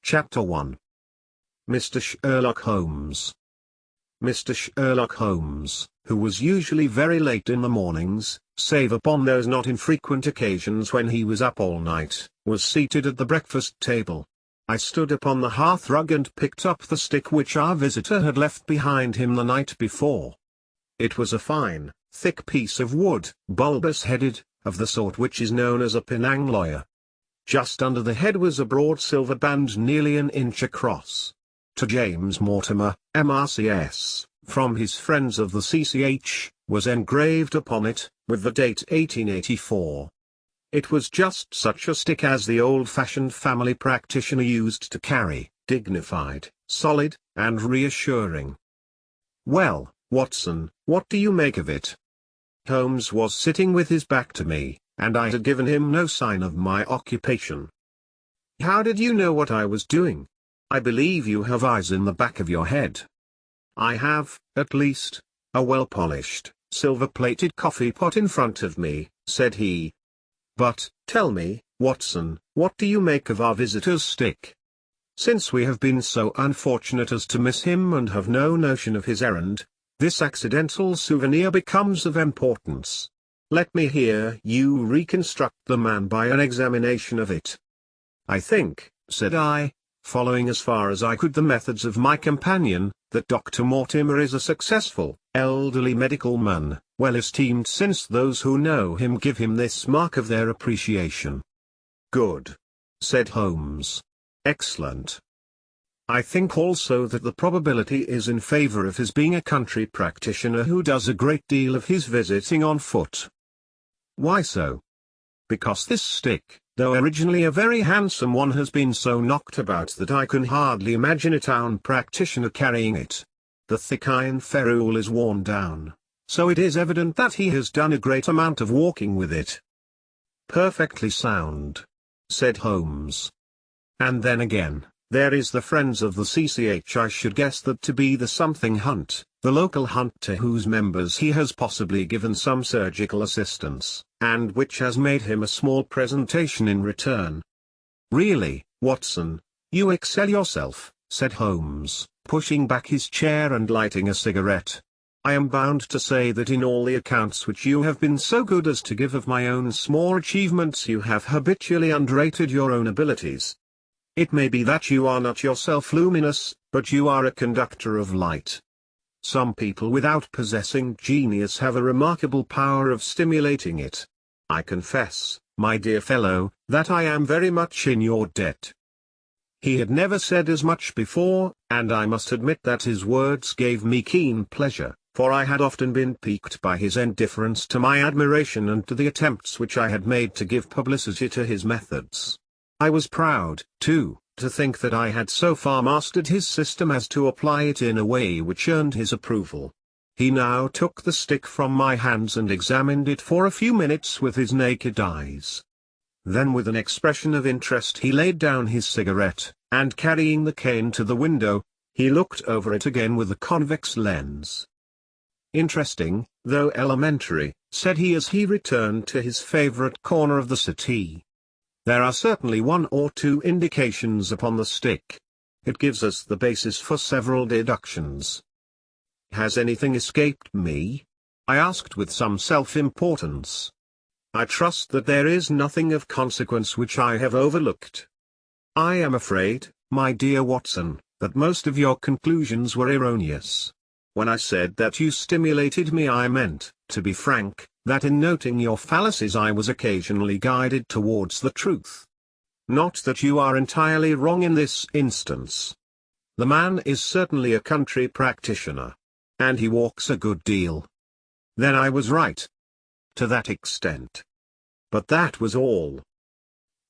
Chapter 1. Mr. Sherlock Holmes. Mr. Sherlock Holmes, who was usually very late in the mornings, save upon those not infrequent occasions when he was up all night, was seated at the breakfast table. I stood upon the hearthrug and picked up the stick which our visitor had left behind him the night before. It was a fine, thick piece of wood, bulbous-headed, of the sort which is known as a Penang lawyer. Just under the head was a broad silver band nearly an inch across. To James Mortimer, M.R.C.S., from his friends of the C.C.H., was engraved upon it, with the date 1884. It was just such a stick as the old-fashioned family practitioner used to carry, dignified, solid, and reassuring. "Well, Watson, what do you make of it?" Holmes was sitting with his back to me, and I had given him no sign of my occupation. "How did you know what I was doing? I believe you have eyes in the back of your head." "I have, at least, a well-polished, silver-plated coffee-pot in front of me," said he. "But, tell me, Watson, what do you make of our visitor's stick? Since we have been so unfortunate as to miss him and have no notion of his errand, this accidental souvenir becomes of importance. Let me hear you reconstruct the man by an examination of it." "I think," said I, following as far as I could the methods of my companion, "that Dr. Mortimer is a successful, elderly medical man, well esteemed since those who know him give him this mark of their appreciation." "Good," said Holmes. "Excellent. I think also that the probability is in favor of his being a country practitioner who does a great deal of his visiting on foot." "Why so?" "Because this stick, though originally a very handsome one, has been so knocked about that I can hardly imagine a town practitioner carrying it. The thick iron ferrule is worn down, so it is evident that he has done a great amount of walking with it." "Perfectly sound," said Holmes. "And then again, there is the friends of the C.C.H. I should guess that to be the something hunt, the local hunt to whose members he has possibly given some surgical assistance, and which has made him a small presentation in return." "Really, Watson, you excel yourself," said Holmes, pushing back his chair and lighting a cigarette. "I am bound to say that in all the accounts which you have been so good as to give of my own small achievements you have habitually underrated your own abilities. It may be that you are not yourself luminous, but you are a conductor of light. Some people without possessing genius have a remarkable power of stimulating it. I confess, my dear fellow, that I am very much in your debt." He had never said as much before, and I must admit that his words gave me keen pleasure, for I had often been piqued by his indifference to my admiration and to the attempts which I had made to give publicity to his methods. I was proud, too, to think that I had so far mastered his system as to apply it in a way which earned his approval. He now took the stick from my hands and examined it for a few minutes with his naked eyes. Then with an expression of interest he laid down his cigarette, and carrying the cane to the window, he looked over it again with a convex lens. "Interesting, though elementary," said he as he returned to his favorite corner of the settee. "There are certainly one or two indications upon the stick. It gives us the basis for several deductions." "Has anything escaped me?" I asked with some self-importance. "I trust that there is nothing of consequence which I have overlooked." "I am afraid, my dear Watson, that most of your conclusions were erroneous. When I said that you stimulated me, I meant, to be frank, that in noting your fallacies I was occasionally guided towards the truth. Not that you are entirely wrong in this instance. The man is certainly a country practitioner. And he walks a good deal. Then I was right. To that extent. But that was all."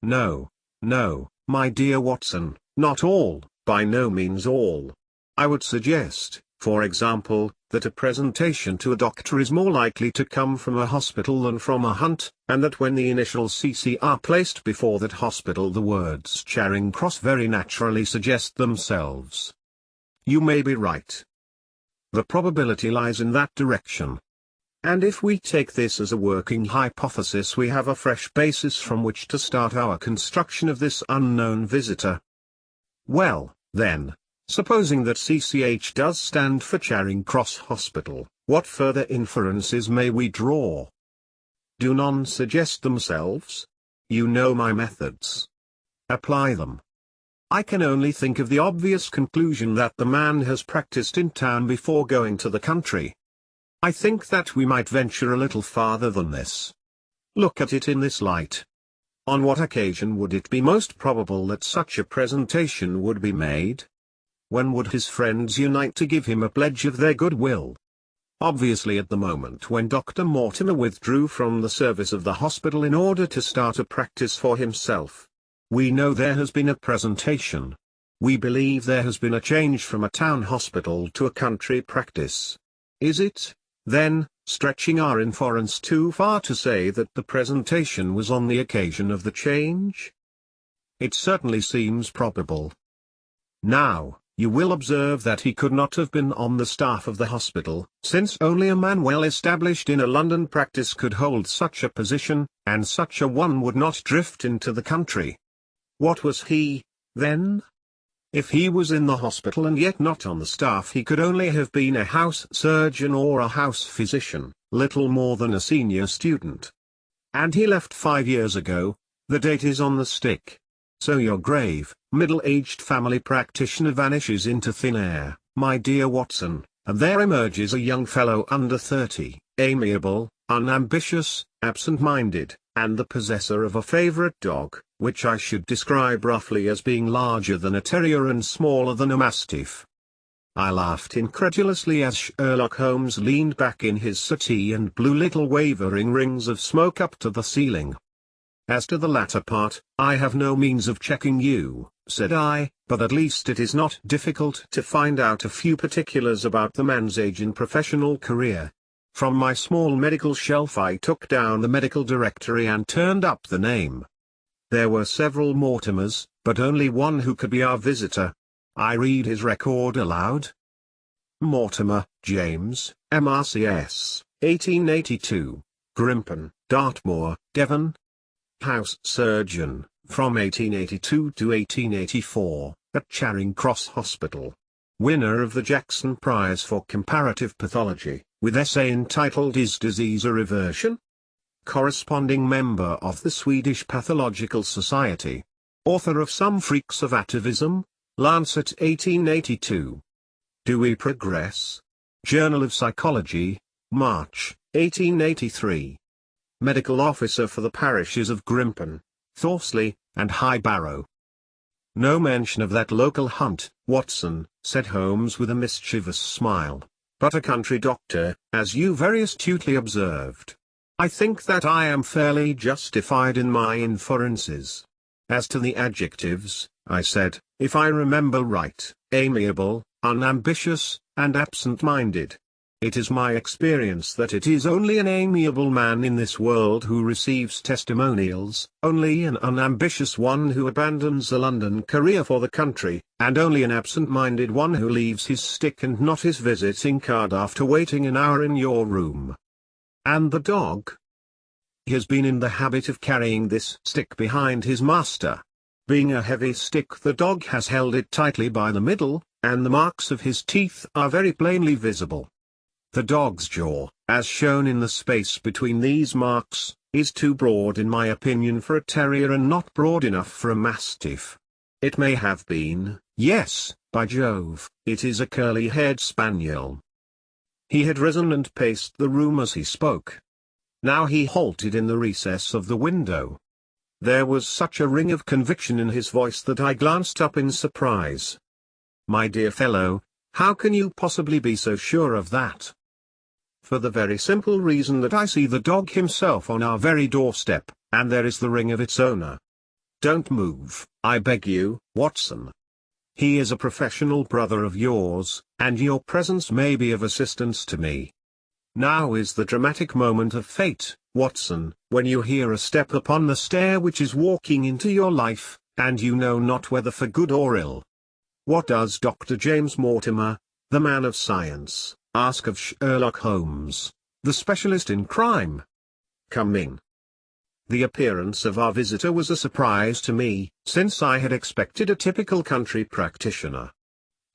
"No, no, my dear Watson, not all, by no means all. I would suggest, for example, that a presentation to a doctor is more likely to come from a hospital than from a hunt, and that when the initials CC are placed before that hospital the words Charing Cross very naturally suggest themselves. You may be right. The probability lies in that direction. And if we take this as a working hypothesis, we have a fresh basis from which to start our construction of this unknown visitor. Well, then, supposing that CCH does stand for Charing Cross Hospital, what further inferences may we draw? Do none suggest themselves? You know my methods. Apply them. I can only think of the obvious conclusion that the man has practiced in town before going to the country. I think that we might venture a little farther than this. Look at it in this light. On what occasion would it be most probable that such a presentation would be made? When would his friends unite to give him a pledge of their goodwill? Obviously at the moment when Dr. Mortimer withdrew from the service of the hospital in order to start a practice for himself. We know there has been a presentation. We believe there has been a change from a town hospital to a country practice. Is it, then, stretching our inference too far to say that the presentation was on the occasion of the change? It certainly seems probable. Now, you will observe that he could not have been on the staff of the hospital, since only a man well established in a London practice could hold such a position, and such a one would not drift into the country. What was he, then? If he was in the hospital and yet not on the staff, he could only have been a house surgeon or a house physician, little more than a senior student. And he left 5 years ago. The date is on the stick. So your grave, middle-aged family practitioner vanishes into thin air, my dear Watson, and there emerges a young fellow under 30, amiable, unambitious, absent-minded, and the possessor of a favorite dog, which I should describe roughly as being larger than a terrier and smaller than a mastiff. I laughed incredulously as Sherlock Holmes leaned back in his settee and blew little wavering rings of smoke up to the ceiling. As to the latter part, I have no means of checking you, said I, but at least it is not difficult to find out a few particulars about the man's age and professional career. From my small medical shelf I took down the medical directory and turned up the name. There were several Mortimers, but only one who could be our visitor. I read his record aloud. Mortimer, James, MRCS, 1882, Grimpen, Dartmoor, Devon. House surgeon, from 1882 to 1884, at Charing Cross Hospital. Winner of the Jackson Prize for Comparative Pathology, with essay entitled Is Disease a Reversion? Corresponding member of the Swedish Pathological Society. Author of Some Freaks of Atavism, Lancet 1882. Do We Progress? Journal of Psychology, March, 1883. Medical Officer for the parishes of Grimpen, Thorsley, and High Barrow. No mention of that local hunt, Watson, said Holmes with a mischievous smile, but a country doctor, as you very astutely observed. I think that I am fairly justified in my inferences. As to the adjectives, I said, if I remember right, amiable, unambitious, and absent-minded. It is my experience that it is only an amiable man in this world who receives testimonials, only an unambitious one who abandons a London career for the country, and only an absent-minded one who leaves his stick and not his visiting card after waiting an hour in your room. And the dog? He has been in the habit of carrying this stick behind his master. Being a heavy stick, the dog has held it tightly by the middle, and the marks of his teeth are very plainly visible. The dog's jaw, as shown in the space between these marks, is too broad in my opinion for a terrier and not broad enough for a mastiff. It may have been, yes, by Jove, it is a curly-haired spaniel. He had risen and paced the room as he spoke. Now he halted in the recess of the window. There was such a ring of conviction in his voice that I glanced up in surprise. My dear fellow, how can you possibly be so sure of that? For the very simple reason that I see the dog himself on our very doorstep, and there is the ring of its owner. Don't move, I beg you, Watson. He is a professional brother of yours, and your presence may be of assistance to me. Now is the dramatic moment of fate, Watson, when you hear a step upon the stair which is walking into your life, and you know not whether for good or ill. What does Dr. James Mortimer, the man of science, ask of Sherlock Holmes, the specialist in crime? Come in. The appearance of our visitor was a surprise to me, since I had expected a typical country practitioner.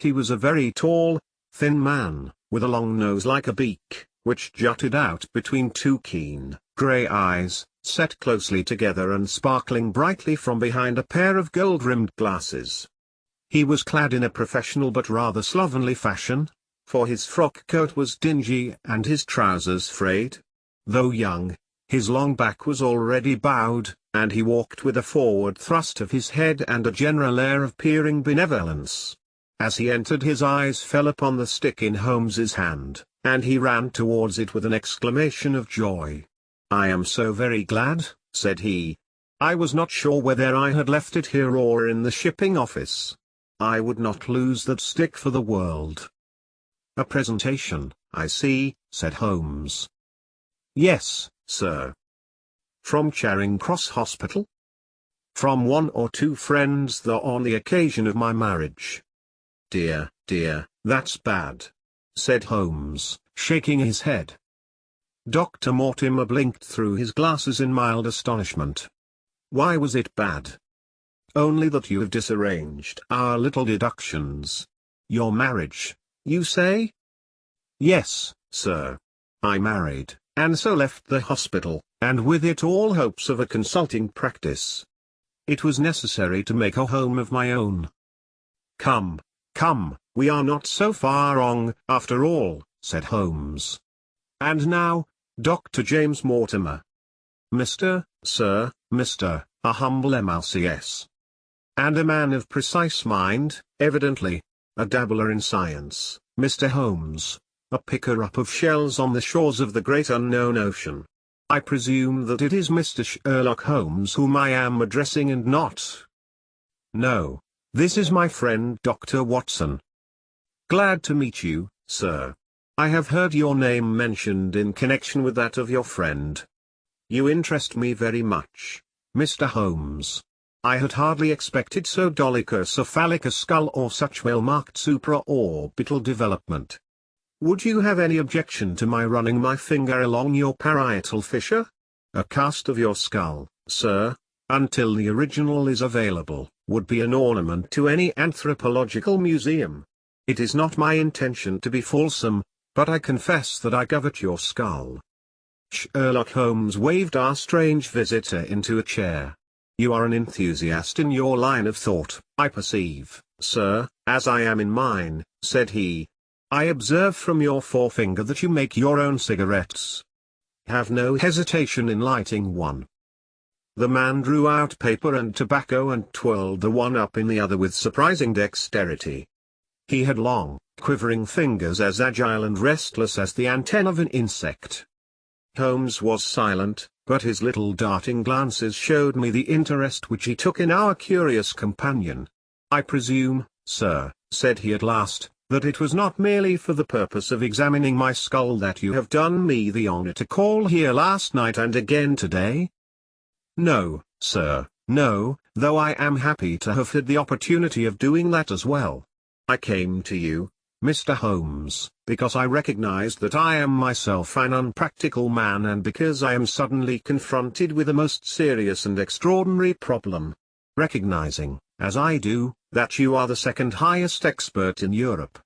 He was a very tall, thin man, with a long nose like a beak, which jutted out between two keen, grey eyes, set closely together and sparkling brightly from behind a pair of gold-rimmed glasses. He was clad in a professional but rather slovenly fashion, for his frock coat was dingy and his trousers frayed. Though young, his long back was already bowed, and he walked with a forward thrust of his head and a general air of peering benevolence. As he entered, his eyes fell upon the stick in Holmes's hand, and he ran towards it with an exclamation of joy. "I am so very glad," said he. "I was not sure whether I had left it here or in the shipping office. I would not lose that stick for the world." "A presentation, I see," said Holmes. "Yes, sir." "From Charing Cross Hospital?" "From one or two friends there on the occasion of my marriage." "Dear, dear, that's bad," said Holmes, shaking his head. Dr. Mortimer blinked through his glasses in mild astonishment. "Why was it bad?" "Only that you have disarranged our little deductions. Your marriage, you say?" "Yes, sir. I married, and so left the hospital, and with it all hopes of a consulting practice. It was necessary to make a home of my own." "Come, come, we are not so far wrong, after all," said Holmes. "And now, Dr. James Mortimer." "Mr. Sir, Mr. A humble MLCS. And a man of precise mind, evidently. A dabbler in science, Mr. Holmes. A picker-up of shells on the shores of the great unknown ocean. I presume that it is Mr. Sherlock Holmes whom I am addressing and not—" "No, this is my friend Dr. Watson." "Glad to meet you, sir. I have heard your name mentioned in connection with that of your friend. You interest me very much, Mr. Holmes. I had hardly expected so dolichocephalic a skull or such well-marked supraorbital development. Would you have any objection to my running my finger along your parietal fissure? A cast of your skull, sir, until the original is available, would be an ornament to any anthropological museum. It is not my intention to be fulsome, but I confess that I covet your skull." Sherlock Holmes waved our strange visitor into a chair. "You are an enthusiast in your line of thought, I perceive, sir, as I am in mine," said he. "I observe from your forefinger that you make your own cigarettes. Have no hesitation in lighting one." The man drew out paper and tobacco and twirled the one up in the other with surprising dexterity. He had long, quivering fingers as agile and restless as the antennae of an insect. Holmes was silent, but his little darting glances showed me the interest which he took in our curious companion. "I presume, sir," said he at last, "that it was not merely for the purpose of examining my skull that you have done me the honor to call here last night and again today?" "No, sir, no, though I am happy to have had the opportunity of doing that as well. I came to you, Mr. Holmes, because I recognized that I am myself an unpractical man and because I am suddenly confronted with a most serious and extraordinary problem. Recognizing, as I do, that you are the second highest expert in Europe."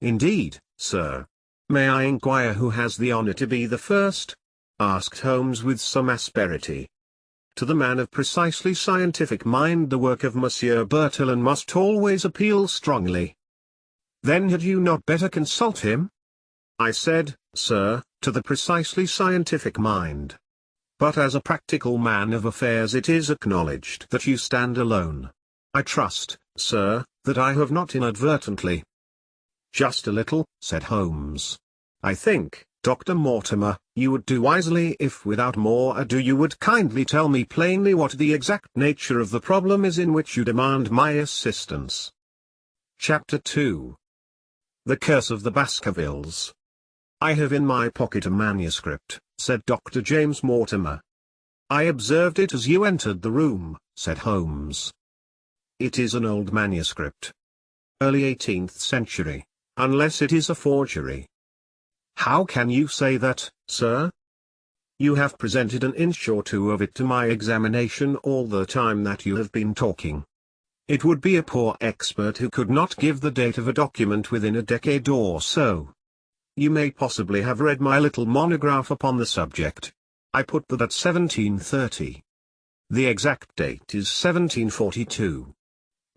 "Indeed, sir. May I inquire who has the honor to be the first?" asked Holmes with some asperity. To the man of precisely scientific mind the work of Monsieur Bertillon must always appeal strongly. "Then had you not better consult him?" "I said, sir, to the precisely scientific mind. But as a practical man of affairs it is acknowledged that you stand alone. I trust, sir, that I have not inadvertently—" "Just a little," said Holmes. "I think, Dr. Mortimer, you would do wisely if without more ado you would kindly tell me plainly what the exact nature of the problem is in which you demand my assistance." Chapter 2. The Curse of the Baskervilles. "I have in my pocket a manuscript," said Dr. James Mortimer. "I observed it as you entered the room," said Holmes. "It is an old manuscript. Early 18th century, unless it is a forgery." "How can you say that, sir?" You have presented an inch or two of it to my examination all the time that you have been talking. It would be a poor expert who could not give the date of a document within a decade or so. You may possibly have read my little monograph upon the subject. I put that at 1730. The exact date is 1742.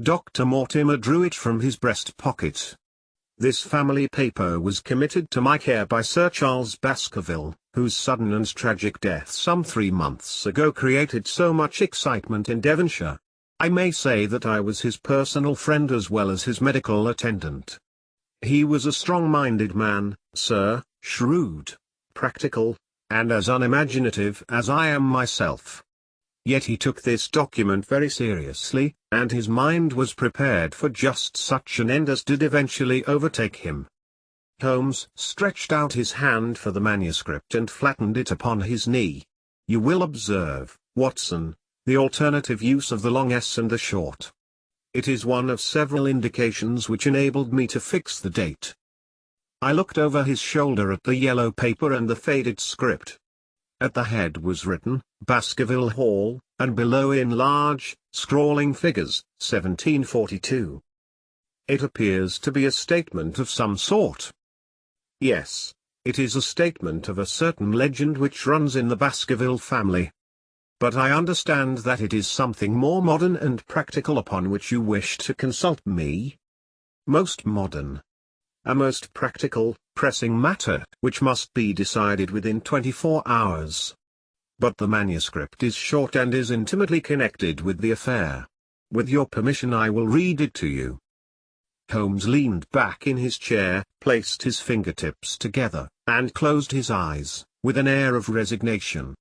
Dr. Mortimer drew it from his breast pocket. This family paper was committed to my care by Sir Charles Baskerville, whose sudden and tragic death some 3 months ago created so much excitement in Devonshire. I may say that I was his personal friend as well as his medical attendant. He was a strong-minded man, sir, shrewd, practical, and as unimaginative as I am myself. Yet he took this document very seriously, and his mind was prepared for just such an end as did eventually overtake him. Holmes stretched out his hand for the manuscript and flattened it upon his knee. You will observe, Watson, the alternative use of the long S and the short. It is one of several indications which enabled me to fix the date. I looked over his shoulder at the yellow paper and the faded script. At the head was written, Baskerville Hall, and below in large, scrawling figures, 1742. It appears to be a statement of some sort. Yes, it is a statement of a certain legend which runs in the Baskerville family. But I understand that it is something more modern and practical upon which you wish to consult me. Most modern. A most practical, pressing matter, which must be decided within 24 hours. But the manuscript is short and is intimately connected with the affair. With your permission I will read it to you. Holmes leaned back in his chair, placed his fingertips together, and closed his eyes, with an air of resignation.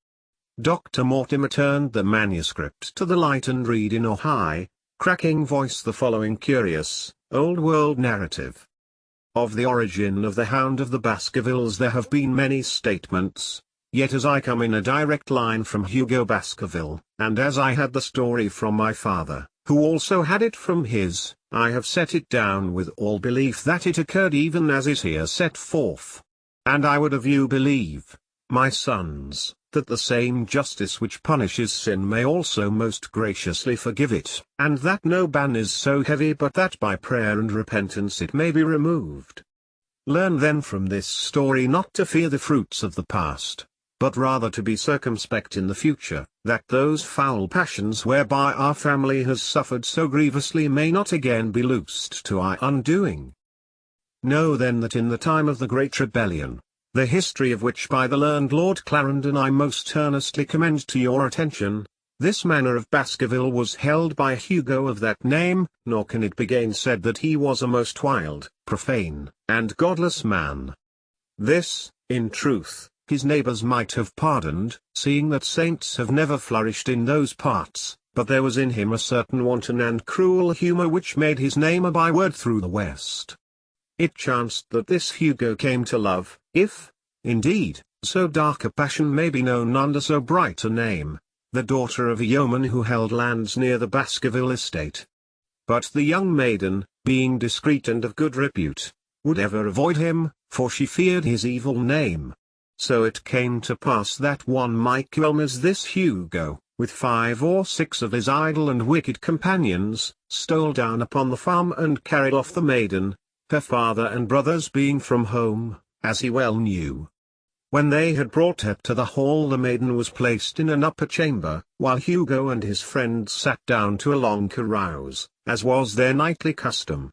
Dr. Mortimer turned the manuscript to the light and read in a high, cracking voice the following curious, old-world narrative. Of the origin of the Hound of the Baskervilles there have been many statements, yet as I come in a direct line from Hugo Baskerville, and as I had the story from my father, who also had it from his, I have set it down with all belief that it occurred even as is here set forth. And I would have you believe, my sons, that the same justice which punishes sin may also most graciously forgive it, and that no ban is so heavy but that by prayer and repentance it may be removed. Learn then from this story not to fear the fruits of the past, but rather to be circumspect in the future, that those foul passions whereby our family has suffered so grievously may not again be loosed to our undoing. Know then that in the time of the Great Rebellion, the history of which by the learned Lord Clarendon I most earnestly commend to your attention, this manor of Baskerville was held by Hugo of that name, nor can it be gainsaid that he was a most wild, profane, and godless man. This, in truth, his neighbours might have pardoned, seeing that saints have never flourished in those parts, but there was in him a certain wanton and cruel humour which made his name a byword through the West. It chanced that this Hugo came to love, if, indeed, so dark a passion may be known under so bright a name, the daughter of a yeoman who held lands near the Baskerville estate. But the young maiden, being discreet and of good repute, would ever avoid him, for she feared his evil name. So it came to pass that one Michael as this Hugo, with 5 or 6 of his idle and wicked companions, stole down upon the farm and carried off the maiden, her father and brothers being from home, as he well knew. When they had brought her to the hall the maiden was placed in an upper chamber, while Hugo and his friends sat down to a long carouse, as was their nightly custom.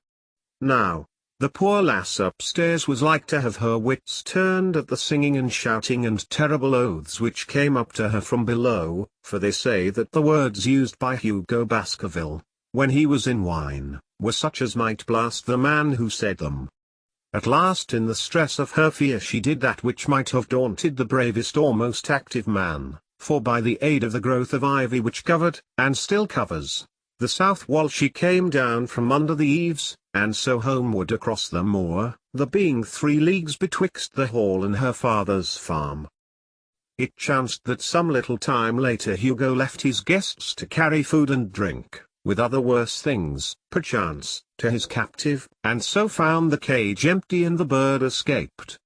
Now, the poor lass upstairs was like to have her wits turned at the singing and shouting and terrible oaths which came up to her from below, for they say that the words used by Hugo Baskerville, when he was in wine, were such as might blast the man who said them. At last in the stress of her fear she did that which might have daunted the bravest or most active man, for by the aid of the growth of ivy which covered, and still covers, the south wall she came down from under the eaves, and so homeward across the moor, there being 3 leagues betwixt the hall and her father's farm. It chanced that some little time later Hugo left his guests to carry food and drink, with other worse things, perchance, to his captive, and so found the cage empty and the bird escaped.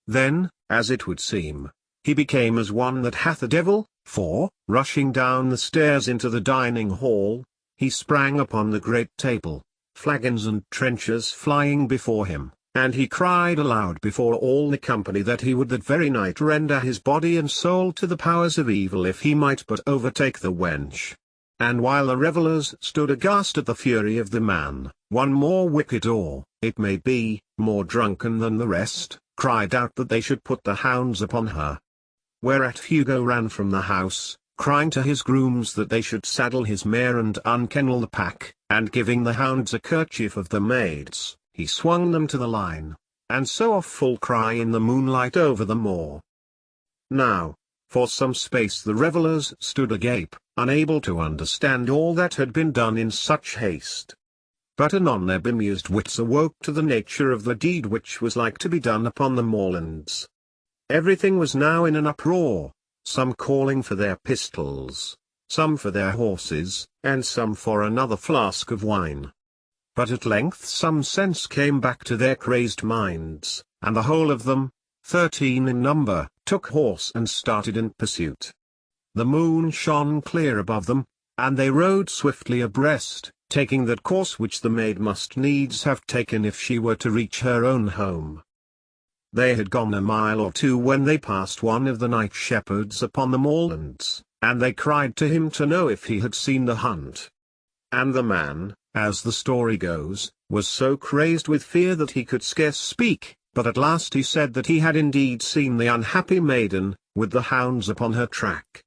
Then, as it would seem, he became as one that hath a devil, for, rushing down the stairs into the dining hall, he sprang upon the great table, flagons and trenchers flying before him, and he cried aloud before all the company that he would that very night render his body and soul to the powers of evil if he might but overtake the wench. And while the revellers stood aghast at the fury of the man, one more wicked or, it may be, more drunken than the rest, cried out that they should put the hounds upon her. Whereat Hugo ran from the house, crying to his grooms that they should saddle his mare and unkennel the pack, and giving the hounds a kerchief of the maid's, he swung them to the line, and so off full cry in the moonlight over the moor. Now, for some space the revellers stood agape, unable to understand all that had been done in such haste. But anon their bemused wits awoke to the nature of the deed which was like to be done upon the moorlands. Everything was now in an uproar, some calling for their pistols, some for their horses, and some for another flask of wine. But at length some sense came back to their crazed minds, and the whole of them, 13 in number, took horse and started in pursuit. The moon shone clear above them, and they rode swiftly abreast, taking that course which the maid must needs have taken if she were to reach her own home. They had gone a mile or two when they passed one of the night shepherds upon the moorlands, and they cried to him to know if he had seen the hunt. And the man, as the story goes, was so crazed with fear that he could scarce speak, but at last he said that he had indeed seen the unhappy maiden, with the hounds upon her track.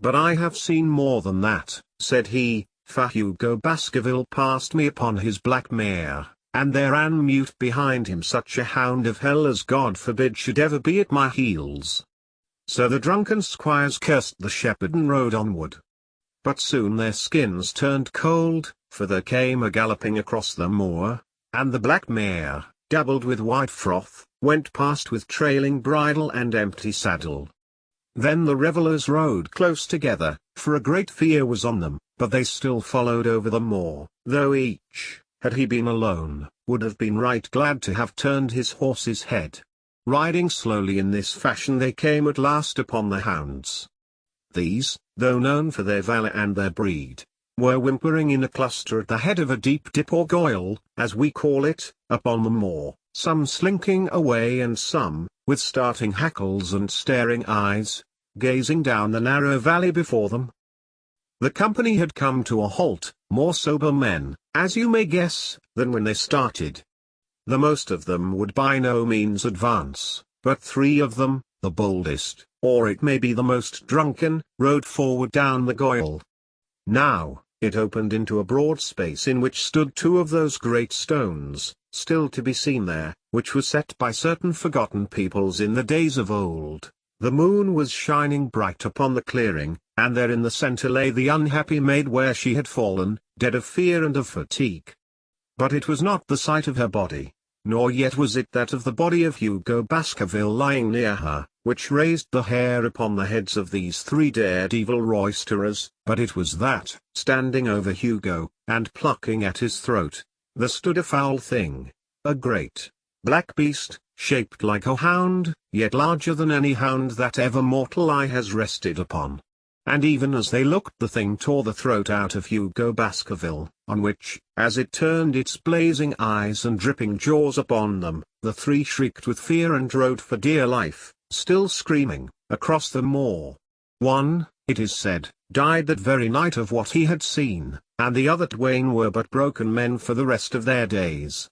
But I have seen more than that, said he, for Hugo Baskerville passed me upon his black mare, and there ran mute behind him such a hound of hell as God forbid should ever be at my heels. So the drunken squires cursed the shepherd and rode onward. But soon their skins turned cold, for there came a galloping across the moor, and the black mare, dabbled with white froth, went past with trailing bridle and empty saddle. Then the revellers rode close together, for a great fear was on them, but they still followed over the moor, though each, had he been alone, would have been right glad to have turned his horse's head. Riding slowly in this fashion they came at last upon the hounds. These, though known for their valour and their breed, were whimpering in a cluster at the head of a deep dip or goyle, as we call it, upon the moor, some slinking away and some, with starting hackles and staring eyes, gazing down the narrow valley before them. The company had come to a halt, more sober men, as you may guess, than when they started. The most of them would by no means advance, but 3 of them, the boldest, or it may be the most drunken, rode forward down the goyle. Now, it opened into a broad space in which stood 2 of those great stones, still to be seen there, which were set by certain forgotten peoples in the days of old. The moon was shining bright upon the clearing, and there in the centre lay the unhappy maid where she had fallen, dead of fear and of fatigue. But it was not the sight of her body, nor yet was it that of the body of Hugo Baskerville lying near her, which raised the hair upon the heads of these 3 daredevil roisterers, but it was that, standing over Hugo, and plucking at his throat, there stood a foul thing, a great, black beast, shaped like a hound, yet larger than any hound that ever mortal eye has rested upon. And even as they looked the thing tore the throat out of Hugo Baskerville, on which, as it turned its blazing eyes and dripping jaws upon them, the 3 shrieked with fear and rode for dear life, still screaming, across the moor. One, it is said, died that very night of what he had seen, and the other twain were but broken men for the rest of their days.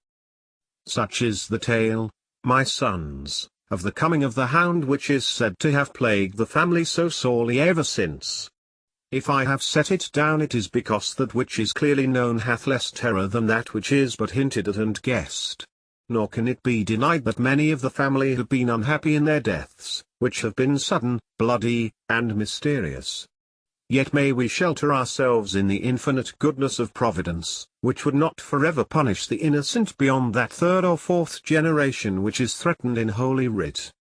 Such is the tale, my sons, of the coming of the hound which is said to have plagued the family so sorely ever since. If I have set it down it is because that which is clearly known hath less terror than that which is but hinted at and guessed. Nor can it be denied that many of the family have been unhappy in their deaths, which have been sudden, bloody, and mysterious. Yet may we shelter ourselves in the infinite goodness of Providence, which would not forever punish the innocent beyond that 3rd or 4th generation which is threatened in Holy Writ.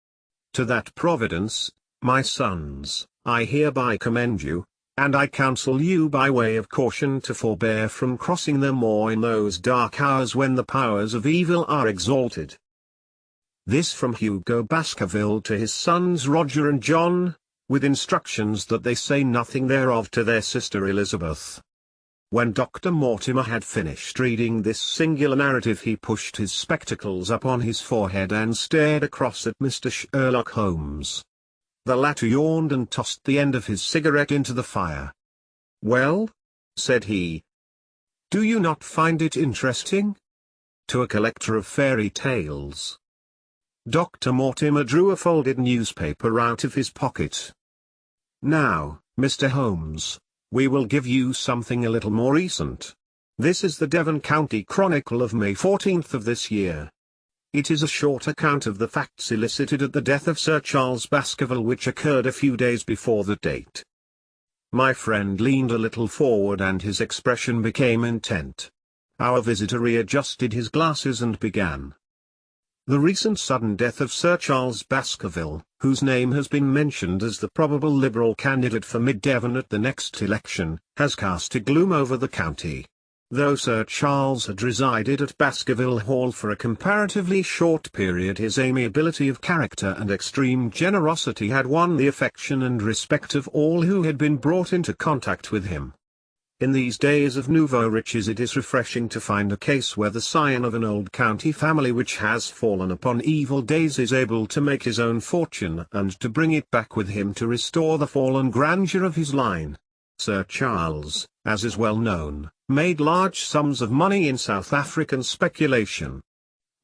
To that Providence, my sons, I hereby commend you, and I counsel you by way of caution to forbear from crossing the moor in those dark hours when the powers of evil are exalted. This from Hugo Baskerville to his sons Roger and John, with instructions that they say nothing thereof to their sister Elizabeth. When Dr. Mortimer had finished reading this singular narrative, he pushed his spectacles up on his forehead and stared across at Mr. Sherlock Holmes. The latter yawned and tossed the end of his cigarette into the fire. "Well?" said he. "Do you not find it interesting?" To a collector of fairy tales. Dr. Mortimer drew a folded newspaper out of his pocket. "Now, Mr. Holmes, we will give you something a little more recent. This is the Devon County Chronicle of May 14th of this year. It is a short account of the facts elicited at the death of Sir Charles Baskerville, which occurred a few days before the date." My friend leaned a little forward and his expression became intent. Our visitor readjusted his glasses and began. "The recent sudden death of Sir Charles Baskerville, whose name has been mentioned as the probable Liberal candidate for Mid-Devon at the next election, has cast a gloom over the county. Though Sir Charles had resided at Baskerville Hall for a comparatively short period, his amiability of character and extreme generosity had won the affection and respect of all who had been brought into contact with him. In these days of nouveau riches it is refreshing to find a case where the scion of an old county family which has fallen upon evil days is able to make his own fortune and to bring it back with him to restore the fallen grandeur of his line. Sir Charles, as is well known, made large sums of money in South African speculation.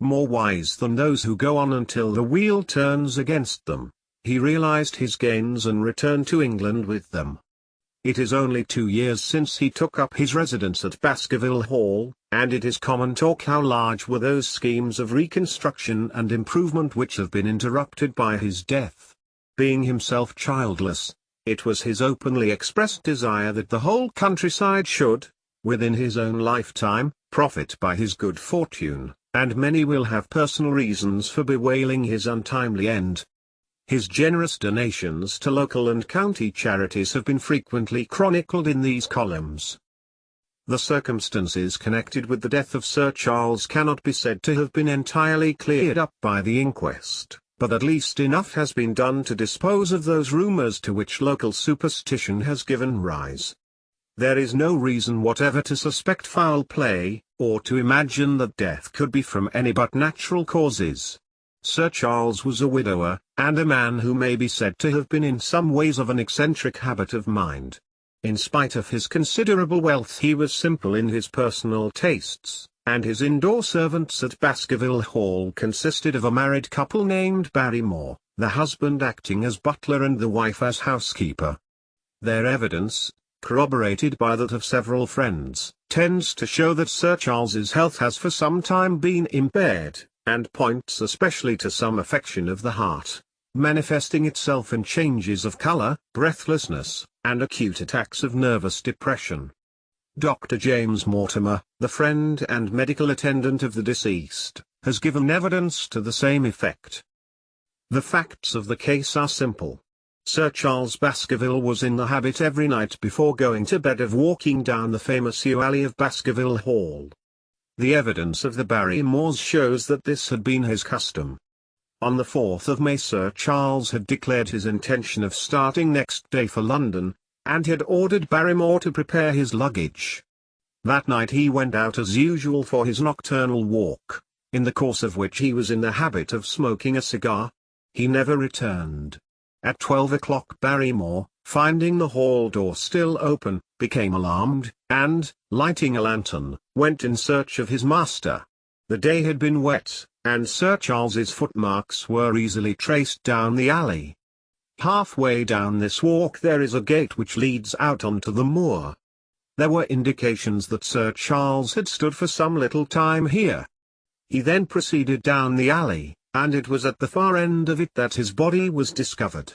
More wise than those who go on until the wheel turns against them, he realized his gains and returned to England with them. It is only 2 years since he took up his residence at Baskerville Hall, and it is common talk how large were those schemes of reconstruction and improvement which have been interrupted by his death. Being himself childless, it was his openly expressed desire that the whole countryside should, within his own lifetime, profit by his good fortune, and many will have personal reasons for bewailing his untimely end. His generous donations to local and county charities have been frequently chronicled in these columns. The circumstances connected with the death of Sir Charles cannot be said to have been entirely cleared up by the inquest, but at least enough has been done to dispose of those rumours to which local superstition has given rise. There is no reason whatever to suspect foul play, or to imagine that death could be from any but natural causes. Sir Charles was a widower, and a man who may be said to have been in some ways of an eccentric habit of mind. In spite of his considerable wealth he was simple in his personal tastes, and his indoor servants at Baskerville Hall consisted of a married couple named Barrymore, the husband acting as butler and the wife as housekeeper. Their evidence, corroborated by that of several friends, tends to show that Sir Charles's health has for some time been impaired, and points especially to some affection of the heart, manifesting itself in changes of color, breathlessness, and acute attacks of nervous depression. Dr. James Mortimer, the friend and medical attendant of the deceased, has given evidence to the same effect. The facts of the case are simple. Sir Charles Baskerville was in the habit every night before going to bed of walking down the famous yew alley of Baskerville Hall. The evidence of the Barrymores shows that this had been his custom. On the 4th of May Sir Charles had declared his intention of starting next day for London, and had ordered Barrymore to prepare his luggage. That night he went out as usual for his nocturnal walk, in the course of which he was in the habit of smoking a cigar. He never returned. At 12 o'clock Barrymore, finding the hall door still open, became alarmed, and, lighting a lantern, went in search of his master. The day had been wet, and Sir Charles's footmarks were easily traced down the alley. Halfway down this walk there is a gate which leads out onto the moor. There were indications that Sir Charles had stood for some little time here. He then proceeded down the alley, and it was at the far end of it that his body was discovered.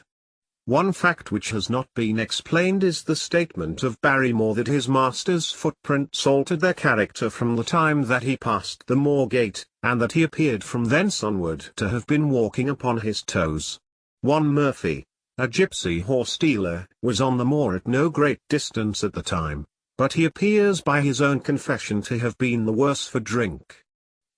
One fact which has not been explained is the statement of Barrymore that his master's footprints altered their character from the time that he passed the moor gate, and that he appeared from thence onward to have been walking upon his toes. One Murphy, a gypsy horse dealer, was on the moor at no great distance at the time, but he appears by his own confession to have been the worse for drink.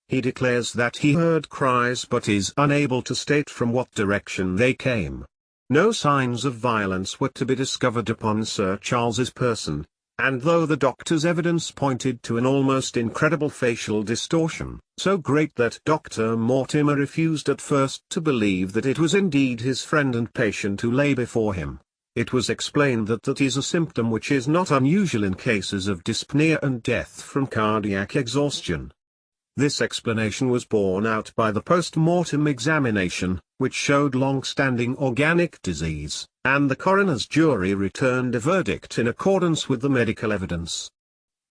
He declares that he heard cries but is unable to state from what direction they came. No signs of violence were to be discovered upon Sir Charles's person, and though the doctor's evidence pointed to an almost incredible facial distortion, so great that Dr. Mortimer refused at first to believe that it was indeed his friend and patient who lay before him, it was explained that that is a symptom which is not unusual in cases of dyspnea and death from cardiac exhaustion. This explanation was borne out by the post-mortem examination, which showed long-standing organic disease, and the coroner's jury returned a verdict in accordance with the medical evidence.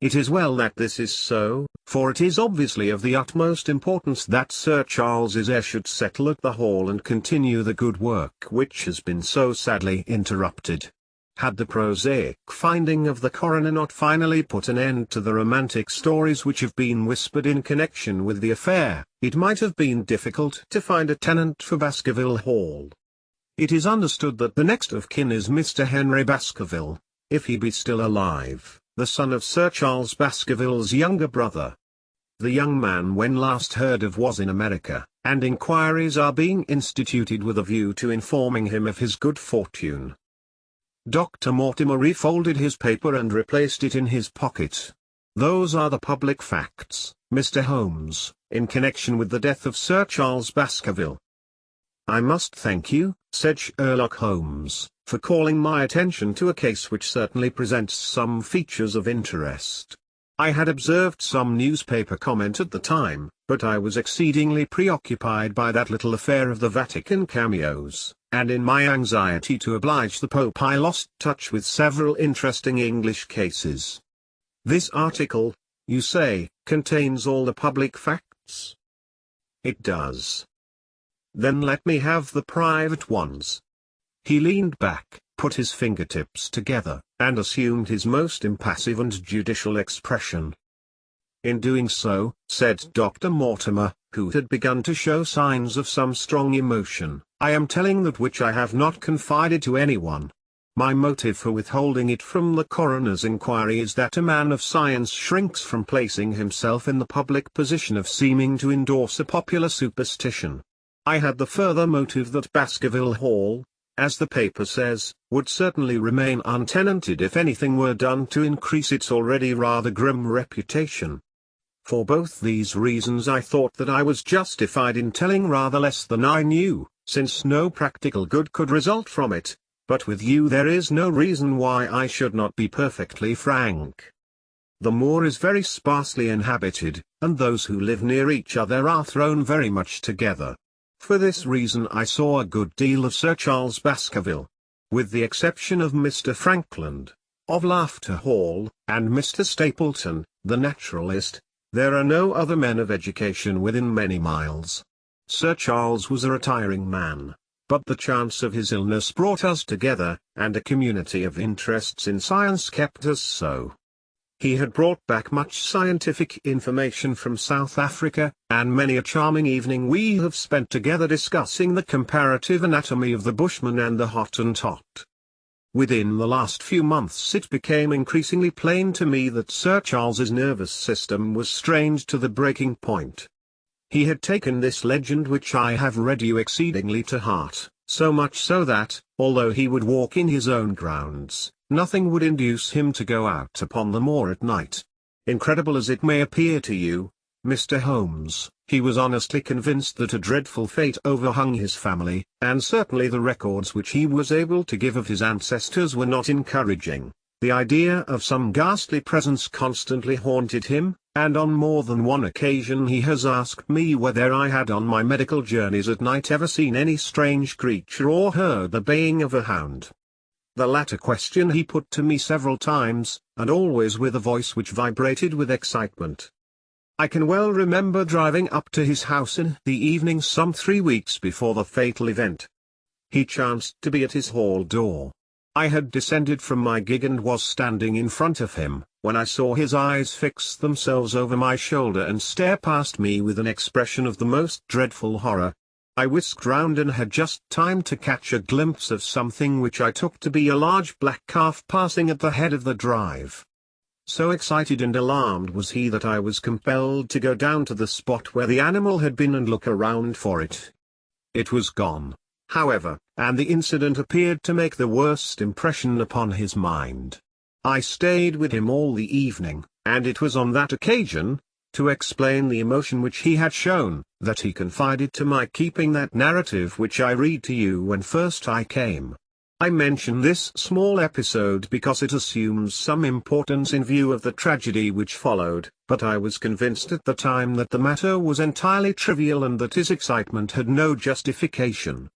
It is well that this is so, for it is obviously of the utmost importance that Sir Charles's heir should settle at the Hall and continue the good work which has been so sadly interrupted. Had the prosaic finding of the coroner not finally put an end to the romantic stories which have been whispered in connection with the affair, it might have been difficult to find a tenant for Baskerville Hall. It is understood that the next of kin is Mr. Henry Baskerville, if he be still alive, the son of Sir Charles Baskerville's younger brother. The young man when last heard of was in America, and inquiries are being instituted with a view to informing him of his good fortune. Dr. Mortimer refolded his paper and replaced it in his pocket. Those are the public facts, Mr. Holmes, in connection with the death of Sir Charles Baskerville. I must thank you, said Sherlock Holmes, for calling my attention to a case which certainly presents some features of interest. I had observed some newspaper comment at the time, but I was exceedingly preoccupied by that little affair of the Vatican cameos, and in my anxiety to oblige the Pope I lost touch with several interesting English cases. This article, you say, contains all the public facts? It does. Then let me have the private ones. He leaned back, put his fingertips together, and assumed his most impassive and judicial expression. In doing so, said Dr. Mortimer, who had begun to show signs of some strong emotion, I am telling that which I have not confided to anyone. My motive for withholding it from the coroner's inquiry is that a man of science shrinks from placing himself in the public position of seeming to endorse a popular superstition. I had the further motive that Baskerville Hall, as the paper says, would certainly remain untenanted if anything were done to increase its already rather grim reputation. For both these reasons I thought that I was justified in telling rather less than I knew, since no practical good could result from it, but with you there is no reason why I should not be perfectly frank. The moor is very sparsely inhabited, and those who live near each other are thrown very much together. For this reason I saw a good deal of Sir Charles Baskerville. With the exception of Mr. Frankland, of Laughter Hall, and Mr. Stapleton, the naturalist, there are no other men of education within many miles. Sir Charles was a retiring man, but the chance of his illness brought us together, and a community of interests in science kept us so. He had brought back much scientific information from South Africa, and many a charming evening we have spent together discussing the comparative anatomy of the bushman and the Hottentot. Within the last few months it became increasingly plain to me that Sir Charles's nervous system was strained to the breaking point. He had taken this legend which I have read you exceedingly to heart, so much so that, although he would walk in his own grounds, nothing would induce him to go out upon the moor at night. Incredible as it may appear to you, Mr. Holmes, he was honestly convinced that a dreadful fate overhung his family, and certainly the records which he was able to give of his ancestors were not encouraging. The idea of some ghastly presence constantly haunted him, and on more than one occasion he has asked me whether I had on my medical journeys at night ever seen any strange creature or heard the baying of a hound. The latter question he put to me several times, and always with a voice which vibrated with excitement. I can well remember driving up to his house in the evening some 3 weeks before the fatal event. He chanced to be at his hall door. I had descended from my gig and was standing in front of him, when I saw his eyes fix themselves over my shoulder and stare past me with an expression of the most dreadful horror. I whisked round and had just time to catch a glimpse of something which I took to be a large black calf passing at the head of the drive. So excited and alarmed was he that I was compelled to go down to the spot where the animal had been and look around for it. It was gone, however, and the incident appeared to make the worst impression upon his mind. I stayed with him all the evening, and it was on that occasion, to explain the emotion which he had shown, that he confided to my keeping that narrative which I read to you when first I came. I mention this small episode because it assumes some importance in view of the tragedy which followed, but I was convinced at the time that the matter was entirely trivial and that his excitement had no justification.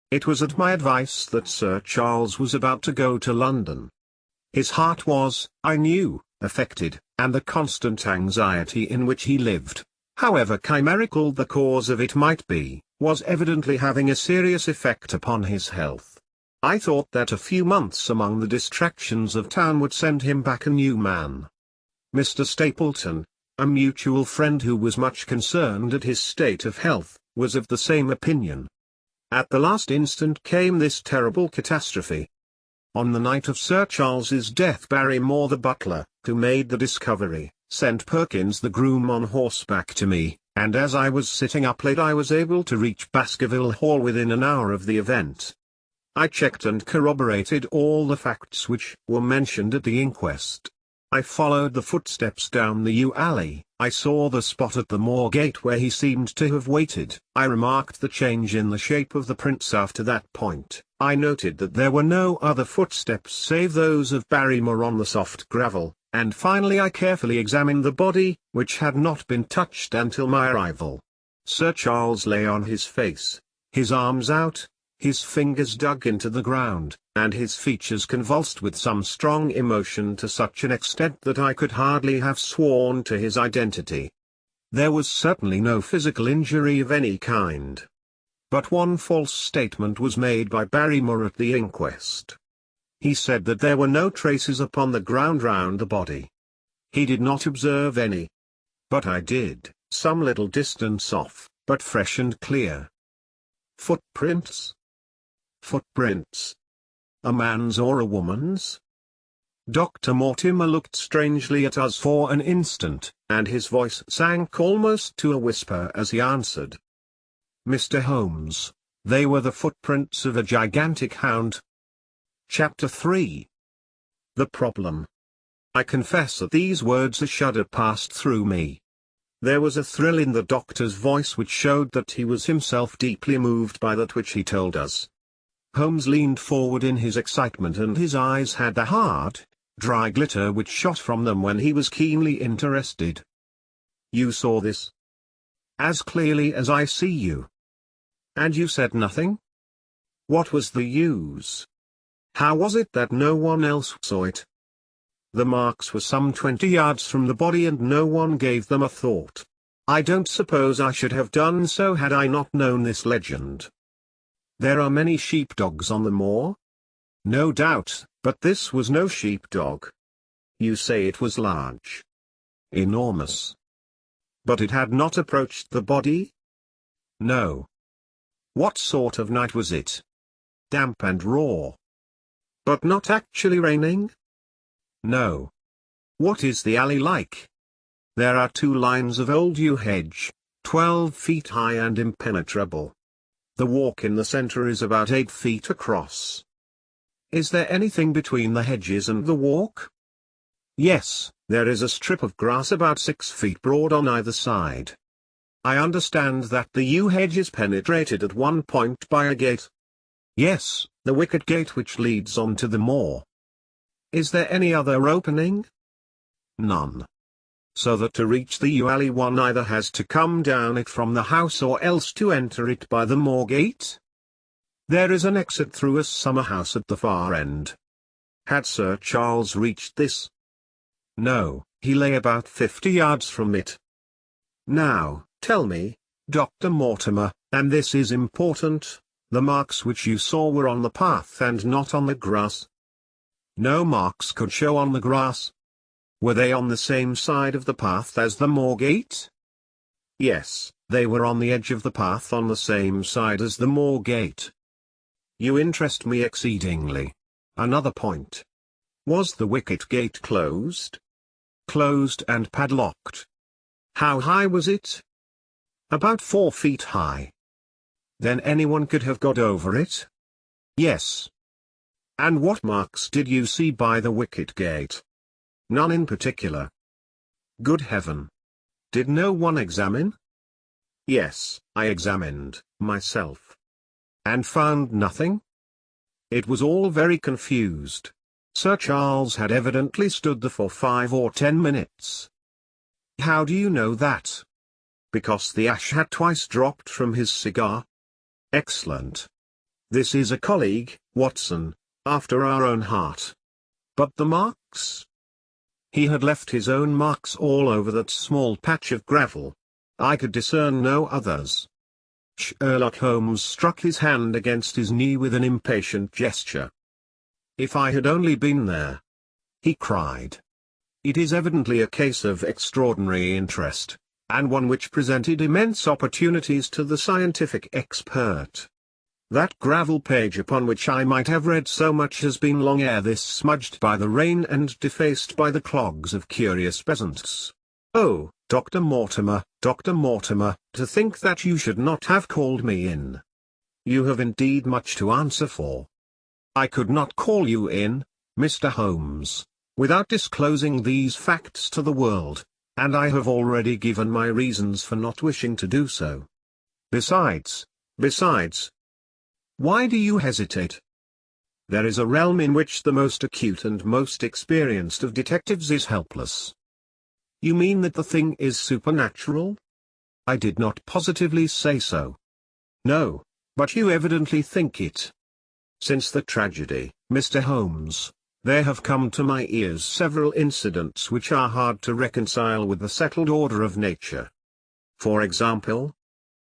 It was at my advice that Sir Charles was about to go to London. His heart was, I knew, affected, and the constant anxiety in which he lived, however chimerical the cause of it might be, was evidently having a serious effect upon his health. I thought that a few months among the distractions of town would send him back a new man. Mr. Stapleton, a mutual friend who was much concerned at his state of health, was of the same opinion. At the last instant came this terrible catastrophe. On the night of Sir Charles's death, Barrymore the butler, who made the discovery, sent Perkins the groom on horseback to me, and as I was sitting up late I was able to reach Baskerville Hall within an hour of the event. I checked and corroborated all the facts which were mentioned at the inquest. I followed the footsteps down the yew alley, I saw the spot at the moor gate where he seemed to have waited. I remarked the change in the shape of the prints after that point. I noted that there were no other footsteps save those of Barrymore on the soft gravel, and finally I carefully examined the body, which had not been touched until my arrival. Sir Charles lay on his face, his arms out, his fingers dug into the ground, and his features convulsed with some strong emotion to such an extent that I could hardly have sworn to his identity. There was certainly no physical injury of any kind. But one false statement was made by Barrymore at the inquest. He said that there were no traces upon the ground round the body. He did not observe any. But I did, some little distance off, but fresh and clear. Footprints? Footprints? A man's or a woman's? Dr. Mortimer looked strangely at us for an instant, and his voice sank almost to a whisper as he answered. Mr. Holmes, they were the footprints of a gigantic hound. Chapter 3. The Problem. I confess that these words a shudder passed through me. There was a thrill in the doctor's voice which showed that he was himself deeply moved by that which he told us. Holmes leaned forward in his excitement and his eyes had the hard, dry glitter which shot from them when he was keenly interested. You saw this? As clearly as I see you. And you said nothing? What was the use? How was it that no one else saw it? The marks were some 20 yards from the body and no one gave them a thought. I don't suppose I should have done so had I not known this legend. There are many sheepdogs on the moor? No doubt, but this was no sheepdog. You say it was large. Enormous. But it had not approached the body? No. What sort of night was it? Damp and raw. But not actually raining? No. What is the alley like? There are 2 lines of old yew hedge, 12 feet high and impenetrable. The walk in the center is about 8 feet across. Is there anything between the hedges and the walk? Yes, there is a strip of grass about 6 feet broad on either side. I understand that the yew hedge is penetrated at one point by a gate. Yes, the wicket gate which leads on to the moor. Is there any other opening? None. So that to reach the yew alley one either has to come down it from the house or else to enter it by the moor gate? There is an exit through a summer house at the far end. Had Sir Charles reached this? No, he lay about 50 yards from it. Now, tell me, Dr. Mortimer, and this is important, the marks which you saw were on the path and not on the grass. No marks could show on the grass. Were they on the same side of the path as the moor gate? Yes, they were on the edge of the path on the same side as the moor gate. You interest me exceedingly. Another point. Was the wicket gate closed? closed and padlocked. How high was it? About 4 feet high. Then anyone could have got over it? Yes. And what marks did you see by the wicket gate? None in particular. Good heaven! Did no one examine? Yes, I examined, myself. And found nothing? It was all very confused. Sir Charles had evidently stood there for 5 or 10 minutes. How do you know that? Because the ash had twice dropped from his cigar. Excellent. This is a colleague, Watson, after our own heart. But the marks? He had left his own marks all over that small patch of gravel. I could discern no others. Sherlock Holmes struck his hand against his knee with an impatient gesture. If I had only been there! He cried. It is evidently a case of extraordinary interest, and one which presented immense opportunities to the scientific expert. That gravel page upon which I might have read so much has been long ere this smudged by the rain and defaced by the clogs of curious peasants. Oh, Dr. Mortimer, to think that you should not have called me in. You have indeed much to answer for. I could not call you in, Mr. Holmes, without disclosing these facts to the world, and I have already given my reasons for not wishing to do so. Besides, why do you hesitate? There is a realm in which the most acute and most experienced of detectives is helpless. You mean that the thing is supernatural? I did not positively say so. No, but you evidently think it. Since the tragedy, Mr. Holmes, there have come to my ears several incidents which are hard to reconcile with the settled order of nature. For example,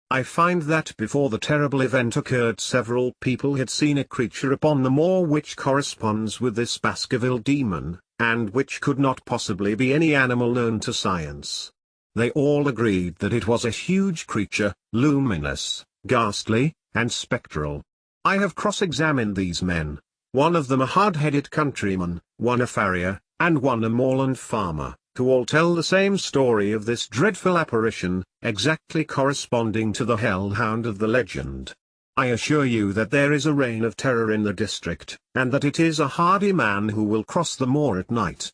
I find that before the terrible event occurred several people had seen a creature upon the moor which corresponds with this Baskerville demon, and which could not possibly be any animal known to science. They all agreed that it was a huge creature, luminous, ghastly, and spectral. I have cross-examined these men, one of them a hard-headed countryman, one a farrier, and one a moorland farmer, who all tell the same story of this dreadful apparition, exactly corresponding to the hell-hound of the legend. I assure you that there is a reign of terror in the district, and that it is a hardy man who will cross the moor at night.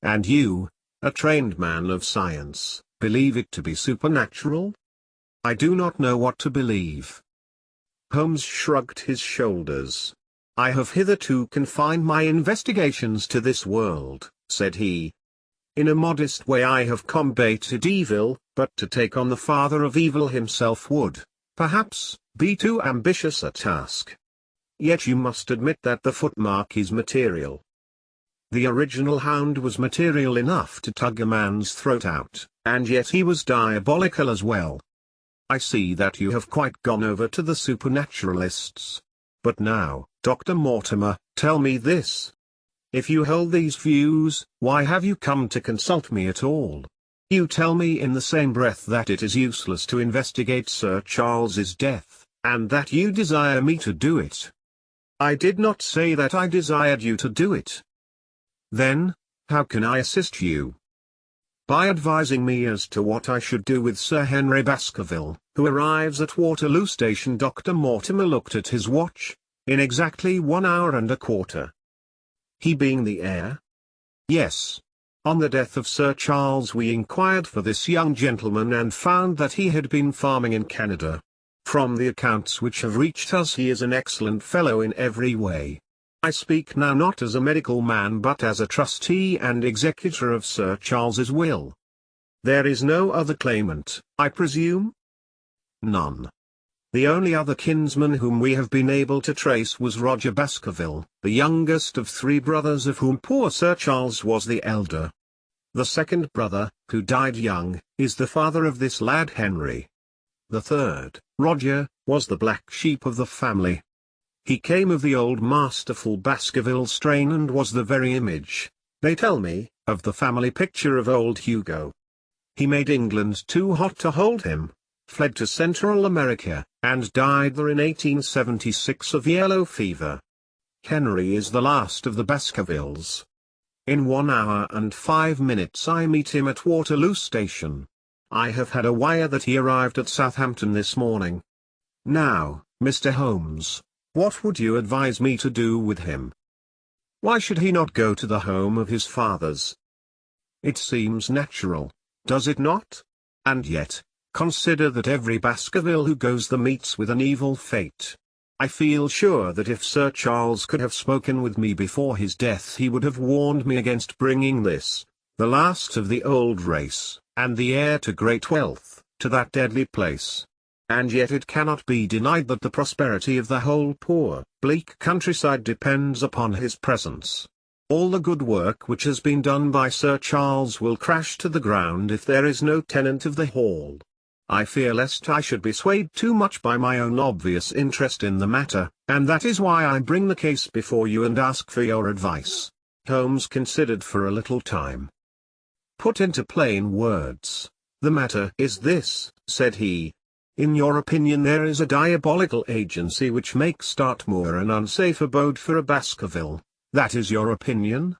And you, a trained man of science, believe it to be supernatural? I do not know what to believe. Holmes shrugged his shoulders. I have hitherto confined my investigations to this world, said he. In a modest way I have combated evil, but to take on the father of evil himself would, perhaps, be too ambitious a task. Yet you must admit that the footmark is material. The original Hound was material enough to tug a man's throat out, and yet he was diabolical as well. I see that you have quite gone over to the supernaturalists. But now, Dr. Mortimer, tell me this. If you hold these views, why have you come to consult me at all? You tell me in the same breath that it is useless to investigate Sir Charles's death, and that you desire me to do it. I did not say that I desired you to do it. Then, how can I assist you? By advising me as to what I should do with Sir Henry Baskerville, who arrives at Waterloo Station. Dr. Mortimer looked at his watch. In exactly 1 hour and a quarter. He being the heir? Yes. On the death of Sir Charles we inquired for this young gentleman and found that he had been farming in Canada. From the accounts which have reached us he is an excellent fellow in every way. I speak now not as a medical man but as a trustee and executor of Sir Charles's will. There is no other claimant, I presume? None. The only other kinsman whom we have been able to trace was Roger Baskerville, the youngest of 3 brothers of whom poor Sir Charles was the elder. The second brother, who died young, is the father of this lad Henry. The third, Roger, was the black sheep of the family. He came of the old masterful Baskerville strain and was the very image, they tell me, of the family picture of old Hugo. He made England too hot to hold him, fled to Central America, and died there in 1876 of yellow fever. Henry is the last of the Baskervilles. In 1 hour and 5 minutes I meet him at Waterloo Station. I have had a wire that he arrived at Southampton this morning. Now, Mr. Holmes, what would you advise me to do with him? Why should he not go to the home of his fathers? It seems natural, does it not? And yet, consider that every Baskerville who goes there meets with an evil fate. I feel sure that if Sir Charles could have spoken with me before his death he would have warned me against bringing this, the last of the old race, and the heir to great wealth, to that deadly place. And yet it cannot be denied that the prosperity of the whole poor, bleak countryside depends upon his presence. All the good work which has been done by Sir Charles will crash to the ground if there is no tenant of the hall. I fear lest I should be swayed too much by my own obvious interest in the matter, and that is why I bring the case before you and ask for your advice." Holmes considered for a little time. "Put into plain words, the matter is this," said he. "In your opinion there is a diabolical agency which makes Dartmoor an unsafe abode for a Baskerville. That is your opinion?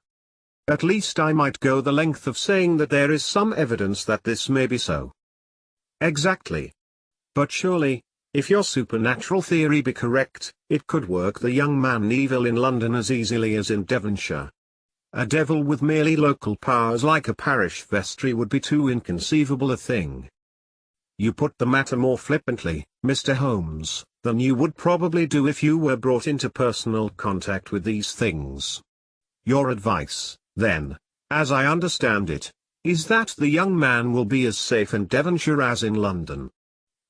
At least I might go the length of saying that there is some evidence that this may be so." "Exactly. But surely, if your supernatural theory be correct, it could work the young man evil in London as easily as in Devonshire. A devil with merely local powers like a parish vestry would be too inconceivable a thing." "You put the matter more flippantly, Mr. Holmes, than you would probably do if you were brought into personal contact with these things. Your advice, then, as I understand it, is that the young man will be as safe in Devonshire as in London.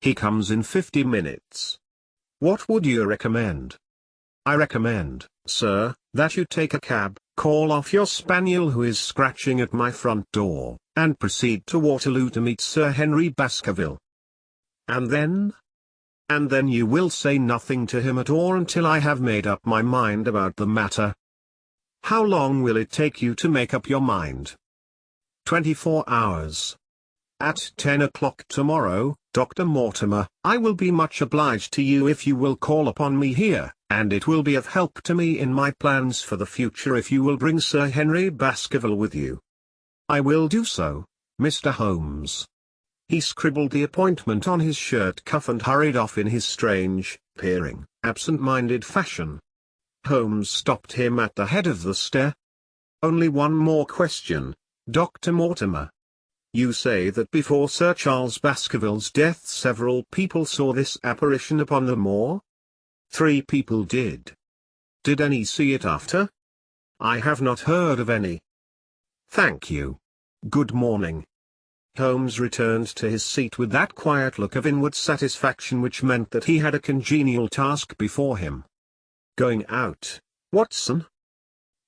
He comes in 50 minutes. What would you recommend?" "I recommend, sir, that you take a cab, call off your spaniel who is scratching at my front door, and proceed to Waterloo to meet Sir Henry Baskerville." "And then?" "And then you will say nothing to him at all until I have made up my mind about the matter." "How long will it take you to make up your mind?" 24 hours. "At 10 o'clock tomorrow, Dr. Mortimer. I will be much obliged to you if you will call upon me here, and it will be of help to me in my plans for the future if you will bring Sir Henry Baskerville with you." "I will do so, Mr. Holmes." He scribbled the appointment on his shirt cuff and hurried off in his strange, peering, absent-minded fashion. Holmes stopped him at the head of the stair. "Only one more question, Dr. Mortimer. You say that before Sir Charles Baskerville's death several people saw this apparition upon the moor?" "3 people did." "Did any see it after?" "I have not heard of any." "Thank you. Good morning." Holmes returned to his seat with that quiet look of inward satisfaction which meant that he had a congenial task before him. "Going out, Watson?"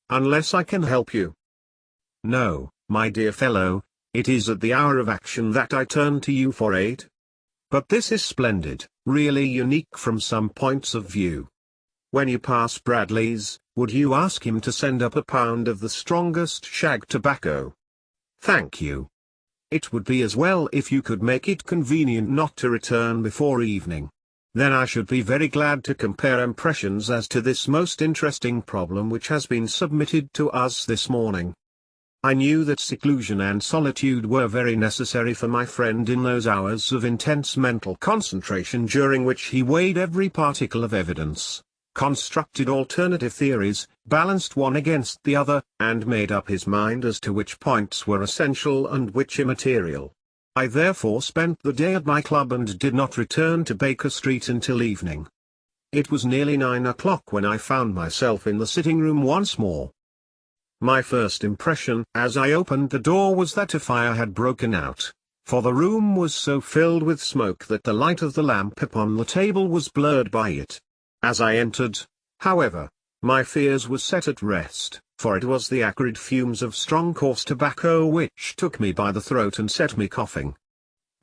"Unless I can help you." "No, my dear fellow, it is at the hour of action that I turn to you for aid. But this is splendid, really unique from some points of view. When you pass Bradley's, would you ask him to send up a pound of the strongest shag tobacco?" "Thank you. It would be as well if you could make it convenient not to return before evening. Then I should be very glad to compare impressions as to this most interesting problem which has been submitted to us this morning." I knew that seclusion and solitude were very necessary for my friend in those hours of intense mental concentration during which he weighed every particle of evidence, constructed alternative theories, balanced one against the other, and made up his mind as to which points were essential and which immaterial. I therefore spent the day at my club and did not return to Baker Street until evening. It was nearly 9 o'clock when I found myself in the sitting-room once more. My first impression as I opened the door was that a fire had broken out, for the room was so filled with smoke that the light of the lamp upon the table was blurred by it. As I entered, however, my fears were set at rest, for it was the acrid fumes of strong coarse tobacco which took me by the throat and set me coughing.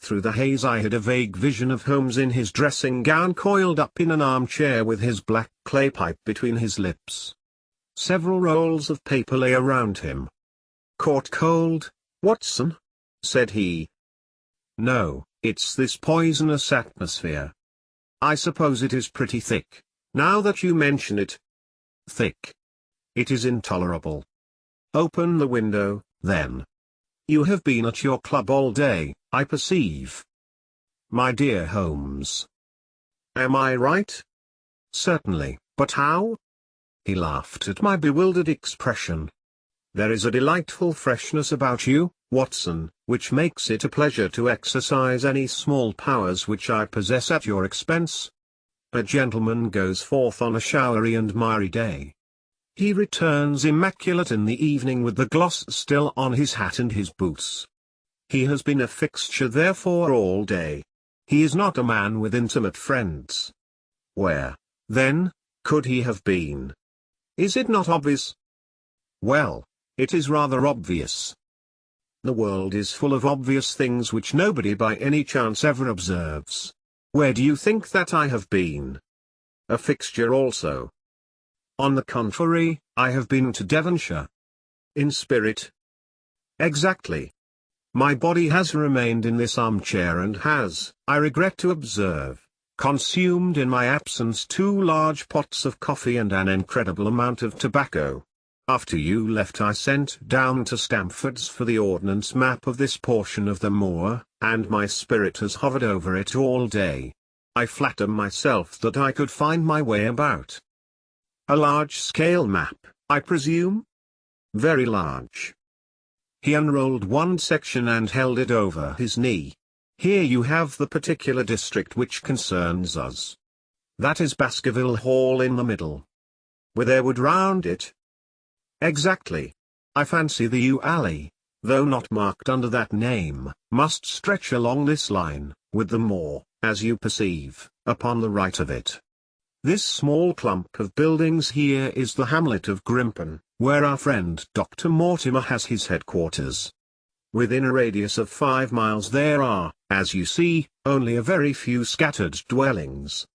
Through the haze I had a vague vision of Holmes in his dressing gown coiled up in an armchair with his black clay pipe between his lips. Several rolls of paper lay around him. "Caught cold, Watson?" said he. "No, it's this poisonous atmosphere. I suppose it is pretty thick, now that you mention it." "Thick? It is intolerable." Open the window, then. You have been at your club all day, I perceive. My dear Holmes. Am I right? Certainly, but how? He laughed at my bewildered expression. There is a delightful freshness about you, Watson, which makes it a pleasure to exercise any small powers which I possess at your expense. A gentleman goes forth on a showery and miry day. He returns immaculate in the evening with the gloss still on his hat and his boots. He has been a fixture therefore all day. He is not a man with intimate friends. Where, then, could he have been? Is it not obvious? Well, it is rather obvious. The world is full of obvious things which nobody by any chance ever observes. Where do you think that I have been? A fixture also. On the contrary, I have been to Devonshire. In spirit. Exactly. My body has remained in this armchair and has, I regret to observe, consumed in my absence 2 large pots of coffee and an incredible amount of tobacco. After you left I sent down to Stamford's for the ordnance map of this portion of the moor, and my spirit has hovered over it all day. I flatter myself that I could find my way about. A large-scale map, I presume? Very large. He unrolled one section and held it over his knee. Here you have the particular district which concerns us. That is Baskerville Hall in the middle. With a wood round it. Exactly. I fancy the yew alley, though not marked under that name, must stretch along this line, with the moor, as you perceive, upon the right of it. This small clump of buildings here is the hamlet of Grimpen, where our friend Dr. Mortimer has his headquarters. Within a radius of 5 miles there are, as you see, only a very few scattered dwellings.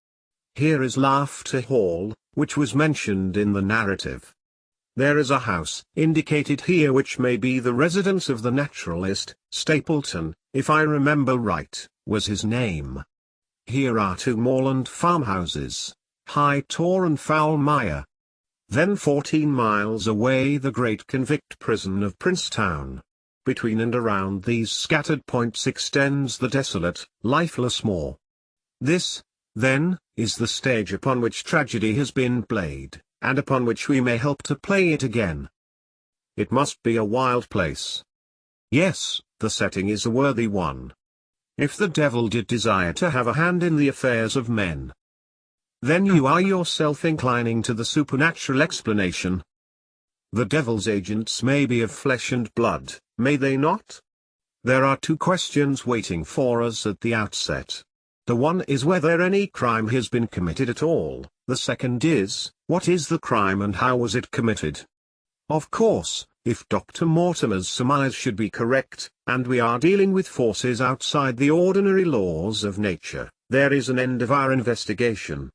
Here is Laughter Hall, which was mentioned in the narrative. There is a house indicated here which may be the residence of the naturalist, Stapleton, if I remember right, was his name. Here are 2 moorland farmhouses, High Tor and Foul Mire. Then 14 miles away the great convict prison of Princetown. Between and around these scattered points extends the desolate, lifeless moor. This, then, is the stage upon which tragedy has been played, and upon which we may help to play it again. It must be a wild place. Yes, the setting is a worthy one. If the devil did desire to have a hand in the affairs of men, then you are yourself inclining to the supernatural explanation. The devil's agents may be of flesh and blood, may they not? There are 2 questions waiting for us at the outset. The one is whether any crime has been committed at all, the second is, what is the crime and how was it committed? Of course, if Dr. Mortimer's surmise should be correct, and we are dealing with forces outside the ordinary laws of nature, there is an end of our investigation.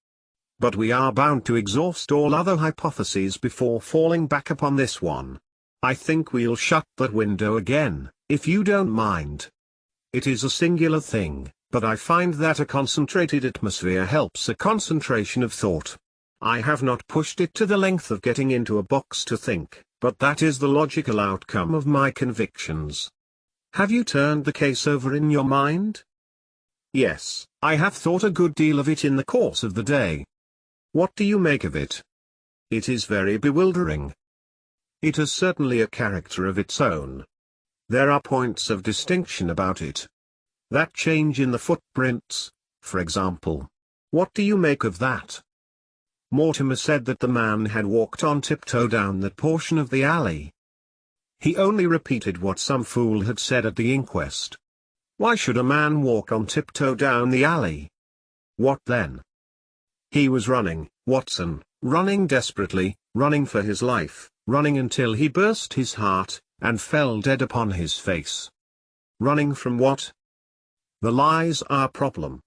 But we are bound to exhaust all other hypotheses before falling back upon this one. I think we'll shut that window again, if you don't mind. It is a singular thing, but I find that a concentrated atmosphere helps a concentration of thought. I have not pushed it to the length of getting into a box to think, but that is the logical outcome of my convictions. Have you turned the case over in your mind? Yes, I have thought a good deal of it in the course of the day. What do you make of it? It is very bewildering. It has certainly a character of its own. There are points of distinction about it. That change in the footprints, for example. What do you make of that? Mortimer said that the man had walked on tiptoe down that portion of the alley. He only repeated what some fool had said at the inquest. Why should a man walk on tiptoe down the alley? What then? He was running, Watson, running desperately, running for his life, running until he burst his heart, and fell dead upon his face. Running from what? The lies our problem.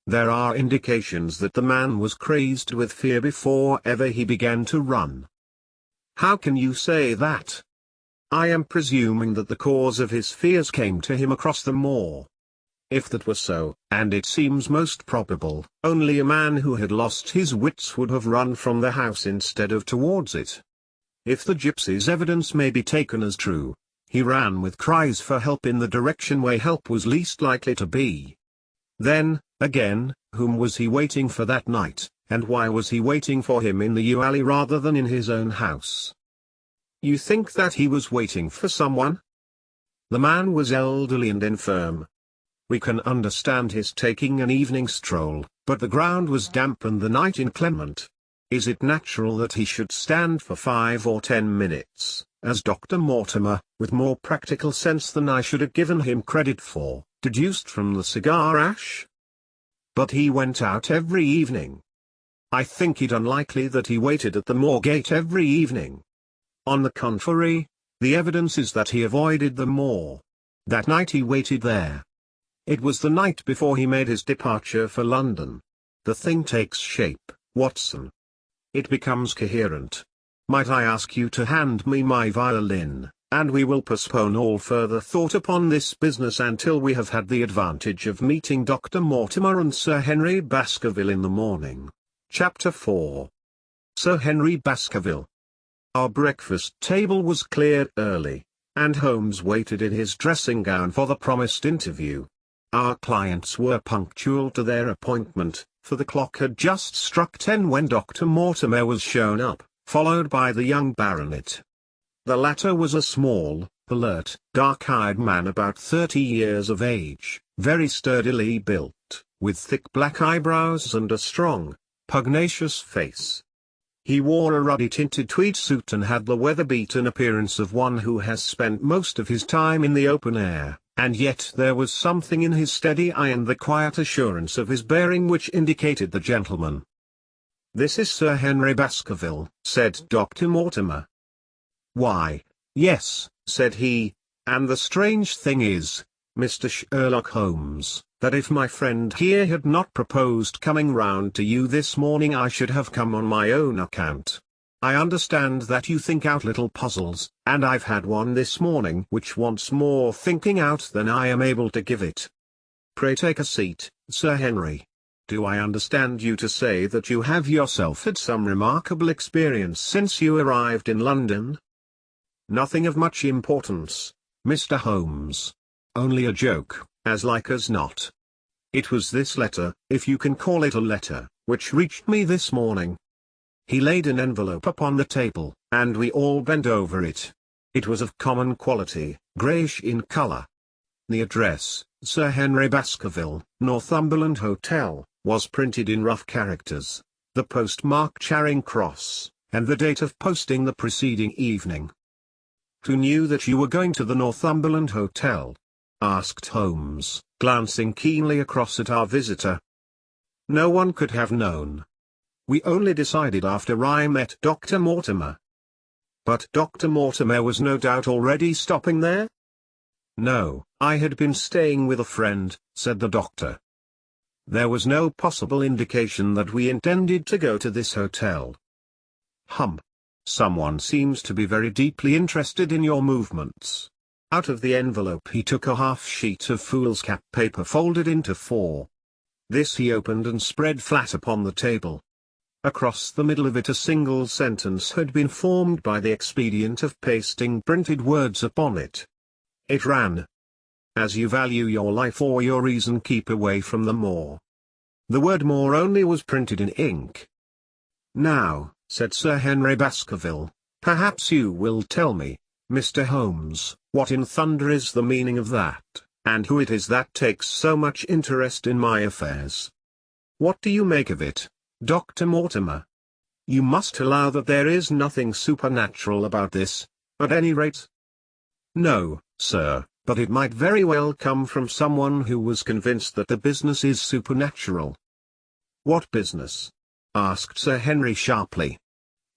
There are indications that the man was crazed with fear before ever he began to run. How can you say that? I am presuming that the cause of his fears came to him across the moor. If that were so, and it seems most probable, only a man who had lost his wits would have run from the house instead of towards it. If the gypsy's evidence may be taken as true, he ran with cries for help in the direction where help was least likely to be. Then, again, whom was he waiting for that night, and why was he waiting for him in the yew alley rather than in his own house? You think that he was waiting for someone? The man was elderly and infirm. We can understand his taking an evening stroll, but the ground was damp and the night inclement. Is it natural that he should stand for 5 or 10 minutes, as Dr. Mortimer, with more practical sense than I should have given him credit for, deduced from the cigar ash? But he went out every evening. I think it unlikely that he waited at the moor gate every evening. On the contrary, the evidence is that he avoided the moor. That night he waited there. It was the night before he made his departure for London. The thing takes shape, Watson. It becomes coherent. Might I ask you to hand me my violin, and we will postpone all further thought upon this business until we have had the advantage of meeting Dr. Mortimer and Sir Henry Baskerville in the morning. Chapter 4. Sir Henry Baskerville. Our breakfast table was cleared early, and Holmes waited in his dressing gown for the promised interview. Our clients were punctual to their appointment, for the clock had just struck 10 when Dr. Mortimer was shown up, followed by the young baronet. The latter was a small, alert, dark-eyed man about 30 years of age, very sturdily built, with thick black eyebrows and a strong, pugnacious face. He wore a ruddy-tinted tweed suit and had the weather-beaten appearance of one who has spent most of his time in the open air, and yet there was something in his steady eye and the quiet assurance of his bearing which indicated the gentleman. "This is Sir Henry Baskerville," said Dr. Mortimer. "Why, yes," said he, "and the strange thing is, Mr. Sherlock Holmes, that if my friend here had not proposed coming round to you this morning I should have come on my own account. I understand that you think out little puzzles, and I've had one this morning which wants more thinking out than I am able to give it. Pray take a seat, Sir Henry. Do I understand you to say that you have yourself had some remarkable experience since you arrived in London?" "Nothing of much importance, Mr. Holmes. Only a joke, as like as not. It was this letter, if you can call it a letter, which reached me this morning." He laid an envelope upon the table, and we all bent over it. It was of common quality, greyish in colour. The address, Sir Henry Baskerville, Northumberland Hotel, was printed in rough characters, the postmark Charing Cross, and the date of posting the preceding evening. "Who knew that you were going to the Northumberland Hotel?" asked Holmes, glancing keenly across at our visitor. "No one could have known. We only decided after I met Dr. Mortimer." "But Dr. Mortimer was no doubt already stopping there?" "No, I had been staying with a friend," said the doctor. "There was no possible indication that we intended to go to this hotel." "Hum. Someone seems to be very deeply interested in your movements." Out of the envelope he took a half-sheet of foolscap paper folded into 4. This he opened and spread flat upon the table. Across the middle of it a single sentence had been formed by the expedient of pasting printed words upon it. It ran: "As you value your life or your reason, keep away from the moor." The word "moor" only was printed in ink. "Now," said Sir Henry Baskerville, "perhaps you will tell me, Mr. Holmes, what in thunder is the meaning of that, and who it is that takes so much interest in my affairs. What do you make of it, Dr. Mortimer? You must allow that there is nothing supernatural about this, at any rate." "No, sir, but it might very well come from someone who was convinced that the business is supernatural." "What business?" asked Sir Henry sharply.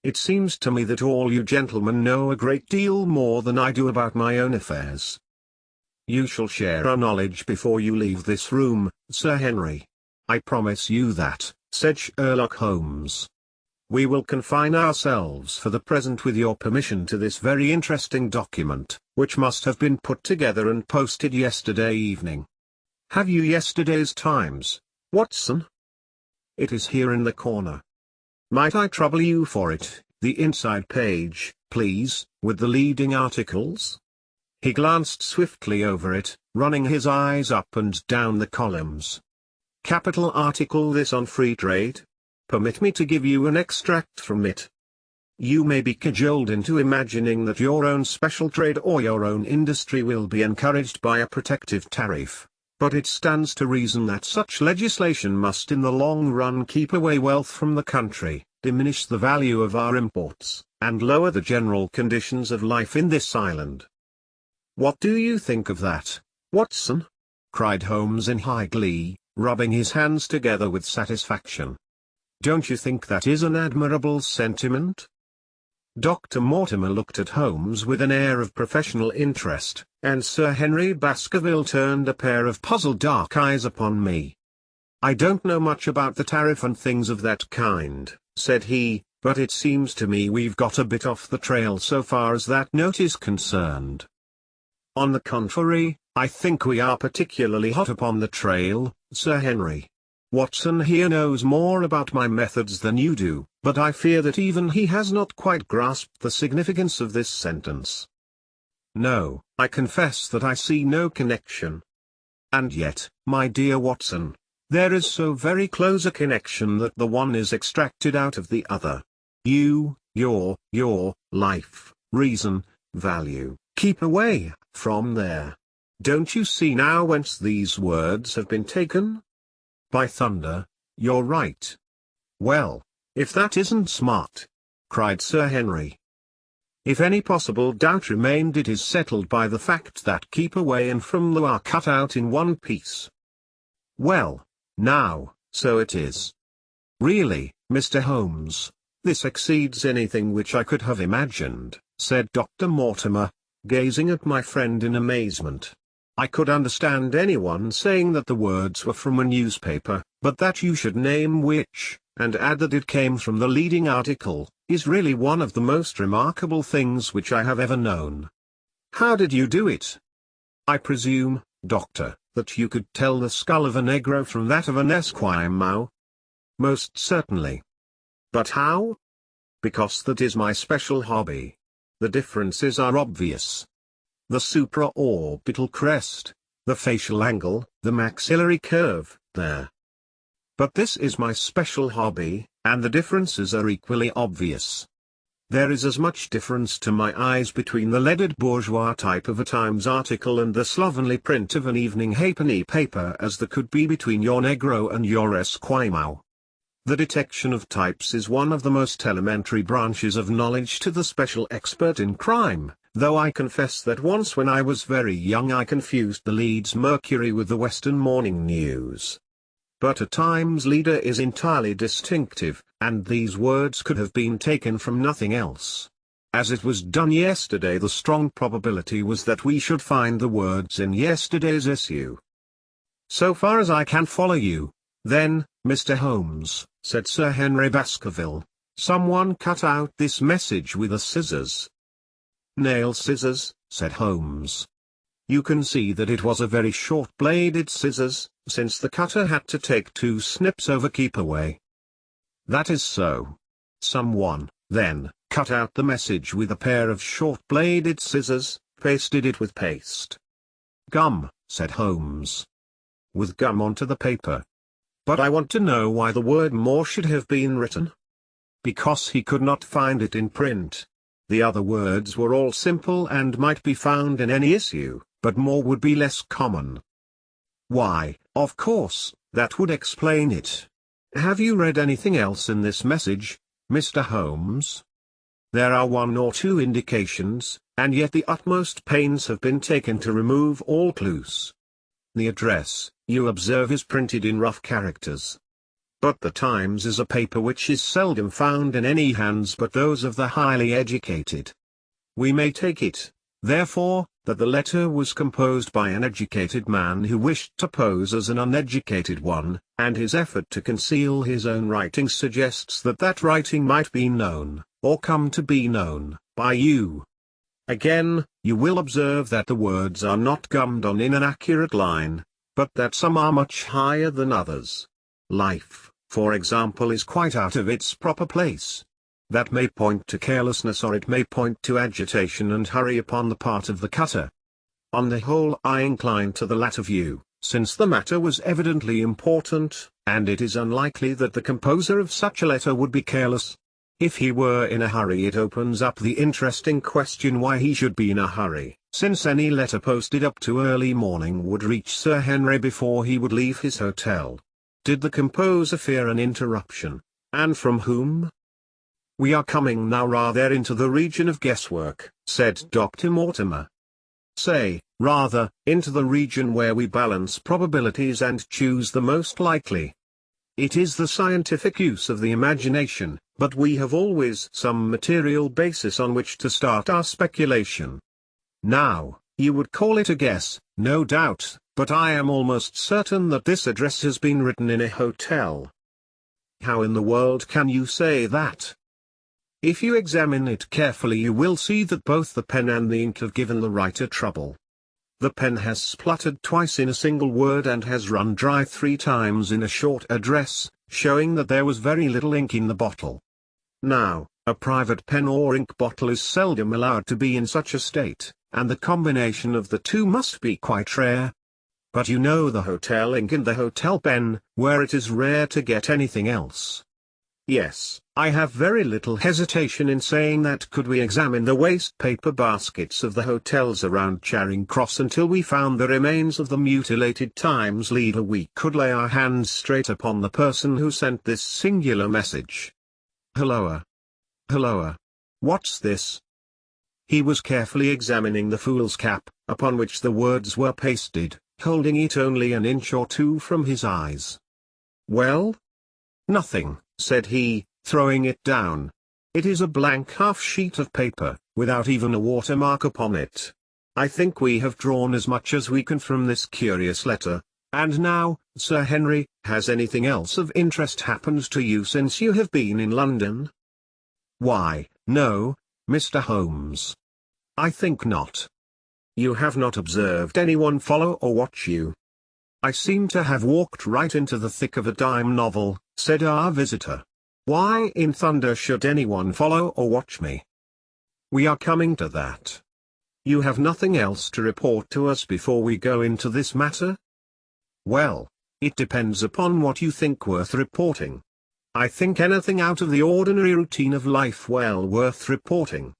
"It seems to me that all you gentlemen know a great deal more than I do about my own affairs." "You shall share our knowledge before you leave this room, Sir Henry. I promise you that," said Sherlock Holmes. "We will confine ourselves for the present with your permission to this very interesting document, which must have been put together and posted yesterday evening. Have you yesterday's Times, Watson?" "It is here in the corner." "Might I trouble you for it? The inside page, please, with the leading articles?" He glanced swiftly over it, running his eyes up and down the columns. "Capital article this on free trade. Permit me to give you an extract from it. You may be cajoled into imagining that your own special trade or your own industry will be encouraged by a protective tariff, but it stands to reason that such legislation must in the long run keep away wealth from the country, diminish the value of our imports, and lower the general conditions of life in this island." "What do you think of that, Watson?" cried Holmes in high glee, rubbing his hands together with satisfaction. "Don't you think that is an admirable sentiment?" Dr. Mortimer looked at Holmes with an air of professional interest, and Sir Henry Baskerville turned a pair of puzzled dark eyes upon me. "I don't know much about the tariff and things of that kind," said he, "but it seems to me we've got a bit off the trail so far as that note is concerned." "On the contrary, I think we are particularly hot upon the trail, Sir Henry. Watson here knows more about my methods than you do, but I fear that even he has not quite grasped the significance of this sentence. No, I confess that I see no connection. And yet, my dear Watson, there is so very close a connection that the one is extracted out of the other. You, your life, reason, value, keep away from there. Don't you see now whence these words have been taken? By thunder, you're right." "Well, if that isn't smart!" cried Sir Henry. "If any possible doubt remained, it is settled by the fact that keep away and from the are cut out in one piece." "Well, now, so it is." "Really, Mr. Holmes, this exceeds anything which I could have imagined," said Dr. Mortimer, gazing at my friend in amazement. "I could understand anyone saying that the words were from a newspaper, but that you should name which, and add that it came from the leading article, is really one of the most remarkable things which I have ever known. How did you do it? I presume, Doctor, that you could tell the skull of a negro from that of an Esquimau?" "Most certainly." "But how?" "Because that is my special hobby. The differences are obvious. The supraorbital crest, the facial angle, the maxillary curve, there. But this is my special hobby, and the differences are equally obvious. There is as much difference to my eyes between the leaded bourgeois type of a Times article and the slovenly print of an evening halfpenny paper as there could be between your negro and your Esquimau. The detection of types is one of the most elementary branches of knowledge to the special expert in crime, though I confess that once when I was very young I confused the Leeds Mercury with the Western Morning News. But a Times leader is entirely distinctive, and these words could have been taken from nothing else. As it was done yesterday, the strong probability was that we should find the words in yesterday's issue." "So far as I can follow you, then, Mr. Holmes," said Sir Henry Baskerville, "someone cut out this message with the scissors." "Nail scissors," said Holmes. "You can see that it was a very short-bladed scissors, since the cutter had to take 2 snips over keep away." "That is so. Someone, then, cut out the message with a pair of short-bladed scissors, pasted it with paste." "Gum," said Holmes. "With gum onto the paper. But I want to know why the word more should have been written." "Because he could not find it in print. The other words were all simple and might be found in any issue, but more would be less common." "Why, of course, that would explain it. Have you read anything else in this message, Mr. Holmes?" "There are 1 or 2 indications, and yet the utmost pains have been taken to remove all clues. The address, you observe, is printed in rough characters. But the Times is a paper which is seldom found in any hands but those of the highly educated. We may take it, therefore, that the letter was composed by an educated man who wished to pose as an uneducated one, and his effort to conceal his own writing suggests that that writing might be known, or come to be known, by you. Again, you will observe that the words are not gummed on in an accurate line, but that some are much higher than others. Life, for example, is quite out of its proper place. That may point to carelessness or it may point to agitation and hurry upon the part of the cutter. On the whole I incline to the latter view, since the matter was evidently important, and it is unlikely that the composer of such a letter would be careless. If he were in a hurry, it opens up the interesting question why he should be in a hurry, since any letter posted up to early morning would reach Sir Henry before he would leave his hotel. Did the composer fear an interruption, and from whom? "We are coming now rather into the region of guesswork," said Dr. Mortimer. "Say, rather, into the region where we balance probabilities and choose the most likely. It is the scientific use of the imagination, but we have always some material basis on which to start our speculation. Now, you would call it a guess, no doubt, but I am almost certain that this address has been written in a hotel." "How in the world can you say that?" "If you examine it carefully you will see that both the pen and the ink have given the writer trouble. The pen has spluttered twice in a single word and has run dry 3 times in a short address, showing that there was very little ink in the bottle. Now, a private pen or ink bottle is seldom allowed to be in such a state, and the combination of the two must be quite rare. But you know the hotel ink and the hotel pen, where it is rare to get anything else. Yes, I have very little hesitation in saying that could we examine the waste paper baskets of the hotels around Charing Cross until we found the remains of the mutilated Times leader, we could lay our hands straight upon the person who sent this singular message. Hulloa! Hulloa! What's this?" He was carefully examining the fool's cap, upon which the words were pasted, holding it only an inch or 2 from his eyes. "Well?" "Nothing," said he, throwing it down. "It is a blank half sheet of paper, without even a watermark upon it. I think we have drawn as much as we can from this curious letter. And now, Sir Henry, has anything else of interest happened to you since you have been in London?" "Why, no, Mr. Holmes. I think not." "You have not observed anyone follow or watch you?" "I seem to have walked right into the thick of a dime novel," said our visitor. "Why in thunder should anyone follow or watch me?" "We are coming to that. You have nothing else to report to us before we go into this matter?" "Well, it depends upon what you think worth reporting. I think anything out of the ordinary routine of life well worth reporting."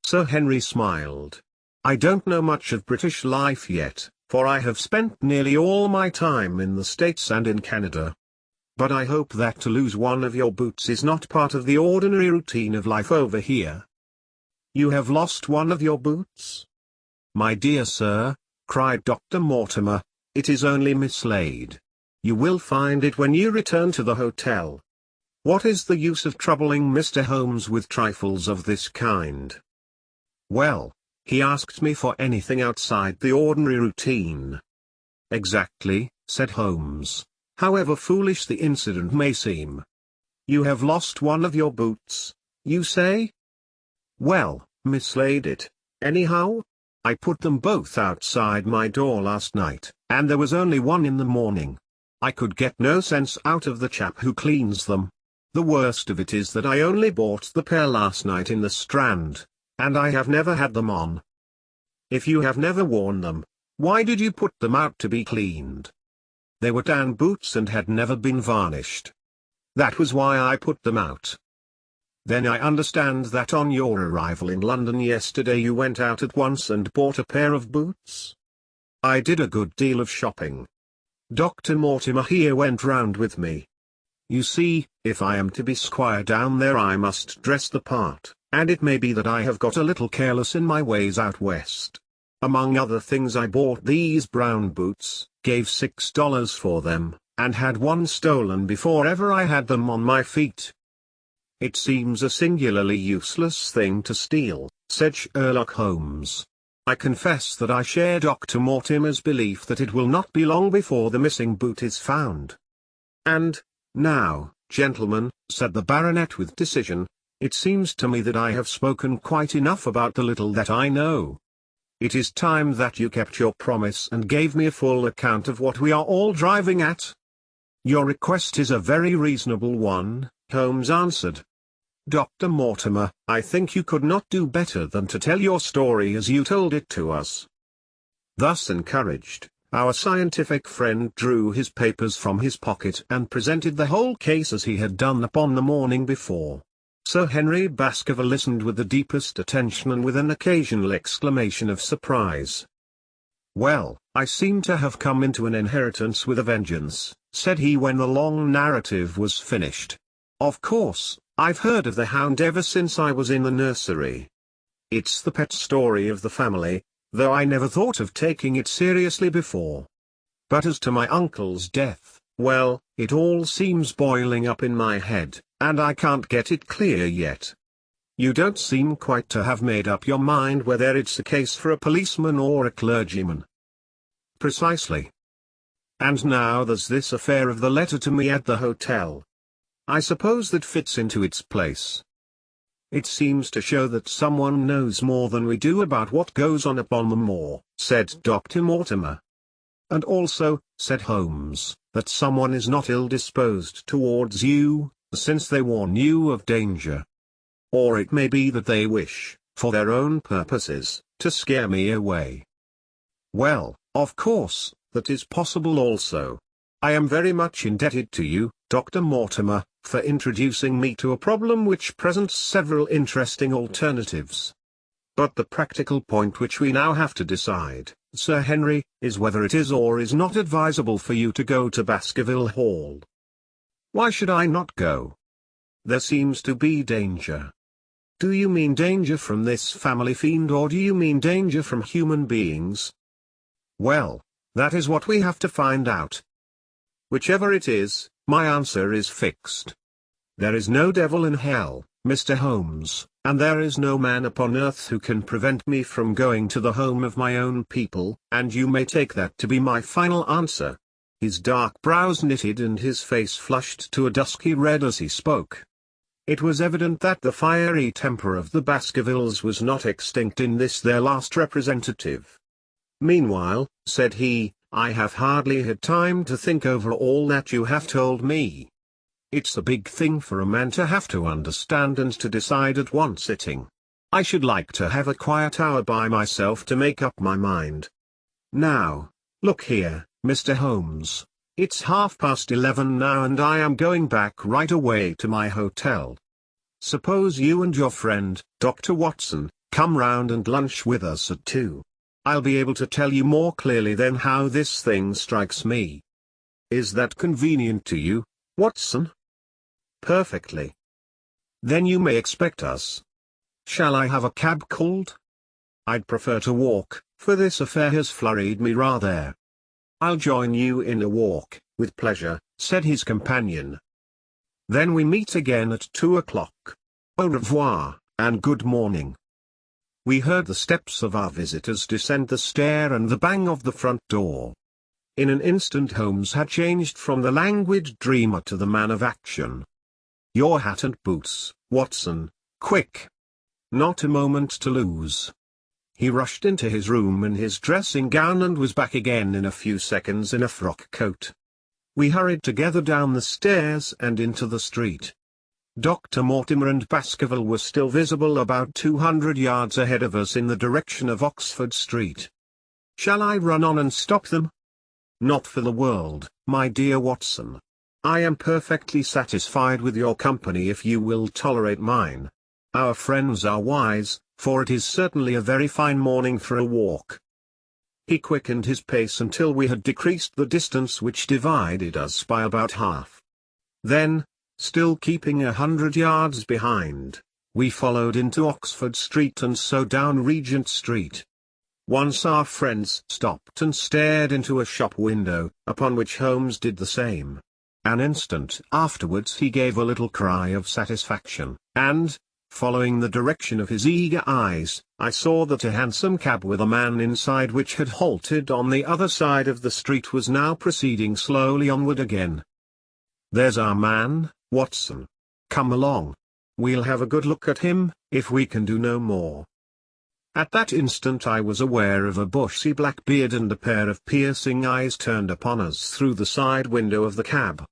Sir Henry smiled. "I don't know much of British life yet, for I have spent nearly all my time in the States and in Canada. But I hope that to lose one of your boots is not part of the ordinary routine of life over here." "You have lost one of your boots?" "My dear sir," cried Dr. Mortimer, "it is only mislaid. You will find it when you return to the hotel. What is the use of troubling Mr. Holmes with trifles of this kind?" "Well, he asked me for anything outside the ordinary routine." "Exactly," said Holmes, "however foolish the incident may seem. You have lost one of your boots, you say?" "Well, mislaid it, anyhow. I put them both outside my door last night, and there was only one in the morning. I could get no sense out of the chap who cleans them. The worst of it is that I only bought the pair last night in the Strand, and I have never had them on." "If you have never worn them, why did you put them out to be cleaned?" "They were tan boots and had never been varnished. That was why I put them out." "Then I understand that on your arrival in London yesterday you went out at once and bought a pair of boots?" "I did a good deal of shopping. Dr. Mortimer here went round with me. You see, if I am to be squire down there I must dress the part, and it may be that I have got a little careless in my ways out west. Among other things I bought these brown boots, gave $6 for them, and had one stolen before ever I had them on my feet." "It seems a singularly useless thing to steal," said Sherlock Holmes. "I confess that I share Dr. Mortimer's belief that it will not be long before the missing boot is found. And, now, gentlemen," said the baronet with decision, "it seems to me that I have spoken quite enough about the little that I know. It is time that you kept your promise and gave me a full account of what we are all driving at." "Your request is a very reasonable one," Holmes answered. Dr. Mortimer, I think you could not do better than to tell your story as you told it to us." Thus encouraged, our scientific friend drew his papers from his pocket and presented the whole case as he had done upon the morning before. Sir Henry Baskerville listened with the deepest attention and with an occasional exclamation of surprise. "Well, I seem to have come into an inheritance with a vengeance," said he when the long narrative was finished. "Of course, I've heard of the Hound ever since I was in the nursery. It's the pet story of the family, though I never thought of taking it seriously before. But as to my uncle's death, well, it all seems boiling up in my head, and I can't get it clear yet." "You don't seem quite to have made up your mind whether it's a case for a policeman or a clergyman." "Precisely. And now there's this affair of the letter to me at the hotel. I suppose that fits into its place. It seems to show that someone knows more than we do about what goes on upon the moor," said Dr. Mortimer. "And also," said Holmes, "that someone is not ill-disposed towards you, since they warn you of danger. Or it may be that they wish, for their own purposes, to scare me away." "Well, of course, that is possible also. I am very much indebted to you, Dr. Mortimer, for introducing me to a problem which presents several interesting alternatives. But the practical point which we now have to decide, Sir Henry, is whether it is or is not advisable for you to go to Baskerville Hall." "Why should I not go?" "There seems to be danger." "Do you mean danger from this family fiend, or do you mean danger from human beings?" "Well, that is what we have to find out. Whichever it is, my answer is fixed. There is no devil in hell, Mr. Holmes, and there is no man upon earth who can prevent me from going to the home of my own people, and you may take that to be my final answer." His dark brows knitted and his face flushed to a dusky red as he spoke. It was evident that the fiery temper of the Baskervilles was not extinct in this their last representative. "Meanwhile," said he, "I have hardly had time to think over all that you have told me. It's a big thing for a man to have to understand and to decide at one sitting. I should like to have a quiet hour by myself to make up my mind. Now, look here, Mr. Holmes, it's 11:30 now and I am going back right away to my hotel. Suppose you and your friend, Dr. Watson, come round and lunch with us at 2. I'll be able to tell you more clearly then how this thing strikes me. Is that convenient to you, Watson?" "Perfectly." "Then you may expect us. Shall I have a cab called?" "I'd prefer to walk, for this affair has flurried me rather." "I'll join you in a walk, with pleasure," said his companion. "Then we meet again at 2 o'clock. Au revoir, and good morning." We heard the steps of our visitors descend the stair and the bang of the front door. In an instant Holmes had changed from the languid dreamer to the man of action. "Your hat and boots, Watson, quick! Not a moment to lose." He rushed into his room in his dressing gown and was back again in a few seconds in a frock coat. We hurried together down the stairs and into the street. Dr. Mortimer and Baskerville were still visible about 200 yards ahead of us in the direction of Oxford Street. "Shall I run on and stop them?" "Not for the world, my dear Watson. I am perfectly satisfied with your company if you will tolerate mine. Our friends are wise, for it is certainly a very fine morning for a walk." He quickened his pace until we had decreased the distance which divided us by about half. Then, still keeping 100 yards behind, we followed into Oxford Street and so down Regent Street. Once our friends stopped and stared into a shop window, upon which Holmes did the same. An instant afterwards he gave a little cry of satisfaction, and, following the direction of his eager eyes, I saw that a hansom cab with a man inside which had halted on the other side of the street was now proceeding slowly onward again. "There's our man, Watson. Come along. We'll have a good look at him, if we can do no more." At that instant I was aware of a bushy black beard and a pair of piercing eyes turned upon us through the side window of the cab.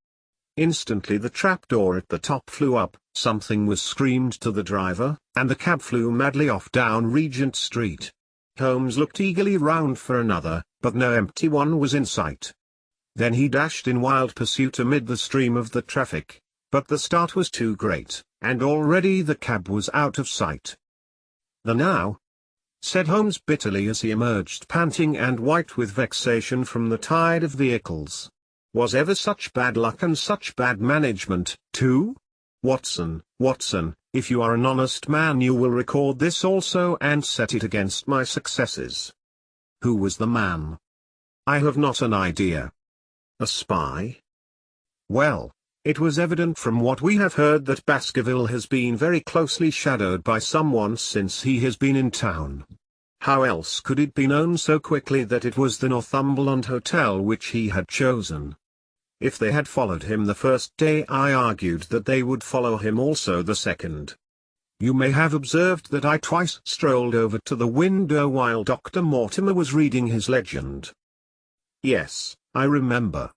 Instantly the trapdoor at the top flew up, something was screamed to the driver, and the cab flew madly off down Regent Street. Holmes looked eagerly round for another, but no empty one was in sight. Then he dashed in wild pursuit amid the stream of the traffic, but the start was too great, and already the cab was out of sight. "The now," said Holmes bitterly as he emerged panting and white with vexation from the tide of vehicles. "Was ever such bad luck and such bad management, too? Watson, Watson, if you are an honest man you will record this also and set it against my successes." "Who was the man?" "I have not an idea." "A spy?" "Well, it was evident from what we have heard that Baskerville has been very closely shadowed by someone since he has been in town. How else could it be known so quickly that it was the Northumberland Hotel which he had chosen? If they had followed him the first day I argued that they would follow him also the second. You may have observed that I twice strolled over to the window while Dr. Mortimer was reading his legend." "Yes, I remember.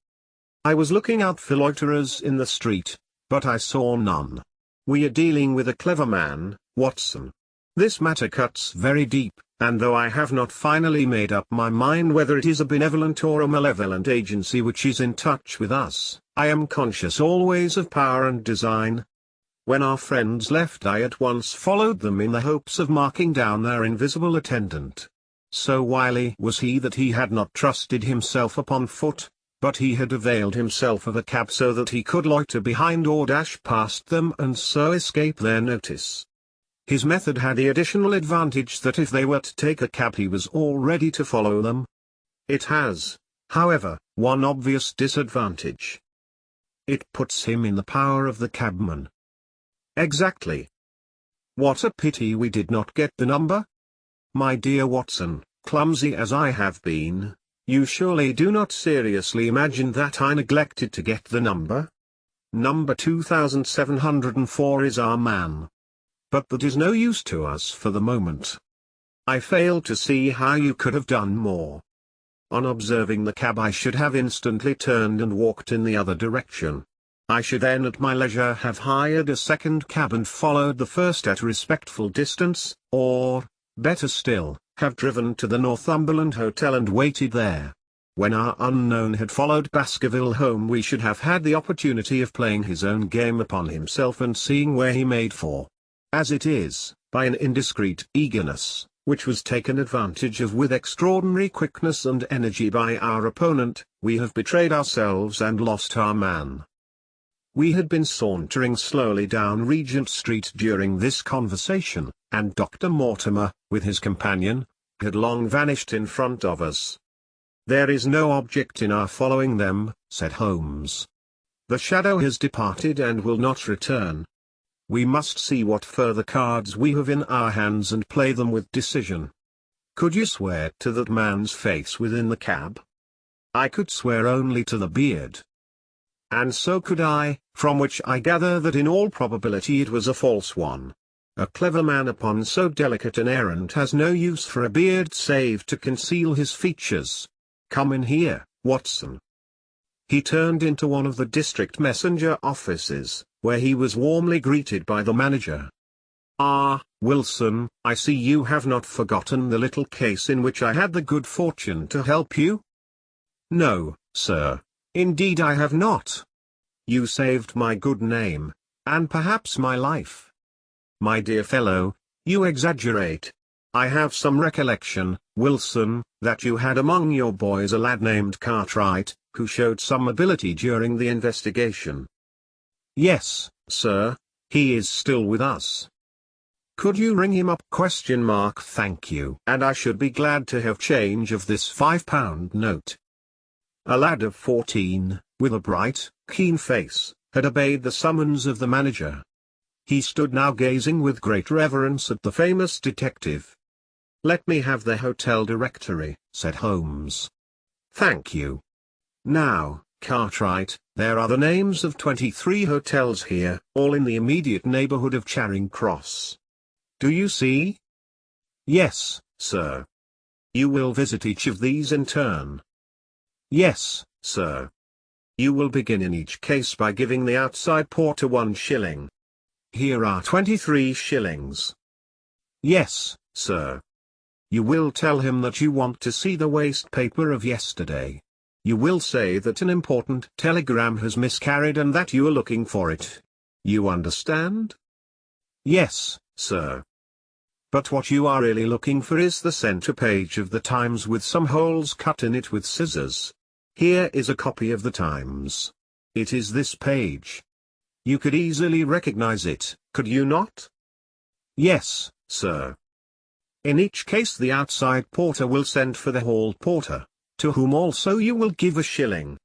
I was looking out for loiterers in the street, but I saw none. We are dealing with a clever man, Watson. This matter cuts very deep, and though I have not finally made up my mind whether it is a benevolent or a malevolent agency which is in touch with us, I am conscious always of power and design. When our friends left I at once followed them in the hopes of marking down their invisible attendant. So wily was he that he had not trusted himself upon foot, but he had availed himself of a cab so that he could loiter behind or dash past them and so escape their notice. His method had the additional advantage that if they were to take a cab he was all ready to follow them. It has, however, one obvious disadvantage. It puts him in the power of the cabman." "Exactly. What a pity we did not get the number. My dear Watson, clumsy as I have been, you surely do not seriously imagine that I neglected to get the number? Number 2704 is our man. But that is no use to us for the moment. I fail to see how you could have done more. On observing the cab I should have instantly turned and walked in the other direction. I should then at my leisure have hired a second cab and followed the first at a respectful distance, or, better still, have driven to the Northumberland Hotel and waited there. When our unknown had followed Baskerville home we should have had the opportunity of playing his own game upon himself and seeing where he made for. As it is, by an indiscreet eagerness, which was taken advantage of with extraordinary quickness and energy by our opponent, we have betrayed ourselves and lost our man." We had been sauntering slowly down Regent Street during this conversation, and Dr. Mortimer, with his companion, had long vanished in front of us. "There is no object in our following them," said Holmes. "The shadow has departed and will not return. We must see what further cards we have in our hands and play them with decision." "Could you swear to that man's face within the cab?" "I could swear only to the beard." "And so could I, from which I gather that in all probability it was a false one. A clever man upon so delicate an errand has no use for a beard save to conceal his features. Come in here, Watson." He turned into one of the district messenger offices, where he was warmly greeted by the manager. "Ah, Wilson, I see you have not forgotten the little case in which I had the good fortune to help you?" "No, sir, indeed I have not." "You saved my good name, and perhaps my life." "My dear fellow, you exaggerate. I have some recollection, Wilson, that you had among your boys a lad named Cartwright, who showed some ability during the investigation." "Yes, sir, he is still with us." "Could you ring him up? Thank you. And I should be glad to have change of this £5 note." A lad of 14, with a bright, keen face, had obeyed the summons of the manager. He stood now gazing with great reverence at the famous detective. "Let me have the hotel directory," said Holmes. "Thank you. Now, Cartwright, there are the names of 23 hotels here, all in the immediate neighborhood of Charing Cross. Do you see?" "Yes, sir." "You will visit each of these in turn?" "Yes, sir." You will begin in each case by giving the outside porter 1 shilling. Here are 23 shillings. Yes, sir. You will tell him that you want to see the waste paper of yesterday. You will say that an important telegram has miscarried and that you are looking for it. You understand? Yes, sir. But what you are really looking for is the center page of the Times with some holes cut in it with scissors. Here is a copy of the Times. It is this page. You could easily recognize it, could you not? Yes, sir. In each case the outside porter will send for the hall porter, to whom also you will give 1 shilling.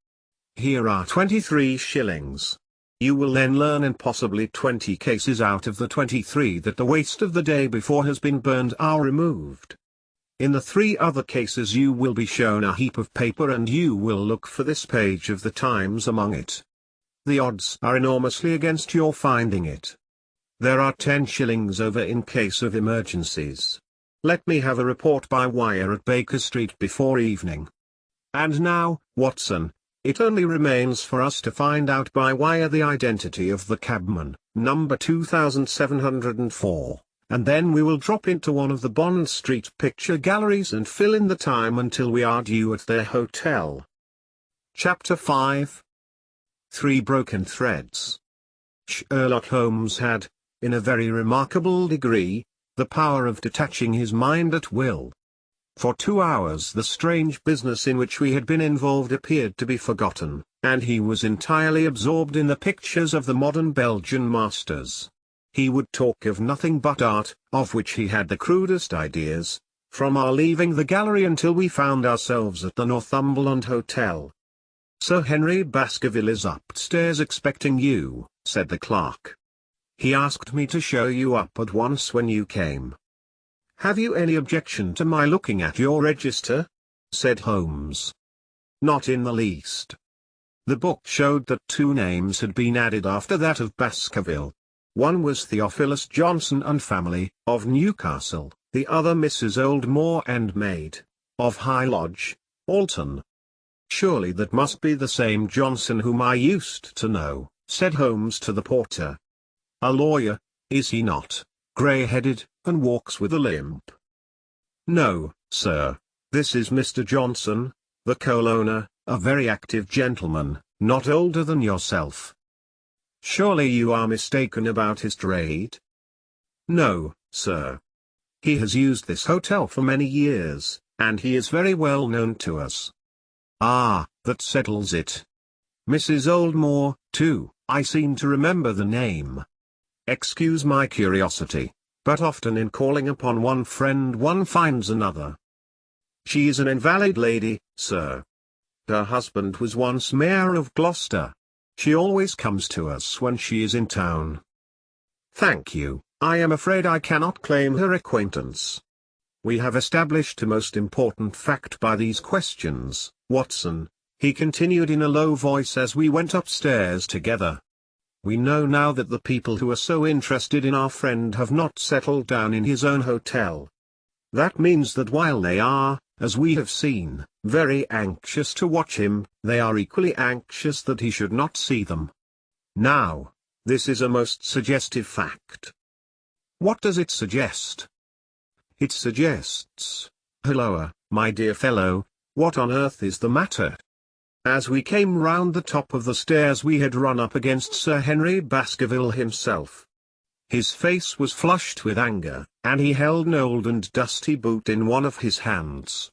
Here are 23 shillings. You will then learn in possibly 20 cases out of the 23 that the waste of the day before has been burned or removed. In the 3 other cases you will be shown a heap of paper and you will look for this page of the Times among it. The odds are enormously against your finding it. There are 10 shillings over in case of emergencies. Let me have a report by wire at Baker Street before evening. And now, Watson, it only remains for us to find out by wire the identity of the cabman, number 2704, and then we will drop into one of the Bond Street picture galleries and fill in the time until we are due at their hotel. Chapter 5. 3 Broken Threads. Sherlock Holmes had, in a very remarkable degree, the power of detaching his mind at will. For 2 hours the strange business in which we had been involved appeared to be forgotten, and he was entirely absorbed in the pictures of the modern Belgian masters. He would talk of nothing but art, of which he had the crudest ideas, from our leaving the gallery until we found ourselves at the Northumberland Hotel. "Sir Henry Baskerville is upstairs expecting you," said the clerk. "He asked me to show you up at once when you came." "Have you any objection to my looking at your register?" said Holmes. "Not in the least." The book showed that 2 names had been added after that of Baskerville. One was Theophilus Johnson and family, of Newcastle, the other Mrs. Oldmore and maid, of High Lodge, Alton. "Surely that must be the same Johnson whom I used to know," said Holmes to the porter. "A lawyer, is he not, grey-headed, and walks with a limp?" "No, sir, this is Mr. Johnson, the co-owner, a very active gentleman, not older than yourself." "Surely you are mistaken about his trade?" "No, sir. He has used this hotel for many years, and he is very well known to us." "Ah, that settles it. Mrs. Oldmore, too, I seem to remember the name. Excuse my curiosity, but often in calling upon one friend one finds another." "She is an invalid lady, sir. Her husband was once Mayor of Gloucester. She always comes to us when she is in town." "Thank you, I am afraid I cannot claim her acquaintance. We have established a most important fact by these questions, Watson," he continued in a low voice as we went upstairs together. "We know now that the people who are so interested in our friend have not settled down in his own hotel. That means that while they are, as we have seen, very anxious to watch him, they are equally anxious that he should not see them. Now, this is a most suggestive fact." "What does it suggest?" "It suggests, Halloa, my dear fellow, what on earth is the matter?" As we came round the top of the stairs we had run up against Sir Henry Baskerville himself. His face was flushed with anger, and he held an old and dusty boot in one of his hands.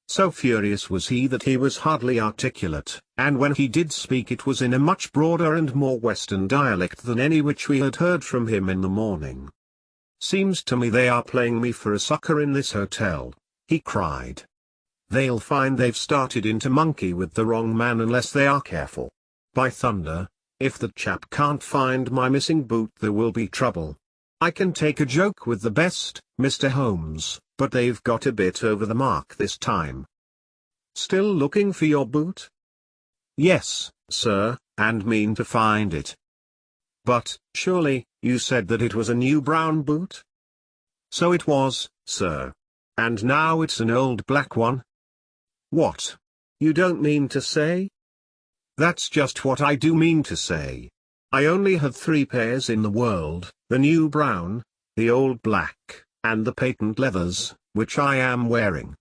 So furious was he that he was hardly articulate, and when he did speak it was in a much broader and more western dialect than any which we had heard from him in the morning. "Seems to me they are playing me for a sucker in this hotel," he cried. "They'll find they've started in to monkey with the wrong man unless they are careful. By thunder, if the chap can't find my missing boot there will be trouble. I can take a joke with the best, Mr. Holmes, but they've got a bit over the mark this time." "Still looking for your boot?" "Yes, sir, and mean to find it." "But, surely, you said that it was a new brown boot?" "So it was, sir. And now it's an old black one." "What? You don't mean to say?" That's just what I do mean to say. I only had 3 pairs in the world, the new brown, the old black, and the patent leathers, which I am wearing.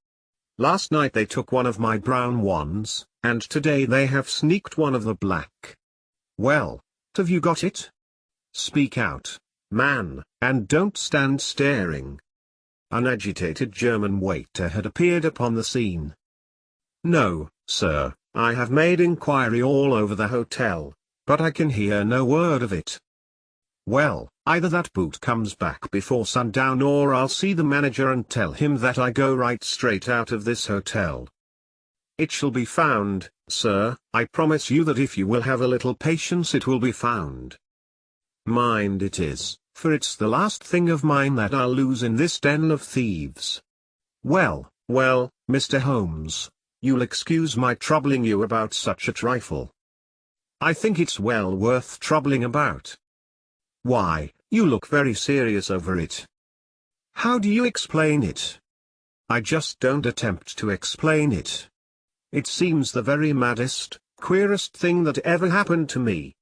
Last night they took one of my brown ones, and today they have sneaked one of the black. Well, have you got it? Speak out, man, and don't stand staring. An agitated German waiter had appeared upon the scene. No, sir, I have made inquiry all over the hotel, but I can hear no word of it. Well, either that boot comes back before sundown or I'll see the manager and tell him that I go right straight out of this hotel. It shall be found, sir, I promise you that if you will have a little patience it will be found. Mind it is, for it's the last thing of mine that I'll lose in this den of thieves. Well, Mr. Holmes, you'll excuse my troubling you about such a trifle. I think it's well worth troubling about. Why, you look very serious over it. How do you explain it? I just don't attempt to explain it. It seems the very maddest, queerest thing that ever happened to me.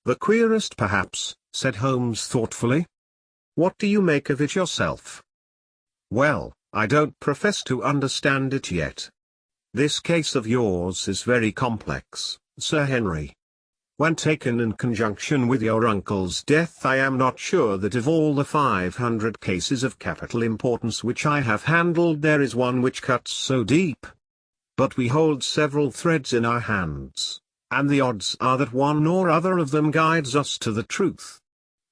The queerest perhaps, said Holmes thoughtfully. What do you make of it yourself? Well, I don't profess to understand it yet. This case of yours is very complex, Sir Henry. When taken in conjunction with your uncle's death, I am not sure that of all the 500 cases of capital importance which I have handled there is one which cuts so deep. But we hold several threads in our hands, and the odds are that one or other of them guides us to the truth.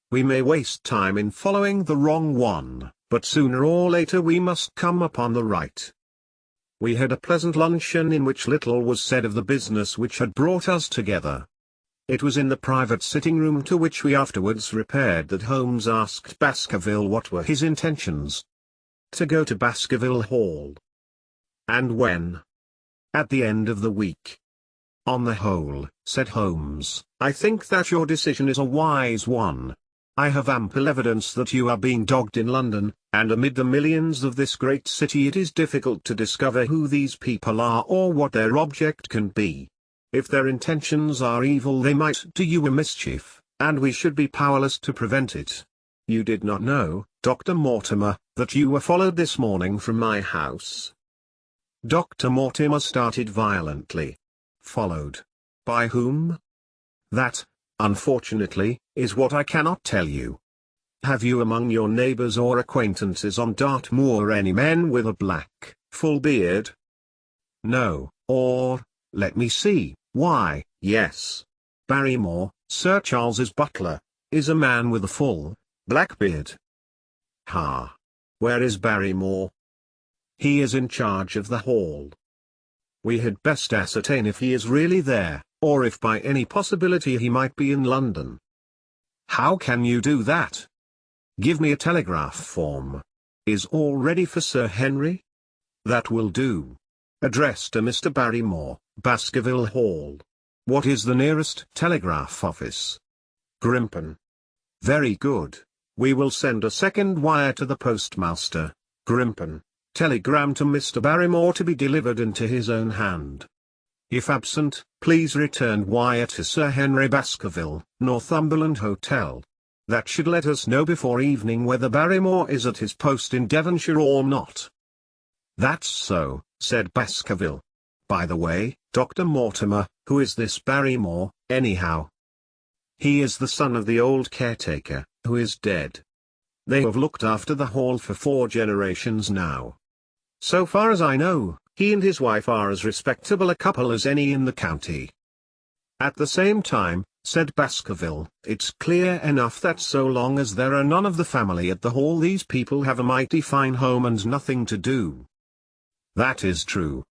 We may waste time in following the wrong one, but sooner or later we must come upon the right. We had a pleasant luncheon in which little was said of the business which had brought us together. It was in the private sitting room to which we afterwards repaired that Holmes asked Baskerville what were his intentions. To go to Baskerville Hall. And when? At the end of the week. On the whole, said Holmes, I think that your decision is a wise one. I have ample evidence that you are being dogged in London, and amid the millions of this great city it is difficult to discover who these people are or what their object can be. If their intentions are evil they might do you a mischief, and we should be powerless to prevent it. You did not know, Dr. Mortimer, that you were followed this morning from my house. Dr. Mortimer started violently. Followed? By whom? That, unfortunately, is what I cannot tell you. Have you among your neighbors or acquaintances on Dartmoor any men with a black, full beard? No, or, let me see, why, yes. Barrymore, Sir Charles's butler, is a man with a full, black beard. Ha! Where is Barrymore? He is in charge of the hall. We had best ascertain if he is really there, or if by any possibility he might be in London. How can you do that? Give me a telegraph form. Is all ready for Sir Henry? That will do. Address to Mr. Barrymore, Baskerville Hall. What is the nearest telegraph office? Grimpen. Very good. We will send a second wire to the postmaster, Grimpen. Telegram to Mr. Barrymore to be delivered into his own hand. If absent, please return wire to Sir Henry Baskerville, Northumberland Hotel. That should let us know before evening whether Barrymore is at his post in Devonshire or not. That's so, said Baskerville. By the way, Dr. Mortimer, who is this Barrymore, anyhow? He is the son of the old caretaker, who is dead. They have looked after the hall for 4 generations now. So far as I know, he and his wife are as respectable a couple as any in the county. At the same time, said Baskerville, it's clear enough that so long as there are none of the family at the hall these people have a mighty fine home and nothing to do. That is true.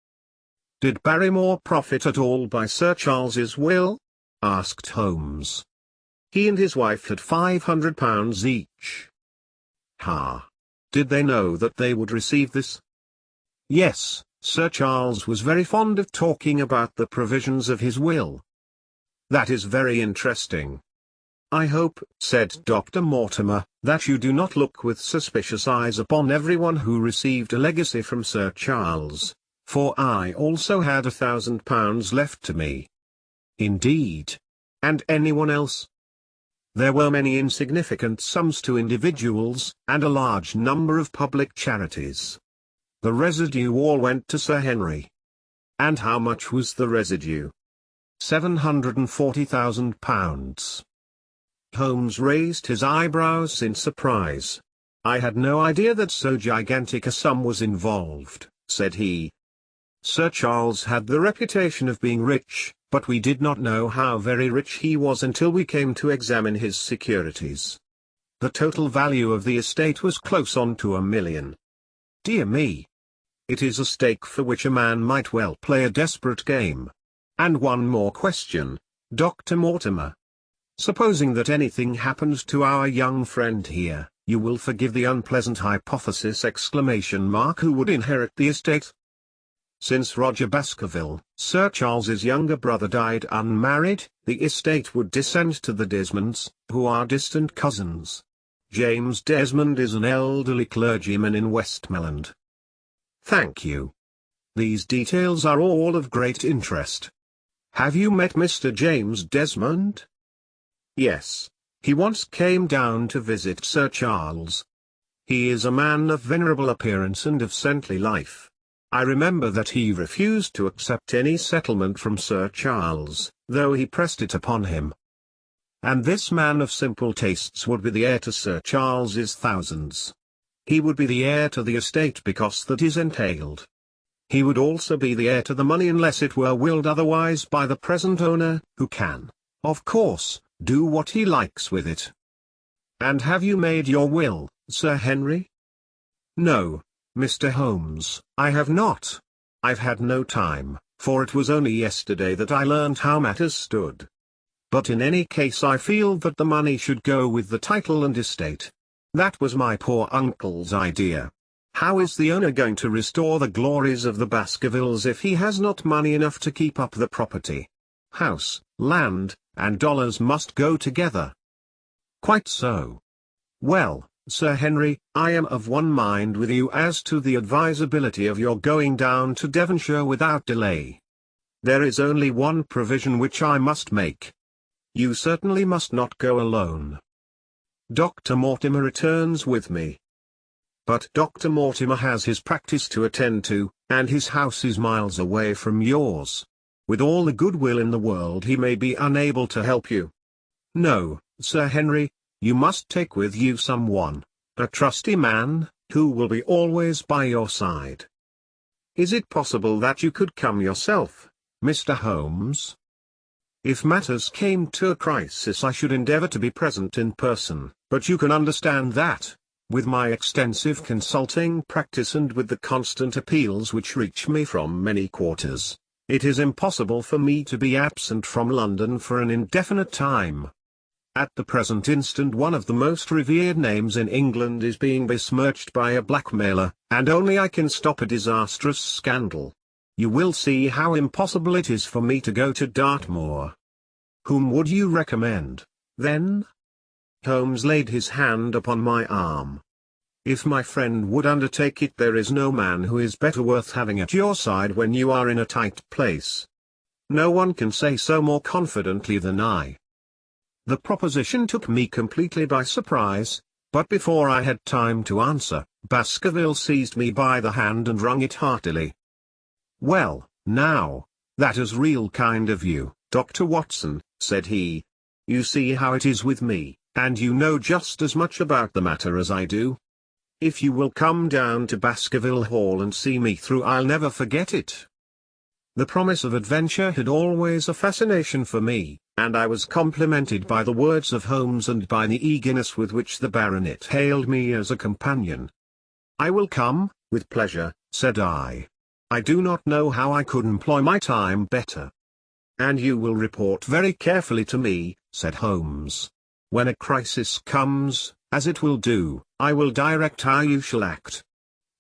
Did Barrymore profit at all by Sir Charles's will? Asked Holmes. He and his wife had £500 each. Ha! Did they know that they would receive this? Yes, Sir Charles was very fond of talking about the provisions of his will. That is very interesting. I hope, said Dr. Mortimer, that you do not look with suspicious eyes upon everyone who received a legacy from Sir Charles, for I also had £1,000 left to me. Indeed. And anyone else? There were many insignificant sums to individuals, and a large number of public charities. The residue all went to Sir Henry. And how much was the residue? £740,000. Holmes raised his eyebrows in surprise. I had no idea that so gigantic a sum was involved, said he. Sir Charles had the reputation of being rich, but we did not know how very rich he was until we came to examine his securities. The total value of the estate was close on to £1 million. Dear me! It is a stake for which a man might well play a desperate game. And one more question, Dr. Mortimer. Supposing that anything happened to our young friend here, you will forgive the unpleasant hypothesis! Who would inherit the estate? Since Roger Baskerville, Sir Charles's younger brother, died unmarried, the estate would descend to the Desmonds, who are distant cousins. James Desmond is an elderly clergyman in Westmoreland. Thank you. These details are all of great interest. Have you met Mr. James Desmond? Yes. He once came down to visit Sir Charles. He is a man of venerable appearance and of saintly life. I remember that he refused to accept any settlement from Sir Charles, though he pressed it upon him. And this man of simple tastes would be the heir to Sir Charles's thousands. He would be the heir to the estate because that is entailed. He would also be the heir to the money unless it were willed otherwise by the present owner, who can, of course, do what he likes with it. And have you made your will, Sir Henry? No, Mr. Holmes, I have not. I've had no time, for it was only yesterday that I learned how matters stood. But in any case I feel that the money should go with the title and estate. That was my poor uncle's idea. How is the owner going to restore the glories of the Baskervilles if he has not money enough to keep up the property? House, land, and dollars must go together. Quite so. Well, Sir Henry, I am of one mind with you as to the advisability of your going down to Devonshire without delay. There is only one provision which I must make. You certainly must not go alone. Dr. Mortimer returns with me. But Dr. Mortimer has his practice to attend to, and his house is miles away from yours. With all the goodwill in the world he may be unable to help you. No, Sir Henry, you must take with you someone, a trusty man, who will be always by your side. Is it possible that you could come yourself, Mr. Holmes? If matters came to a crisis I should endeavor to be present in person, but you can understand that, with my extensive consulting practice and with the constant appeals which reach me from many quarters, it is impossible for me to be absent from London for an indefinite time. At the present instant one of the most revered names in England is being besmirched by a blackmailer, and only I can stop a disastrous scandal. You will see how impossible it is for me to go to Dartmoor. Whom would you recommend, then? Holmes laid his hand upon my arm. If my friend would undertake it, there is no man who is better worth having at your side when you are in a tight place. No one can say so more confidently than I. The proposition took me completely by surprise, but before I had time to answer, Baskerville seized me by the hand and wrung it heartily. Well, now, that is real kind of you, Dr. Watson, said he. You see how it is with me, and you know just as much about the matter as I do. If you will come down to Baskerville Hall and see me through, I'll never forget it. The promise of adventure had always a fascination for me, and I was complimented by the words of Holmes and by the eagerness with which the baronet hailed me as a companion. I will come, with pleasure, said I. I do not know how I could employ my time better. And you will report very carefully to me, said Holmes. When a crisis comes, as it will do, I will direct how you shall act.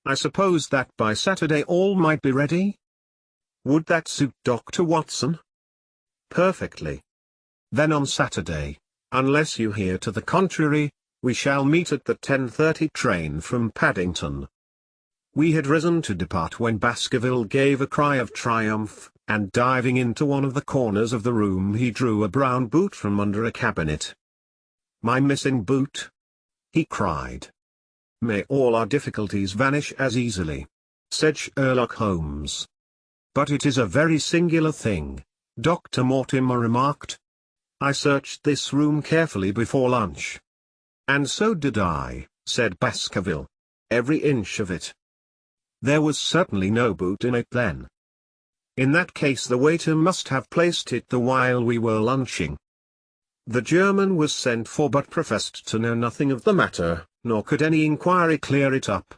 I suppose that by Saturday all might be ready? Would that suit Dr. Watson? Perfectly. Then on Saturday, unless you hear to the contrary, we shall meet at the 10:30 train from Paddington. We had risen to depart when Baskerville gave a cry of triumph, and diving into one of the corners of the room he drew a brown boot from under a cabinet. "My missing boot!" he cried. "May all our difficulties vanish as easily," said Sherlock Holmes. "But it is a very singular thing," Dr. Mortimer remarked. "I searched this room carefully before lunch." "And so did I," said Baskerville. "Every inch of it. There was certainly no boot in it then." "In that case the waiter must have placed it the while we were lunching." The German was sent for but professed to know nothing of the matter, nor could any inquiry clear it up.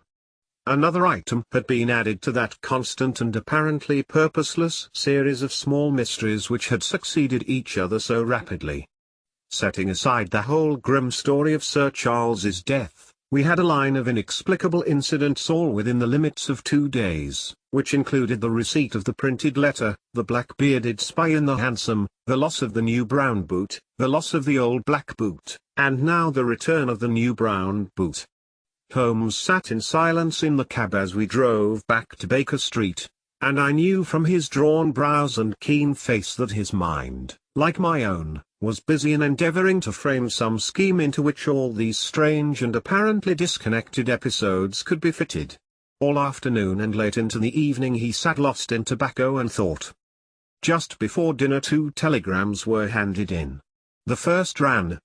Another item had been added to that constant and apparently purposeless series of small mysteries which had succeeded each other so rapidly. Setting aside the whole grim story of Sir Charles's death, we had a line of inexplicable incidents all within the limits of 2 days, which included the receipt of the printed letter, the black-bearded spy in the hansom, the loss of the new brown boot, the loss of the old black boot, and now the return of the new brown boot. Holmes sat in silence in the cab as we drove back to Baker Street, and I knew from his drawn brows and keen face that his mind, like my own, was busy in endeavoring to frame some scheme into which all these strange and apparently disconnected episodes could be fitted. All afternoon and late into the evening he sat lost in tobacco and thought. Just before dinner 2 telegrams were handed in. The first ran: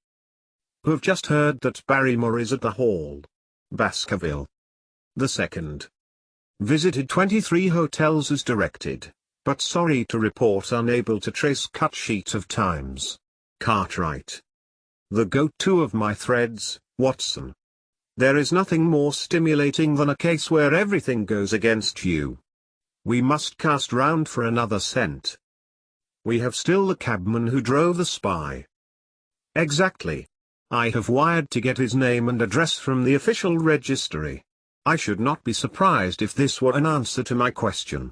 "Have just heard that Barrymore is at the Hall, Baskerville." The second: "Visited 23 hotels as directed, but sorry to report unable to trace cut sheet of Times. Cartwright. The go-to of my threads, Watson. There is nothing more stimulating than a case where everything goes against you. We must cast round for another scent. We have still the cabman who drove the spy." "Exactly. I have wired to get his name and address from the official registry. I should not be surprised if this were an answer to my question."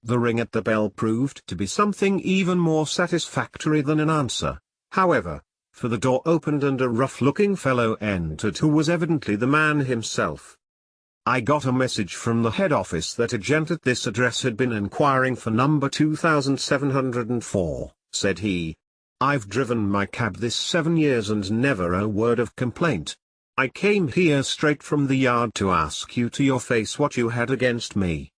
The ring at the bell proved to be something even more satisfactory than an answer, however, for the door opened and a rough-looking fellow entered who was evidently the man himself. "I got a message from the head office that a gent at this address had been inquiring for number 2704, said he. "I've driven my cab this 7 years and never a word of complaint. I came here straight from the yard to ask you to your face what you had against me."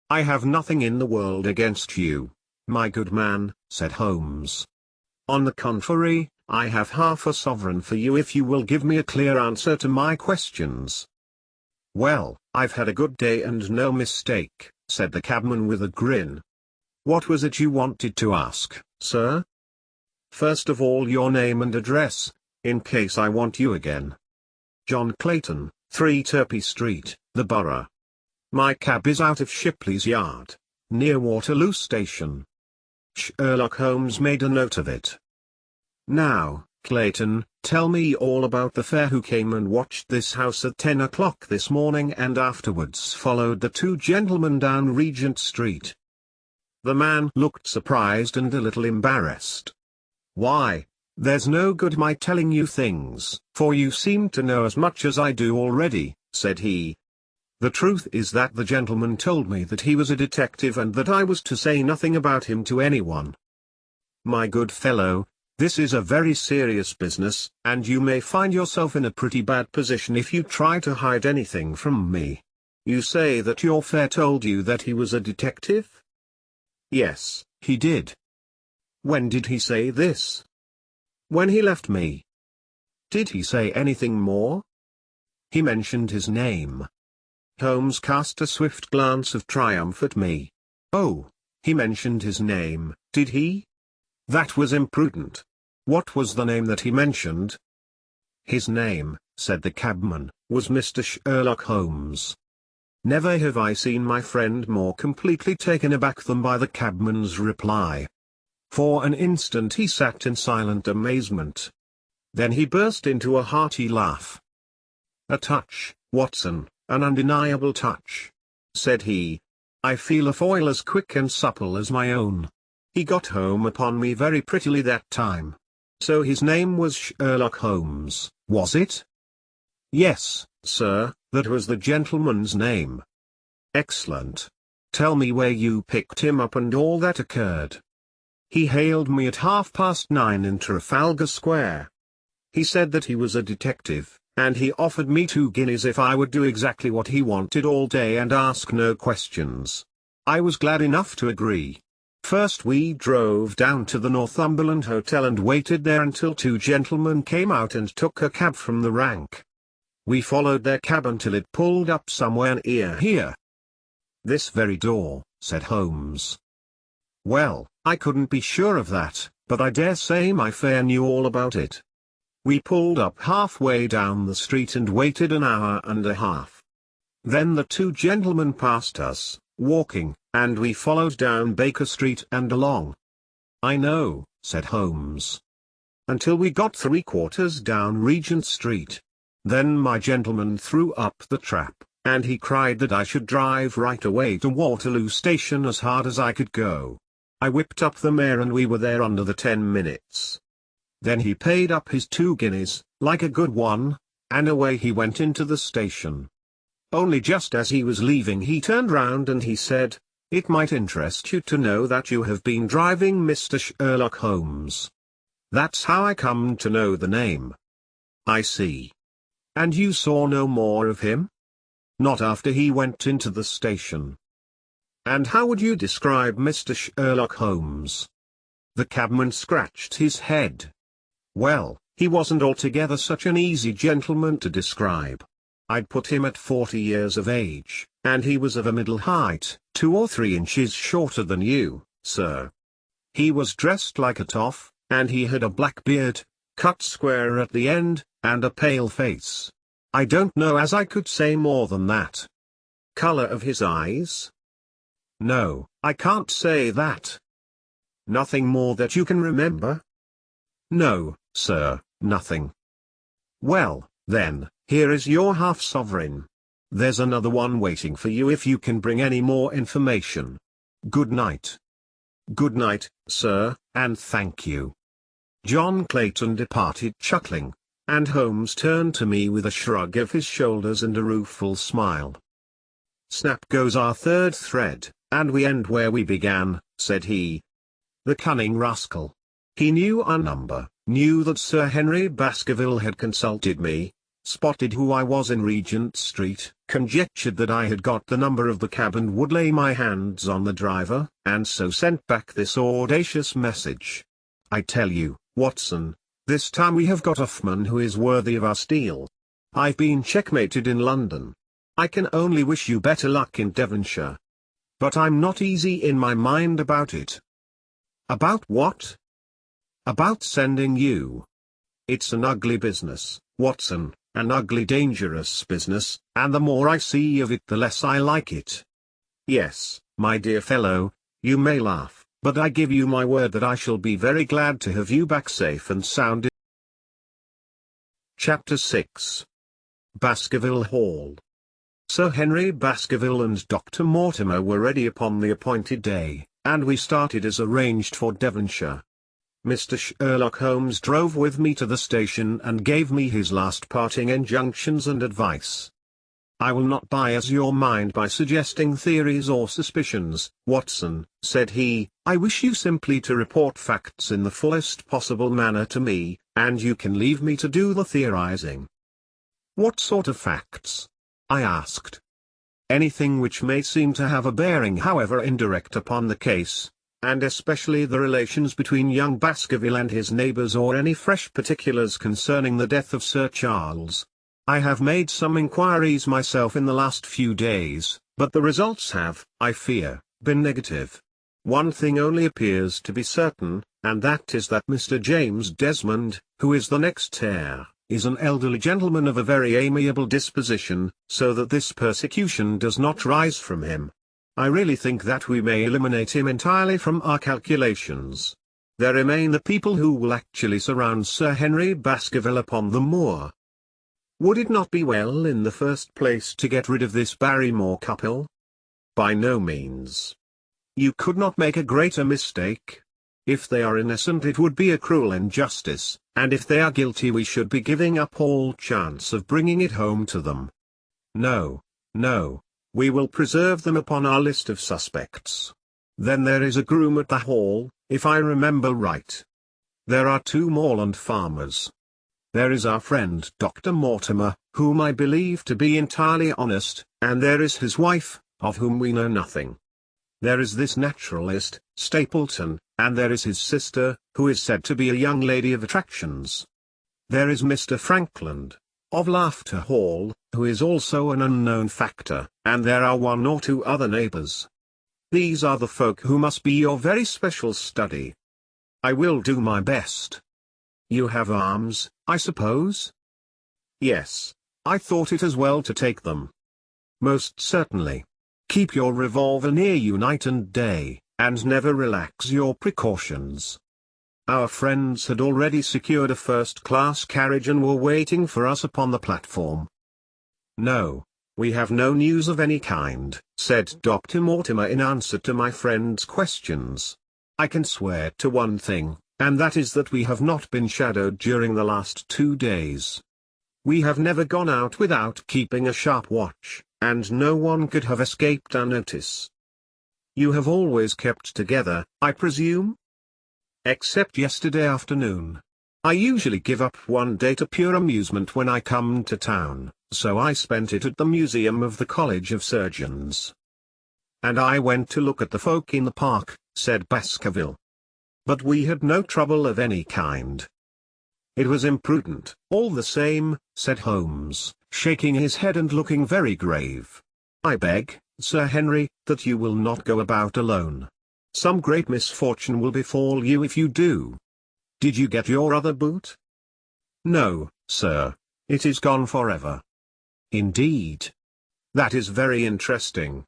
"I have nothing in the world against you, my good man," said Holmes. "On the contrary, I have half a sovereign for you if you will give me a clear answer to my questions." "Well, I've had a good day and no mistake," said the cabman with a grin. "What was it you wanted to ask, sir?" "First of all your name and address, in case I want you again." "John Clayton, 3 Turpey Street, the Borough. My cab is out of Shipley's Yard, near Waterloo Station." Sherlock Holmes made a note of it. "Now, Clayton, tell me all about the fare who came and watched this house at 10 o'clock this morning and afterwards followed the 2 gentlemen down Regent Street." The man looked surprised and a little embarrassed. "Why, there's no good my telling you things, for you seem to know as much as I do already," said he. "The truth is that the gentleman told me that he was a detective and that I was to say nothing about him to anyone." "My good fellow, this is a very serious business, and you may find yourself in a pretty bad position if you try to hide anything from me. You say that your fare told you that he was a detective?" "Yes, he did." "When did he say this?" "When he left me." "Did he say anything more?" "He mentioned his name." Holmes cast a swift glance of triumph at me. "Oh, he mentioned his name, did he? That was imprudent. What was the name that he mentioned?" "His name," said the cabman, "was Mr. Sherlock Holmes." Never have I seen my friend more completely taken aback than by the cabman's reply. For an instant he sat in silent amazement. Then he burst into a hearty laugh. "A touch, Watson, an undeniable touch," said he. "I feel a foil as quick and supple as my own. He got home upon me very prettily that time. So his name was Sherlock Holmes, was it?" "Yes, sir, that was the gentleman's name." Excellent. Tell me where you picked him up and all that occurred. He hailed me at 9:30 in Trafalgar Square. He said that he was a detective, and he offered me 2 guineas if I would do exactly what he wanted all day and ask no questions. I was glad enough to agree. First we drove down to the Northumberland Hotel and waited there until 2 gentlemen came out and took a cab from the rank. We followed their cab until it pulled up somewhere near here. "This very door," said Holmes. "Well, I couldn't be sure of that, but I dare say my fare knew all about it." We pulled up halfway down the street and waited an hour and a half. Then the 2 gentlemen passed us, walking, and we followed down Baker Street and along. "I know," said Holmes. "Until we got 3/4 down Regent Street. Then my gentleman threw up the trap, and he cried that I should drive right away to Waterloo Station as hard as I could go. I whipped up the mare and we were there under the 10 minutes. Then he paid up his 2 guineas, like a good one, and away he went into the station. Only just as he was leaving he turned round and he said, 'It might interest you to know that you have been driving Mr. Sherlock Holmes.' That's how I come to know the name." "I see. And you saw no more of him?" "Not after he went into the station." "And how would you describe Mr. Sherlock Holmes?" The cabman scratched his head. "Well, he wasn't altogether such an easy gentleman to describe. I'd put him at 40 years of age, and he was of a middle height, 2 or 3 inches shorter than you, sir. He was dressed like a toff, and he had a black beard, cut square at the end, and a pale face. I don't know as I could say more than that." "Color of his eyes?" "No, I can't say that." "Nothing more that you can remember?" "No, sir, nothing." "Well, then, here is your half-sovereign. There's another one waiting for you if you can bring any more information. Good night." "Good night, sir, and thank you." John Clayton departed chuckling, and Holmes turned to me with a shrug of his shoulders and a rueful smile. "Snap goes our third thread, and we end where we began," said he. "The cunning rascal. He knew our number, knew that Sir Henry Baskerville had consulted me, spotted who I was in Regent Street, conjectured that I had got the number of the cab and would lay my hands on the driver, and so sent back this audacious message. I tell you, Watson, this time we have got a footman who is worthy of our steel. I've been checkmated in London. I can only wish you better luck in Devonshire. But I'm not easy in my mind about it." "About what?" "About sending you. It's an ugly business, Watson, an ugly dangerous business, and the more I see of it the less I like it. Yes, my dear fellow, you may laugh, but I give you my word that I shall be very glad to have you back safe and sound." Chapter 6. Baskerville Hall. Sir Henry Baskerville and Dr. Mortimer were ready upon the appointed day, and we started as arranged for Devonshire. Mr. Sherlock Holmes drove with me to the station and gave me his last parting injunctions and advice. "I will not bias your mind by suggesting theories or suspicions, Watson," said he. "I wish you simply to report facts in the fullest possible manner to me, and you can leave me to do the theorizing." "What sort of facts?" I asked. "Anything which may seem to have a bearing, however indirect, upon the case, and especially the relations between young Baskerville and his neighbors, or any fresh particulars concerning the death of Sir Charles. I have made some inquiries myself in the last few days, but the results have, I fear, been negative. One thing only appears to be certain, and that is that Mr. James Desmond, who is the next heir, is an elderly gentleman of a very amiable disposition, so that this persecution does not rise from him. I really think that we may eliminate him entirely from our calculations. There remain the people who will actually surround Sir Henry Baskerville upon the moor. Would it not be well in the first place to get rid of this Barrymore couple? By no means. You could not make a greater mistake. If they are innocent it would be a cruel injustice, and if they are guilty we should be giving up all chance of bringing it home to them. No, no. We will preserve them upon our list of suspects. Then there is a groom at the Hall, if I remember right. There are 2 moorland farmers. There is our friend Dr. Mortimer, whom I believe to be entirely honest, and there is his wife, of whom we know nothing. There is this naturalist, Stapleton, and there is his sister, who is said to be a young lady of attractions. There is Mr. Frankland, of Laughter Hall, who is also an unknown factor, and there are 1 or 2 other neighbors. These are the folk who must be your very special study. I will do my best. You have arms, I suppose? Yes, I thought it as well to take them. Most certainly. Keep your revolver near you night and day, and never relax your precautions. Our friends had already secured a first-class carriage and were waiting for us upon the platform. No, we have no news of any kind, said Dr. Mortimer in answer to my friend's questions. I can swear to one thing, and that is that we have not been shadowed during the last 2 days. We have never gone out without keeping a sharp watch, and no one could have escaped our notice. You have always kept together, I presume? Except yesterday afternoon. I usually give up one day to pure amusement when I come to town, so I spent it at the Museum of the College of Surgeons. And I went to look at the folk in the park, said Baskerville. But we had no trouble of any kind. It was imprudent, all the same, said Holmes, shaking his head and looking very grave. I beg, Sir Henry, that you will not go about alone. Some great misfortune will befall you if you do. Did you get your other boot? No, sir. It is gone forever. Indeed. That is very interesting.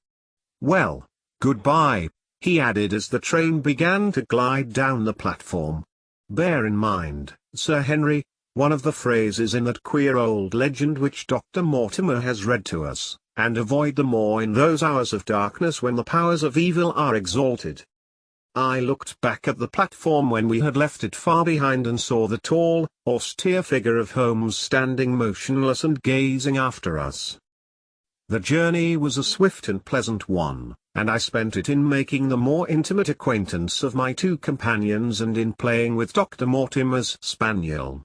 Well, goodbye, he added as the train began to glide down the platform. Bear in mind, Sir Henry, one of the phrases in that queer old legend which Dr. Mortimer has read to us, and avoid the moor in those hours of darkness when the powers of evil are exalted. I looked back at the platform when we had left it far behind and saw the tall, austere figure of Holmes standing motionless and gazing after us. The journey was a swift and pleasant one, and I spent it in making the more intimate acquaintance of my 2 companions and in playing with Dr. Mortimer's spaniel.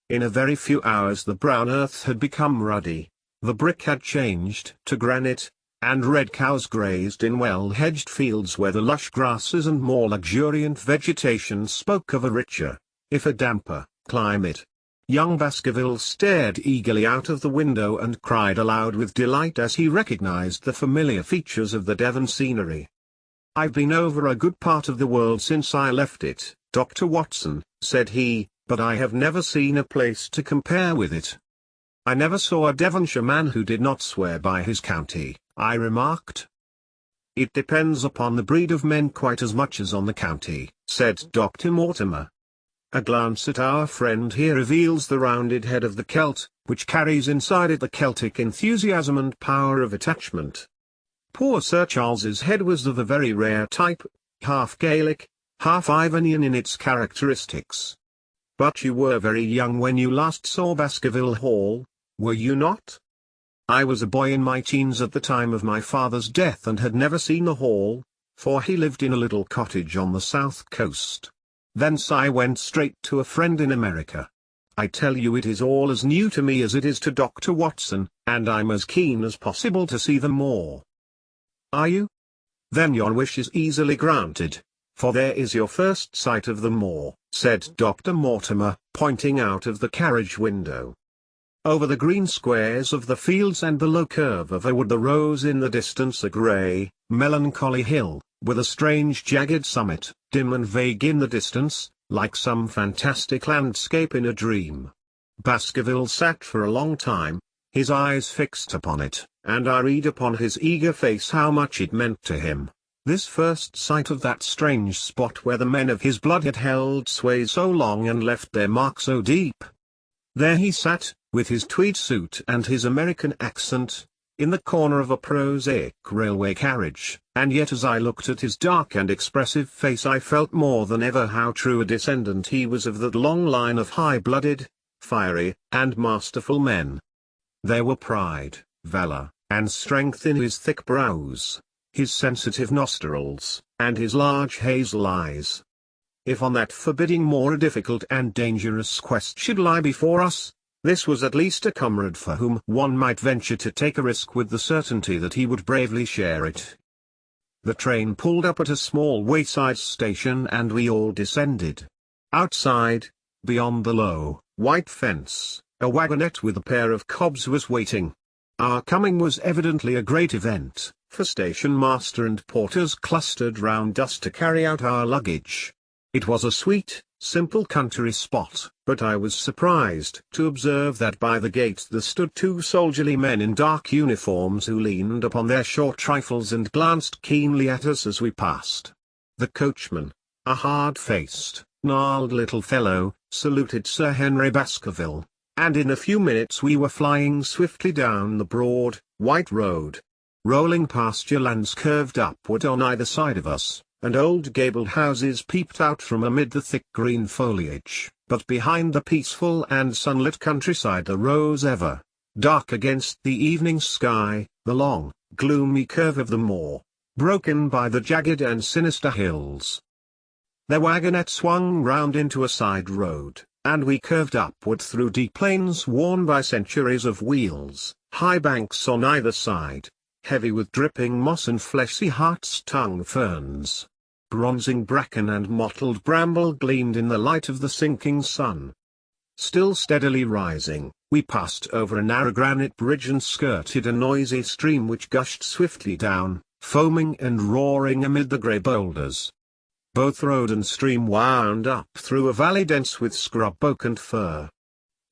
In a very few hours the brown earth had become ruddy, the brick had changed to granite, and red cows grazed in well-hedged fields where the lush grasses and more luxuriant vegetation spoke of a richer, if a damper, climate. Young Baskervilles stared eagerly out of the window and cried aloud with delight as he recognized the familiar features of the Devon scenery. I've been over a good part of the world since I left it, Dr. Watson, said he, but I have never seen a place to compare with it. I never saw a Devonshire man who did not swear by his county, I remarked. It depends upon the breed of men quite as much as on the county, said Dr. Mortimer. A glance at our friend here reveals the rounded head of the Celt, which carries inside it the Celtic enthusiasm and power of attachment. Poor Sir Charles's head was of a very rare type, half Gaelic, half Ivanian in its characteristics. But you were very young when you last saw Baskerville Hall, were you not? I was a boy in my teens at the time of my father's death and had never seen the Hall, for he lived in a little cottage on the south coast. Thence I went straight to a friend in America. I tell you it is all as new to me as it is to Dr. Watson, and I'm as keen as possible to see them more. Are you? Then your wish is easily granted, for there is your first sight of the moor, said Dr. Mortimer, pointing out of the carriage window. Over the green squares of the fields and the low curve of a wood there rose in the distance a grey, melancholy hill, with a strange jagged summit, dim and vague in the distance, like some fantastic landscape in a dream. Baskerville sat for a long time, his eyes fixed upon it, and I read upon his eager face how much it meant to him, this first sight of that strange spot where the men of his blood had held sway so long and left their mark so deep. There he sat, with his tweed suit and his American accent, in the corner of a prosaic railway carriage, and yet as I looked at his dark and expressive face I felt more than ever how true a descendant he was of that long line of high-blooded, fiery, and masterful men. There were pride, valor, and strength in his thick brows, his sensitive nostrils, and his large hazel eyes. If on that forbidding moor a difficult and dangerous quest should lie before us, this was at least a comrade for whom one might venture to take a risk with the certainty that he would bravely share it. The train pulled up at a small wayside station and we all descended. Outside, beyond the low, white fence, a wagonette with a pair of cobs was waiting. Our coming was evidently a great event, for station master and porters clustered round us to carry out our luggage. It was a sweet, simple country spot, but I was surprised to observe that by the gate there stood two soldierly men in dark uniforms who leaned upon their short rifles and glanced keenly at us as we passed. The coachman, a hard-faced, gnarled little fellow, saluted Sir Henry Baskerville, and in a few minutes we were flying swiftly down the broad, white road. Rolling pasture lands curved upward on either side of us, and old gabled houses peeped out from amid the thick green foliage, but behind the peaceful and sunlit countryside there rose ever, dark against the evening sky, the long, gloomy curve of the moor, broken by the jagged and sinister hills. Their wagonette swung round into a side road, and we curved upward through deep lanes worn by centuries of wheels, high banks on either side, heavy with dripping moss and fleshy hart's-tongue ferns. Bronzing bracken and mottled bramble gleamed in the light of the sinking sun. Still steadily rising, we passed over a narrow granite bridge and skirted a noisy stream which gushed swiftly down, foaming and roaring amid the grey boulders. Both road and stream wound up through a valley dense with scrub oak and fir.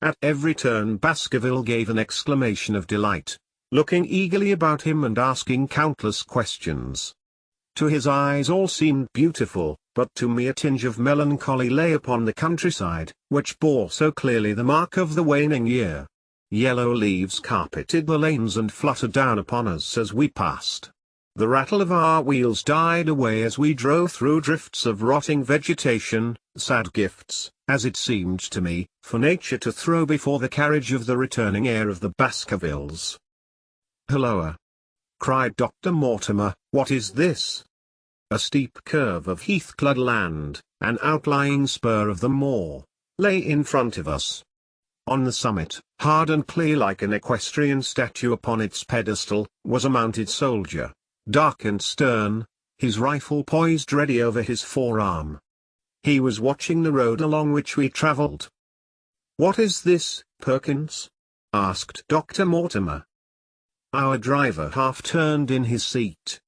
At every turn Baskerville gave an exclamation of delight, looking eagerly about him and asking countless questions. To his eyes all seemed beautiful, but to me a tinge of melancholy lay upon the countryside, which bore so clearly the mark of the waning year. Yellow leaves carpeted the lanes and fluttered down upon us as we passed. The rattle of our wheels died away as we drove through drifts of rotting vegetation, sad gifts, as it seemed to me, for nature to throw before the carriage of the returning heir of the Baskervilles. "Hulloa!" cried Dr. Mortimer, "what is this?" A steep curve of heath-clad land, an outlying spur of the moor, lay in front of us. On the summit, hard and clear like an equestrian statue upon its pedestal, was a mounted soldier, dark and stern, his rifle poised ready over his forearm. He was watching the road along which we travelled. "What is this, Perkins?" asked Dr. Mortimer. Our driver half turned in his seat.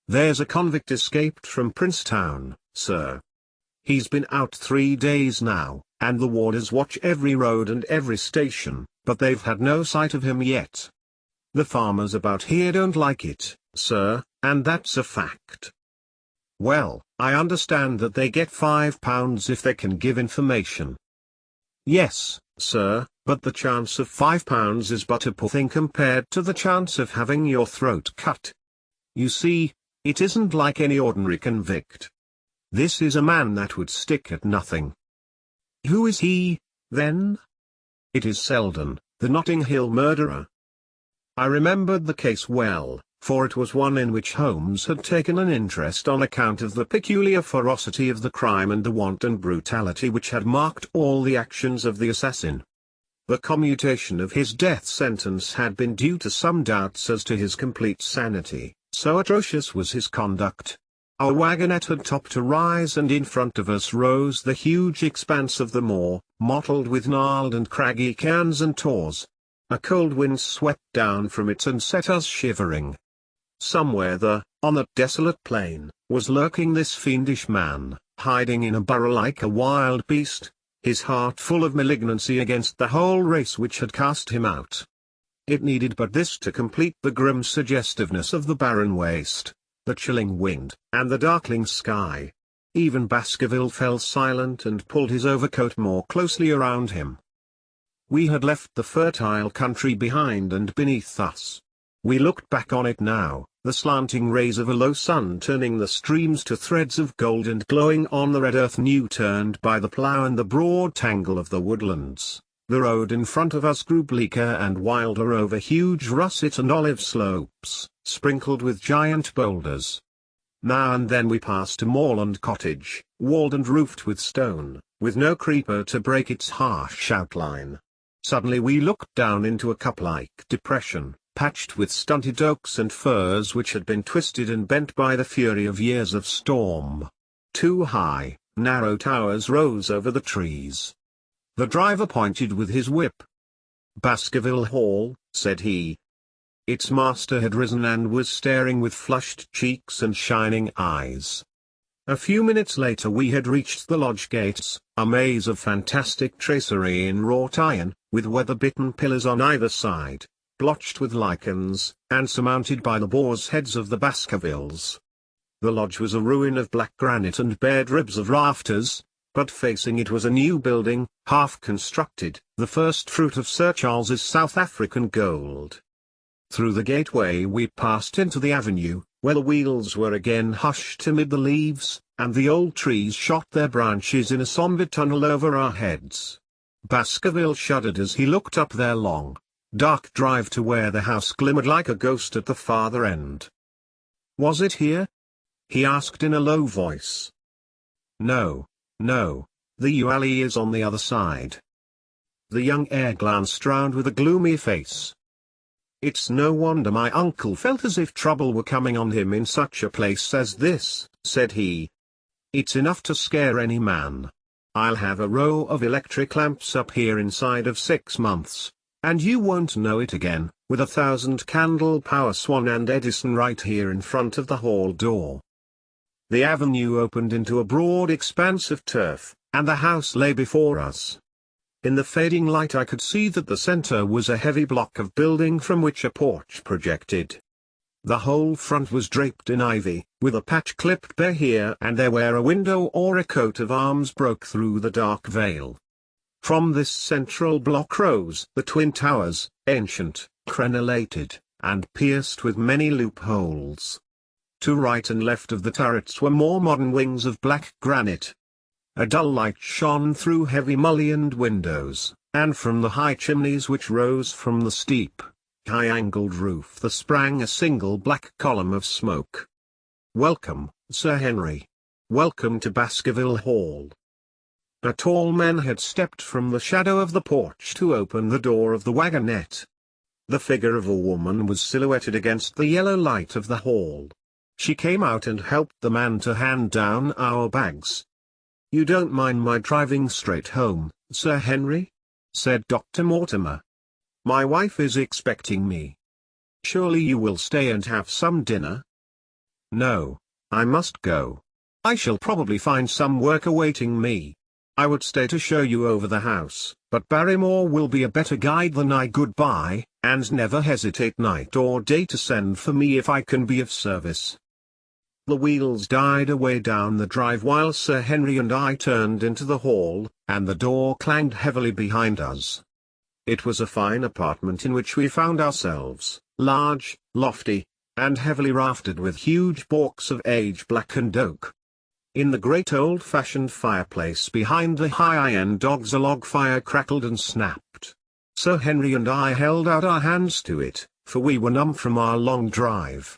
"There's a convict escaped from Princetown, sir. He's been out 3 days now, and the warders watch every road and every station, but they've had no sight of him yet. The farmers about here don't like it, sir, and that's a fact. Well, I understand that they get £5 if they can give information." "Yes, sir, but the chance of £5 is but a poor thing compared to the chance of having your throat cut. You see, it isn't like any ordinary convict. This is a man that would stick at nothing." "Who is he, then?" "It is Selden, the Notting Hill murderer." I remembered the case well, for it was one in which Holmes had taken an interest on account of the peculiar ferocity of the crime and the wanton brutality which had marked all the actions of the assassin. The commutation of his death sentence had been due to some doubts as to his complete sanity, so atrocious was his conduct. Our wagonette had topped a rise and in front of us rose the huge expanse of the moor, mottled with gnarled and craggy cairns and tors. A cold wind swept down from it and set us shivering. Somewhere there, on that desolate plain, was lurking this fiendish man, hiding in a burrow like a wild beast, his heart full of malignancy against the whole race which had cast him out. It needed but this to complete the grim suggestiveness of the barren waste, the chilling wind, and the darkling sky. Even Baskerville fell silent and pulled his overcoat more closely around him. We had left the fertile country behind and beneath us. We looked back on it now, the slanting rays of a low sun turning the streams to threads of gold and glowing on the red earth new turned by the plough and the broad tangle of the woodlands, The road in front of us grew bleaker and wilder over huge russet and olive slopes, sprinkled with giant boulders. Now and then we passed a moorland cottage, walled and roofed with stone, with no creeper to break its harsh outline. Suddenly we looked down into a cup-like depression, patched with stunted oaks and firs which had been twisted and bent by the fury of years of storm. Two high, narrow towers rose over the trees. The driver pointed with his whip. "Baskerville Hall," said he. Its master had risen and was staring with flushed cheeks and shining eyes. A few minutes later we had reached the lodge gates, a maze of fantastic tracery in wrought iron, with weather-bitten pillars on either side, blotched with lichens, and surmounted by the boar's heads of the Baskervilles. The lodge was a ruin of black granite and bared ribs of rafters, but facing it was a new building, half constructed, the first fruit of Sir Charles's South African gold. Through the gateway we passed into the avenue, where the wheels were again hushed amid the leaves, and the old trees shot their branches in a sombre tunnel over our heads. Baskerville shuddered as he looked up their long, dark drive to where the house glimmered like a ghost at the farther end. "Was it here?" he asked in a low voice. No, the alley is on the other side." The young heir glanced round with a gloomy face. "It's no wonder my uncle felt as if trouble were coming on him in such a place as this," said he. "It's enough to scare any man. I'll have a row of electric lamps up here inside of 6 months, and you won't know it again, with 1,000 candle power Swan and Edison right here in front of the hall door." The avenue opened into a broad expanse of turf, and the house lay before us. In the fading light I could see that the center was a heavy block of building from which a porch projected. The whole front was draped in ivy, with a patch clipped bare here and there where a window or a coat of arms broke through the dark veil. From this central block rose the twin towers, ancient, crenellated, and pierced with many loopholes. To right and left of the turrets were more modern wings of black granite. A dull light shone through heavy mullioned windows, and from the high chimneys which rose from the steep, high-angled roof there sprang a single black column of smoke. "Welcome, Sir Henry. Welcome to Baskerville Hall." A tall man had stepped from the shadow of the porch to open the door of the wagonette. The figure of a woman was silhouetted against the yellow light of the hall. She came out and helped the man to hand down our bags. "You don't mind my driving straight home, Sir Henry?" said Dr. Mortimer. "My wife is expecting me. Surely you will stay and have some dinner?" "No, I must go. I shall probably find some work awaiting me. I would stay to show you over the house, but Barrymore will be a better guide than I. Goodbye, and never hesitate night or day to send for me if I can be of service." The wheels died away down the drive while Sir Henry and I turned into the hall, and the door clanged heavily behind us. It was a fine apartment in which we found ourselves, large, lofty, and heavily raftered with huge balks of age-blackened oak. In the great old-fashioned fireplace behind the high iron dogs a log fire crackled and snapped. Sir Henry and I held out our hands to it, for we were numb from our long drive.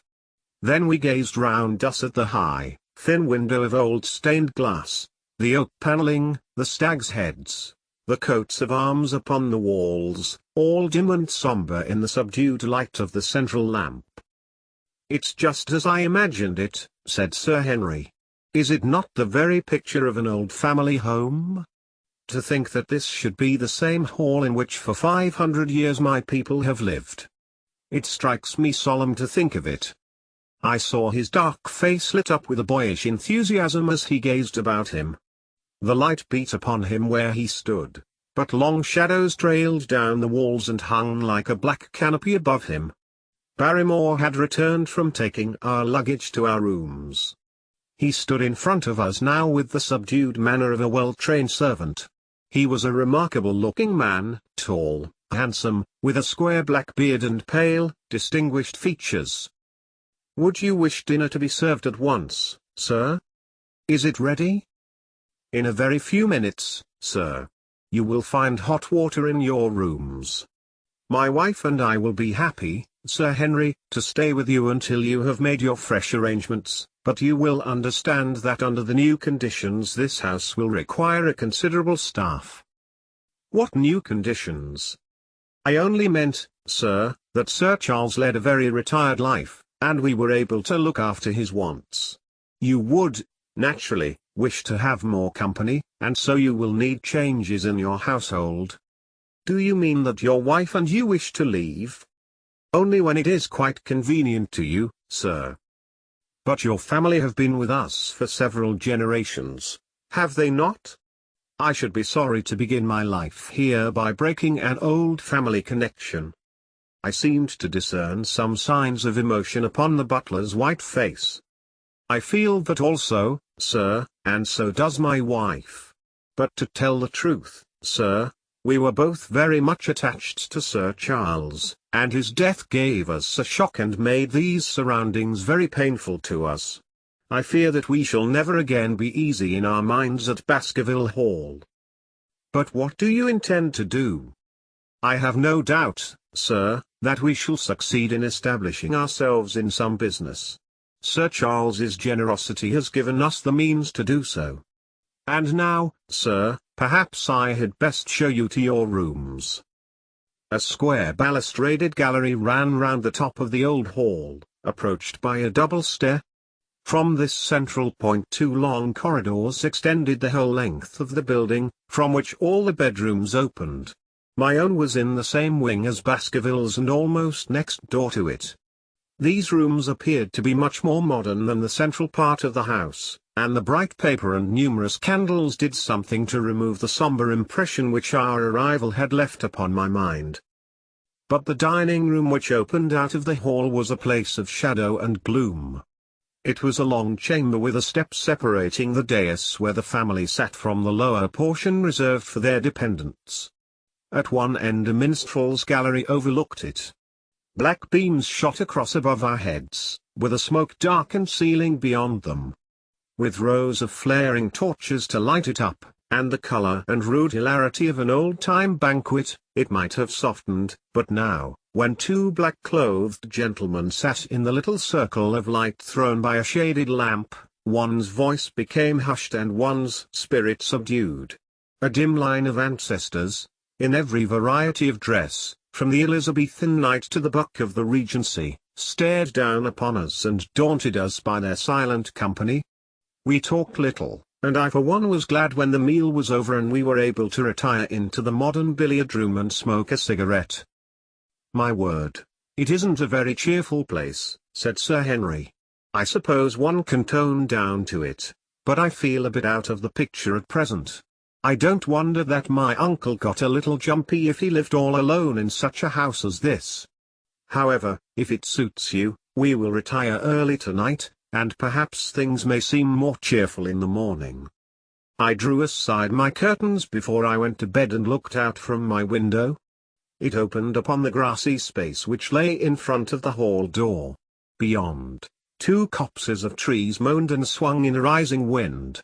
Then we gazed round us at the high, thin window of old stained glass, the oak panelling, the stags' heads, the coats of arms upon the walls, all dim and sombre in the subdued light of the central lamp. "It's just as I imagined it," said Sir Henry. "Is it not the very picture of an old family home? To think that this should be the same hall in which for 500 years my people have lived. It strikes me solemn to think of it." I saw his dark face lit up with a boyish enthusiasm as he gazed about him. The light beat upon him where he stood, but long shadows trailed down the walls and hung like a black canopy above him. Barrymore had returned from taking our luggage to our rooms. He stood in front of us now with the subdued manner of a well-trained servant. He was a remarkable-looking man, tall, handsome, with a square black beard and pale, distinguished features. "Would you wish dinner to be served at once, sir? Is it ready?" "In a very few minutes, sir." you will find hot water in your rooms. My wife and I will be happy, Sir Henry, to stay with you until you have made your fresh arrangements, but you will understand that under the new conditions this house will require a considerable staff." "What new conditions?" "I only meant, sir, that Sir Charles led a very retired life, and we were able to look after his wants. You would, naturally, wish to have more company, and so you will need changes in your household." "Do you mean that your wife and you wish to leave?" "Only when it is quite convenient to you, sir." "But your family have been with us for several generations, have they not? I should be sorry to begin my life here by breaking an old family connection." I seemed to discern some signs of emotion upon the butler's white face. "I feel that also, sir, and so does my wife. But to tell the truth, sir, we were both very much attached to Sir Charles, and his death gave us a shock and made these surroundings very painful to us. I fear that we shall never again be easy in our minds at Baskerville Hall." "But what do you intend to do?" "I have no doubt, sir, that we shall succeed in establishing ourselves in some business. Sir Charles's generosity has given us the means to do so. And now, sir, perhaps I had best show you to your rooms." A square balustraded gallery ran round the top of the old hall, approached by a double stair. From this central point 2 long corridors extended the whole length of the building, from which all the bedrooms opened. My own was in the same wing as Baskervilles and almost next door to it. These rooms appeared to be much more modern than the central part of the house, and the bright paper and numerous candles did something to remove the somber impression which our arrival had left upon my mind. But the dining room which opened out of the hall was a place of shadow and gloom. It was a long chamber with a step separating the dais where the family sat from the lower portion reserved for their dependents. At one end a minstrel's gallery overlooked it. Black beams shot across above our heads, with a smoke-darkened ceiling beyond them. With rows of flaring torches to light it up, and the color and rude hilarity of an old-time banquet, it might have softened, but now, when two black-clothed gentlemen sat in the little circle of light thrown by a shaded lamp, one's voice became hushed and one's spirit subdued. A dim line of ancestors, in every variety of dress, from the Elizabethan knight to the buck of the Regency, stared down upon us and daunted us by their silent company. We talked little, and I for one was glad when the meal was over and we were able to retire into the modern billiard room and smoke a cigarette. "My word, it isn't a very cheerful place," said Sir Henry. "I suppose one can tone down to it, but I feel a bit out of the picture at present. I don't wonder that my uncle got a little jumpy if he lived all alone in such a house as this. However, if it suits you, we will retire early tonight, and perhaps things may seem more cheerful in the morning." I drew aside my curtains before I went to bed and looked out from my window. It opened upon the grassy space which lay in front of the hall door. Beyond, two copses of trees moaned and swung in a rising wind.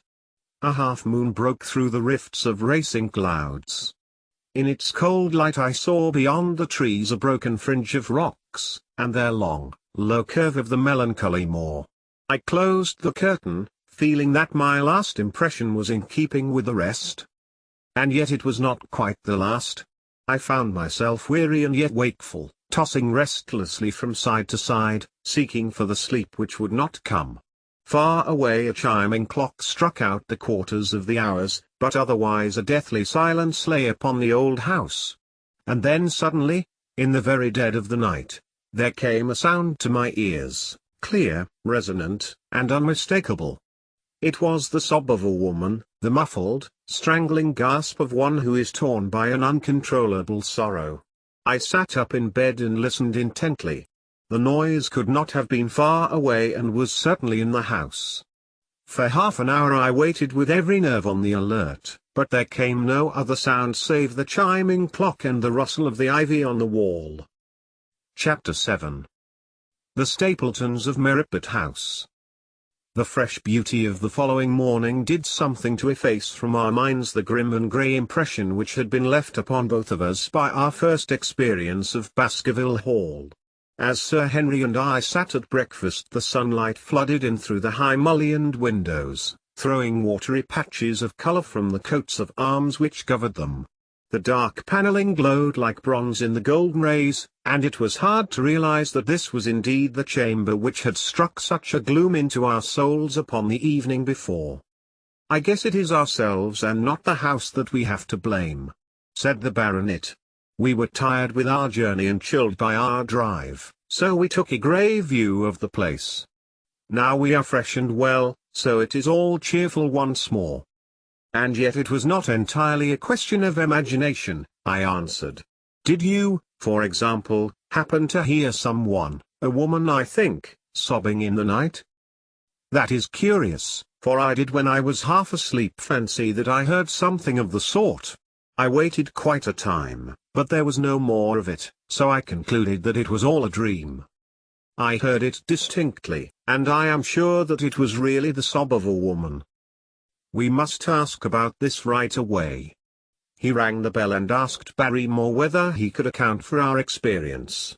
A half-moon broke through the rifts of racing clouds. In its cold light I saw beyond the trees a broken fringe of rocks, and their long, low curve of the melancholy moor. I closed the curtain, feeling that my last impression was in keeping with the rest. And yet it was not quite the last. I found myself weary and yet wakeful, tossing restlessly from side to side, seeking for the sleep which would not come. Far away a chiming clock struck out the quarters of the hours, but otherwise a deathly silence lay upon the old house. And then suddenly, in the very dead of the night, there came a sound to my ears, clear, resonant, and unmistakable. It was the sob of a woman, the muffled, strangling gasp of one who is torn by an uncontrollable sorrow. I sat up in bed and listened intently. The noise could not have been far away and was certainly in the house. For half an hour I waited with every nerve on the alert, but there came no other sound save the chiming clock and the rustle of the ivy on the wall. Chapter 7. The Stapletons of Merripit House. The fresh beauty of the following morning did something to efface from our minds the grim and grey impression which had been left upon both of us by our first experience of Baskerville Hall. As Sir Henry and I sat at breakfast, the sunlight flooded in through the high mullioned windows, throwing watery patches of colour from the coats of arms which covered them. The dark panelling glowed like bronze in the golden rays, and it was hard to realize that this was indeed the chamber which had struck such a gloom into our souls upon the evening before. "I guess it is ourselves and not the house that we have to blame," said the baronet. "We were tired with our journey and chilled by our drive, so we took a grey view of the place. Now we are fresh and well, so it is all cheerful once more." "And yet it was not entirely a question of imagination," I answered. "Did you, for example, happen to hear someone, a woman I think, sobbing in the night?" "That is curious, for I did when I was half asleep fancy that I heard something of the sort. I waited quite a time, but there was no more of it, so I concluded that it was all a dream. I heard it distinctly, and I am sure that it was really the sob of a woman. We must ask about this right away." He rang the bell and asked Barrymore whether he could account for our experience.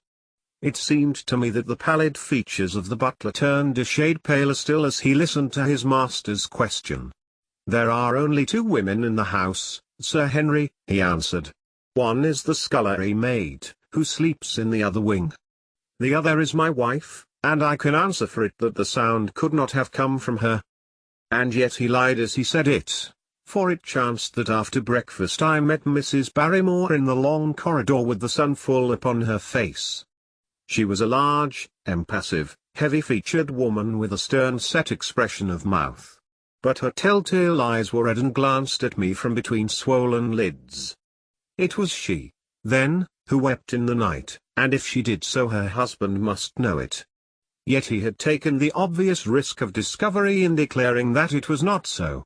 It seemed to me that the pallid features of the butler turned a shade paler still as he listened to his master's question. "There are only 2 women in the house, Sir Henry," he answered. "One is the scullery maid, who sleeps in the other wing. The other is my wife, and I can answer for it that the sound could not have come from her." And yet he lied as he said it, for it chanced that after breakfast I met Mrs. Barrymore in the long corridor with the sun full upon her face. She was a large, impassive, heavy-featured woman with a stern-set expression of mouth. But her telltale eyes were red and glanced at me from between swollen lids. It was she, then, who wept in the night, and if she did so her husband must know it. Yet he had taken the obvious risk of discovery in declaring that it was not so.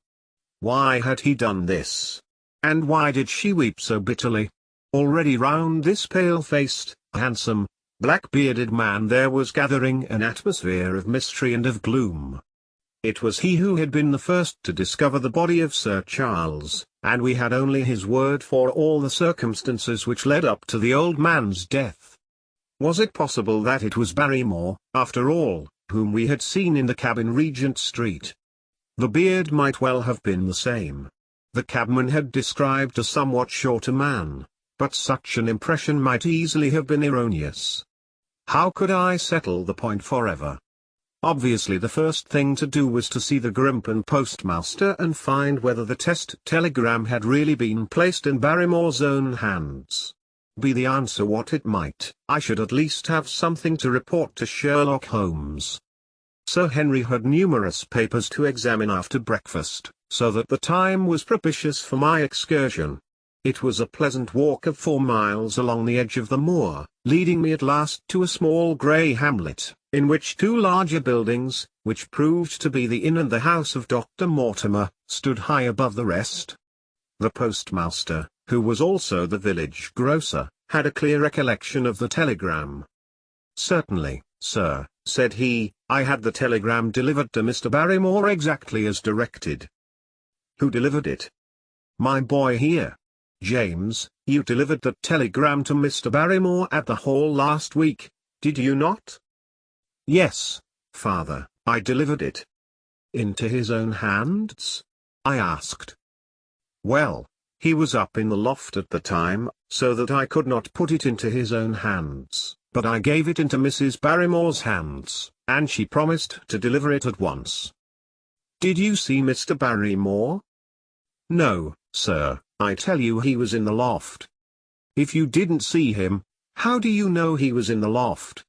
Why had he done this? And why did she weep so bitterly? Already round this pale-faced, handsome, black-bearded man there was gathering an atmosphere of mystery and of gloom. It was he who had been the first to discover the body of Sir Charles, and we had only his word for all the circumstances which led up to the old man's death. Was it possible that it was Barrymore, after all, whom we had seen in the cab in Regent Street? The beard might well have been the same. The cabman had described a somewhat shorter man, but such an impression might easily have been erroneous. How could I settle the point forever? Obviously the first thing to do was to see the Grimpen postmaster and find whether the test telegram had really been placed in Barrymore's own hands. Be the answer what it might, I should at least have something to report to Sherlock Holmes. Sir Henry had numerous papers to examine after breakfast, so that the time was propitious for my excursion. It was a pleasant walk of 4 miles along the edge of the moor, leading me at last to a small grey hamlet, in which 2 larger buildings, which proved to be the inn and the house of Dr. Mortimer, stood high above the rest. The postmaster, who was also the village grocer, had a clear recollection of the telegram. "Certainly, sir," said he, "I had the telegram delivered to Mr. Barrymore exactly as directed." "Who delivered it?" "My boy here. James, you delivered the telegram to Mr. Barrymore at the Hall last week, did you not?" "Yes, father, I delivered it." "Into his own hands?" I asked. "Well, he was up in the loft at the time, so that I could not put it into his own hands, but I gave it into Mrs. Barrymore's hands, and she promised to deliver it at once." "Did you see Mr. Barrymore?" "No, sir, I tell you he was in the loft." "If you didn't see him, how do you know he was in the loft?"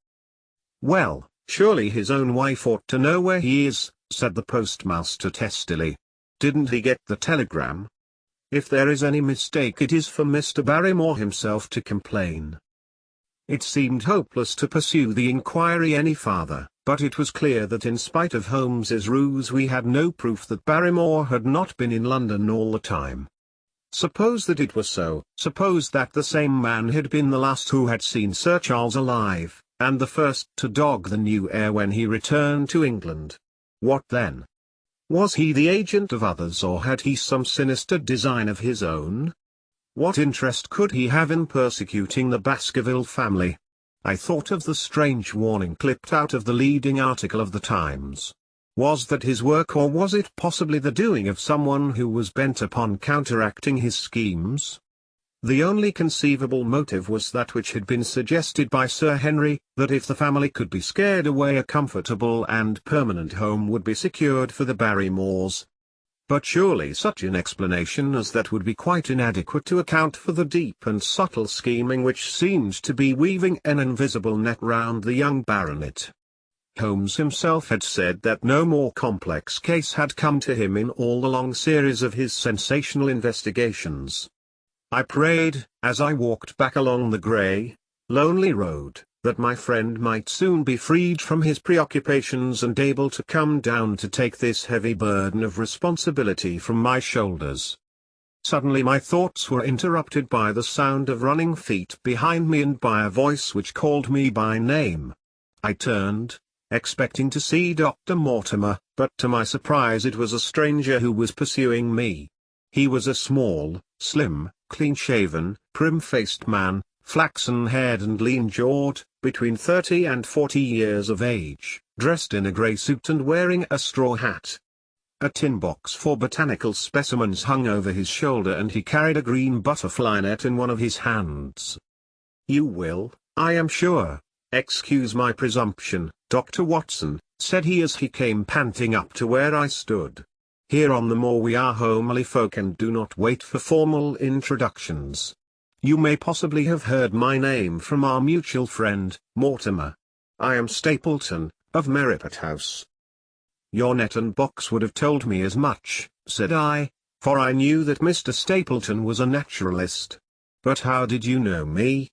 "Well, surely his own wife ought to know where he is," said the postmaster testily. "Didn't he get the telegram? If there is any mistake it is for Mr. Barrymore himself to complain." It seemed hopeless to pursue the inquiry any farther, but it was clear that in spite of Holmes's ruse we had no proof that Barrymore had not been in London all the time. Suppose that it was so, suppose that the same man had been the last who had seen Sir Charles alive, and the first to dog the new heir when he returned to England. What then? Was he the agent of others, or had he some sinister design of his own? What interest could he have in persecuting the Baskerville family? I thought of the strange warning clipped out of the leading article of the Times. Was that his work, or was it possibly the doing of someone who was bent upon counteracting his schemes? The only conceivable motive was that which had been suggested by Sir Henry, that if the family could be scared away, a comfortable and permanent home would be secured for the Barrymores. But surely such an explanation as that would be quite inadequate to account for the deep and subtle scheming which seemed to be weaving an invisible net round the young baronet. Holmes himself had said that no more complex case had come to him in all the long series of his sensational investigations. I prayed, as I walked back along the grey, lonely road, that my friend might soon be freed from his preoccupations and able to come down to take this heavy burden of responsibility from my shoulders. Suddenly my thoughts were interrupted by the sound of running feet behind me and by a voice which called me by name. I turned, expecting to see Dr. Mortimer, but to my surprise it was a stranger who was pursuing me. He was a small, slim, clean-shaven, prim-faced man, flaxen-haired and lean-jawed, between 30 and 40 years of age, dressed in a grey suit and wearing a straw hat. A tin box for botanical specimens hung over his shoulder, and he carried a green butterfly net in one of his hands. "You will, I am sure, excuse my presumption, Dr. Watson," said he as he came panting up to where I stood. "Here on the moor we are homely folk and do not wait for formal introductions. You may possibly have heard my name from our mutual friend, Mortimer. I am Stapleton, of Merripit House." "Your net and box would have told me as much," said I, for I knew that Mr. Stapleton was a naturalist. "But how did you know me?"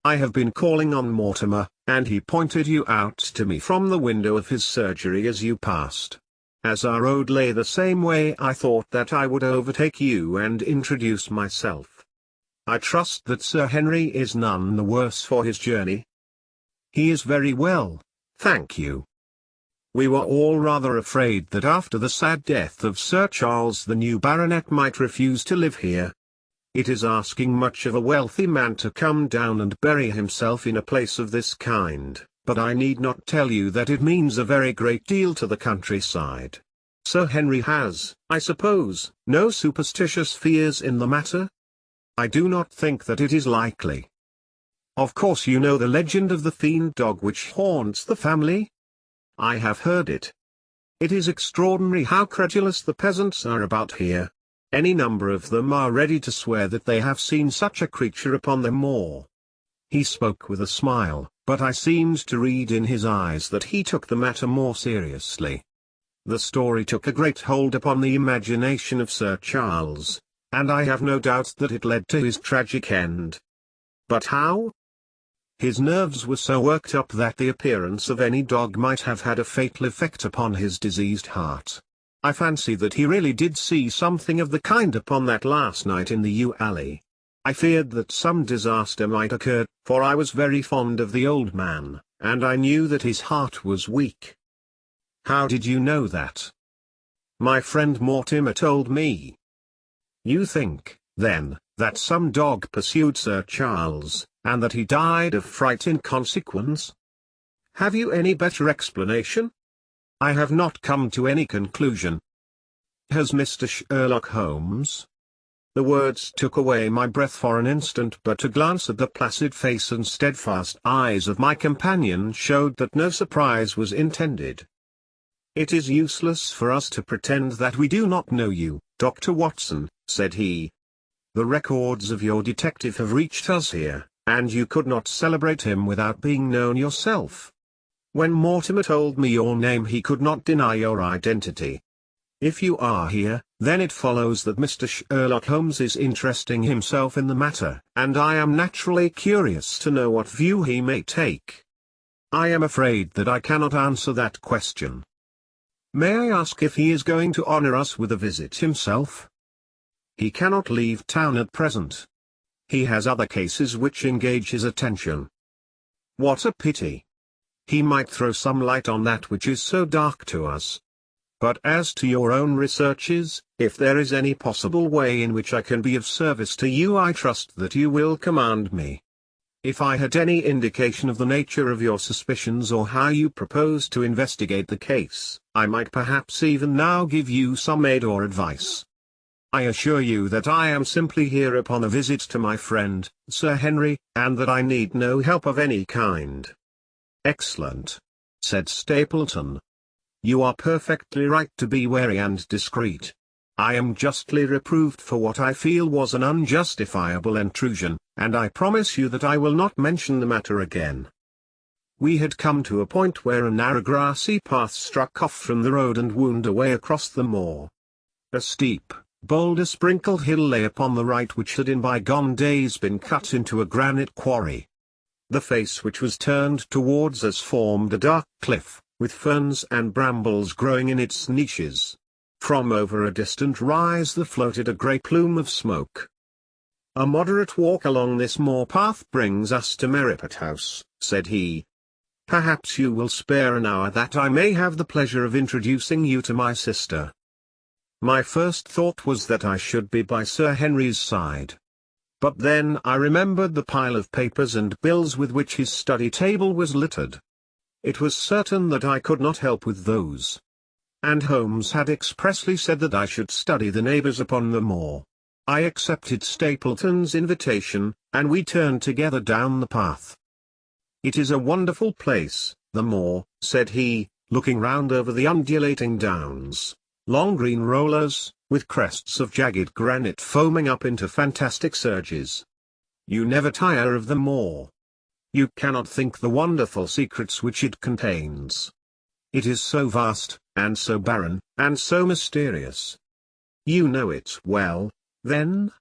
"I have been calling on Mortimer, and he pointed you out to me from the window of his surgery as you passed. As our road lay the same way, I thought that I would overtake you and introduce myself. I trust that Sir Henry is none the worse for his journey." "He is very well, thank you. We were all rather afraid that after the sad death of Sir Charles the new baronet might refuse to live here. It is asking much of a wealthy man to come down and bury himself in a place of this kind, but I need not tell you that it means a very great deal to the countryside. Sir Henry has, I suppose, no superstitious fears in the matter?" "I do not think that it is likely." "Of course you know the legend of the fiend dog which haunts the family?" "I have heard it. It is extraordinary how credulous the peasants are about here. Any number of them are ready to swear that they have seen such a creature upon their moor." He spoke with a smile, but I seemed to read in his eyes that he took the matter more seriously. The story took a great hold upon the imagination of Sir Charles, and I have no doubt that it led to his tragic end. "But how?" "His nerves were so worked up that the appearance of any dog might have had a fatal effect upon his diseased heart. I fancy that he really did see something of the kind upon that last night in the yew alley. I feared that some disaster might occur, for I was very fond of the old man, and I knew that his heart was weak." "How did you know that?" "My friend Mortimer told me." "You think, then, that some dog pursued Sir Charles, and that he died of fright in consequence? Have you any better explanation?" "I have not come to any conclusion." "Has Mr. Sherlock Holmes—" The words took away my breath for an instant, but a glance at the placid face and steadfast eyes of my companion showed that no surprise was intended. "It is useless for us to pretend that we do not know you, Dr. Watson," said he. "The records of your detective have reached us here, and you could not celebrate him without being known yourself. When Mortimer told me your name he could not deny your identity. If you are here, then it follows that Mr. Sherlock Holmes is interesting himself in the matter, and I am naturally curious to know what view he may take. I am afraid that I cannot answer that question." "May I ask if he is going to honor us with a visit himself?" "He cannot leave town at present. He has other cases which engage his attention." "What a pity! He might throw some light on that which is so dark to us. But as to your own researches, if there is any possible way in which I can be of service to you, I trust that you will command me. If I had any indication of the nature of your suspicions or how you propose to investigate the case, I might perhaps even now give you some aid or advice. I assure you that I am simply here upon a visit to my friend, Sir Henry, and that I need no help of any kind." "Excellent," said Stapleton. "You are perfectly right to be wary and discreet. I am justly reproved for what I feel was an unjustifiable intrusion, and I promise you that I will not mention the matter again." We had come to a point where a narrow grassy path struck off from the road and wound away across the moor. A steep, boulder-sprinkled hill lay upon the right, which had in bygone days been cut into a granite quarry. The face which was turned towards us formed a dark cliff, with ferns and brambles growing in its niches. From over a distant rise there floated a grey plume of smoke. "A moderate walk along this moor path brings us to Merripit House," said he. "Perhaps you will spare an hour that I may have the pleasure of introducing you to my sister." My first thought was that I should be by Sir Henry's side. But then I remembered the pile of papers and bills with which his study table was littered. It was certain that I could not help with those. And Holmes had expressly said that I should study the neighbours upon the moor. I accepted Stapleton's invitation, and we turned together down the path. "It is a wonderful place, the moor," said he, looking round over the undulating downs, long green rollers, with crests of jagged granite foaming up into fantastic surges. "You never tire of the moor. You cannot think the wonderful secrets which it contains. It is so vast, and so barren, and so mysterious." "You know it well, then?"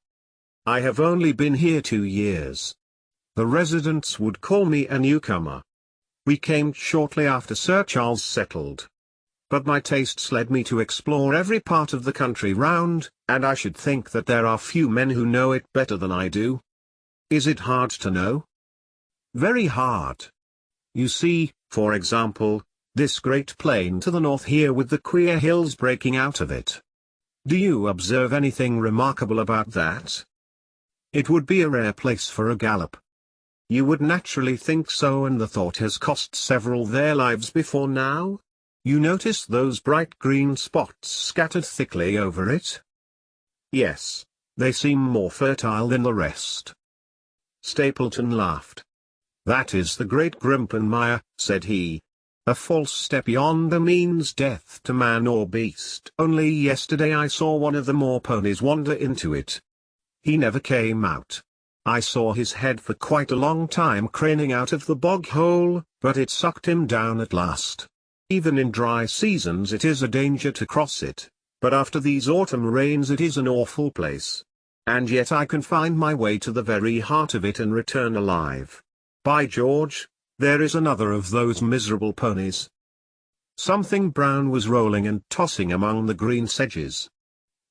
"I have only been here 2 years. The residents would call me a newcomer. We came shortly after Sir Charles settled. But my tastes led me to explore every part of the country round, and I should think that there are few men who know it better than I do." "Is it hard to know?" "Very hard. You see, for example, this great plain to the north here with the queer hills breaking out of it. Do you observe anything remarkable about that? It would be a rare place for a gallop. You would naturally think so, and the thought has cost several their lives before now. You notice those bright green spots scattered thickly over it?" "Yes, they seem more fertile than the rest." Stapleton laughed. "That is the great Grimpen Mire," said he. "A false step yonder means death to man or beast. Only yesterday I saw one of the moor ponies wander into it. He never came out. I saw his head for quite a long time craning out of the bog hole, but it sucked him down at last. Even in dry seasons it is a danger to cross it, but after these autumn rains it is an awful place. And yet I can find my way to the very heart of it and return alive. By George, there is another of those miserable ponies." Something brown was rolling and tossing among the green sedges.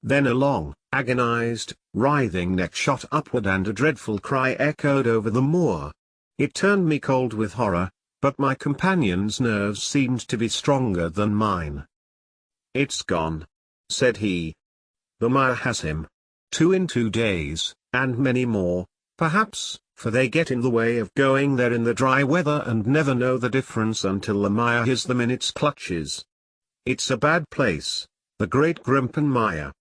Then a long, agonized, writhing neck shot upward and a dreadful cry echoed over the moor. It turned me cold with horror, but my companion's nerves seemed to be stronger than mine. "It's gone," said he. "The mire has him. 2 in 2 days, and many more, perhaps, for they get in the way of going there in the dry weather and never know the difference until the mire has them in its clutches. It's a bad place, the great Grimpen Mire."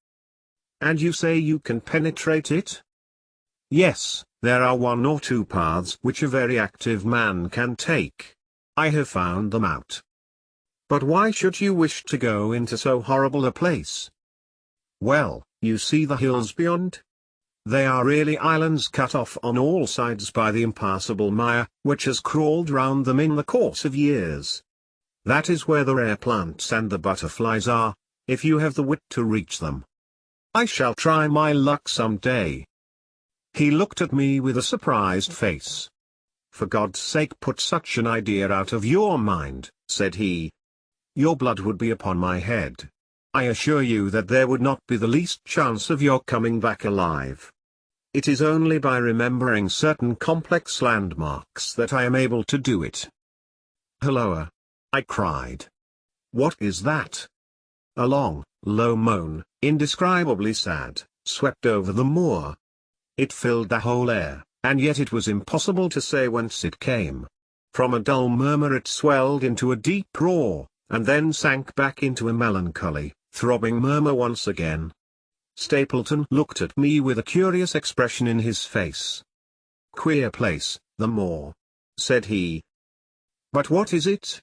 "And you say you can penetrate it?" "Yes, there are 1 or 2 paths which a very active man can take. I have found them out." "But why should you wish to go into so horrible a place?" "Well, you see the hills beyond? They are really islands cut off on all sides by the impassable mire, which has crawled round them in the course of years. That is where the rare plants and the butterflies are, if you have the wit to reach them. I shall try my luck some day." He looked at me with a surprised face. "For God's sake put such an idea out of your mind," said he. "Your blood would be upon my head. I assure you that there would not be the least chance of your coming back alive. It is only by remembering certain complex landmarks that I am able to do it." "Hulloa!" I cried. "What is that?" A long, low moan, indescribably sad, swept over the moor. It filled the whole air, and yet it was impossible to say whence it came. From a dull murmur it swelled into a deep roar, and then sank back into a melancholy, throbbing murmur once again. Stapleton looked at me with a curious expression in his face. "Queer place, the moor," said he. "But what is it?"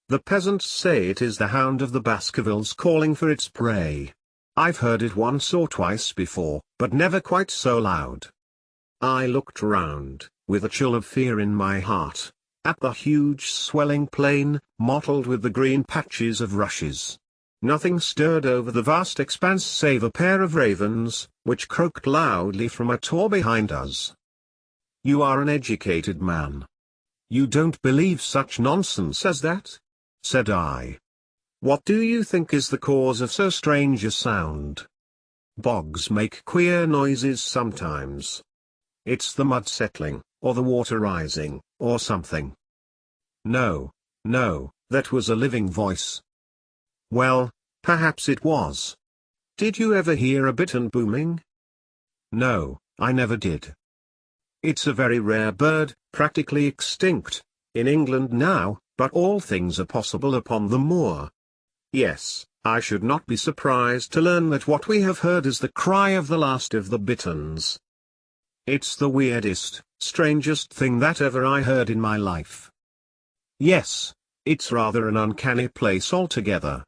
"The peasants say it is the hound of the Baskervilles calling for its prey. I've heard it once or twice before, but never quite so loud." I looked round, with a chill of fear in my heart, at the huge swelling plain, mottled with the green patches of rushes. Nothing stirred over the vast expanse save a pair of ravens, which croaked loudly from a tor behind us. "You are an educated man. You don't believe such nonsense as that?" said I. "What do you think is the cause of so strange a sound? Bogs make queer noises sometimes. It's the mud settling, or the water rising, or something." No, that was a living voice." "Well, perhaps it was. Did you ever hear a bittern booming?" "No, I never did." "It's a very rare bird, practically extinct, in England now, but all things are possible upon the moor." "Yes, I should not be surprised to learn that what we have heard is the cry of the last of the bitterns." "It's the weirdest, strangest thing that ever I heard in my life." "Yes, it's rather an uncanny place altogether.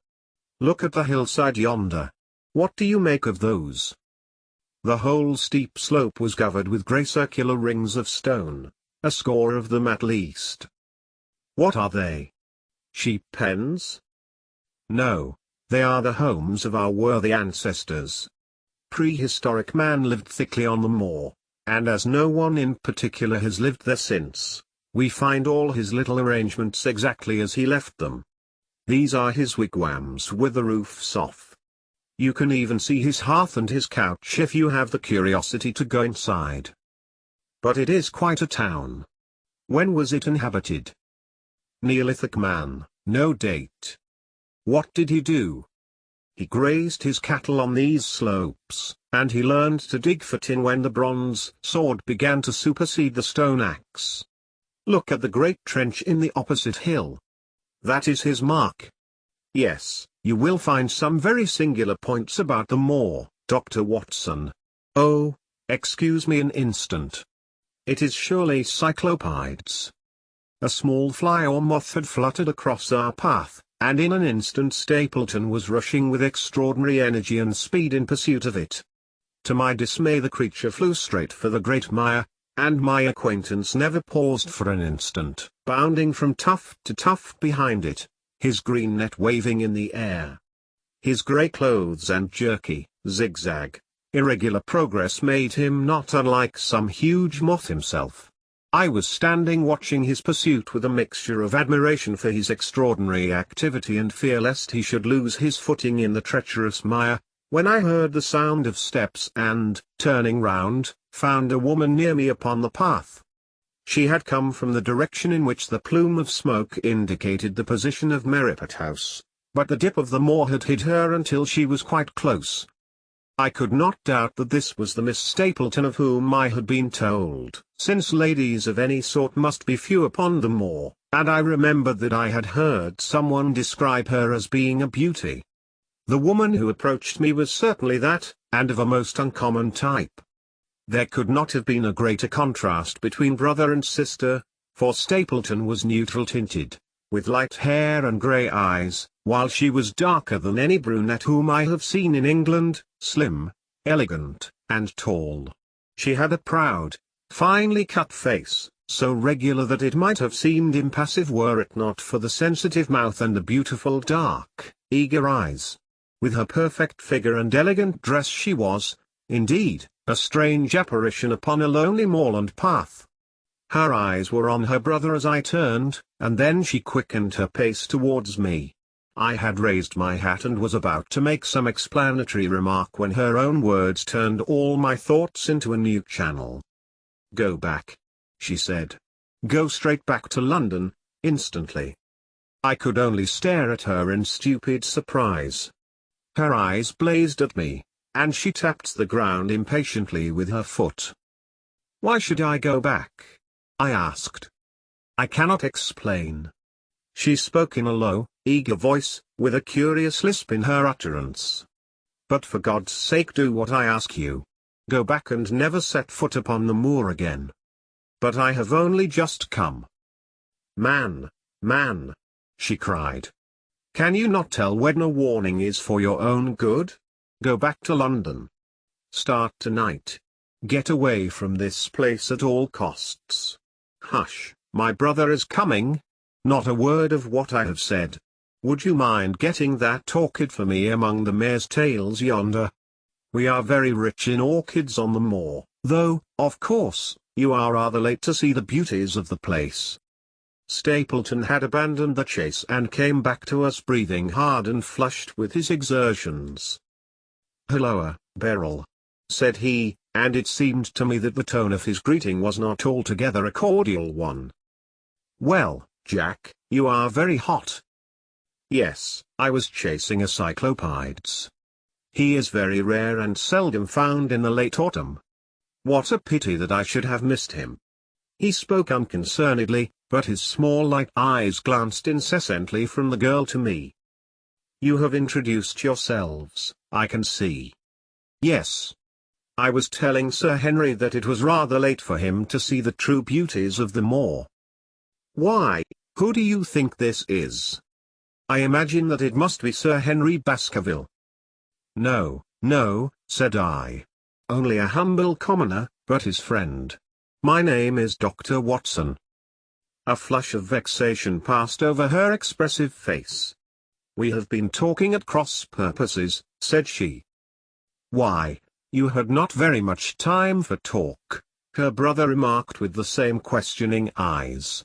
Look at the hillside yonder. What do you make of those?" The whole steep slope was covered with grey circular rings of stone, a score of them at least. "What are they? Sheep pens?" "No, they are the homes of our worthy ancestors. Prehistoric man lived thickly on the moor, and as no one in particular has lived there since, we find all his little arrangements exactly as he left them. These are his wigwams with the roofs off. You can even see his hearth and his couch if you have the curiosity to go inside. But it is quite a town. When was it inhabited?" "Neolithic man, no date." "What did he do?" "He grazed his cattle on these slopes, and he learned to dig for tin when the bronze sword began to supersede the stone axe. Look at the great trench in the opposite hill. That is his mark. Yes, you will find some very singular points about the moor, Dr. Watson. Oh, excuse me an instant. It is surely cyclopides." A small fly or moth had fluttered across our path, and in an instant Stapleton was rushing with extraordinary energy and speed in pursuit of it. To my dismay the creature flew straight for the great mire, and my acquaintance never paused for an instant, bounding from tuft to tuft behind it, his green net waving in the air. His grey clothes and jerky, zigzag, irregular progress made him not unlike some huge moth himself. I was standing watching his pursuit with a mixture of admiration for his extraordinary activity and fear lest he should lose his footing in the treacherous mire, when I heard the sound of steps and, turning round, found a woman near me upon the path. She had come from the direction in which the plume of smoke indicated the position of Merripit House, but the dip of the moor had hid her until she was quite close. I could not doubt that this was the Miss Stapleton of whom I had been told, since ladies of any sort must be few upon the moor, and I remembered that I had heard someone describe her as being a beauty. The woman who approached me was certainly that, and of a most uncommon type. There could not have been a greater contrast between brother and sister, for Stapleton was neutral-tinted, with light hair and grey eyes, while she was darker than any brunette whom I have seen in England, slim, elegant, and tall. She had a proud, finely cut face, so regular that it might have seemed impassive were it not for the sensitive mouth and the beautiful dark, eager eyes. With her perfect figure and elegant dress she was, indeed, a strange apparition upon a lonely moorland path. Her eyes were on her brother as I turned, and then she quickened her pace towards me. I had raised my hat and was about to make some explanatory remark when her own words turned all my thoughts into a new channel. "Go back," she said. "Go straight back to London, instantly." I could only stare at her in stupid surprise. Her eyes blazed at me, and she tapped the ground impatiently with her foot. "Why should I go back?" I asked. "I cannot explain." She spoke in a low, eager voice, with a curious lisp in her utterance. "But for God's sake do what I ask you. Go back and never set foot upon the moor again." "But I have only just come." Man, she cried. "Can you not tell when a warning is for your own good? Go back to London. Start tonight. Get away from this place at all costs." "Hush, my brother is coming. Not a word of what I have said. Would you mind getting that orchid for me among the mare's tails yonder? We are very rich in orchids on the moor, though, of course, you are rather late to see the beauties of the place." Stapleton had abandoned the chase and came back to us breathing hard and flushed with his exertions. "Hulloa, Beryl," said he, and it seemed to me that the tone of his greeting was not altogether a cordial one. "Well, Jack, you are very hot." "Yes, I was chasing a cyclopides. He is very rare and seldom found in the late autumn. What a pity that I should have missed him." He spoke unconcernedly, but his small light eyes glanced incessantly from the girl to me. "You have introduced yourselves, I can see." "Yes. I was telling Sir Henry that it was rather late for him to see the true beauties of the moor." "Why, who do you think this is?" "I imagine that it must be Sir Henry Baskerville." No, said I. "Only a humble commoner, but his friend. My name is Dr. Watson." A flush of vexation passed over her expressive face. "We have been talking at cross purposes," said she. "Why, you had not very much time for talk," her brother remarked with the same questioning eyes.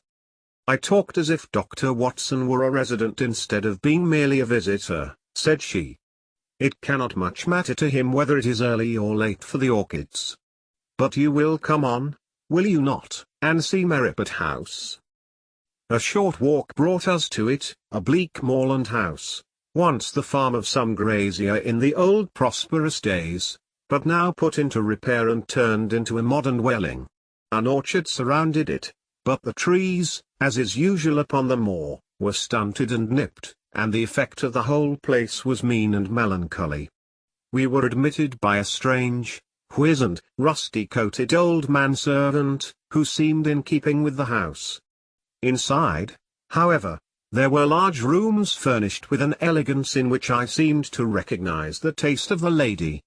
"I talked as if Dr. Watson were a resident instead of being merely a visitor," said she. "It cannot much matter to him whether it is early or late for the orchids. But you will come on, will you not, and see Merripit House?" A short walk brought us to it, a bleak moorland house, once the farm of some grazier in the old prosperous days, but now put into repair and turned into a modern dwelling. An orchard surrounded it, but the trees, as is usual upon the moor, were stunted and nipped, and the effect of the whole place was mean and melancholy. We were admitted by a strange, wizened, rusty-coated old manservant, who seemed in keeping with the house. Inside, however, there were large rooms furnished with an elegance in which I seemed to recognize the taste of the lady.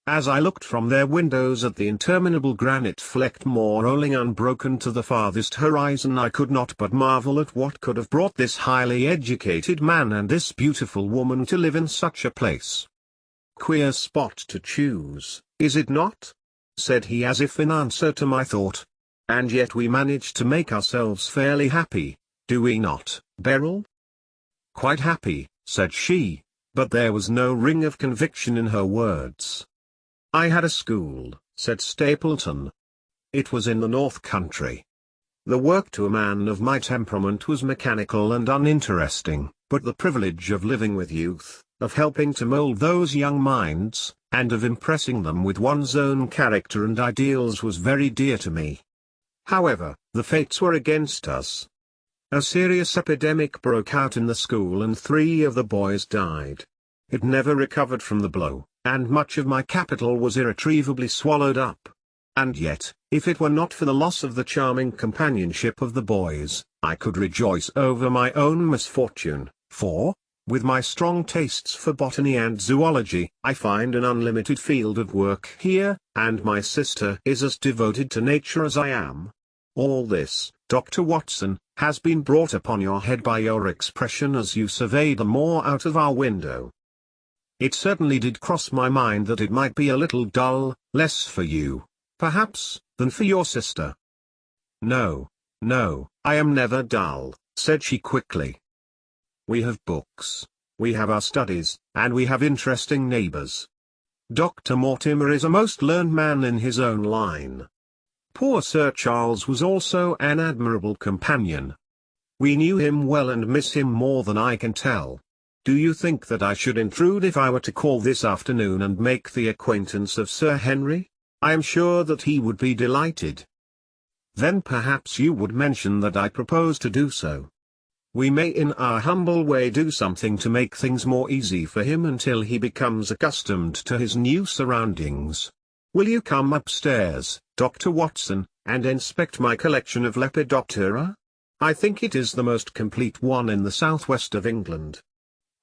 As I looked from their windows at the interminable granite-flecked moor rolling unbroken to the farthest horizon, I could not but marvel at what could have brought this highly educated man and this beautiful woman to live in such a place. "Queer spot to choose, is it not?" said he as if in answer to my thought. "And yet we manage to make ourselves fairly happy, do we not, Beryl?" "Quite happy," said she, but there was no ring of conviction in her words. "I had a school," said Stapleton. "It was in the North Country. The work to a man of my temperament was mechanical and uninteresting, but the privilege of living with youth, of helping to mold those young minds, and of impressing them with one's own character and ideals was very dear to me. However, the fates were against us. A serious epidemic broke out in the school and 3 of the boys died. It never recovered from the blow, and much of my capital was irretrievably swallowed up. And yet, if it were not for the loss of the charming companionship of the boys, I could rejoice over my own misfortune, for, with my strong tastes for botany and zoology, I find an unlimited field of work here, and my sister is as devoted to nature as I am. All this, Dr. Watson, has been brought upon your head by your expression as you surveyed the moor out of our window. It certainly did cross my mind that it might be a little dull, less for you, perhaps, than for your sister." No, I am never dull," said she quickly. "We have books, we have our studies, and we have interesting neighbors. Dr. Mortimer is a most learned man in his own line. Poor Sir Charles was also an admirable companion. We knew him well and miss him more than I can tell. Do you think that I should intrude if I were to call this afternoon and make the acquaintance of Sir Henry? I am sure that he would be delighted. Then perhaps you would mention that I propose to do so. We may in our humble way do something to make things more easy for him until he becomes accustomed to his new surroundings. Will you come upstairs, Dr. Watson, and inspect my collection of Lepidoptera? I think it is the most complete one in the southwest of England.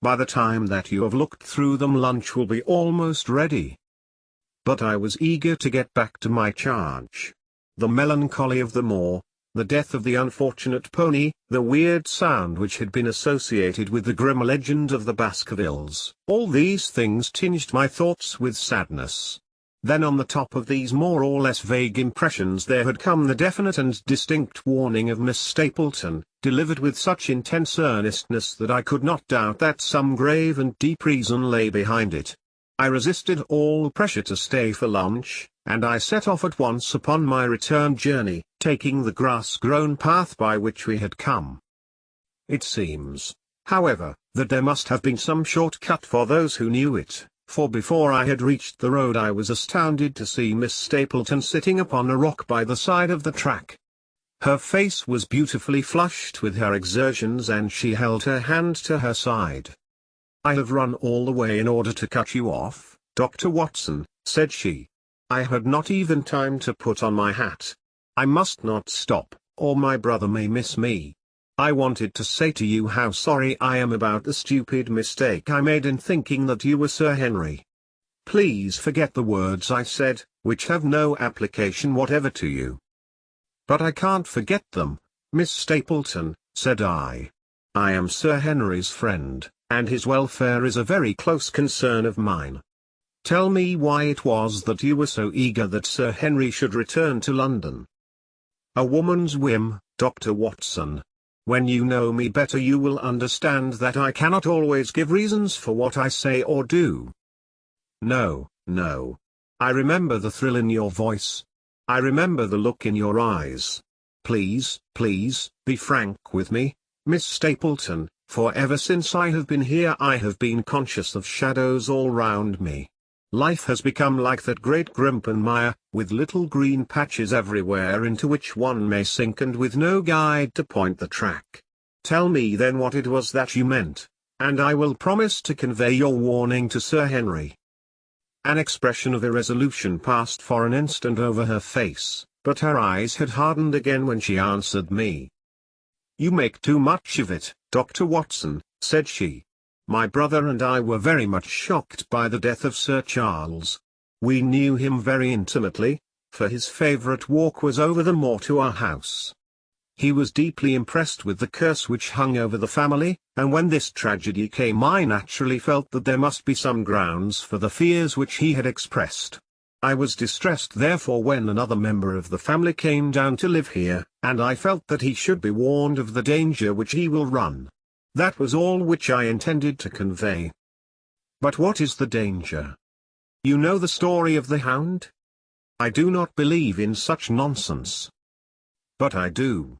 By the time that you have looked through them, lunch will be almost ready. But I was eager to get back to my charge. The melancholy of the moor, the death of the unfortunate pony, the weird sound which had been associated with the grim legend of the Baskervilles, all these things tinged my thoughts with sadness. Then on the top of these more or less vague impressions there had come the definite and distinct warning of Miss Stapleton, delivered with such intense earnestness that I could not doubt that some grave and deep reason lay behind it. I resisted all pressure to stay for lunch, and I set off at once upon my return journey, taking the grass-grown path by which we had come. It seems, however, that there must have been some short-cut for those who knew it, for before I had reached the road I was astounded to see Miss Stapleton sitting upon a rock by the side of the track. Her face was beautifully flushed with her exertions and she held her hand to her side. "I have run all the way in order to cut you off, Dr. Watson," said she. "I had not even time to put on my hat. I must not stop, or my brother may miss me. I wanted to say to you how sorry I am about the stupid mistake I made in thinking that you were Sir Henry. Please forget the words I said, which have no application whatever to you." "But I can't forget them, Miss Stapleton," said I. "I am Sir Henry's friend, and his welfare is a very close concern of mine. Tell me why it was that you were so eager that Sir Henry should return to London." "A woman's whim, Dr. Watson. When you know me better you will understand that I cannot always give reasons for what I say or do." "No, no. I remember the thrill in your voice. I remember the look in your eyes. Please, be frank with me, Miss Stapleton, for ever since I have been here I have been conscious of shadows all round me. Life has become like that great grimpen mire, with little green patches everywhere into which one may sink and with no guide to point the track. Tell me then what it was that you meant, and I will promise to convey your warning to Sir Henry." An expression of irresolution passed for an instant over her face, but her eyes had hardened again when she answered me. "You make too much of it, Dr. Watson," said she. "My brother and I were very much shocked by the death of Sir Charles. We knew him very intimately, for his favourite walk was over the moor to our house. He was deeply impressed with the curse which hung over the family, and when this tragedy came I naturally felt that there must be some grounds for the fears which he had expressed. I was distressed therefore when another member of the family came down to live here, and I felt that he should be warned of the danger which he will run. That was all which I intended to convey." "But what is the danger? You know the story of the Hound?" "I do not believe in such nonsense." "But I do.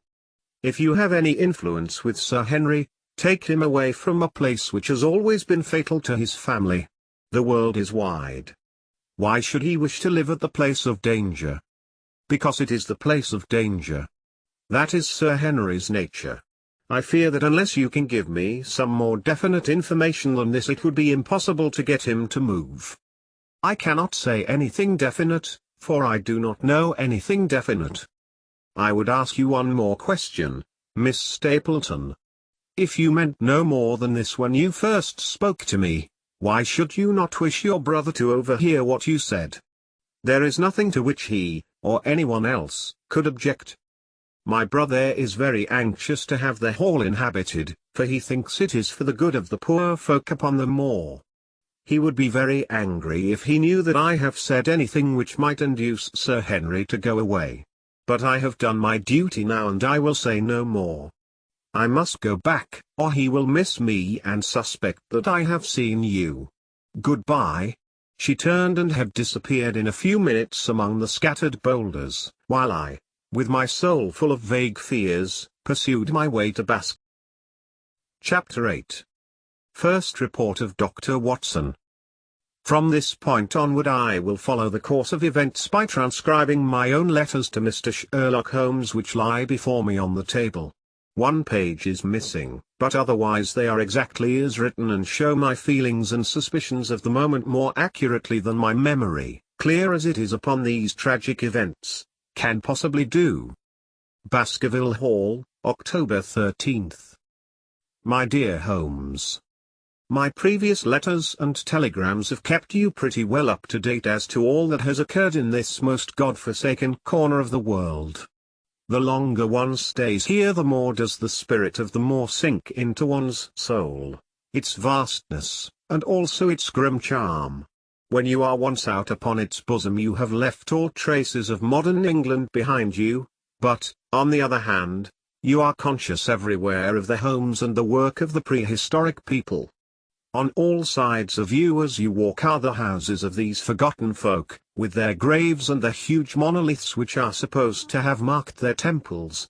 If you have any influence with Sir Henry, take him away from a place which has always been fatal to his family. The world is wide. Why should he wish to live at the place of danger?" "Because it is the place of danger. That is Sir Henry's nature. I fear that unless you can give me some more definite information than this it would be impossible to get him to move." "I cannot say anything definite, for I do not know anything definite." "I would ask you one more question, Miss Stapleton. If you meant no more than this when you first spoke to me, why should you not wish your brother to overhear what you said? There is nothing to which he, or anyone else, could object. My brother is very anxious to have the hall inhabited, for he thinks it is for the good of the poor folk upon the moor. He would be very angry if he knew that I have said anything which might induce Sir Henry to go away. But I have done my duty now and I will say no more. I must go back, or he will miss me and suspect that I have seen you. Goodbye." She turned and had disappeared in a few minutes among the scattered boulders, while I, with my soul full of vague fears, pursued my way to Chapter 8. First report of Dr. Watson. From this point onward I will follow the course of events by transcribing my own letters to Mr. Sherlock Holmes which lie before me on the table. One page is missing, but otherwise they are exactly as written and show my feelings and suspicions of the moment more accurately than my memory, clear as it is upon these tragic events, can possibly do. Baskerville Hall, October 13th. My dear Holmes, my previous letters and telegrams have kept you pretty well up to date as to all that has occurred in this most God-forsaken corner of the world. The longer one stays here the more does the spirit of the moor sink into one's soul, its vastness, and also its grim charm. When you are once out upon its bosom you have left all traces of modern England behind you, but, on the other hand, you are conscious everywhere of the homes and the work of the prehistoric people. On all sides of you as you walk are the houses of these forgotten folk, with their graves and the huge monoliths which are supposed to have marked their temples.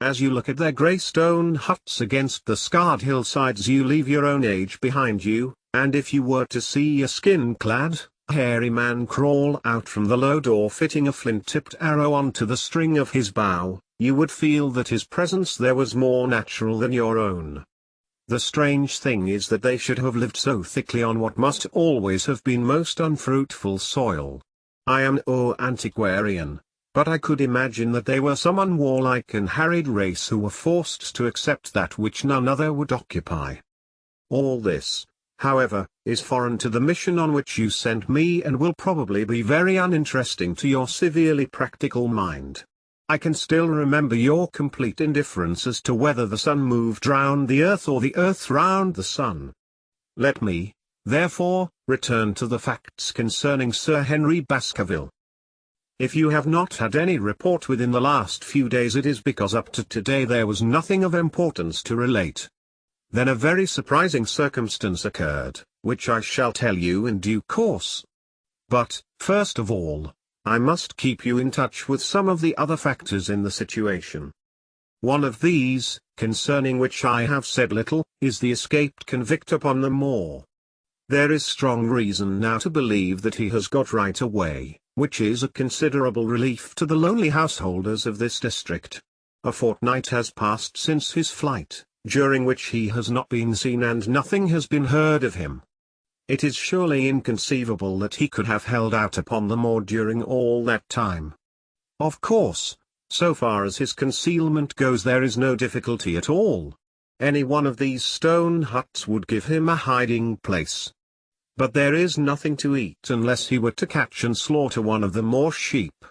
As you look at their grey stone huts against the scarred hillsides you leave your own age behind you, and if you were to see a skin-clad, hairy man crawl out from the low door fitting a flint-tipped arrow onto the string of his bow, you would feel that his presence there was more natural than your own. The strange thing is that they should have lived so thickly on what must always have been most unfruitful soil. I am no antiquarian, but I could imagine that they were some unwarlike and harried race who were forced to accept that which none other would occupy. All this, however, is foreign to the mission on which you sent me and will probably be very uninteresting to your severely practical mind. I can still remember your complete indifference as to whether the sun moved round the earth or the earth round the sun. Let me, therefore, return to the facts concerning Sir Henry Baskerville. If you have not had any report within the last few days it is because up to today there was nothing of importance to relate. Then a very surprising circumstance occurred, which I shall tell you in due course. But, first of all, I must keep you in touch with some of the other factors in the situation. One of these, concerning which I have said little, is the escaped convict upon the moor. There is strong reason now to believe that he has got right away, which is a considerable relief to the lonely householders of this district. A fortnight has passed since his flight, during which he has not been seen and nothing has been heard of him. It is surely inconceivable that he could have held out upon the moor during all that time. Of course, so far as his concealment goes there is no difficulty at all. Any one of these stone huts would give him a hiding place. But there is nothing to eat unless he were to catch and slaughter one of the moor sheep.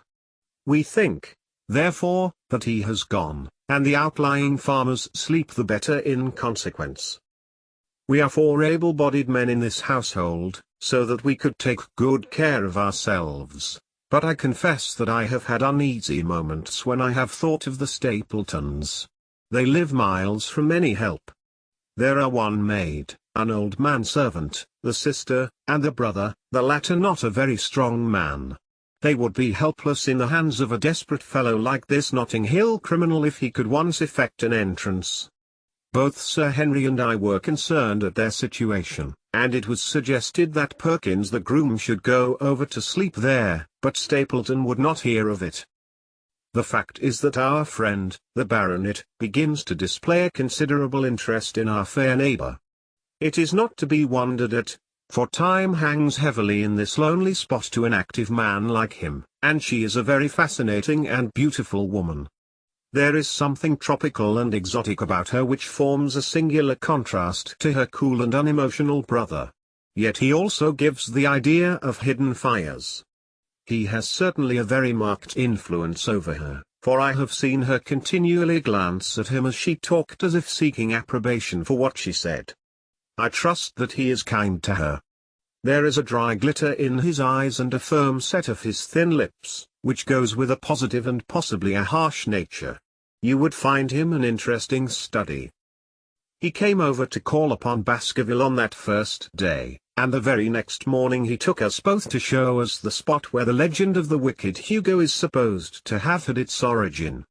We think, therefore, that he has gone, and the outlying farmers sleep the better in consequence. We are 4 able-bodied men in this household, so that we could take good care of ourselves, but I confess that I have had uneasy moments when I have thought of the Stapletons. They live miles from any help. There are one maid, an old man-servant, the sister, and the brother, the latter not a very strong man. They would be helpless in the hands of a desperate fellow like this Notting Hill criminal if he could once effect an entrance. Both Sir Henry and I were concerned at their situation, and it was suggested that Perkins the groom should go over to sleep there, but Stapleton would not hear of it. The fact is that our friend, the baronet, begins to display a considerable interest in our fair neighbour. It is not to be wondered at, for time hangs heavily in this lonely spot to an active man like him, and she is a very fascinating and beautiful woman. There is something tropical and exotic about her which forms a singular contrast to her cool and unemotional brother. Yet he also gives the idea of hidden fires. He has certainly a very marked influence over her, for I have seen her continually glance at him as she talked as if seeking approbation for what she said. I trust that he is kind to her. There is a dry glitter in his eyes and a firm set of his thin lips, which goes with a positive and possibly a harsh nature. You would find him an interesting study. He came over to call upon Baskerville on that first day, and the very next morning he took us both to show us the spot where the legend of the wicked Hugo is supposed to have had its origin.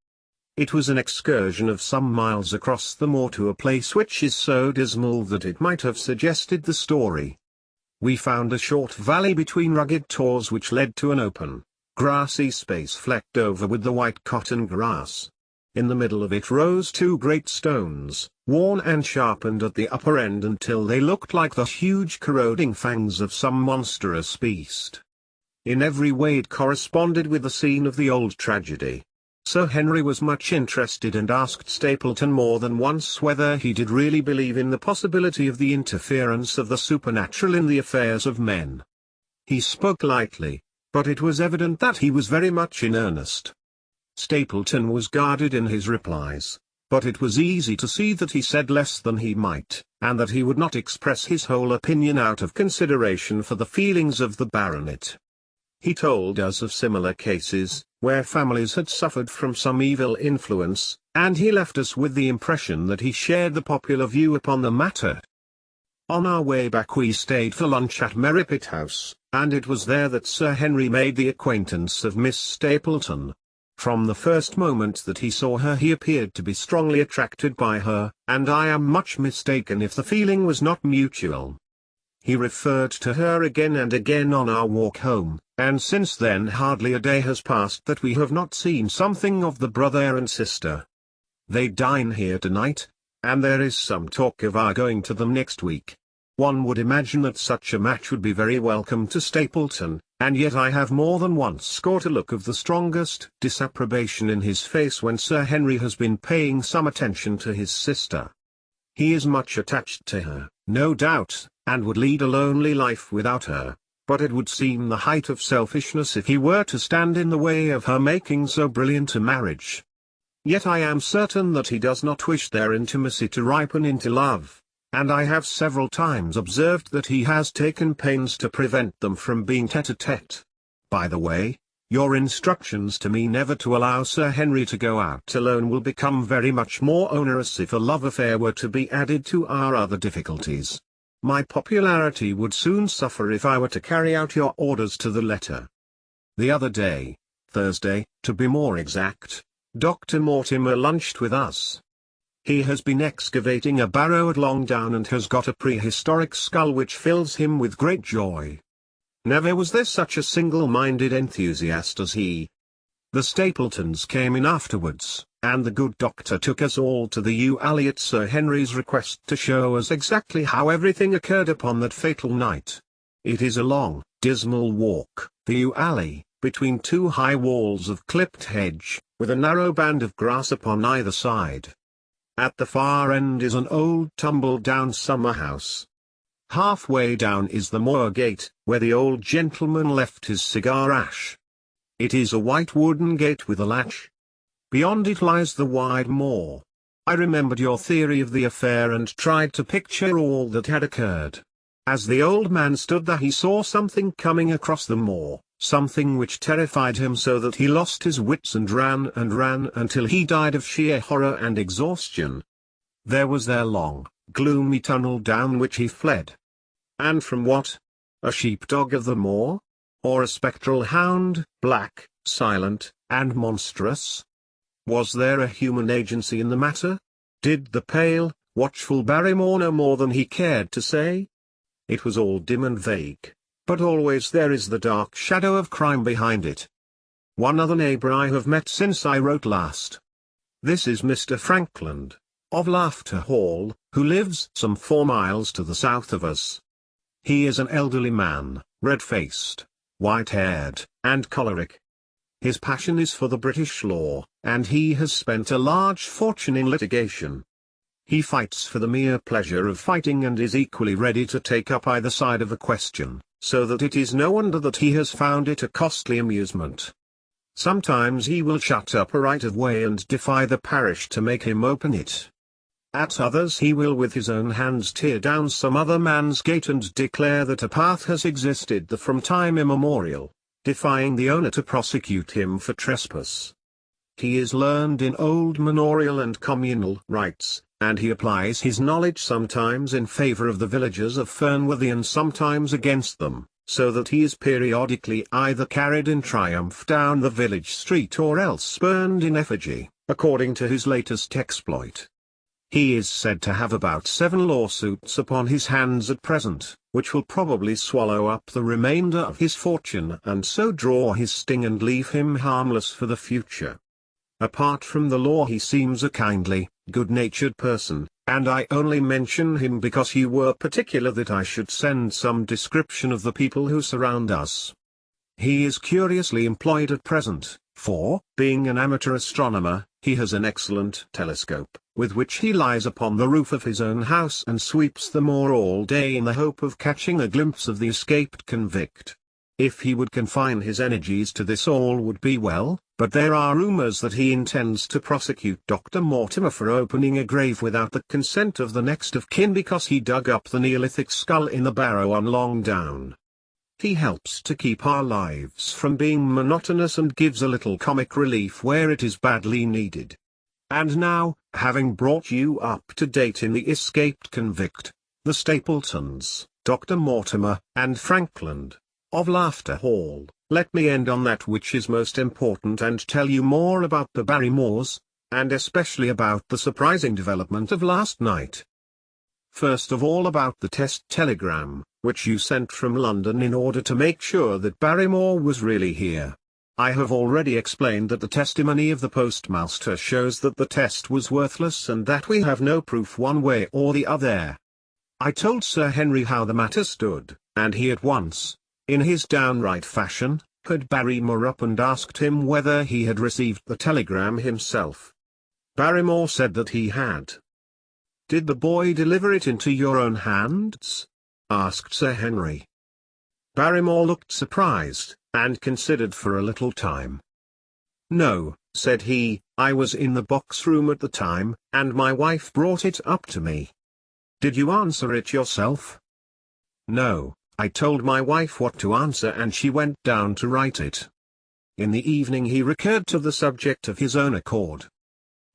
It was an excursion of some miles across the moor to a place which is so dismal that it might have suggested the story. We found a short valley between rugged tors which led to an open, grassy space flecked over with the white cotton grass. In the middle of it rose two great stones, worn and sharpened at the upper end until they looked like the huge corroding fangs of some monstrous beast. In every way it corresponded with the scene of the old tragedy. Sir Henry was much interested and asked Stapleton more than once whether he did really believe in the possibility of the interference of the supernatural in the affairs of men. He spoke lightly, but it was evident that he was very much in earnest. Stapleton was guarded in his replies, but it was easy to see that he said less than he might, and that he would not express his whole opinion out of consideration for the feelings of the baronet. He told us of similar cases, where families had suffered from some evil influence, and he left us with the impression that he shared the popular view upon the matter. On our way back we stayed for lunch at Merripit House, and it was there that Sir Henry made the acquaintance of Miss Stapleton. From the first moment that he saw her he appeared to be strongly attracted by her, and I am much mistaken if the feeling was not mutual. He referred to her again and again on our walk home, and since then hardly a day has passed that we have not seen something of the brother and sister. They dine here tonight, and there is some talk of our going to them next week. One would imagine that such a match would be very welcome to Stapleton, and yet I have more than once caught a look of the strongest disapprobation in his face when Sir Henry has been paying some attention to his sister. He is much attached to her, no doubt, and would lead a lonely life without her, but it would seem the height of selfishness if he were to stand in the way of her making so brilliant a marriage. Yet I am certain that he does not wish their intimacy to ripen into love, and I have several times observed that he has taken pains to prevent them from being tete-a-tete. By the way, your instructions to me never to allow Sir Henry to go out alone will become very much more onerous if a love affair were to be added to our other difficulties. My popularity would soon suffer if I were to carry out your orders to the letter. The other day, Thursday, to be more exact, Dr. Mortimer lunched with us. He has been excavating a barrow at Longdown and has got a prehistoric skull which fills him with great joy. Never was there such a single-minded enthusiast as he. The Stapletons came in afterwards, and the good doctor took us all to the yew alley at Sir Henry's request to show us exactly how everything occurred upon that fatal night. It is a long, dismal walk, the yew alley, between two high walls of clipped hedge, with a narrow band of grass upon either side. At the far end is an old tumble-down summer house. Halfway down is the moor gate, where the old gentleman left his cigar ash. It is a white wooden gate with a latch. Beyond it lies the wide moor. I remembered your theory of the affair and tried to picture all that had occurred. As the old man stood there he saw something coming across the moor, something which terrified him so that he lost his wits and ran until he died of sheer horror and exhaustion. There was their long, gloomy tunnel down which he fled. And from what? A sheepdog of the moor? Or a spectral hound, black, silent, and monstrous? Was there a human agency in the matter? Did the pale, watchful Barrymore know more than he cared to say? It was all dim and vague, but always there is the dark shadow of crime behind it. One other neighbor I have met since I wrote last. This is Mr. Frankland, of Laughter Hall, who lives some 4 miles to the south of us. He is an elderly man, red-faced, white-haired, and choleric. His passion is for the British law, and he has spent a large fortune in litigation. He fights for the mere pleasure of fighting and is equally ready to take up either side of a question, so that it is no wonder that he has found it a costly amusement. Sometimes he will shut up a right-of-way and defy the parish to make him open it. At others he will with his own hands tear down some other man's gate and declare that a path has existed there from time immemorial, defying the owner to prosecute him for trespass. He is learned in old manorial and communal rights, and he applies his knowledge sometimes in favor of the villagers of Fernworthy and sometimes against them, so that he is periodically either carried in triumph down the village street or else burned in effigy, according to his latest exploit. He is said to have about 7 lawsuits upon his hands at present, which will probably swallow up the remainder of his fortune and so draw his sting and leave him harmless for the future. Apart from the law, he seems a kindly, good-natured person, and I only mention him because you were particular that I should send some description of the people who surround us. He is curiously employed at present, for, being an amateur astronomer, he has an excellent telescope, with which he lies upon the roof of his own house and sweeps the moor all day in the hope of catching a glimpse of the escaped convict. If he would confine his energies to this, all would be well, but there are rumors that he intends to prosecute Dr. Mortimer for opening a grave without the consent of the next of kin because he dug up the Neolithic skull in the barrow on Long Down. He helps to keep our lives from being monotonous and gives a little comic relief where it is badly needed. And now, having brought you up to date in the escaped convict, the Stapletons, Dr. Mortimer, and Frankland, of Laughter Hall, let me end on that which is most important and tell you more about the Barrymores, and especially about the surprising development of last night. First of all, about the test telegram, which you sent from London in order to make sure that Barrymore was really here. I have already explained that the testimony of the postmaster shows that the test was worthless and that we have no proof one way or the other. I told Sir Henry how the matter stood, and he at once, in his downright fashion, had Barrymore up and asked him whether he had received the telegram himself. Barrymore said that he had. "Did the boy deliver it into your own hands?" asked Sir Henry. Barrymore looked surprised, and considered for a little time. "No," said he, "I was in the box room at the time, and my wife brought it up to me." "Did you answer it yourself?" "No, I told my wife what to answer and she went down to write it." In the evening he recurred to the subject of his own accord.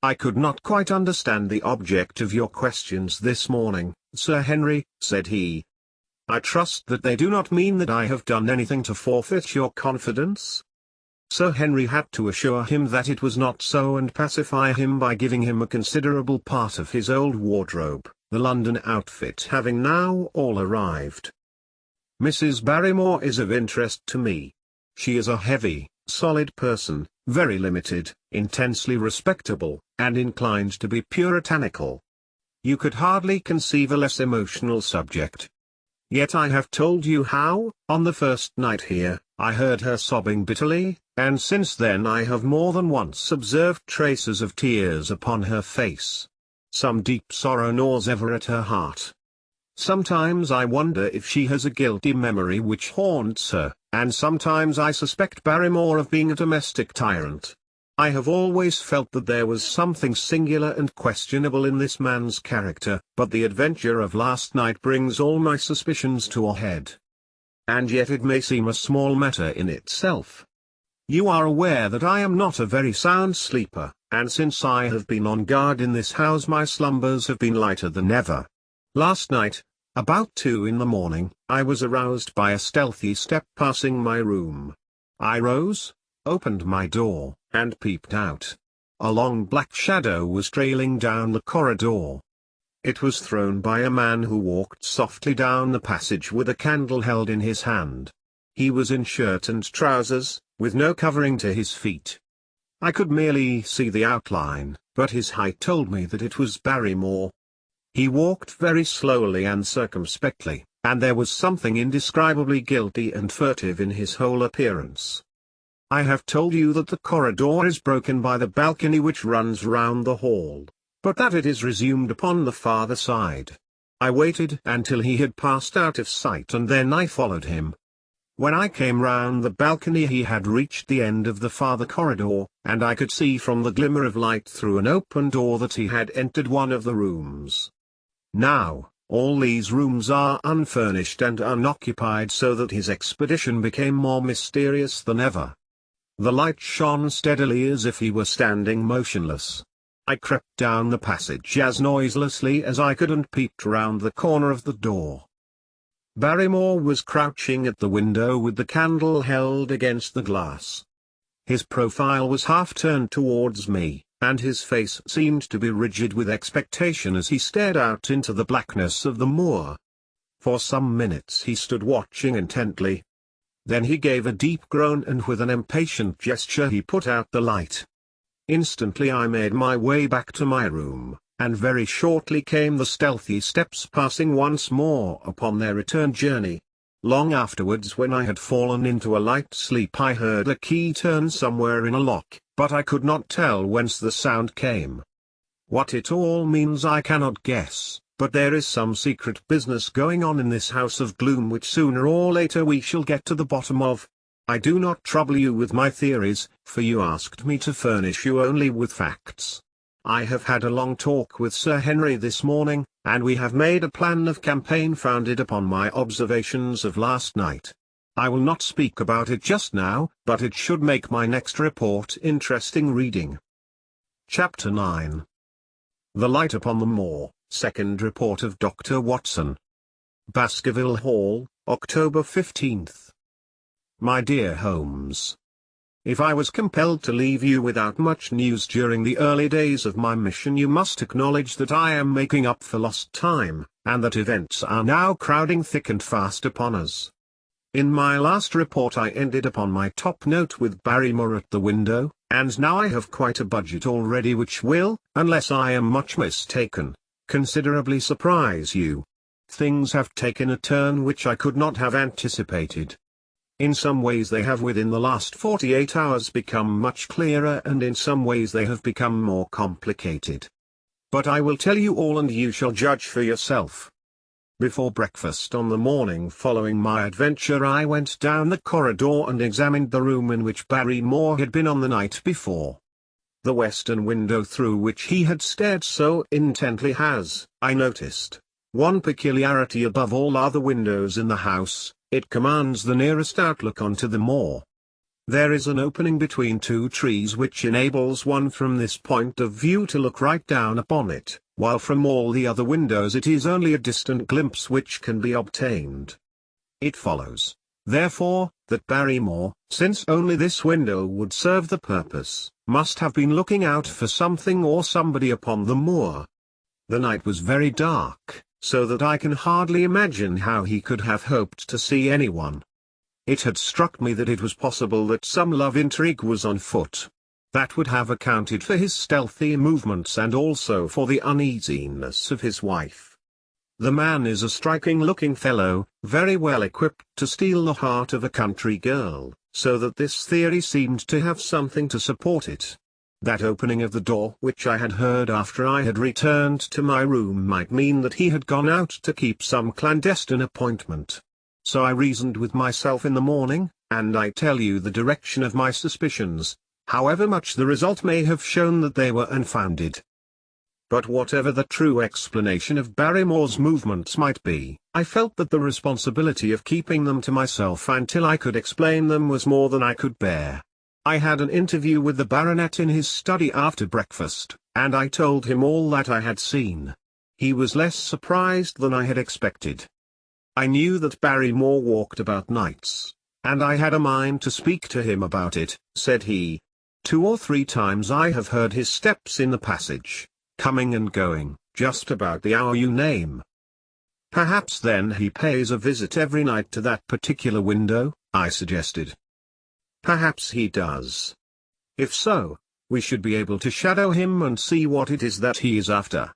"I could not quite understand the object of your questions this morning, Sir Henry," said he. "I trust that they do not mean that I have done anything to forfeit your confidence?" Sir Henry had to assure him that it was not so and pacify him by giving him a considerable part of his old wardrobe, the London outfit having now all arrived. "Mrs. Barrymore is of interest to me. She is a heavy, solid person, very limited, intensely respectable, and inclined to be puritanical. You could hardly conceive a less emotional subject. Yet I have told you how, on the first night here, I heard her sobbing bitterly, and since then I have more than once observed traces of tears upon her face. Some deep sorrow gnaws ever at her heart. Sometimes I wonder if she has a guilty memory which haunts her, and sometimes I suspect Barrymore of being a domestic tyrant. I have always felt that there was something singular and questionable in this man's character, but the adventure of last night brings all my suspicions to a head. And yet it may seem a small matter in itself. You are aware that I am not a very sound sleeper, and since I have been on guard in this house my slumbers have been lighter than ever. Last night, about 2 in the morning, I was aroused by a stealthy step passing my room. I rose, opened my door, and peeped out. A long black shadow was trailing down the corridor. It was thrown by a man who walked softly down the passage with a candle held in his hand. He was in shirt and trousers, with no covering to his feet. I could merely see the outline, but his height told me that it was Barrymore. He walked very slowly and circumspectly, and there was something indescribably guilty and furtive in his whole appearance. I have told you that the corridor is broken by the balcony which runs round the hall, but that it is resumed upon the farther side. I waited until he had passed out of sight and then I followed him. When I came round the balcony he had reached the end of the farther corridor, and I could see from the glimmer of light through an open door that he had entered one of the rooms. Now, all these rooms are unfurnished and unoccupied, so that his expedition became more mysterious than ever. The light shone steadily as if he were standing motionless. I crept down the passage as noiselessly as I could and peeped round the corner of the door. Barrymore was crouching at the window with the candle held against the glass. His profile was half turned towards me, and his face seemed to be rigid with expectation as he stared out into the blackness of the moor. For some minutes he stood watching intently. Then he gave a deep groan and with an impatient gesture he put out the light. Instantly I made my way back to my room, and very shortly came the stealthy steps passing once more upon their return journey. Long afterwards, when I had fallen into a light sleep, I heard a key turn somewhere in a lock, but I could not tell whence the sound came. What it all means I cannot guess, but there is some secret business going on in this house of gloom which sooner or later we shall get to the bottom of. I do not trouble you with my theories, for you asked me to furnish you only with facts. I have had a long talk with Sir Henry this morning, and we have made a plan of campaign founded upon my observations of last night. I will not speak about it just now, but it should make my next report interesting reading. Chapter 9. The Light upon the Moor, Second Report of Dr. Watson. Baskerville Hall, October 15th. My dear Holmes, if I was compelled to leave you without much news during the early days of my mission, you must acknowledge that I am making up for lost time, and that events are now crowding thick and fast upon us. In my last report I ended upon my top note with Barrymore at the window, and now I have quite a budget already which will, unless I am much mistaken, considerably surprise you. Things have taken a turn which I could not have anticipated. In some ways they have within the last 48 hours become much clearer, and in some ways they have become more complicated. But I will tell you all and you shall judge for yourself. Before breakfast on the morning following my adventure I went down the corridor and examined the room in which Barrymore had been on the night before. The western window through which he had stared so intently has, I noticed, one peculiarity above all other windows in the house. It commands the nearest outlook onto the moor. There is an opening between two trees which enables one from this point of view to look right down upon it, while from all the other windows it is only a distant glimpse which can be obtained. It follows, therefore, that Barrymore, since only this window would serve the purpose, must have been looking out for something or somebody upon the moor. The night was very dark, so that I can hardly imagine how he could have hoped to see anyone. It had struck me that it was possible that some love intrigue was on foot. That would have accounted for his stealthy movements and also for the uneasiness of his wife. The man is a striking-looking fellow, very well equipped to steal the heart of a country girl, so that this theory seemed to have something to support it. That opening of the door which I had heard after I had returned to my room might mean that he had gone out to keep some clandestine appointment. So I reasoned with myself in the morning, and I tell you the direction of my suspicions, however much the result may have shown that they were unfounded. But whatever the true explanation of Barrymore's movements might be, I felt that the responsibility of keeping them to myself until I could explain them was more than I could bear. I had an interview with the baronet in his study after breakfast, and I told him all that I had seen. He was less surprised than I had expected. I knew that Barrymore walked about nights, and I had a mind to speak to him about it, said he. 2 or 3 times I have heard his steps in the passage, coming and going, just about the hour you name. Perhaps then he pays a visit every night to that particular window, I suggested. Perhaps he does. If so, we should be able to shadow him and see what it is that he is after.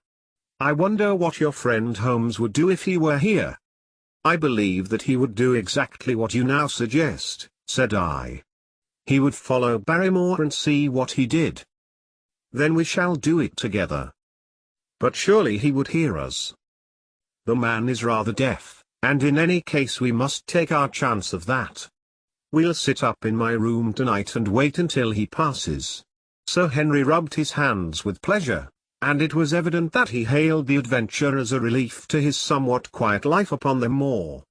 I wonder what your friend Holmes would do if he were here. I believe that he would do exactly what you now suggest, said I. He would follow Barrymore and see what he did. Then we shall do it together. But surely he would hear us. The man is rather deaf, and in any case we must take our chance of that. We'll sit up in my room tonight and wait until he passes. Sir Henry rubbed his hands with pleasure, and it was evident that he hailed the adventure as a relief to his somewhat quiet life upon the moor.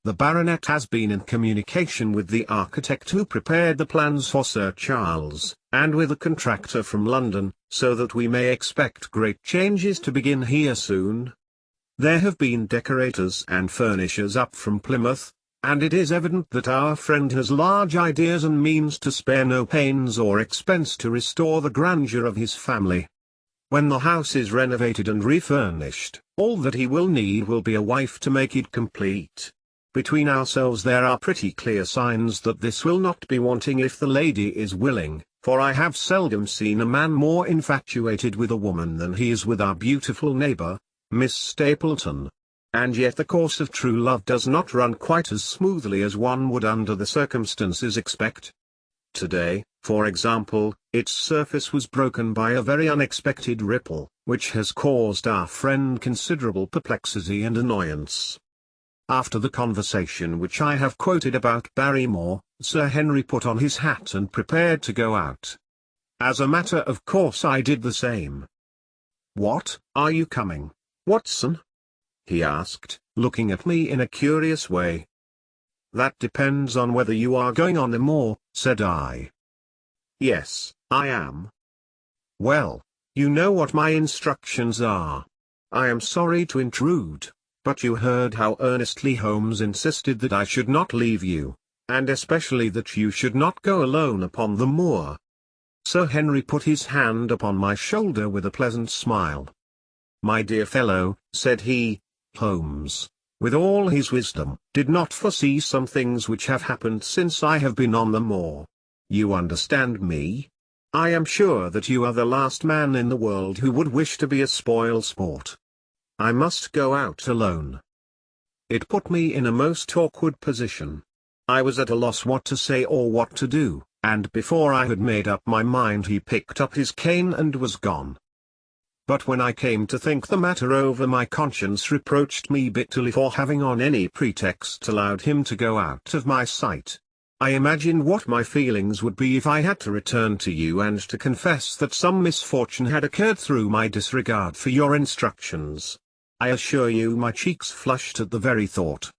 The baronet has been in communication with the architect who prepared the plans for Sir Charles, and with a contractor from London, so that we may expect great changes to begin here soon. There have been decorators and furnishers up from Plymouth, and it is evident that our friend has large ideas and means to spare no pains or expense to restore the grandeur of his family. When the house is renovated and refurnished, all that he will need will be a wife to make it complete. Between ourselves, there are pretty clear signs that this will not be wanting if the lady is willing, for I have seldom seen a man more infatuated with a woman than he is with our beautiful neighbour, Miss Stapleton. And yet the course of true love does not run quite as smoothly as one would under the circumstances expect. Today, for example, its surface was broken by a very unexpected ripple, which has caused our friend considerable perplexity and annoyance. After the conversation which I have quoted about Barrymore, Sir Henry put on his hat and prepared to go out. As a matter of course I did the same. "What, are you coming, Watson?" he asked, looking at me in a curious way. "That depends on whether you are going on the moor," said I. "Yes, I am." "Well, you know what my instructions are. I am sorry to intrude, but you heard how earnestly Holmes insisted that I should not leave you, and especially that you should not go alone upon the moor." Sir Henry put his hand upon my shoulder with a pleasant smile. "My dear fellow," said he, "Holmes, with all his wisdom, did not foresee some things which have happened since I have been on the moor. You understand me? I am sure that you are the last man in the world who would wish to be a spoil sport. I must go out alone." It put me in a most awkward position. I was at a loss what to say or what to do, and before I had made up my mind he picked up his cane and was gone. But when I came to think the matter over, my conscience reproached me bitterly for having on any pretext allowed him to go out of my sight. I imagined what my feelings would be if I had to return to you and to confess that some misfortune had occurred through my disregard for your instructions. I assure you my cheeks flushed at the very thought.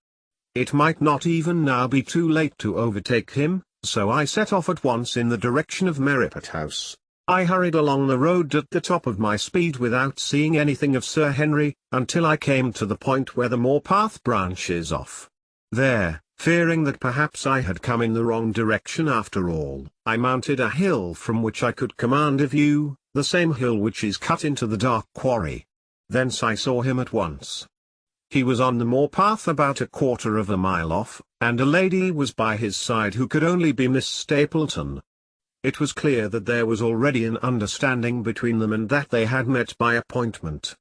It might not even now be too late to overtake him, so I set off at once in the direction of Merripit House. I hurried along the road at the top of my speed without seeing anything of Sir Henry, until I came to the point where the moor path branches off. There, fearing that perhaps I had come in the wrong direction after all, I mounted a hill from which I could command a view, the same hill which is cut into the dark quarry. Thence I saw him at once. He was on the moor path about a quarter of a mile off, and a lady was by his side who could only be Miss Stapleton. It was clear that there was already an understanding between them and that they had met by appointment.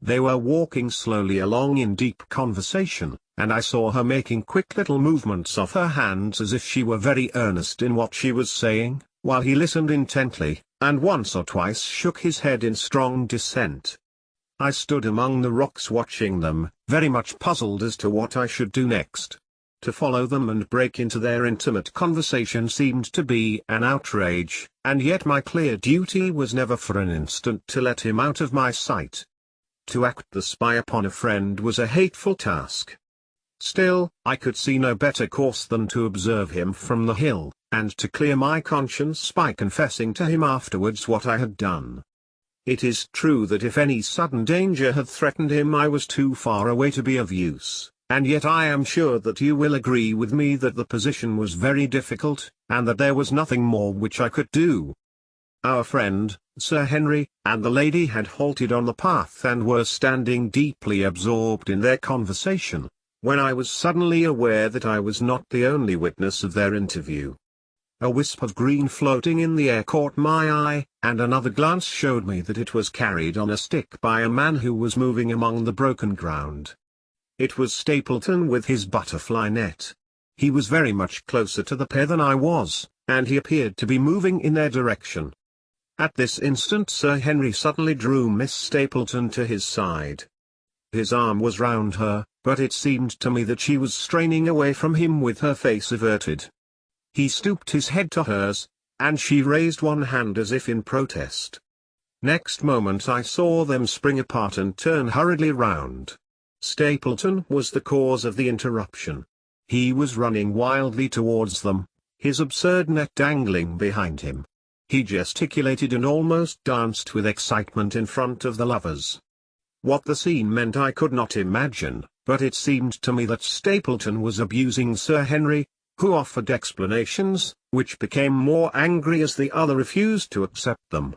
They were walking slowly along in deep conversation, and I saw her making quick little movements of her hands as if she were very earnest in what she was saying, while he listened intently, and once or twice shook his head in strong dissent. I stood among the rocks watching them, very much puzzled as to what I should do next. To follow them and break into their intimate conversation seemed to be an outrage, and yet my clear duty was never for an instant to let him out of my sight. To act the spy upon a friend was a hateful task. Still, I could see no better course than to observe him from the hill, and to clear my conscience by confessing to him afterwards what I had done. It is true that if any sudden danger had threatened him I was too far away to be of use. And yet I am sure that you will agree with me that the position was very difficult, and that there was nothing more which I could do. Our friend, Sir Henry, and the lady had halted on the path and were standing deeply absorbed in their conversation, when I was suddenly aware that I was not the only witness of their interview. A wisp of green floating in the air caught my eye, and another glance showed me that it was carried on a stick by a man who was moving among the broken ground. It was Stapleton with his butterfly net. He was very much closer to the pair than I was, and he appeared to be moving in their direction. At this instant Sir Henry suddenly drew Miss Stapleton to his side. His arm was round her, but it seemed to me that she was straining away from him with her face averted. He stooped his head to hers, and she raised one hand as if in protest. Next moment I saw them spring apart and turn hurriedly round. Stapleton was the cause of the interruption. He was running wildly towards them, his absurd net dangling behind him. He gesticulated and almost danced with excitement in front of the lovers. What the scene meant I could not imagine, but it seemed to me that Stapleton was abusing Sir Henry, who offered explanations, which became more angry as the other refused to accept them.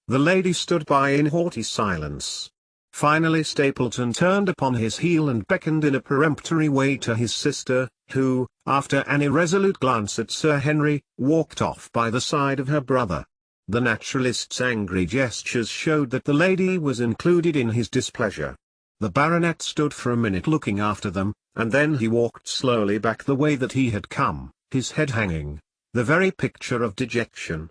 The lady stood by in haughty silence. Finally Stapleton turned upon his heel and beckoned in a peremptory way to his sister, who, after an irresolute glance at Sir Henry, walked off by the side of her brother. The naturalist's angry gestures showed that the lady was included in his displeasure. The baronet stood for a minute looking after them, and then he walked slowly back the way that he had come, his head hanging, the very picture of dejection.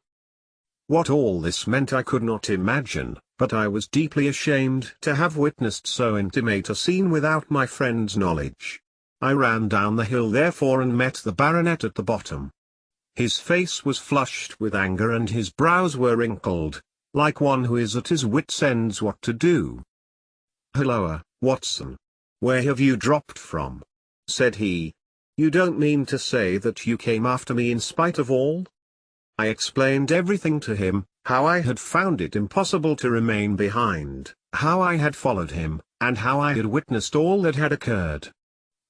What all this meant I could not imagine, but I was deeply ashamed to have witnessed so intimate a scene without my friend's knowledge. I ran down the hill therefore and met the baronet at the bottom. His face was flushed with anger and his brows were wrinkled, like one who is at his wits' ends what to do. "Hulloa, Watson. Where have you dropped from?" said he. "You don't mean to say that you came after me in spite of all?" I explained everything to him, how I had found it impossible to remain behind, how I had followed him, and how I had witnessed all that had occurred.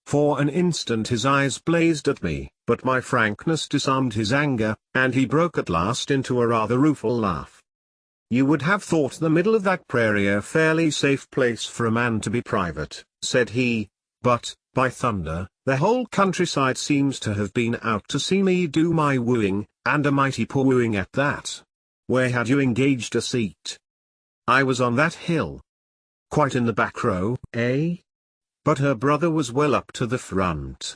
For an instant his eyes blazed at me, but my frankness disarmed his anger, and he broke at last into a rather rueful laugh. "You would have thought the middle of that prairie a fairly safe place for a man to be private," said he, "but, by thunder, the whole countryside seems to have been out to see me do my wooing, and a mighty poor wooing at that. Where had you engaged a seat?" "I was on that hill." "Quite in the back row, eh?" But her brother was well up to the front.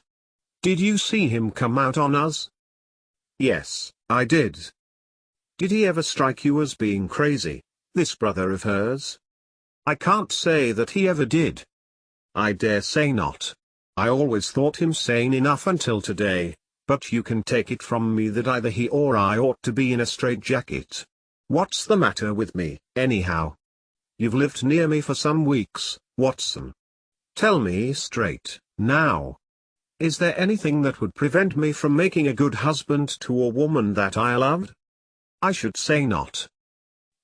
"Did you see him come out on us?" "Yes, I did." "Did he ever strike you as being crazy, this brother of hers?" "I can't say that he ever did." "I dare say not. I always thought him sane enough until today, but you can take it from me that either he or I ought to be in a straitjacket. What's the matter with me, anyhow? You've lived near me for some weeks, Watson. Tell me straight, now. Is there anything that would prevent me from making a good husband to a woman that I loved?" "I should say not."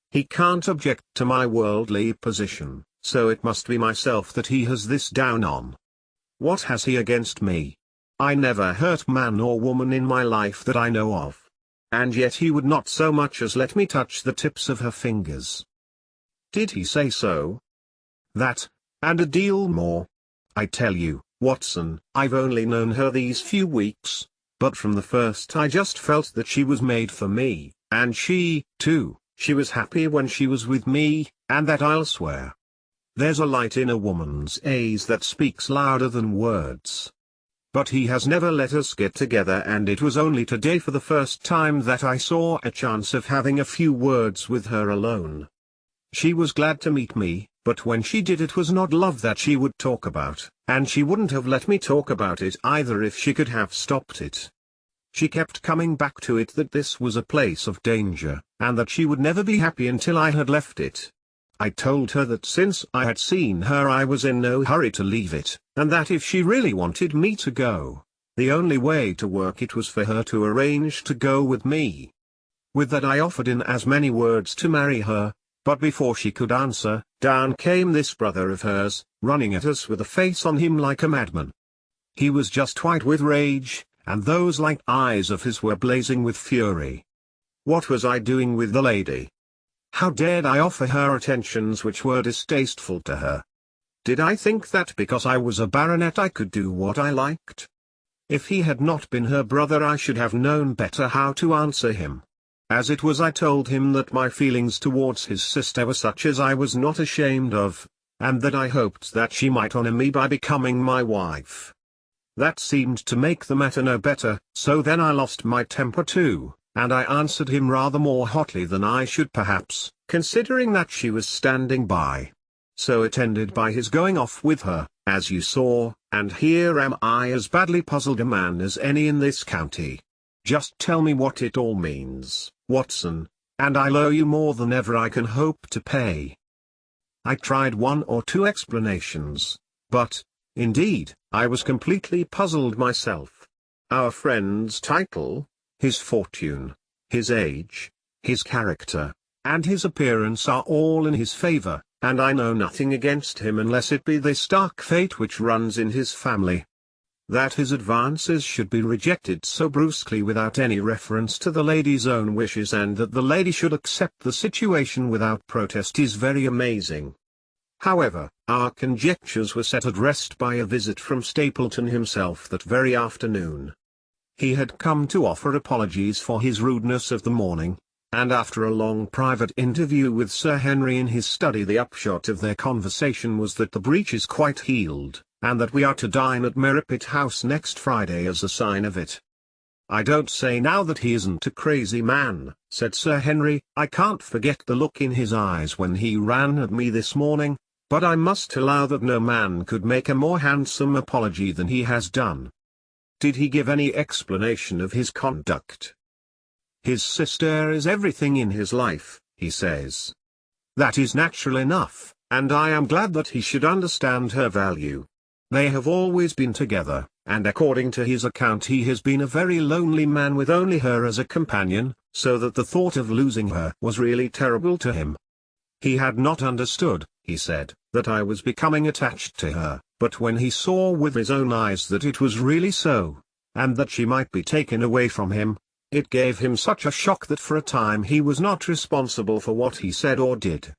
"He can't object to my worldly position, so it must be myself that he has this down on. What has he against me? I never hurt man or woman in my life that I know of. And yet he would not so much as let me touch the tips of her fingers." "Did he say so?" "That, and a deal more. I tell you, Watson, I've only known her these few weeks, but from the first I just felt that she was made for me, and she, too, she was happy when she was with me, and that I'll swear. There's a light in a woman's eyes that speaks louder than words. But he has never let us get together, and it was only today for the first time that I saw a chance of having a few words with her alone. She was glad to meet me, but when she did it was not love that she would talk about, and she wouldn't have let me talk about it either if she could have stopped it. She kept coming back to it that this was a place of danger, and that she would never be happy until I had left it. I told her that since I had seen her I was in no hurry to leave it, and that if she really wanted me to go, the only way to work it was for her to arrange to go with me. With that I offered in as many words to marry her, but before she could answer, down came this brother of hers, running at us with a face on him like a madman. He was just white with rage, and those light eyes of his were blazing with fury. What was I doing with the lady? How dared I offer her attentions which were distasteful to her? Did I think that because I was a baronet I could do what I liked? If he had not been her brother I should have known better how to answer him. As it was I told him that my feelings towards his sister were such as I was not ashamed of, and that I hoped that she might honor me by becoming my wife. That seemed to make the matter no better, so then I lost my temper too, and I answered him rather more hotly than I should perhaps, considering that she was standing by. So it ended by his going off with her, as you saw, and here am I as badly puzzled a man as any in this county. Just tell me what it all means, Watson, and I'll owe you more than ever I can hope to pay." I tried one or two explanations, but, indeed, I was completely puzzled myself. Our friend's title, his fortune, his age, his character, and his appearance are all in his favor, and I know nothing against him unless it be this dark fate which runs in his family. That his advances should be rejected so brusquely without any reference to the lady's own wishes, and that the lady should accept the situation without protest, is very amazing. However, our conjectures were set at rest by a visit from Stapleton himself that very afternoon. He had come to offer apologies for his rudeness of the morning, and after a long private interview with Sir Henry in his study, the upshot of their conversation was that the breach is quite healed, and that we are to dine at Merripit House next Friday as a sign of it. "I don't say now that he isn't a crazy man," said Sir Henry. "I can't forget the look in his eyes when he ran at me this morning, but I must allow that no man could make a more handsome apology than he has done." "Did he give any explanation of his conduct?" "His sister is everything in his life, he says. That is natural enough, and I am glad that he should understand her value. They have always been together, and according to his account he has been a very lonely man with only her as a companion, so that the thought of losing her was really terrible to him. He had not understood, he said, that I was becoming attached to her, but when he saw with his own eyes that it was really so, and that she might be taken away from him, it gave him such a shock that for a time he was not responsible for what he said or did.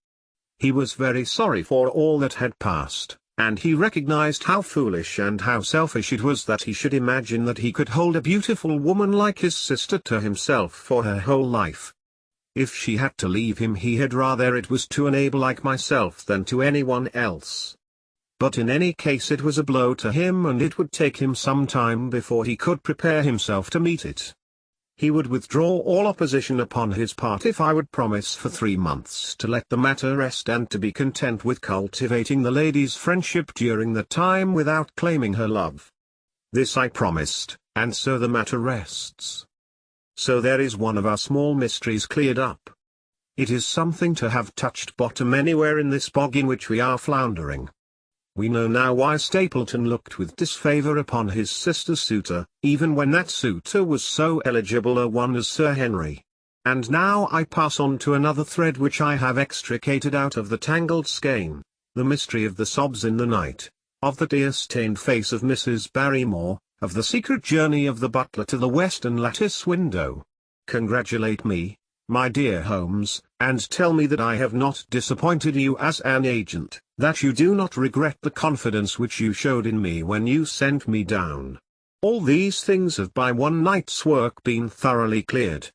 He was very sorry for all that had passed, and he recognized how foolish and how selfish it was that he should imagine that he could hold a beautiful woman like his sister to himself for her whole life. If she had to leave him, he had rather it was to a neighbor like myself than to anyone else. But in any case it was a blow to him, and it would take him some time before he could prepare himself to meet it. He would withdraw all opposition upon his part if I would promise for 3 months to let the matter rest and to be content with cultivating the lady's friendship during the time without claiming her love. This I promised, and so the matter rests. So there is one of our small mysteries cleared up. It is something to have touched bottom anywhere in this bog in which we are floundering. We know now why Stapleton looked with disfavour upon his sister's suitor, even when that suitor was so eligible a one as Sir Henry. And now I pass on to another thread which I have extricated out of the tangled skein, the mystery of the sobs in the night, of the tear-stained face of Mrs. Barrymore, of the secret journey of the butler to the western lattice window. Congratulate me, my dear Holmes, and tell me that I have not disappointed you as an agent, that you do not regret the confidence which you showed in me when you sent me down. All these things have by one night's work been thoroughly cleared.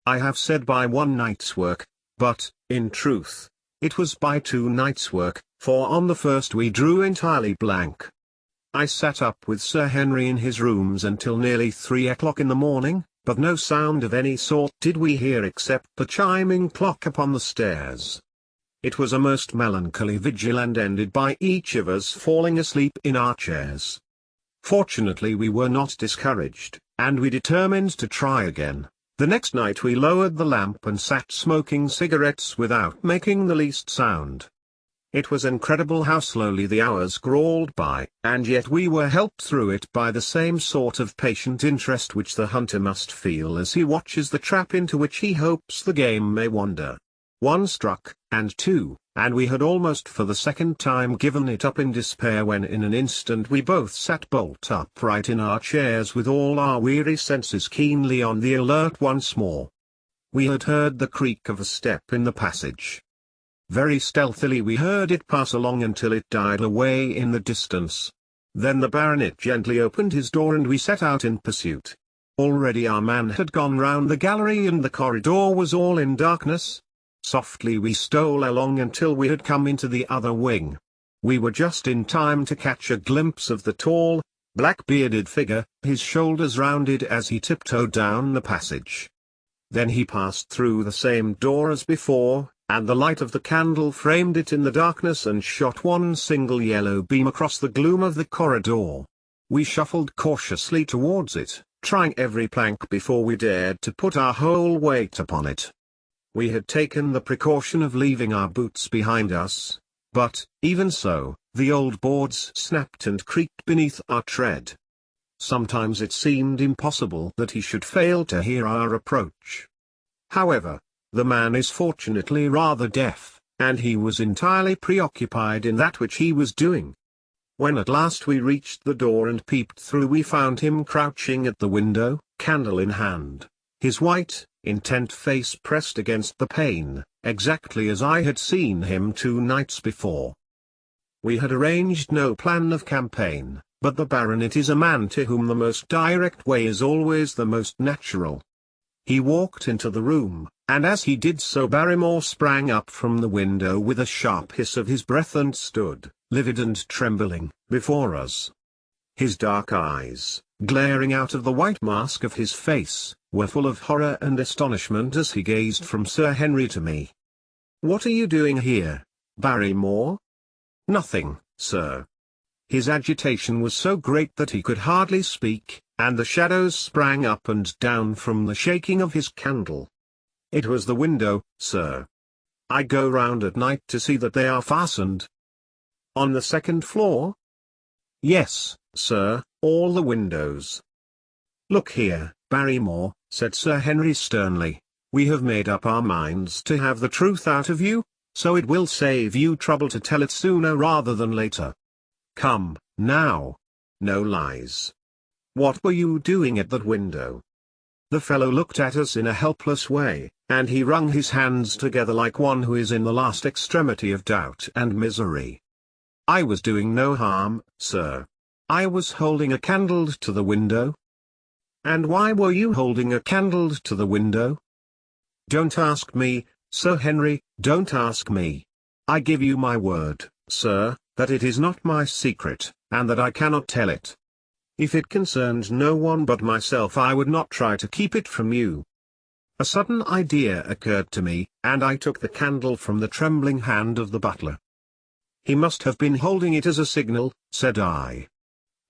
I have said by one night's work, but, in truth, it was by 2 nights' work, for on the first we drew entirely blank. I sat up with Sir Henry in his rooms until nearly 3 o'clock in the morning, but no sound of any sort did we hear except the chiming clock upon the stairs. It was a most melancholy vigil, and ended by each of us falling asleep in our chairs. Fortunately we were not discouraged, and we determined to try again. The next night we lowered the lamp and sat smoking cigarettes without making the least sound. It was incredible how slowly the hours crawled by, and yet we were helped through it by the same sort of patient interest which the hunter must feel as he watches the trap into which he hopes the game may wander. 1 struck, and 2, and we had almost for the second time given it up in despair, when in an instant we both sat bolt upright in our chairs with all our weary senses keenly on the alert once more. We had heard the creak of a step in the passage. Very stealthily we heard it pass along until it died away in the distance. Then the baronet gently opened his door and we set out in pursuit. Already our man had gone round the gallery and the corridor was all in darkness. Softly we stole along until we had come into the other wing. We were just in time to catch a glimpse of the tall, black-bearded figure, his shoulders rounded as he tiptoed down the passage. Then he passed through the same door as before, and the light of the candle framed it in the darkness and shot one single yellow beam across the gloom of the corridor. We shuffled cautiously towards it, trying every plank before we dared to put our whole weight upon it. We had taken the precaution of leaving our boots behind us, but, even so, the old boards snapped and creaked beneath our tread. Sometimes it seemed impossible that he should fail to hear our approach. However, the man is fortunately rather deaf, and he was entirely preoccupied in that which he was doing. When at last we reached the door and peeped through, we found him crouching at the window, candle in hand, his white, intent face pressed against the pane, exactly as I had seen him 2 nights before. We had arranged no plan of campaign, but the baronet is a man to whom the most direct way is always the most natural. He walked into the room, and as he did so Barrymore sprang up from the window with a sharp hiss of his breath and stood, livid and trembling, before us. His dark eyes, glaring out of the white mask of his face, were full of horror and astonishment as he gazed from Sir Henry to me. "What are you doing here, Barrymore?" "Nothing, sir." His agitation was so great that he could hardly speak, and the shadows sprang up and down from the shaking of his candle. "It was the window, sir. I go round at night to see that they are fastened." "On the 2nd floor?" "Yes, sir, all the windows." "Look here, Barrymore," said Sir Henry sternly, "we have made up our minds to have the truth out of you, so it will save you trouble to tell it sooner rather than later. Come, now. No lies. What were you doing at that window?" The fellow looked at us in a helpless way, and he wrung his hands together like one who is in the last extremity of doubt and misery. "I was doing no harm, sir. I was holding a candle to the window." "And why were you holding a candle to the window?" "Don't ask me, Sir Henry, don't ask me. I give you my word, sir, that it is not my secret, and that I cannot tell it. If it concerned no one but myself I would not try to keep it from you." A sudden idea occurred to me, and I took the candle from the trembling hand of the butler. "He must have been holding it as a signal," said I.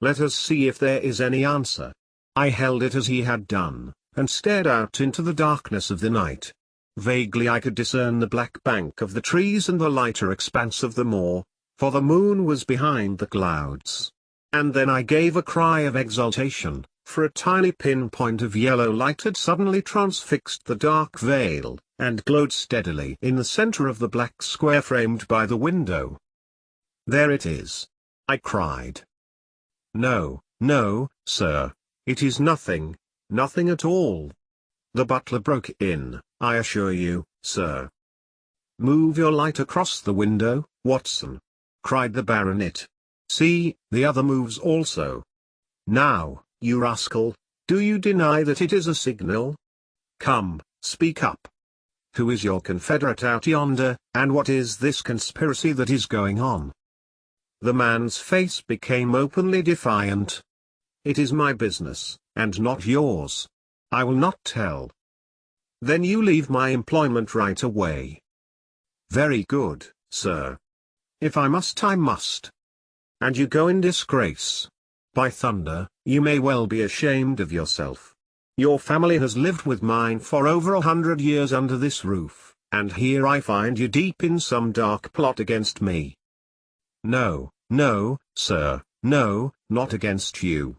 "Let us see if there is any answer." I held it as he had done, and stared out into the darkness of the night. Vaguely I could discern the black bank of the trees and the lighter expanse of the moor, for the moon was behind the clouds. And then I gave a cry of exultation, for a tiny pinpoint of yellow light had suddenly transfixed the dark veil, and glowed steadily in the center of the black square framed by the window. "There it is!" I cried. "No, no, sir, it is nothing, nothing at all," the butler broke in, "I assure you, sir." "Move your light across the window, Watson," cried the baronet. "See, the other moves also. Now, you rascal, do you deny that it is a signal? Come, speak up. Who is your confederate out yonder, and what is this conspiracy that is going on?" The man's face became openly defiant. "It is my business, and not yours. I will not tell." "Then you leave my employment right away." "Very good, sir. If I must, I must." "And you go in disgrace. By thunder, you may well be ashamed of yourself. Your family has lived with mine for over 100 years under this roof, and here I find you deep in some dark plot against me." "No, no, sir, no, not against you."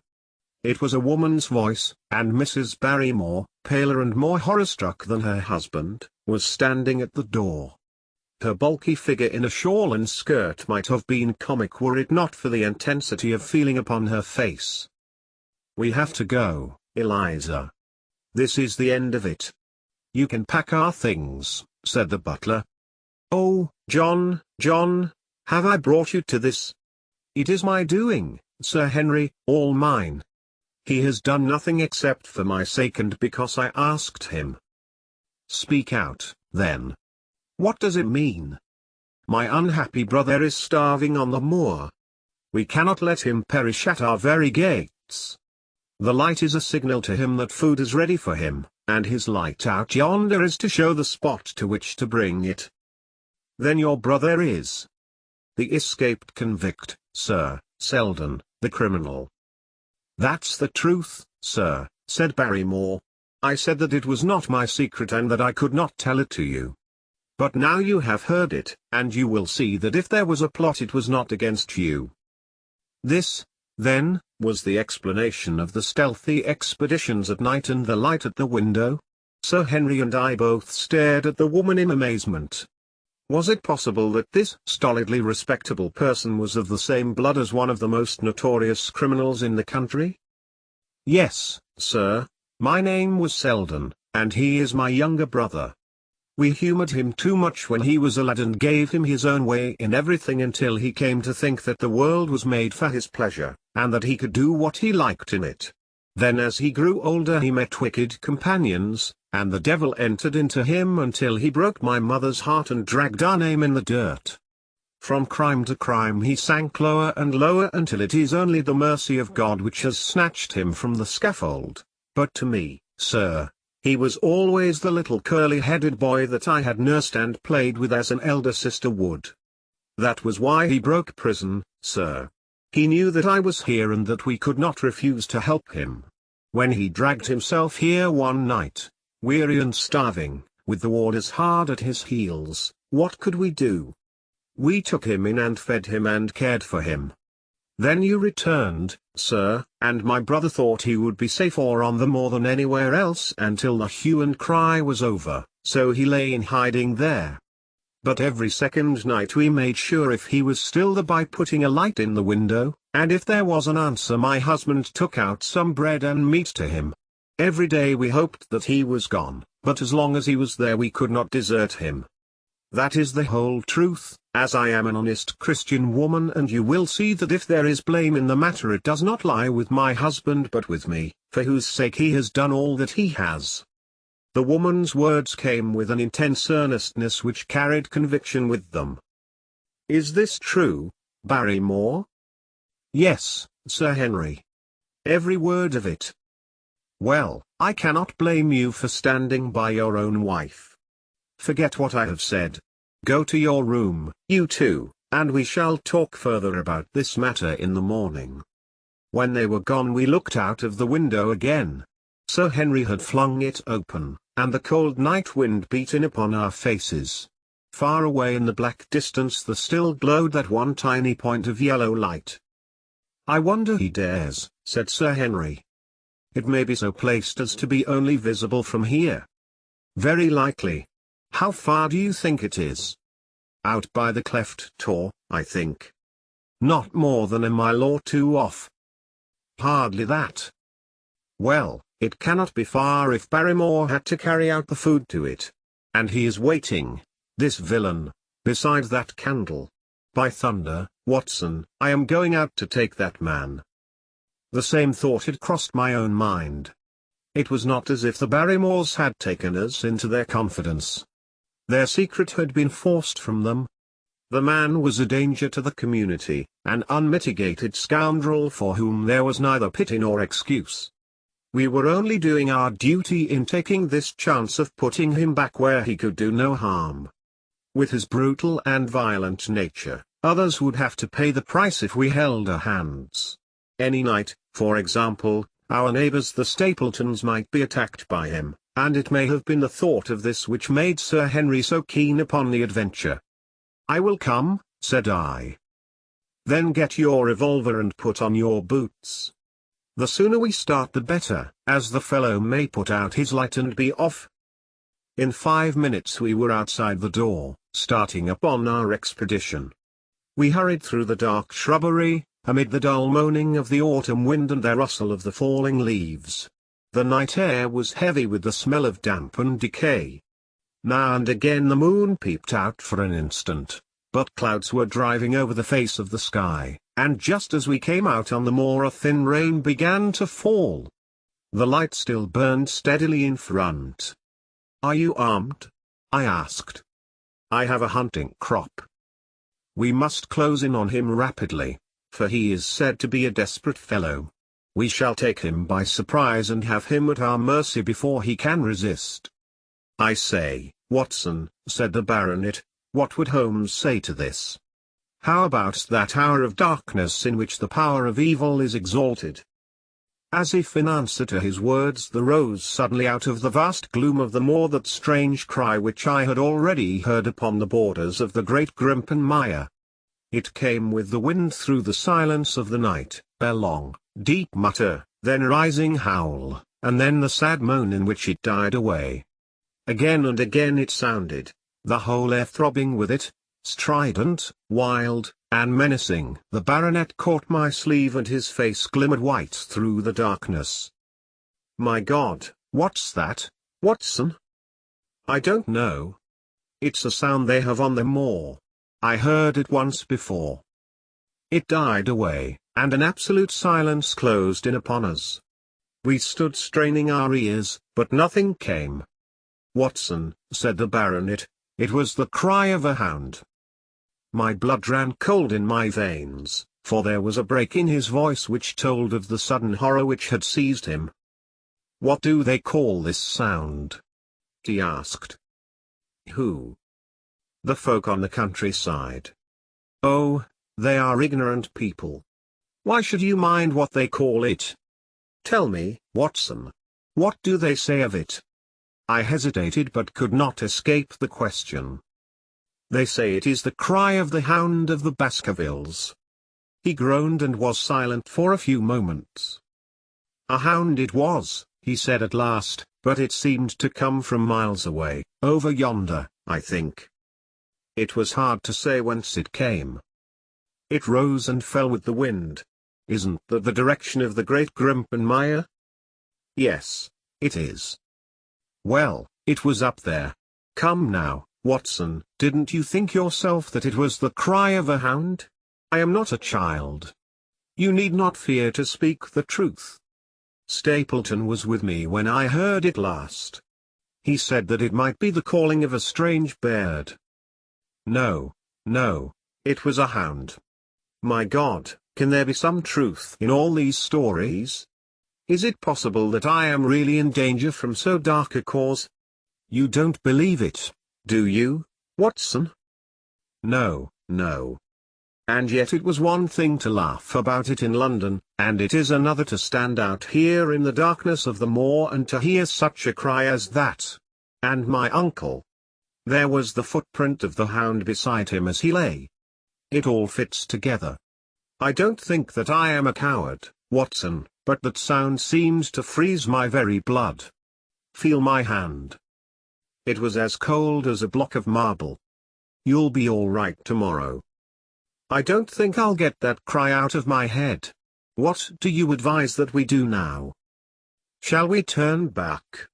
It was a woman's voice, and Mrs. Barrymore, paler and more horror-struck than her husband, was standing at the door. Her bulky figure in a shawl and skirt might have been comic were it not for the intensity of feeling upon her face. "We have to go, Eliza. This is the end of it." "You can pack our things," said the butler. "Oh, John, John, have I brought you to this?" "It is my doing, Sir Henry, all mine. He has done nothing except for my sake and because I asked him." "Speak out, then. What does it mean?" "My unhappy brother is starving on the moor. We cannot let him perish at our very gates. The light is a signal to him that food is ready for him, and his light out yonder is to show the spot to which to bring it." "Then your brother is—" "The escaped convict, Sir, Selden, the criminal." "That's the truth, sir," said Barrymore. "I said that it was not my secret and that I could not tell it to you. But now you have heard it, and you will see that if there was a plot it was not against you." This, then, was the explanation of the stealthy expeditions at night and the light at the window? Sir Henry and I both stared at the woman in amazement. Was it possible that this stolidly respectable person was of the same blood as one of the most notorious criminals in the country? Yes, sir. My name was Selden, and he is my younger brother. We humored him too much when he was a lad and gave him his own way in everything until he came to think that the world was made for his pleasure, and that he could do what he liked in it. Then as he grew older he met wicked companions, and the devil entered into him until he broke my mother's heart and dragged our name in the dirt. From crime to crime he sank lower and lower until it is only the mercy of God which has snatched him from the scaffold. But to me, sir, he was always the little curly-headed boy that I had nursed and played with as an elder sister would. That was why he broke prison, sir. He knew that I was here and that we could not refuse to help him. When he dragged himself here one night, weary and starving, with the warders hard at his heels, what could we do? We took him in and fed him and cared for him. Then you returned, sir, and my brother thought he would be safer on the moor than anywhere else until the hue and cry was over, so he lay in hiding there. But every second night we made sure if he was still there by putting a light in the window, and if there was an answer my husband took out some bread and meat to him. Every day we hoped that he was gone, but as long as he was there we could not desert him. That is the whole truth, as I am an honest Christian woman, and you will see that if there is blame in the matter it does not lie with my husband but with me, for whose sake he has done all that he has. The woman's words came with an intense earnestness which carried conviction with them. Is this true, Barrymore? Yes, Sir Henry. Every word of it. Well, I cannot blame you for standing by your own wife. Forget what I have said. Go to your room, you two, and we shall talk further about this matter in the morning. When they were gone we looked out of the window again. Sir Henry had flung it open, and the cold night wind beat in upon our faces. Far away in the black distance there still glowed that one tiny point of yellow light. I wonder he dares, said Sir Henry. It may be so placed as to be only visible from here. Very likely. How far do you think it is? Out by the cleft tor, I think. Not more than a mile or two off. Hardly that. Well, it cannot be far if Barrymore had to carry out the food to it. And he is waiting, this villain, beside that candle. By thunder, Watson, I am going out to take that man. The same thought had crossed my own mind. It was not as if the Barrymores had taken us into their confidence. Their secret had been forced from them. The man was a danger to the community, an unmitigated scoundrel for whom there was neither pity nor excuse. We were only doing our duty in taking this chance of putting him back where he could do no harm. With his brutal and violent nature, others would have to pay the price if we held our hands. Any night, for example, our neighbors the Stapletons might be attacked by him, and it may have been the thought of this which made Sir Henry so keen upon the adventure. I will come, said I. Then get your revolver and put on your boots. The sooner we start the better, as the fellow may put out his light and be off. In 5 minutes we were outside the door, starting upon our expedition. We hurried through the dark shrubbery, amid the dull moaning of the autumn wind and the rustle of the falling leaves. The night air was heavy with the smell of damp and decay. Now and again the moon peeped out for an instant, but clouds were driving over the face of the sky, and just as we came out on the moor a thin rain began to fall. The light still burned steadily in front. Are you armed? I asked. I have a hunting crop. We must close in on him rapidly, for he is said to be a desperate fellow. We shall take him by surprise and have him at our mercy before he can resist. I say, Watson, said the baronet, what would Holmes say to this? How about that hour of darkness in which the power of evil is exalted? As if in answer to his words there rose suddenly out of the vast gloom of the moor that strange cry which I had already heard upon the borders of the great Grimpen Mire. It came with the wind through the silence of the night, a long, deep mutter, then a rising howl, and then the sad moan in which it died away. Again and again it sounded, the whole air throbbing with it, strident, wild, and menacing. The baronet caught my sleeve and his face glimmered white through the darkness. "My God, what's that, Watson?" "I don't know. It's a sound they have on the moor. I heard it once before." It died away, and an absolute silence closed in upon us. We stood straining our ears, but nothing came. "Watson," said the baronet, "it was the cry of a hound." My blood ran cold in my veins, for there was a break in his voice which told of the sudden horror which had seized him. "What do they call this sound?" he asked. "Who?" "The folk on the countryside." "Oh, they are ignorant people. Why should you mind what they call it? Tell me, Watson, what do they say of it?" I hesitated but could not escape the question. "They say it is the cry of the hound of the Baskervilles." He groaned and was silent for a few moments. "A hound it was," he said at last, "but it seemed to come from miles away, over yonder, I think. It was hard to say whence it came. It rose and fell with the wind. Isn't that the direction of the great Grimpenmire?" "Yes, it is." "Well, it was up there. Come now, Watson, didn't you think yourself that it was the cry of a hound? I am not a child. You need not fear to speak the truth. Stapleton was with me when I heard it last. He said that it might be the calling of a strange bird." "No, no, it was a hound. My God, can there be some truth in all these stories? Is it possible that I am really in danger from so dark a cause? You don't believe it, do you, Watson?" "No, no. And yet it was one thing to laugh about it in London, and it is another to stand out here in the darkness of the moor and to hear such a cry as that. And my uncle. There was the footprint of the hound beside him as he lay. It all fits together. I don't think that I am a coward, Watson, but that sound seemed to freeze my very blood. Feel my hand. It was as cold as a block of marble. You'll be all right tomorrow. I don't think I'll get that cry out of my head. What do you advise that we do now? Shall we turn back?"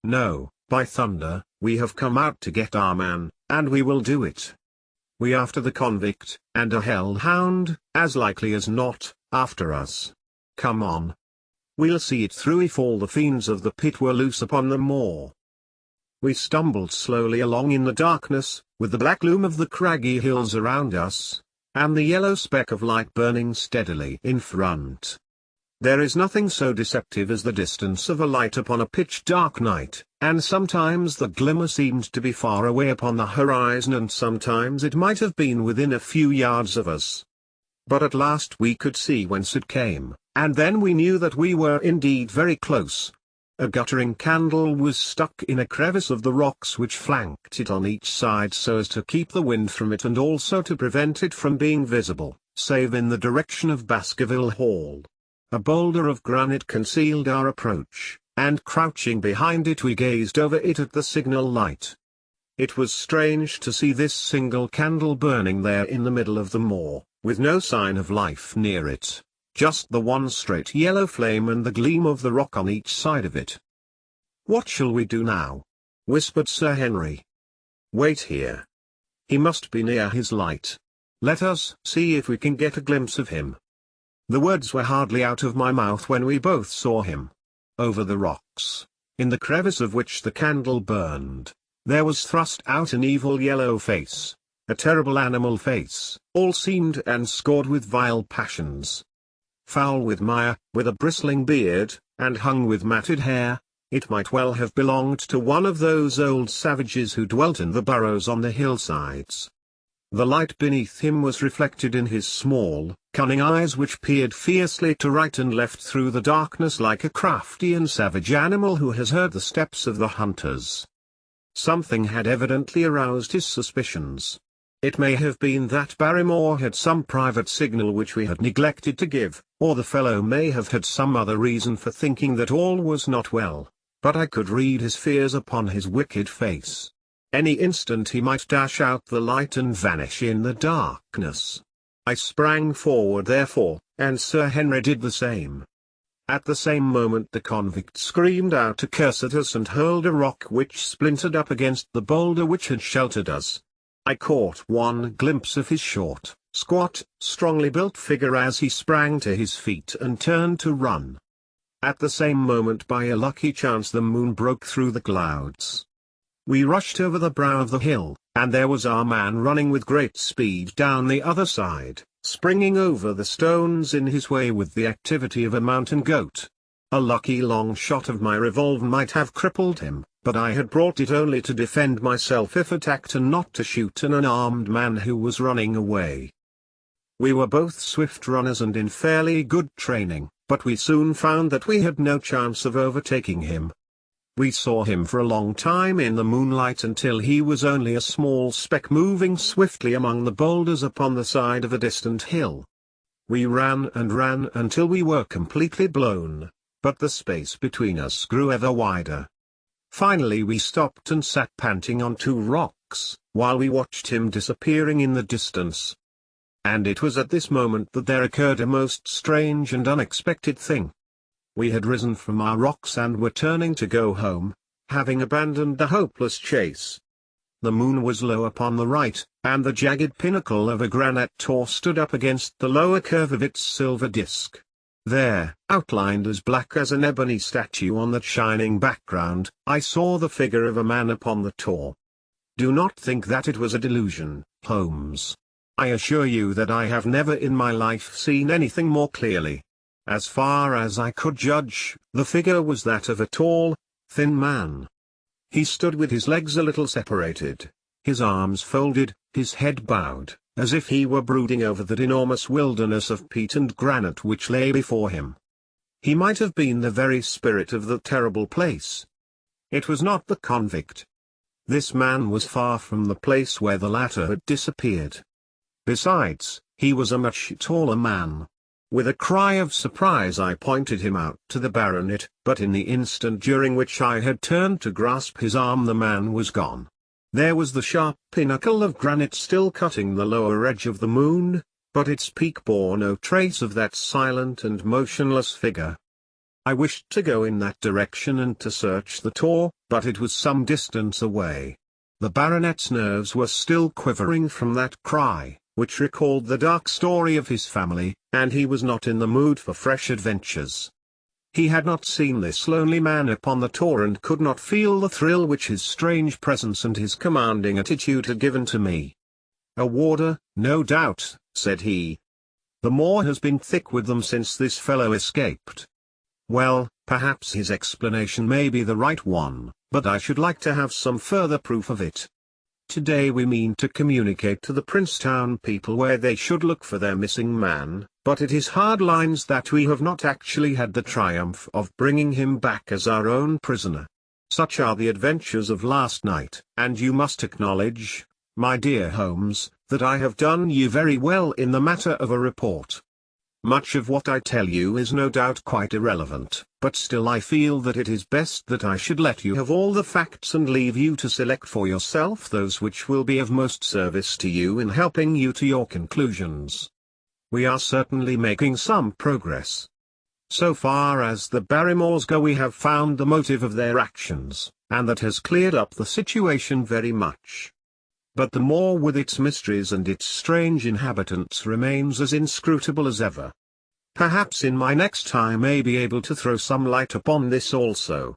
"No, by thunder, we have come out to get our man, and we will do it. We after the convict, and a hellhound, as likely as not, after us. Come on. We'll see it through if all the fiends of the pit were loose upon the moor." We stumbled slowly along in the darkness, with the black loom of the craggy hills around us, and the yellow speck of light burning steadily in front. There is nothing so deceptive as the distance of a light upon a pitch-dark night, and sometimes the glimmer seemed to be far away upon the horizon and sometimes it might have been within a few yards of us. But at last we could see whence it came, and then we knew that we were indeed very close. A guttering candle was stuck in a crevice of the rocks which flanked it on each side so as to keep the wind from it and also to prevent it from being visible, save in the direction of Baskerville Hall. A boulder of granite concealed our approach, and crouching behind it we gazed over it at the signal light. It was strange to see this single candle burning there in the middle of the moor, with no sign of life near it. Just the one straight yellow flame and the gleam of the rock on each side of it. "What shall we do now?" whispered Sir Henry. "Wait here. He must be near his light. Let us see if we can get a glimpse of him." The words were hardly out of my mouth when we both saw him. Over the rocks, in the crevice of which the candle burned, there was thrust out an evil yellow face, a terrible animal face, all seamed and scored with vile passions. Foul with mire, with a bristling beard, and hung with matted hair, it might well have belonged to one of those old savages who dwelt in the burrows on the hillsides. The light beneath him was reflected in his small, cunning eyes which peered fiercely to right and left through the darkness like a crafty and savage animal who has heard the steps of the hunters. Something had evidently aroused his suspicions. It may have been that Barrymore had some private signal which we had neglected to give, or the fellow may have had some other reason for thinking that all was not well, but I could read his fears upon his wicked face. Any instant he might dash out the light and vanish in the darkness. I sprang forward therefore, and Sir Henry did the same. At the same moment the convict screamed out a curse at us and hurled a rock which splintered up against the boulder which had sheltered us. I caught one glimpse of his short, squat, strongly built figure as he sprang to his feet and turned to run. At the same moment by a lucky chance the moon broke through the clouds. We rushed over the brow of the hill, and there was our man running with great speed down the other side, springing over the stones in his way with the activity of a mountain goat. A lucky long shot of my revolver might have crippled him, but I had brought it only to defend myself if attacked and not to shoot an unarmed man who was running away. We were both swift runners and in fairly good training, but we soon found that we had no chance of overtaking him. We saw him for a long time in the moonlight until he was only a small speck moving swiftly among the boulders upon the side of a distant hill. We ran and ran until we were completely blown, but the space between us grew ever wider. Finally we stopped and sat panting on two rocks, while we watched him disappearing in the distance. And it was at this moment that there occurred a most strange and unexpected thing. We had risen from our rocks and were turning to go home, having abandoned the hopeless chase. The moon was low upon the right, and the jagged pinnacle of a granite tor stood up against the lower curve of its silver disk. There, outlined as black as an ebony statue on that shining background, I saw the figure of a man upon the tor. Do not think that it was a delusion, Holmes. I assure you that I have never in my life seen anything more clearly. As far as I could judge, the figure was that of a tall, thin man. He stood with his legs a little separated, his arms folded, his head bowed, as if he were brooding over that enormous wilderness of peat and granite which lay before him. He might have been the very spirit of the terrible place. It was not the convict. This man was far from the place where the latter had disappeared. Besides, he was a much taller man. With a cry of surprise I pointed him out to the baronet, but in the instant during which I had turned to grasp his arm the man was gone. There was the sharp pinnacle of granite still cutting the lower edge of the moon, but its peak bore no trace of that silent and motionless figure. I wished to go in that direction and to search the tor, but it was some distance away. The baronet's nerves were still quivering from that cry, which recalled the dark story of his family, and he was not in the mood for fresh adventures. He had not seen this lonely man upon the tor and could not feel the thrill which his strange presence and his commanding attitude had given to me. "A warder, no doubt," said he. "The moor has been thick with them since this fellow escaped. Well, perhaps his explanation may be the right one, but I should like to have some further proof of it. Today we mean to communicate to the Princetown people where they should look for their missing man, but it is hard lines that we have not actually had the triumph of bringing him back as our own prisoner. Such are the adventures of last night, and you must acknowledge, my dear Holmes, that I have done you very well in the matter of a report. Much of what I tell you is no doubt quite irrelevant, but still I feel that it is best that I should let you have all the facts and leave you to select for yourself those which will be of most service to you in helping you to your conclusions. We are certainly making some progress. So far as the Barrymores go we have found the motive of their actions, and that has cleared up the situation very much. But the moor with its mysteries and its strange inhabitants remains as inscrutable as ever. Perhaps in my next I may be able to throw some light upon this also.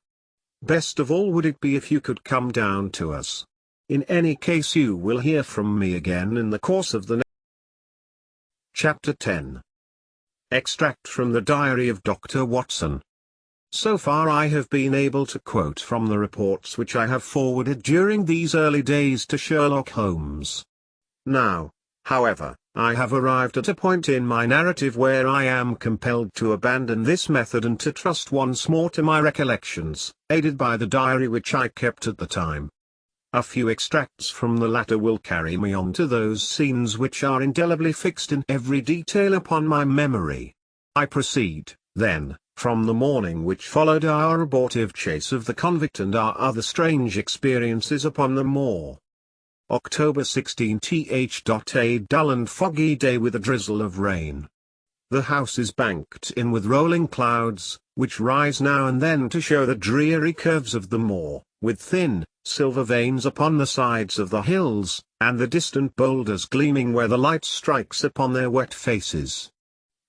Best of all would it be if you could come down to us. In any case you will hear from me again in the course of the next. Chapter 10. Extract from the Diary of Dr. Watson. So far I have been able to quote from the reports which I have forwarded during these early days to Sherlock Holmes. Now, however, I have arrived at a point in my narrative where I am compelled to abandon this method and to trust once more to my recollections, aided by the diary which I kept at the time. A few extracts from the latter will carry me on to those scenes which are indelibly fixed in every detail upon my memory. I proceed, then, from the morning which followed our abortive chase of the convict and our other strange experiences upon the moor. October 16th. A dull and foggy day with a drizzle of rain. The house is banked in with rolling clouds, which rise now and then to show the dreary curves of the moor, with thin, silver veins upon the sides of the hills, and the distant boulders gleaming where the light strikes upon their wet faces.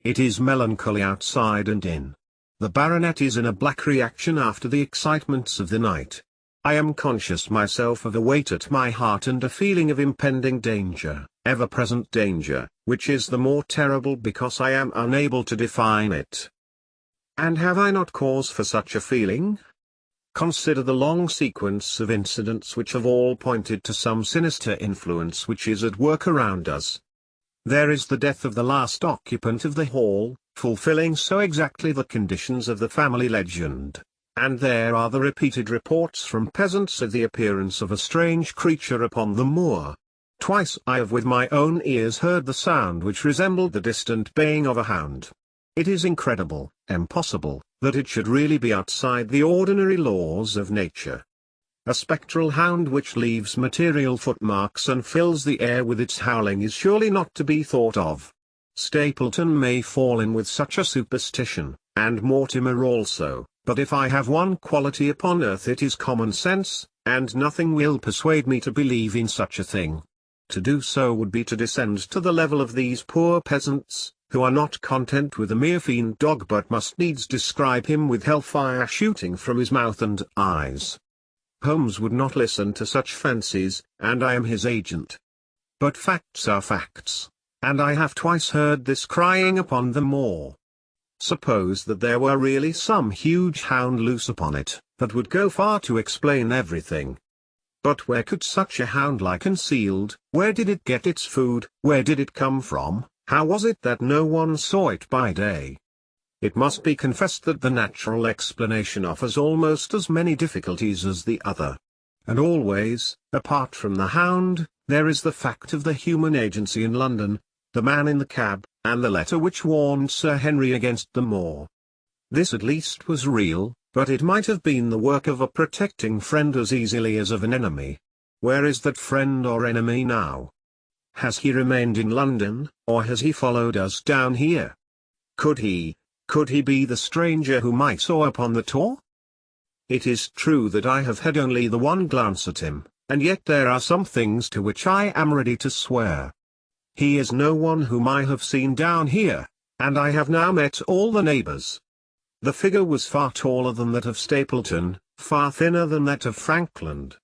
It is melancholy outside and in. The baronet is in a black reaction after the excitements of the night. I am conscious myself of a weight at my heart and a feeling of impending danger, ever-present danger, which is the more terrible because I am unable to define it. And have I not cause for such a feeling? Consider the long sequence of incidents which have all pointed to some sinister influence which is at work around us. There is the death of the last occupant of the hall, fulfilling so exactly the conditions of the family legend, and there are the repeated reports from peasants of the appearance of a strange creature upon the moor. Twice I have with my own ears heard the sound which resembled the distant baying of a hound. It is incredible, impossible, that it should really be outside the ordinary laws of nature. A spectral hound which leaves material footmarks and fills the air with its howling is surely not to be thought of. Stapleton may fall in with such a superstition, and Mortimer also, but if I have one quality upon earth it is common sense, and nothing will persuade me to believe in such a thing. To do so would be to descend to the level of these poor peasants, who are not content with a mere fiend dog but must needs describe him with hellfire shooting from his mouth and eyes. Holmes would not listen to such fancies, and I am his agent. But facts are facts, and I have twice heard this crying upon the moor. Suppose that there were really some huge hound loose upon it, that would go far to explain everything. But where could such a hound lie concealed? Where did it get its food? Where did it come from? How was it that no one saw it by day? It must be confessed that the natural explanation offers almost as many difficulties as the other. And always, apart from the hound, there is the fact of the human agency in London, the man in the cab, and the letter which warned Sir Henry against the moor. This at least was real, but it might have been the work of a protecting friend as easily as of an enemy. Where is that friend or enemy now? Has he remained in London, or has he followed us down here? Could he be the stranger whom I saw upon the tor? It is true that I have had only the one glance at him, and yet there are some things to which I am ready to swear. He is no one whom I have seen down here, and I have now met all the neighbours. The figure was far taller than that of Stapleton, far thinner than that of Frankland.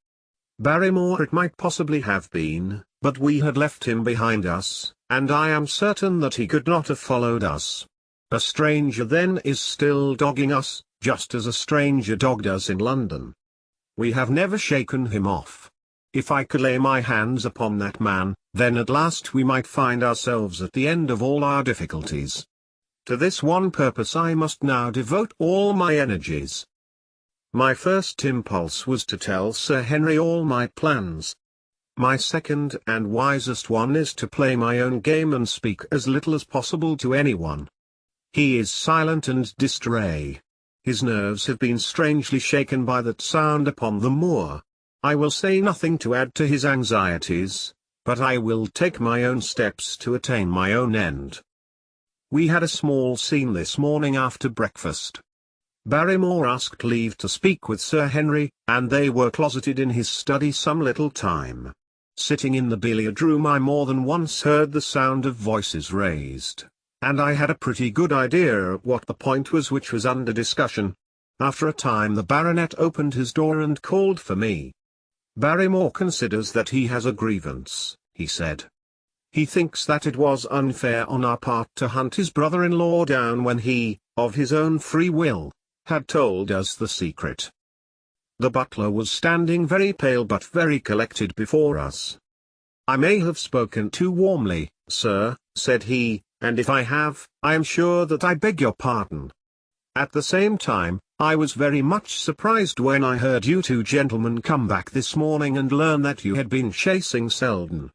Barrymore it might possibly have been, but we had left him behind us, and I am certain that he could not have followed us. A stranger then is still dogging us, just as a stranger dogged us in London. We have never shaken him off. If I could lay my hands upon that man, then at last we might find ourselves at the end of all our difficulties. To this one purpose I must now devote all my energies. My first impulse was to tell Sir Henry all my plans. My second and wisest one is to play my own game and speak as little as possible to anyone. He is silent and distrait. His nerves have been strangely shaken by that sound upon the moor. I will say nothing to add to his anxieties, but I will take my own steps to attain my own end. We had a small scene this morning after breakfast. Barrymore asked leave to speak with Sir Henry, and they were closeted in his study some little time. Sitting in the billiard room I more than once heard the sound of voices raised, and I had a pretty good idea of what the point was which was under discussion. After a time the baronet opened his door and called for me. Barrymore considers that he has a grievance, he said. He thinks that it was unfair on our part to hunt his brother-in-law down when he, of his own free will, had told us the secret. The butler was standing very pale but very collected before us. I may have spoken too warmly, sir, said he, and if I have, I am sure that I beg your pardon. At the same time, I was very much surprised when I heard you two gentlemen come back this morning and learn that you had been chasing Selden.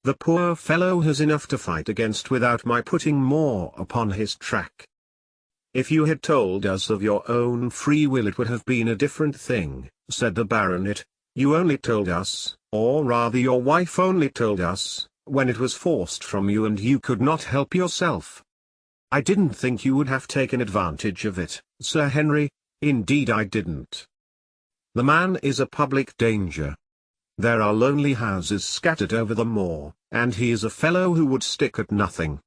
The poor fellow has enough to fight against without my putting more upon his track. If you had told us of your own free will it would have been a different thing, said the baronet. You only told us, or rather your wife only told us, when it was forced from you and you could not help yourself. I didn't think you would have taken advantage of it, Sir Henry, indeed I didn't. The man is a public danger. There are lonely houses scattered over the moor, and he is a fellow who would stick at nothing.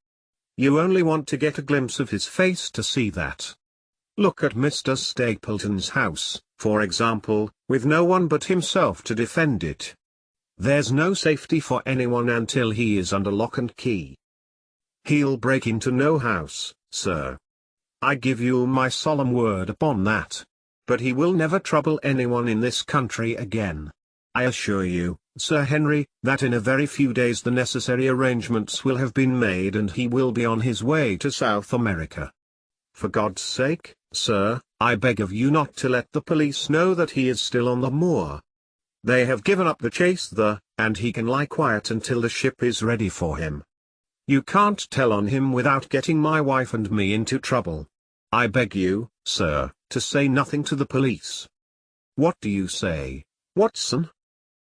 You only want to get a glimpse of his face to see that. Look at Mr. Stapleton's house, for example, with no one but himself to defend it. There's no safety for anyone until he is under lock and key. He'll break into no house, sir. I give you my solemn word upon that. But he will never trouble anyone in this country again. I assure you, Sir Henry, that in a very few days the necessary arrangements will have been made and he will be on his way to South America. For God's sake, sir, I beg of you not to let the police know that he is still on the moor. They have given up the chase there, and he can lie quiet until the ship is ready for him. You can't tell on him without getting my wife and me into trouble. I beg you, sir, to say nothing to the police. What do you say, Watson?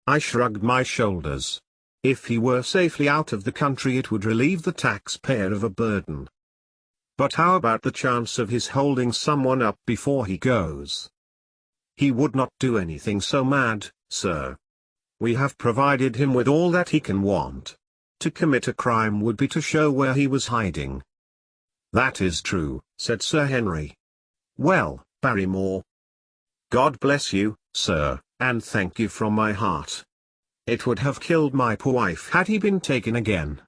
I shrugged my shoulders. If he were safely out of the country it would relieve the taxpayer of a burden. But how about the chance of his holding someone up before he goes? He would not do anything so mad, sir. We have provided him with all that he can want. To commit a crime would be to show where he was hiding. That is true, said Sir Henry. Well, Barrymore. God bless you, sir, and thank you from my heart. It would have killed my poor wife had he been taken again.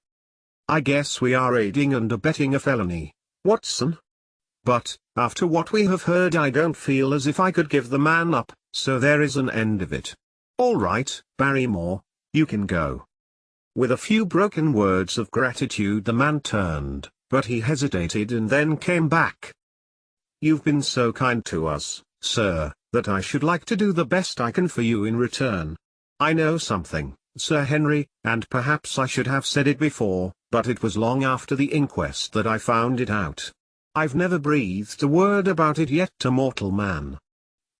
I guess we are aiding and abetting a felony, Watson. But, after what we have heard I don't feel as if I could give the man up, so there is an end of it. All right, Barrymore, you can go. With a few broken words of gratitude the man turned, but he hesitated and then came back. You've been so kind to us, sir, that I should like to do the best I can for you in return. I know something, Sir Henry, and perhaps I should have said it before, but it was long after the inquest that I found it out. I've never breathed a word about it yet to mortal man.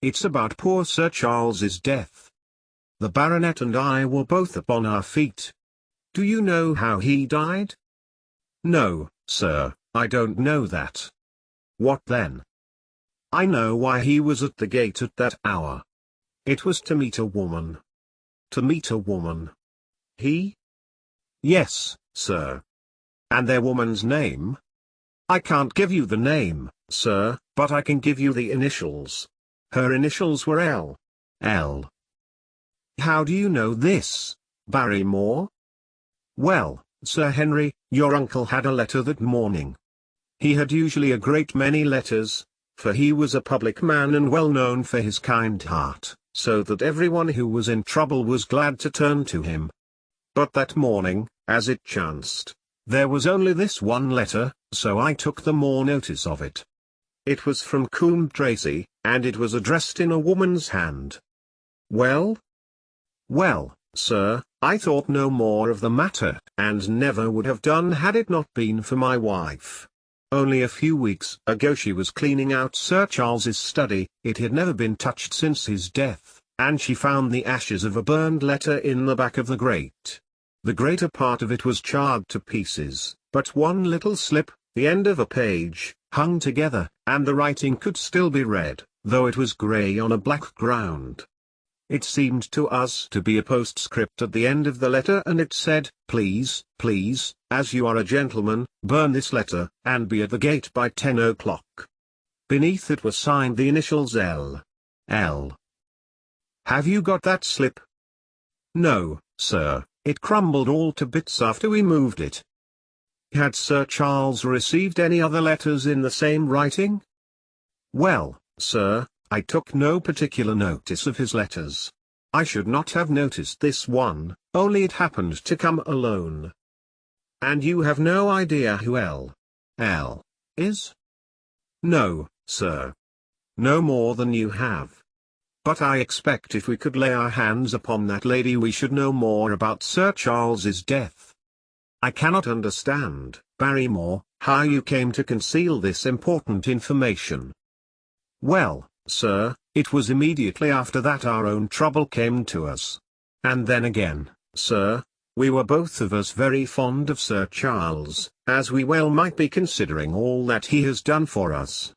It's about poor Sir Charles's death. The baronet and I were both upon our feet. Do you know how he died? No, sir, I don't know that. What then? I know why he was at the gate at that hour. It was to meet a woman. To meet a woman. He? Yes, sir. And their woman's name? I can't give you the name, sir, but I can give you the initials. Her initials were L. L. How do you know this, Barrymore? Well, Sir Henry, your uncle had a letter that morning. He had usually a great many letters, for he was a public man and well known for his kind heart, so that everyone who was in trouble was glad to turn to him. But that morning, as it chanced, there was only this one letter, so I took the more notice of it. It was from Coombe Tracy, and it was addressed in a woman's hand. Well? Well, sir, I thought no more of the matter, and never would have done had it not been for my wife. Only a few weeks ago she was cleaning out Sir Charles's study, it had never been touched since his death, and she found the ashes of a burned letter in the back of the grate. The greater part of it was charred to pieces, but one little slip, the end of a page, hung together, and the writing could still be read, though it was grey on a black ground. It seemed to us to be a postscript at the end of the letter, and it said, "Please, please, as you are a gentleman, burn this letter, and be at the gate by 10 o'clock. Beneath it were signed the initials L. L. Have you got that slip? No, sir, it crumbled all to bits after we moved it. Had Sir Charles received any other letters in the same writing? Well, sir, I took no particular notice of his letters. I should not have noticed this one, only it happened to come alone. And you have no idea who L. is? No, sir. No more than you have. But I expect if we could lay our hands upon that lady we should know more about Sir Charles's death. I cannot understand, Barrymore, how you came to conceal this important information. Well, sir, it was immediately after that our own trouble came to us. And then again, sir, we were both of us very fond of Sir Charles, as we well might be considering all that he has done for us.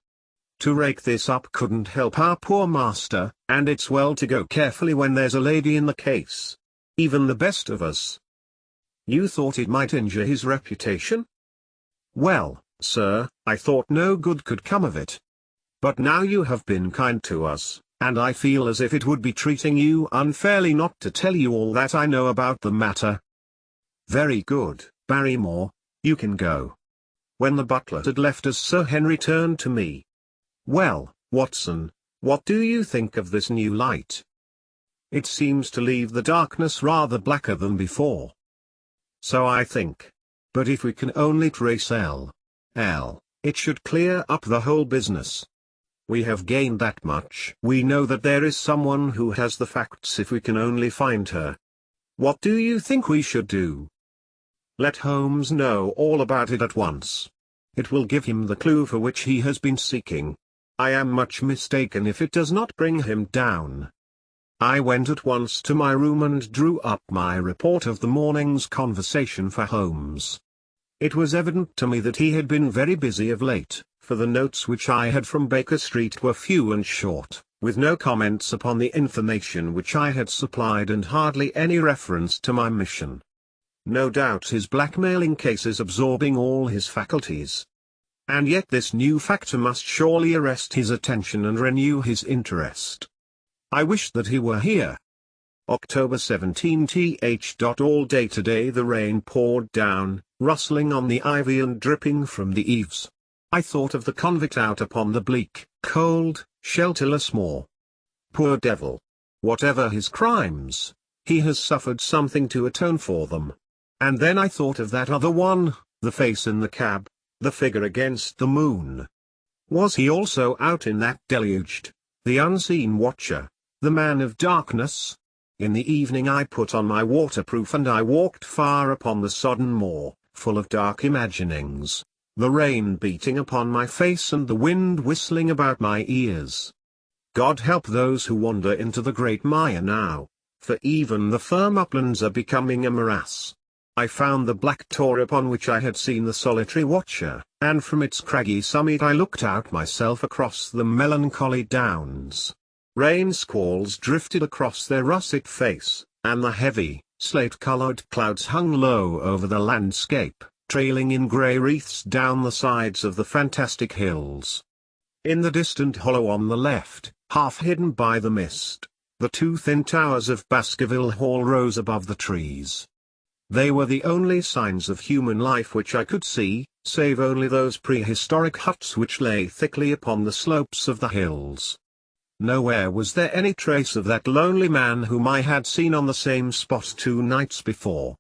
To rake this up couldn't help our poor master, and it's well to go carefully when there's a lady in the case. Even the best of us. You thought it might injure his reputation? Well, sir, I thought no good could come of it. But now you have been kind to us, and I feel as if it would be treating you unfairly not to tell you all that I know about the matter. Very good, Barrymore, you can go. When the butler had left us, Sir Henry turned to me. Well, Watson, what do you think of this new light? It seems to leave the darkness rather blacker than before. So I think. But if we can only trace L, it should clear up the whole business. We have gained that much. We know that there is someone who has the facts if we can only find her. What do you think we should do? Let Holmes know all about it at once. It will give him the clue for which he has been seeking. I am much mistaken if it does not bring him down. I went at once to my room and drew up my report of the morning's conversation for Holmes. It was evident to me that he had been very busy of late, for the notes which I had from Baker Street were few and short, with no comments upon the information which I had supplied and hardly any reference to my mission. No doubt his blackmailing case is absorbing all his faculties. And yet this new factor must surely arrest his attention and renew his interest. I wish that he were here. October 17 All day today the rain poured down, rustling on the ivy and dripping from the eaves. I thought of the convict out upon the bleak, cold, shelterless moor. Poor devil! Whatever his crimes, he has suffered something to atone for them. And then I thought of that other one, the face in the cab, the figure against the moon. Was he also out in that deluged, the unseen watcher, the man of darkness? In the evening I put on my waterproof and I walked far upon the sodden moor, full of dark imaginings, the rain beating upon my face and the wind whistling about my ears. God help those who wander into the great mire now, for even the firm uplands are becoming a morass. I found the black tor upon which I had seen the solitary watcher, and from its craggy summit I looked out myself across the melancholy downs. Rain squalls drifted across their russet face, and the heavy, slate-colored clouds hung low over the landscape, trailing in grey wreaths down the sides of the fantastic hills. In the distant hollow on the left, half hidden by the mist, the two thin towers of Baskerville Hall rose above the trees. They were the only signs of human life which I could see, save only those prehistoric huts which lay thickly upon the slopes of the hills. Nowhere was there any trace of that lonely man whom I had seen on the same spot 2 nights before.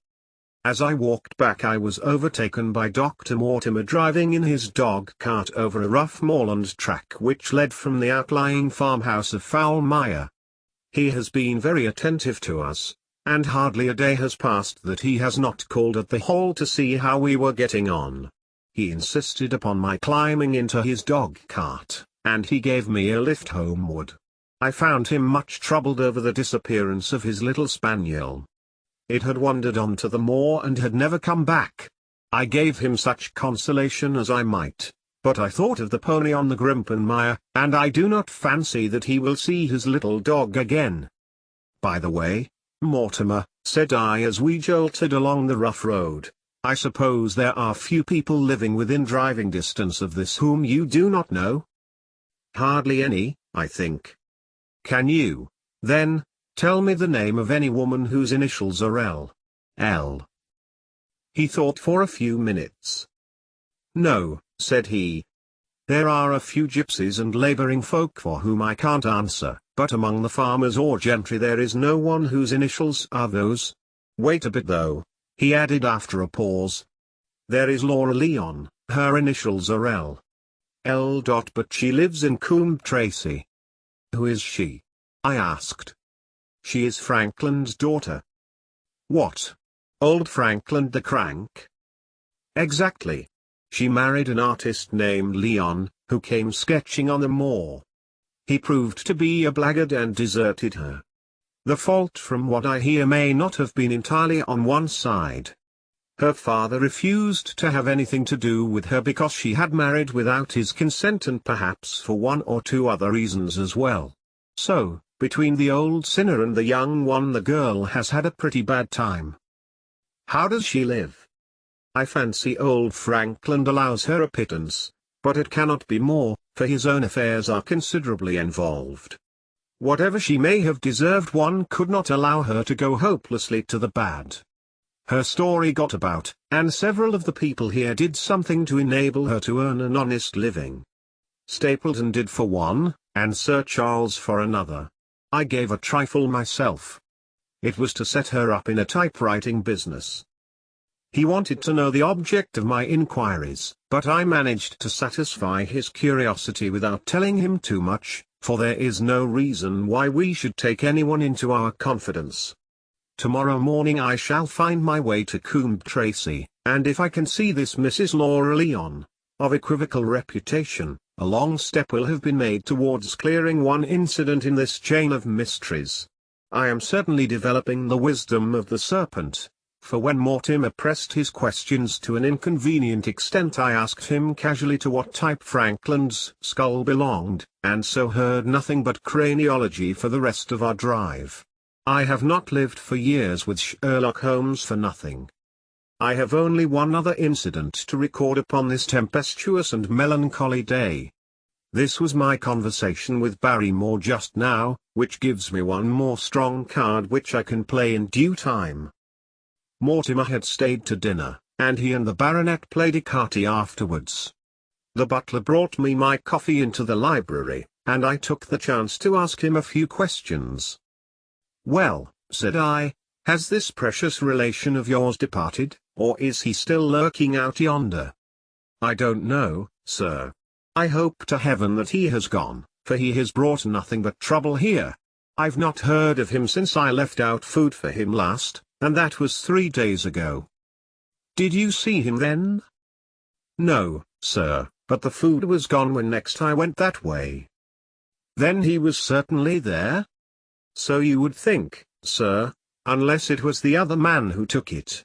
As I walked back I was overtaken by Dr. Mortimer driving in his dog-cart over a rough moorland track which led from the outlying farmhouse of Foul Mire. He has been very attentive to us, and hardly a day has passed that he has not called at the Hall to see how we were getting on. He insisted upon my climbing into his dog-cart, and he gave me a lift homeward. I found him much troubled over the disappearance of his little spaniel. It had wandered on to the moor and had never come back. I gave him such consolation as I might, but I thought of the pony on the Grimpen Mire, and I do not fancy that he will see his little dog again. By the way, Mortimer, said I as we jolted along the rough road, I suppose there are few people living within driving distance of this whom you do not know? Hardly any, I think. Can you, then, tell me the name of any woman whose initials are L? L. He thought for a few minutes. No, said he. There are a few gypsies and labouring folk for whom I can't answer, but among the farmers or gentry there is no one whose initials are those. Wait a bit though, he added after a pause. There is Laura Leon, her initials are L. L. But she lives in Coombe Tracy. Who is she? I asked. She is Frankland's daughter. What? Old Frankland the crank? Exactly. She married an artist named Leon, who came sketching on the moor. He proved to be a blackguard and deserted her. The fault, from what I hear, may not have been entirely on one side. Her father refused to have anything to do with her because she had married without his consent, and perhaps for one or two other reasons as well. So, between the old sinner and the young one, the girl has had a pretty bad time. How does she live? I fancy old Frankland allows her a pittance, but it cannot be more, for his own affairs are considerably involved. Whatever she may have deserved, one could not allow her to go hopelessly to the bad. Her story got about, and several of the people here did something to enable her to earn an honest living. Stapleton did for one, and Sir Charles for another. I gave a trifle myself. It was to set her up in a typewriting business. He wanted to know the object of my inquiries, but I managed to satisfy his curiosity without telling him too much, for there is no reason why we should take anyone into our confidence. Tomorrow morning I shall find my way to Coombe Tracey, and if I can see this Mrs. Laura Leon, of equivocal reputation, a long step will have been made towards clearing one incident in this chain of mysteries. I am certainly developing the wisdom of the serpent, for when Mortimer pressed his questions to an inconvenient extent, I asked him casually to what type Frankland's skull belonged, and so heard nothing but craniology for the rest of our drive. I have not lived for years with Sherlock Holmes for nothing. I have only one other incident to record upon this tempestuous and melancholy day. This was my conversation with Barrymore just now, which gives me one more strong card which I can play in due time. Mortimer had stayed to dinner, and he and the baronet played écarté afterwards. The butler brought me my coffee into the library, and I took the chance to ask him a few questions. "Well," said I, "has this precious relation of yours departed, or is he still lurking out yonder?" "I don't know, sir. I hope to heaven that he has gone, for he has brought nothing but trouble here. I've not heard of him since I left out food for him last, and that was 3 days ago." "Did you see him then?" "No, sir, but the food was gone when next I went that way." "Then he was certainly there?" "So you would think, sir, unless it was the other man who took it."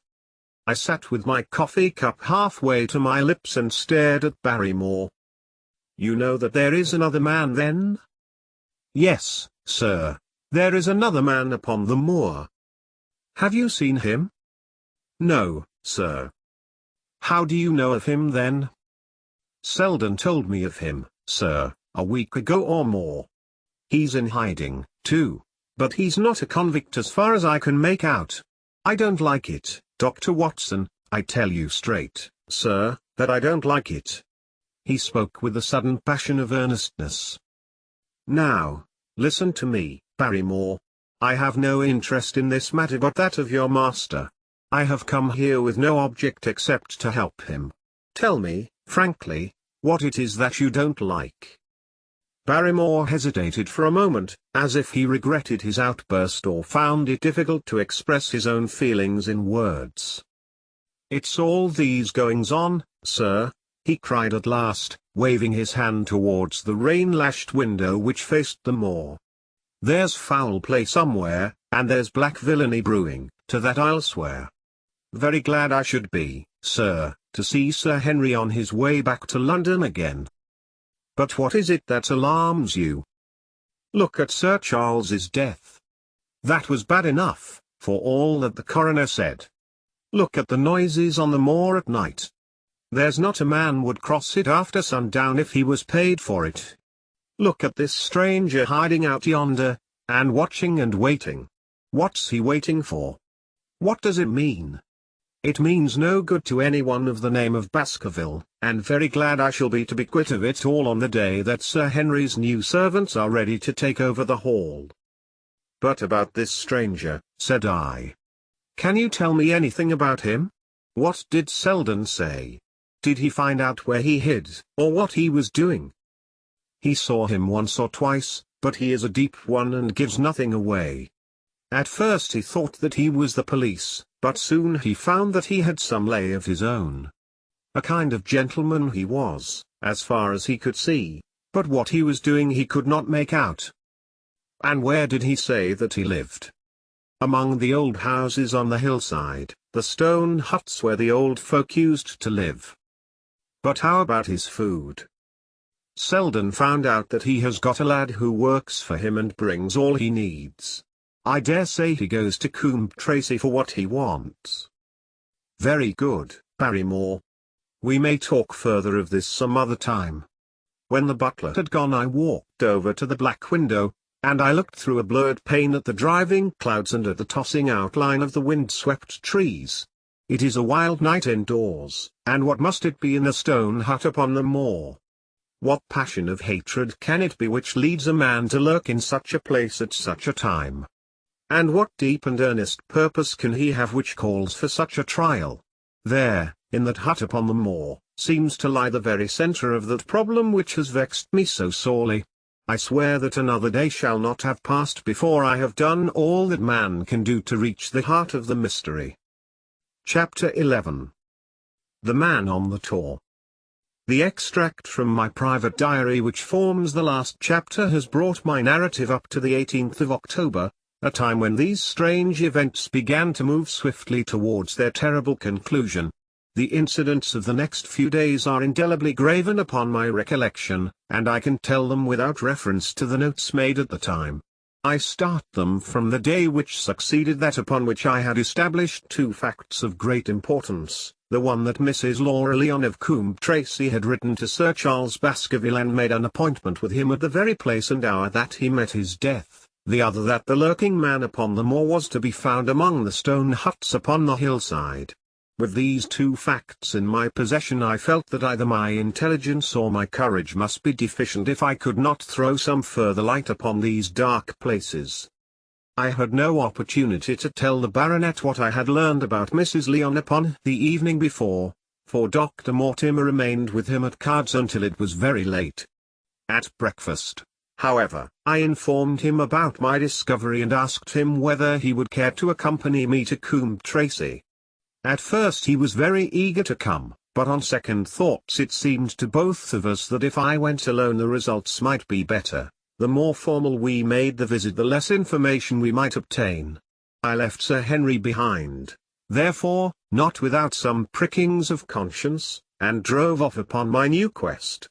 I sat with my coffee cup halfway to my lips and stared at Barrymore. "You know that there is another man then?" "Yes, sir, there is another man upon the moor." "Have you seen him?" "No, sir." "How do you know of him then?" "Selden told me of him, sir, a week ago or more. He's in hiding, too, but he's not a convict as far as I can make out. I don't like it, Dr. Watson, I tell you straight, sir, that I don't like it." He spoke with a sudden passion of earnestness. "Now, listen to me, Barrymore. I have no interest in this matter but that of your master. I have come here with no object except to help him. Tell me, frankly, what it is that you don't like." Barrymore hesitated for a moment, as if he regretted his outburst or found it difficult to express his own feelings in words. "It's all these goings-on, sir," he cried at last, waving his hand towards the rain-lashed window which faced the moor. "There's foul play somewhere, and there's black villainy brewing, to that I'll swear. Very glad I should be, sir, to see Sir Henry on his way back to London again. But what is it that alarms you? Look at Sir Charles's death. That was bad enough, for all that the coroner said. Look at the noises on the moor at night. There's not a man would cross it after sundown if he was paid for it. Look at this stranger hiding out yonder, and watching and waiting. What's he waiting for? What does it mean? It means no good to anyone of the name of Baskerville, and very glad I shall be to be quit of it all on the day that Sir Henry's new servants are ready to take over the hall." "But about this stranger," said I. "Can you tell me anything about him? What did Selden say? Did he find out where he hid, or what he was doing?" "He saw him once or twice, but he is a deep one and gives nothing away. At first he thought that he was the police, but soon he found that he had some lay of his own. A kind of gentleman he was, as far as he could see, but what he was doing he could not make out. And where did he say that he lived? Among the old houses on the hillside, the stone huts where the old folk used to live. But how about his food? Selden found out that he has got a lad who works for him and brings all he needs. I dare say he goes to Coombe Tracey for what he wants. Very good, Barrymore. We may talk further of this some other time. When the butler had gone, I walked over to the black window, and I looked through a blurred pane at the driving clouds and at the tossing outline of the wind-swept trees. It is a wild night indoors, and what must it be in a stone hut upon the moor? What passion of hatred can it be which leads a man to lurk in such a place at such a time? And what deep and earnest purpose can he have which calls for such a trial? There, in that hut upon the moor, seems to lie the very centre of that problem which has vexed me so sorely. I swear that another day shall not have passed before I have done all that man can do to reach the heart of the mystery. Chapter 11. The Man on the Tor. The extract from my private diary which forms the last chapter has brought my narrative up to the 18th of October, a time when these strange events began to move swiftly towards their terrible conclusion. The incidents of the next few days are indelibly graven upon my recollection, and I can tell them without reference to the notes made at the time. I start them from the day which succeeded that upon which I had established two facts of great importance, the one that Mrs. Laura Lyon of Coombe Tracey had written to Sir Charles Baskerville and made an appointment with him at the very place and hour that he met his death, the other that the lurking man upon the moor was to be found among the stone huts upon the hillside. With these two facts in my possession, I felt that either my intelligence or my courage must be deficient if I could not throw some further light upon these dark places. I had no opportunity to tell the baronet what I had learned about Mrs. Lyon upon the evening before, for Dr. Mortimer remained with him at cards until it was very late. At breakfast, however, I informed him about my discovery and asked him whether he would care to accompany me to Coombe Tracey. At first he was very eager to come, but on second thoughts it seemed to both of us that if I went alone the results might be better. The more formal we made the visit, the less information we might obtain. I left Sir Henry behind, therefore, not without some prickings of conscience, and drove off upon my new quest.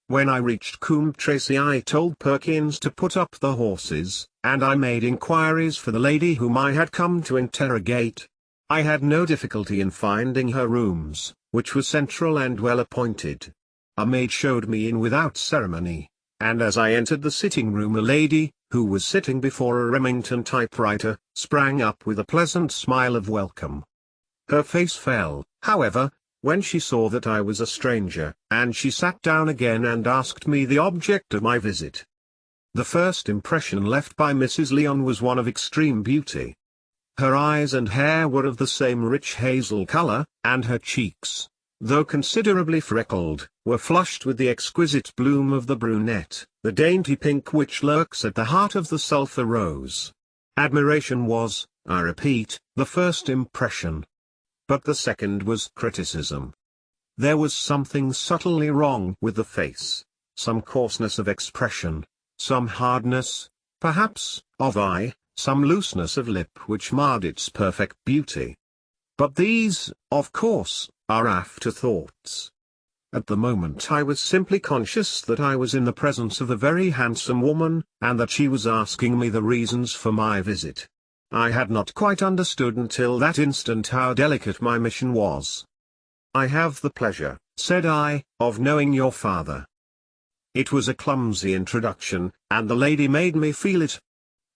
When I reached Coombe Tracey I told Perkins to put up the horses, and I made inquiries for the lady whom I had come to interrogate. I had no difficulty in finding her rooms, which were central and well appointed. A maid showed me in without ceremony, and as I entered the sitting-room a lady, who was sitting before a Remington typewriter, sprang up with a pleasant smile of welcome. Her face fell, however, when she saw that I was a stranger, and she sat down again and asked me the object of my visit. The first impression left by Mrs. Lyon was one of extreme beauty. Her eyes and hair were of the same rich hazel color, and her cheeks, though considerably freckled, were flushed with the exquisite bloom of the brunette, the dainty pink which lurks at the heart of the sulphur rose. Admiration was, I repeat, the first impression. But the second was criticism. There was something subtly wrong with the face, some coarseness of expression, some hardness, perhaps, of eye, some looseness of lip which marred its perfect beauty. But these, of course, are afterthoughts. At the moment I was simply conscious that I was in the presence of a very handsome woman, and that she was asking me the reasons for my visit. I had not quite understood until that instant how delicate my mission was. "I have the pleasure," said I, "of knowing your father." It was a clumsy introduction, and the lady made me feel it.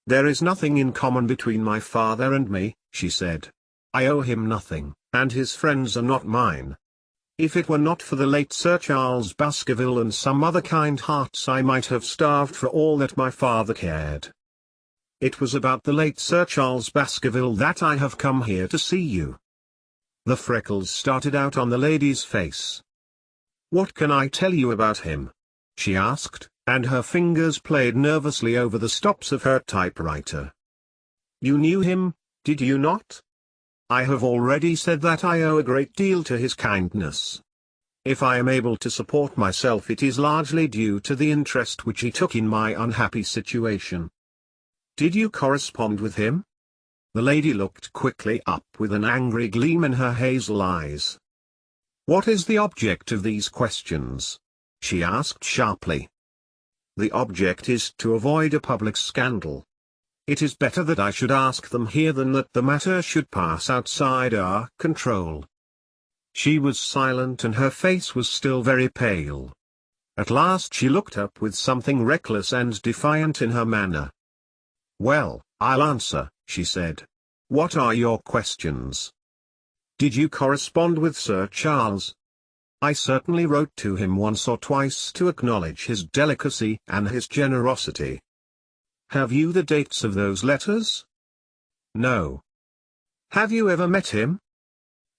"There is nothing in common between my father and me," she said. "I owe him nothing, and his friends are not mine. If it were not for the late Sir Charles Baskerville and some other kind hearts I might have starved for all that my father cared. It was about the late Sir Charles Baskerville that I have come here to see you." The freckles started out on the lady's face. "What can I tell you about him?" she asked, and her fingers played nervously over the stops of her typewriter. "You knew him, did you not?" I have already said that I owe a great deal to his kindness. If I am able to support myself, it is largely due to the interest which he took in my unhappy situation. Did you correspond with him? The lady looked quickly up with an angry gleam in her hazel eyes. What is the object of these questions? She asked sharply. The object is to avoid a public scandal. It is better that I should ask them here than that the matter should pass outside our control. She was silent and her face was still very pale. At last she looked up with something reckless and defiant in her manner. Well, I'll answer, she said. What are your questions? Did you correspond with Sir Charles? I certainly wrote to him once or twice to acknowledge his delicacy and his generosity. Have you the dates of those letters? No. Have you ever met him?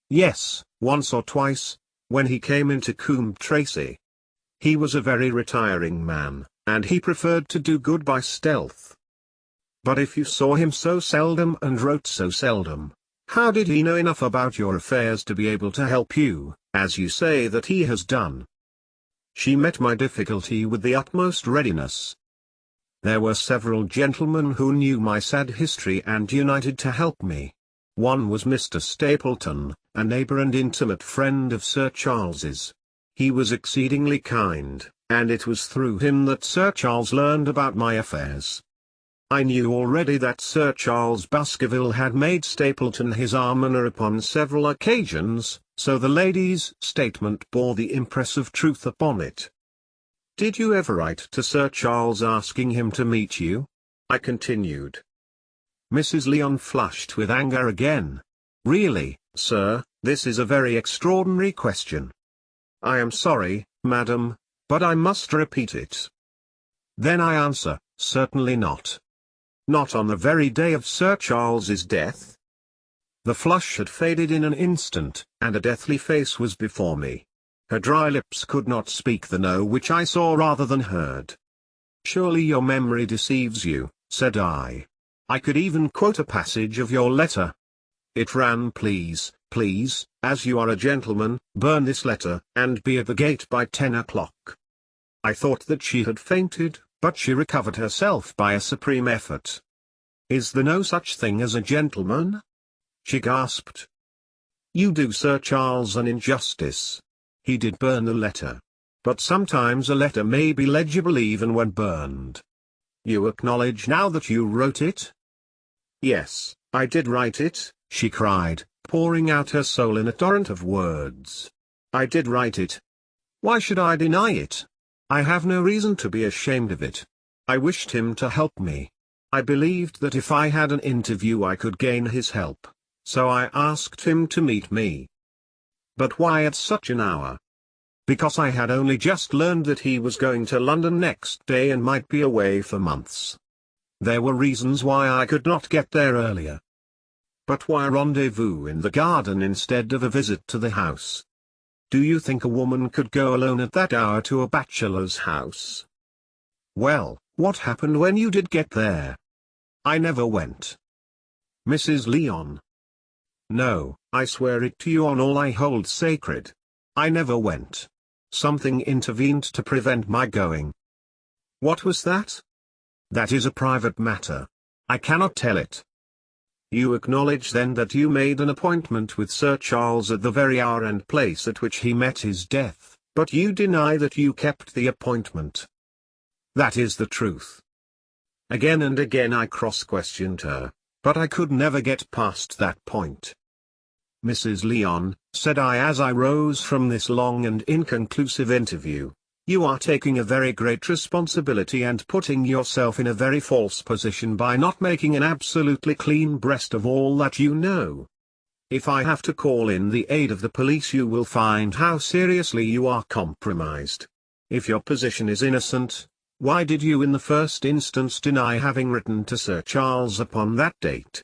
Yes, once or twice, when he came into Coombe Tracey. He was a very retiring man, and he preferred to do good by stealth. But if you saw him so seldom and wrote so seldom, how did he know enough about your affairs to be able to help you, as you say that he has done? She met my difficulty with the utmost readiness. There were several gentlemen who knew my sad history and united to help me. One was Mr. Stapleton, a neighbour and intimate friend of Sir Charles's. He was exceedingly kind, and it was through him that Sir Charles learned about my affairs. I knew already that Sir Charles Baskerville had made Stapleton his almoner upon several occasions, so the lady's statement bore the impress of truth upon it. Did you ever write to Sir Charles asking him to meet you? I continued. Mrs. Leon flushed with anger again. Really, sir, this is a very extraordinary question. I am sorry, madam, but I must repeat it. Then I answer, certainly not. Not on the very day of Sir Charles's death. The flush had faded in an instant, and a deathly face was before me. Her dry lips could not speak the no which I saw rather than heard. Surely your memory deceives you, said I. I could even quote a passage of your letter. It ran, please, as you are a gentleman, burn this letter, and be at the gate by 10 o'clock. I thought that she had fainted, but she recovered herself by a supreme effort. Is there no such thing as a gentleman? She gasped. You do Sir Charles an injustice. He did burn the letter. But sometimes a letter may be legible even when burned. You acknowledge now that you wrote it? Yes, I did write it, she cried, pouring out her soul in a torrent of words. I did write it. Why should I deny it? I have no reason to be ashamed of it. I wished him to help me. I believed that if I had an interview I could gain his help, so I asked him to meet me. But why at such an hour? Because I had only just learned that he was going to London next day and might be away for months. There were reasons why I could not get there earlier. But why rendezvous in the garden instead of a visit to the house? Do you think a woman could go alone at that hour to a bachelor's house? Well, what happened when you did get there? I never went. Mrs. Leon. No, I swear it to you on all I hold sacred. I never went. Something intervened to prevent my going. What was that? That is a private matter. I cannot tell it. You acknowledge then that you made an appointment with Sir Charles at the very hour and place at which he met his death, but you deny that you kept the appointment. That is the truth. Again and again I cross-questioned her, but I could never get past that point. Mrs. Leon, said I as I rose from this long and inconclusive interview, you are taking a very great responsibility and putting yourself in a very false position by not making an absolutely clean breast of all that you know. If I have to call in the aid of the police you will find how seriously you are compromised. If your position is innocent, why did you in the first instance deny having written to Sir Charles upon that date?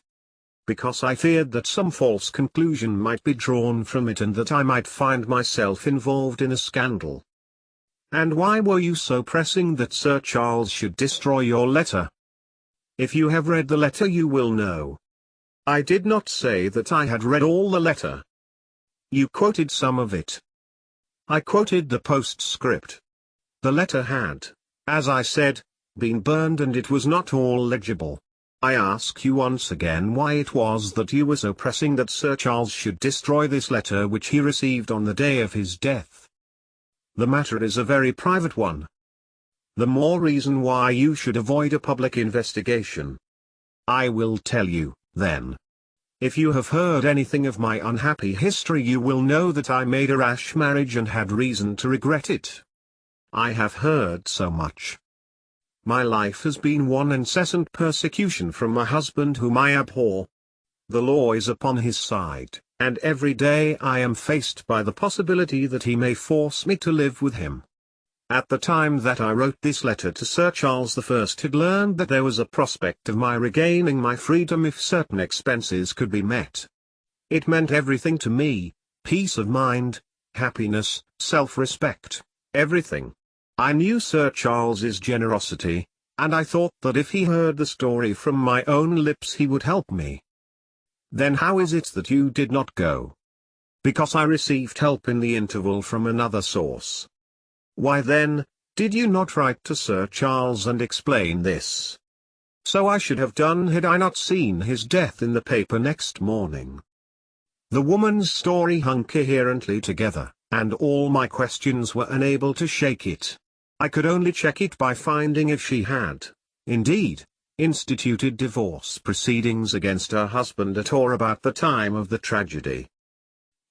Because I feared that some false conclusion might be drawn from it and that I might find myself involved in a scandal. And why were you so pressing that Sir Charles should destroy your letter? If you have read the letter you will know. I did not say that I had read all the letter. You quoted some of it. I quoted the postscript. The letter had, as I said, been burned and it was not all legible. I ask you once again why it was that you were so pressing that Sir Charles should destroy this letter which he received on the day of his death. The matter is a very private one. The more reason why you should avoid a public investigation. I will tell you, then. If you have heard anything of my unhappy history, you will know that I made a rash marriage and had reason to regret it. I have heard so much. My life has been one incessant persecution from my husband whom I abhor. The law is upon his side, and every day I am faced by the possibility that he may force me to live with him. At the time that I wrote this letter to Sir Charles I had learned that there was a prospect of my regaining my freedom if certain expenses could be met. It meant everything to me, peace of mind, happiness, self-respect, everything. I knew Sir Charles's generosity, and I thought that if he heard the story from my own lips he would help me. Then how is it that you did not go? Because I received help in the interval from another source. Why then, did you not write to Sir Charles and explain this? So I should have done had I not seen his death in the paper next morning. The woman's story hung coherently together, and all my questions were unable to shake it. I could only check it by finding if she had, indeed, instituted divorce proceedings against her husband at or about the time of the tragedy.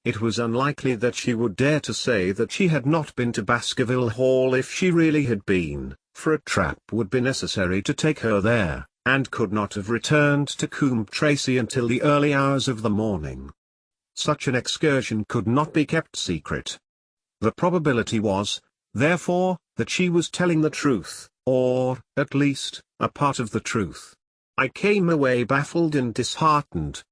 It was unlikely that she would dare to say that she had not been to Baskerville Hall if she really had been, for a trap would be necessary to take her there, and could not have returned to Coombe Tracey until the early hours of the morning. Such an excursion could not be kept secret. The probability was, therefore, that she was telling the truth, or, at least, a part of the truth. I came away baffled and disheartened.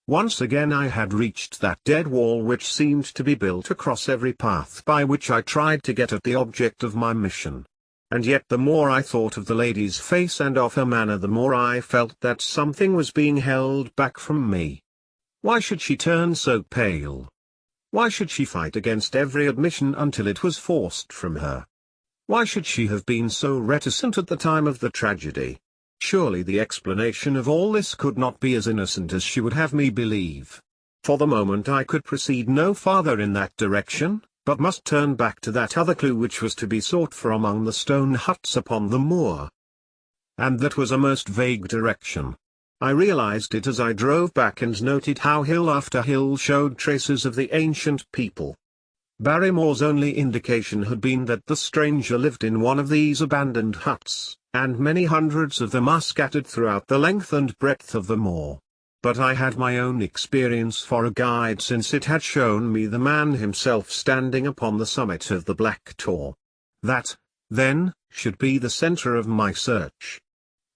Once again I had reached that dead wall which seemed to be built across every path by which I tried to get at the object of my mission. And yet the more I thought of the lady's face and of her manner, the more I felt that something was being held back from me. Why should she turn so pale? Why should she fight against every admission until it was forced from her? Why should she have been so reticent at the time of the tragedy? Surely the explanation of all this could not be as innocent as she would have me believe. For the moment I could proceed no farther in that direction, but must turn back to that other clue which was to be sought for among the stone huts upon the moor. And that was a most vague direction. I realized it as I drove back and noted how hill after hill showed traces of the ancient people. Barrymore's only indication had been that the stranger lived in one of these abandoned huts, and many hundreds of them are scattered throughout the length and breadth of the moor. But I had my own experience for a guide, since it had shown me the man himself standing upon the summit of the Black Tor. That, then, should be the center of my search.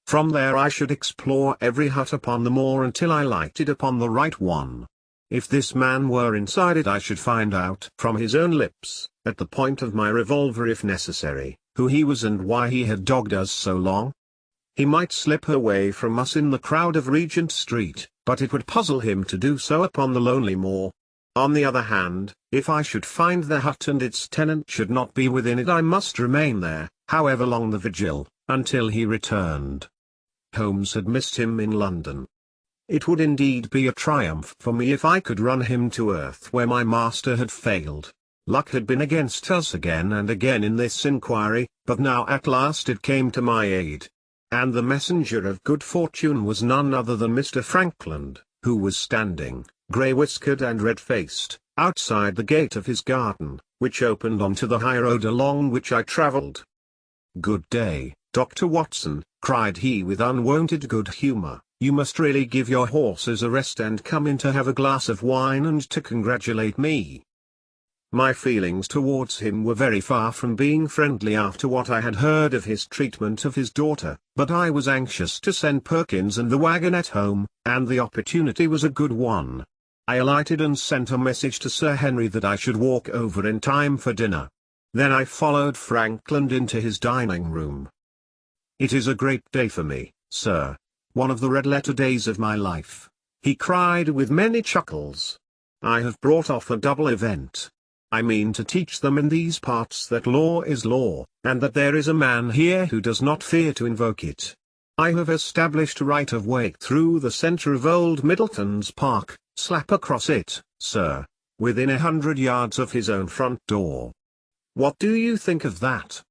From there I should explore every hut upon the moor until I lighted upon the right one. If this man were inside it, I should find out from his own lips, at the point of my revolver if necessary, who he was and why he had dogged us so long. He might slip away from us in the crowd of Regent Street, but it would puzzle him to do so upon the lonely moor. On the other hand, if I should find the hut and its tenant should not be within it, I must remain there, however long the vigil, until he returned. Holmes had missed him in London. It would indeed be a triumph for me if I could run him to earth where my master had failed. Luck had been against us again and again in this inquiry, but now at last it came to my aid. And the messenger of good fortune was none other than Mr. Frankland, who was standing, grey-whiskered and red-faced, outside the gate of his garden, which opened onto the high road along which I travelled. "Good day, Dr. Watson," cried he with unwonted good humour. "You must really give your horses a rest and come in to have a glass of wine and to congratulate me." My feelings towards him were very far from being friendly after what I had heard of his treatment of his daughter, but I was anxious to send Perkins and the wagonette home, and the opportunity was a good one. I alighted and sent a message to Sir Henry that I should walk over in time for dinner. Then I followed Frankland into his dining room. "It is a great day for me, sir. One of the red-letter days of my life. he cried with many chuckles. "I have brought off a double event. I mean to teach them in these parts that law is law, and that there is a man here who does not fear to invoke it. I have established right of way through the centre of Old Middleton's Park, slap across it, sir, within 100 yards of his own front door. What do you think of that?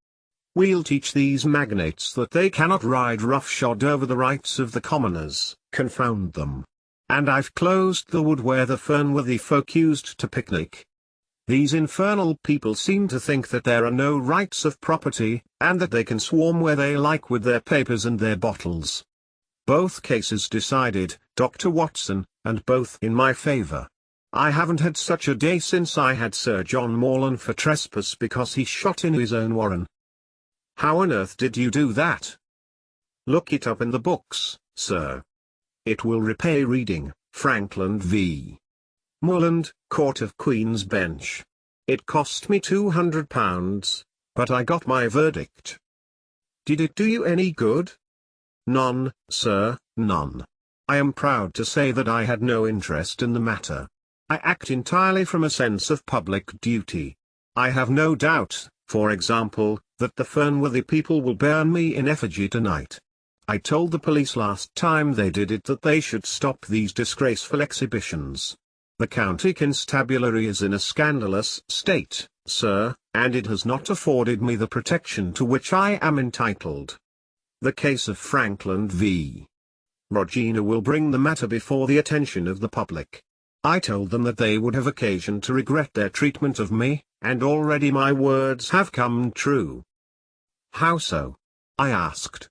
We'll teach these magnates that they cannot ride roughshod over the rights of the commoners, confound them. And I've closed the wood where the Fernworthy folk used to picnic. These infernal people seem to think that there are no rights of property, and that they can swarm where they like with their papers and their bottles. Both cases decided, Dr. Watson, and both in my favour. I haven't had such a day since I had Sir John Morland for trespass because he shot in his own warren." "How on earth did you do that?" "Look it up in the books, sir. It will repay reading. Frankland v. Morland, Court of Queen's Bench. It cost me £200, but I got my verdict." "Did it do you any good?" "None, sir, none. I am proud to say that I had no interest in the matter. I act entirely from a sense of public duty. I have no doubt, for example, that the Fernworthy people will burn me in effigy tonight. I told the police last time they did it that they should stop these disgraceful exhibitions. The county constabulary is in a scandalous state, sir, and it has not afforded me the protection to which I am entitled. The case of Frankland v. Regina will bring the matter before the attention of the public. I told them that they would have occasion to regret their treatment of me, and already my words have come true." "How so?" I asked.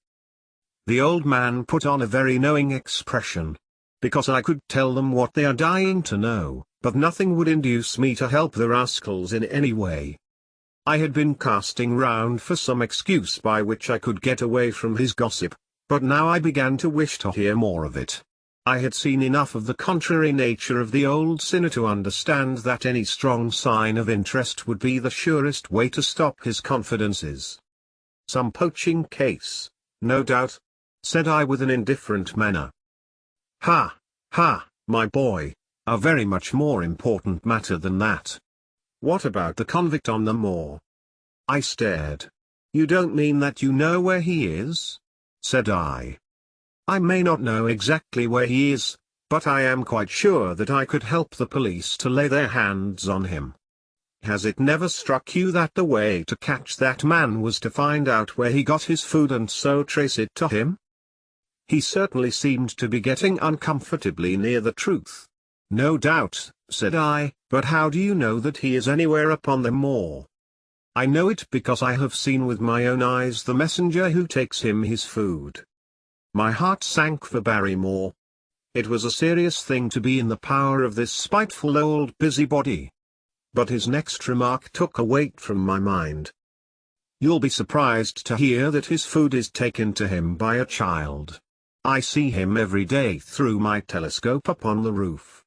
The old man put on a very knowing expression. "Because I could tell them what they are dying to know, but nothing would induce me to help the rascals in any way." I had been casting round for some excuse by which I could get away from his gossip, but now I began to wish to hear more of it. I had seen enough of the contrary nature of the old sinner to understand that any strong sign of interest would be the surest way to stop his confidences. "Some poaching case, no doubt," said I with an indifferent manner. "Ha, ha, my boy, a very much more important matter than that. What about the convict on the moor?" I stared. "You don't mean that you know where he is?" said I. "I may not know exactly where he is, but I am quite sure that I could help the police to lay their hands on him. Has it never struck you that the way to catch that man was to find out where he got his food and so trace it to him?" He certainly seemed to be getting uncomfortably near the truth. "No doubt," said I, "but how do you know that he is anywhere upon the moor?" "I know it because I have seen with my own eyes the messenger who takes him his food." My heart sank for Barrymore. It was a serious thing to be in the power of this spiteful old busybody. But his next remark took a weight from my mind. "You'll be surprised to hear that his food is taken to him by a child. I see him every day through my telescope upon the roof.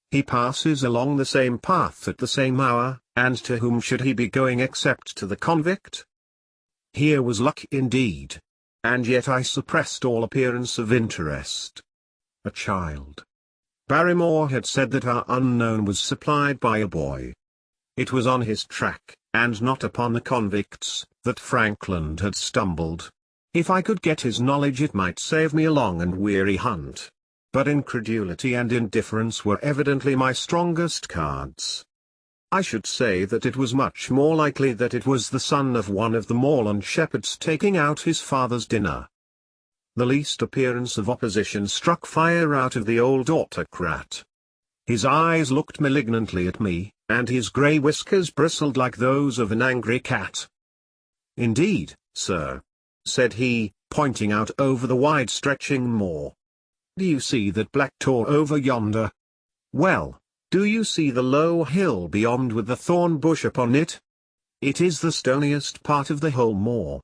He passes along the same path at the same hour, and to whom should he be going except to the convict?" Here was luck indeed. And yet I suppressed all appearance of interest. A child. Barrymore had said that our unknown was supplied by a boy. It was on his track, and not upon the convicts, that Frankland had stumbled. If I could get his knowledge it might save me a long and weary hunt. But incredulity and indifference were evidently my strongest cards. I should say that it was much more likely that it was the son of one of the moorland shepherds taking out his father's dinner. The least appearance of opposition struck fire out of the old autocrat. His eyes looked malignantly at me, and his grey whiskers bristled like those of an angry cat. "Indeed, sir," said he, pointing out over the wide-stretching moor. "Do you see that black tor over yonder? Well, do you see the low hill beyond with the thorn bush upon it? It is the stoniest part of the whole moor.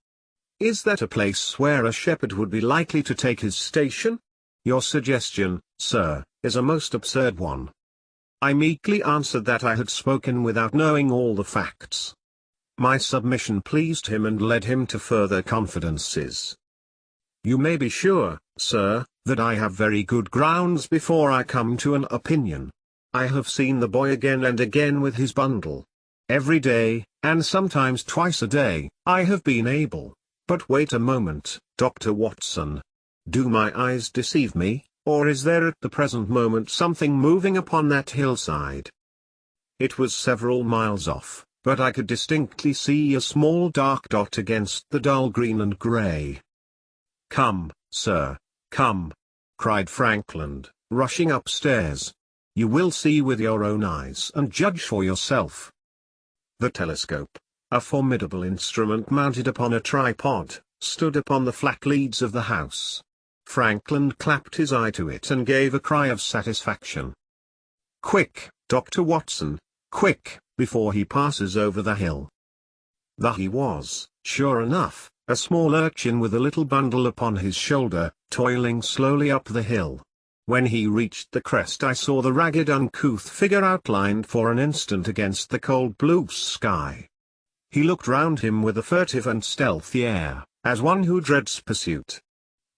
Is that a place where a shepherd would be likely to take his station? Your suggestion, sir, is a most absurd one." I meekly answered that I had spoken without knowing all the facts. My submission pleased him and led him to further confidences. "You may be sure, sir, that I have very good grounds before I come to an opinion. I have seen the boy again and again with his bundle. Every day, and sometimes twice a day, I have been able. But wait a moment, Dr. Watson. Do my eyes deceive me, or is there at the present moment something moving upon that hillside? It was several miles off, but I could distinctly see a small dark dot against the dull green and grey. "Come, sir, come!" cried Frankland, rushing upstairs. "You will see with your own eyes and judge for yourself." The telescope, a formidable instrument mounted upon a tripod, stood upon the flat leads of the house. Frankland clapped his eye to it and gave a cry of satisfaction. "Quick, Dr. Watson, quick, before he passes over the hill." There he was, sure enough, a small urchin with a little bundle upon his shoulder, toiling slowly up the hill. When he reached the crest I saw the ragged uncouth figure outlined for an instant against the cold blue sky. He looked round him with a furtive and stealthy air, as one who dreads pursuit.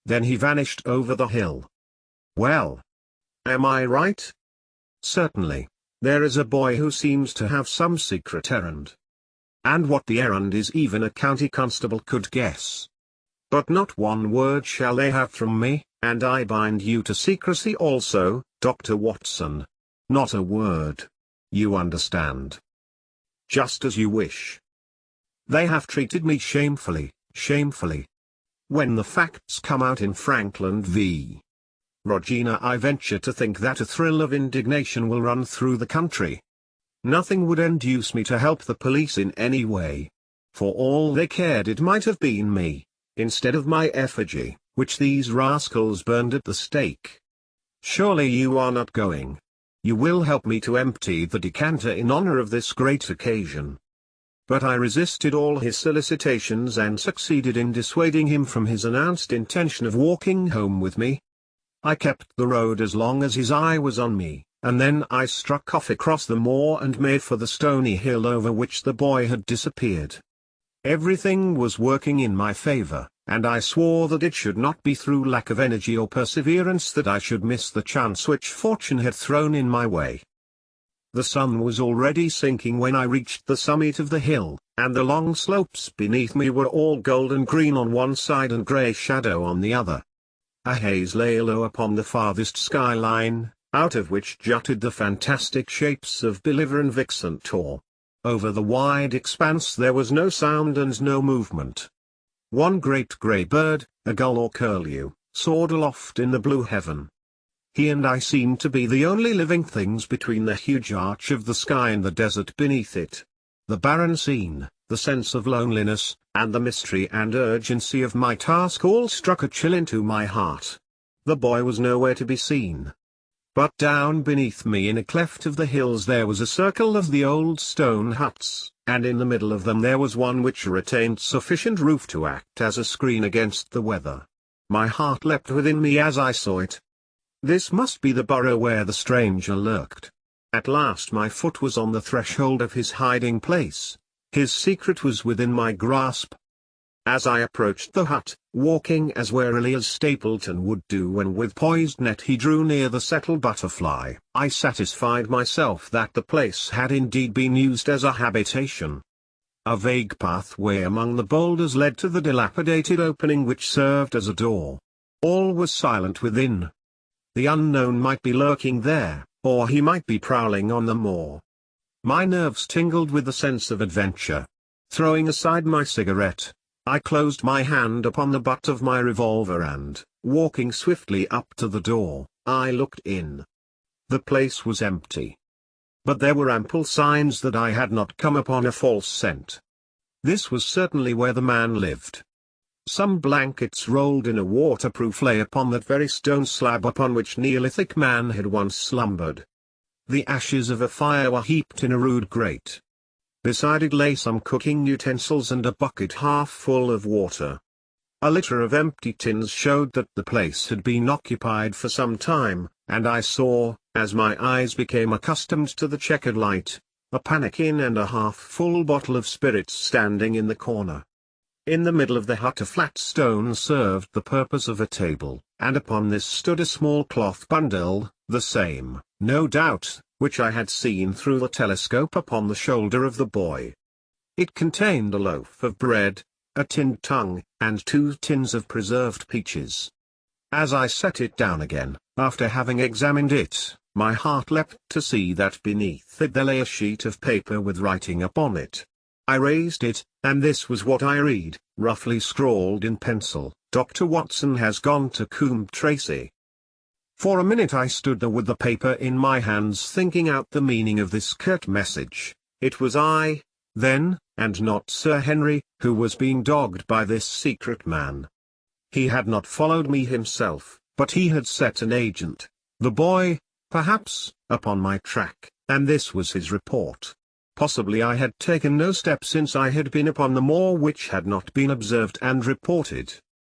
Then he vanished over the hill. Well, am I right? Certainly, there is a boy who seems to have some secret errand. And what the errand is even a county constable could guess. But not one word shall they have from me, and I bind you to secrecy also, Dr. Watson. Not a word. You understand. Just as you wish. They have treated me shamefully, shamefully. When the facts come out in Frankland v. Regina, I venture to think that a thrill of indignation will run through the country. Nothing would induce me to help the police in any way. For all they cared, it might have been me, instead of my effigy, which these rascals burned at the stake. Surely you are not going. You will help me to empty the decanter in honor of this great occasion. But I resisted all his solicitations and succeeded in dissuading him from his announced intention of walking home with me. I kept the road as long as his eye was on me, and then I struck off across the moor and made for the stony hill over which the boy had disappeared. Everything was working in my favor, and I swore that it should not be through lack of energy or perseverance that I should miss the chance which fortune had thrown in my way. The sun was already sinking when I reached the summit of the hill, and the long slopes beneath me were all golden green on one side and grey shadow on the other. A haze lay low upon the farthest skyline, out of which jutted the fantastic shapes of Believer and Vixentor. Over the wide expanse there was no sound and no movement. One great grey bird, a gull or curlew, soared aloft in the blue heaven. He and I seemed to be the only living things between the huge arch of the sky and the desert beneath it. The barren scene, the sense of loneliness, and the mystery and urgency of my task all struck a chill into my heart. The boy was nowhere to be seen. But down beneath me in a cleft of the hills there was a circle of the old stone huts, and in the middle of them there was one which retained sufficient roof to act as a screen against the weather. My heart leapt within me as I saw it. This must be the burrow where the stranger lurked. At last my foot was on the threshold of his hiding place. His secret was within my grasp. As I approached the hut, walking as warily as Stapleton would do when with poised net he drew near the settled butterfly, I satisfied myself that the place had indeed been used as a habitation. A vague pathway among the boulders led to the dilapidated opening which served as a door. All was silent within. The unknown might be lurking there, or he might be prowling on the moor. My nerves tingled with the sense of adventure. Throwing aside my cigarette, I closed my hand upon the butt of my revolver and, walking swiftly up to the door, I looked in. The place was empty. But there were ample signs that I had not come upon a false scent. This was certainly where the man lived. Some blankets rolled in a waterproof lay upon that very stone slab upon which Neolithic man had once slumbered. The ashes of a fire were heaped in a rude grate. Beside it lay some cooking utensils and a bucket half full of water. A litter of empty tins showed that the place had been occupied for some time, and I saw, as my eyes became accustomed to the checkered light, a pannikin and a half-full bottle of spirits standing in the corner. In the middle of the hut a flat stone served the purpose of a table, and upon this stood a small cloth bundle, the same, no doubt, which I had seen through the telescope upon the shoulder of the boy. It contained a loaf of bread, a tinned tongue, and 2 tins of preserved peaches. As I set it down again, after having examined it, my heart leapt to see that beneath it there lay a sheet of paper with writing upon it. I raised it, and this was what I read, roughly scrawled in pencil: "Dr. Watson has gone to Coombe Tracey." For a minute I stood there with the paper in my hands thinking out the meaning of this curt message. It was I, then, and not Sir Henry, who was being dogged by this secret man. He had not followed me himself, but he had set an agent, the boy, perhaps, upon my track, and this was his report. Possibly I had taken no step since I had been upon the moor which had not been observed and reported.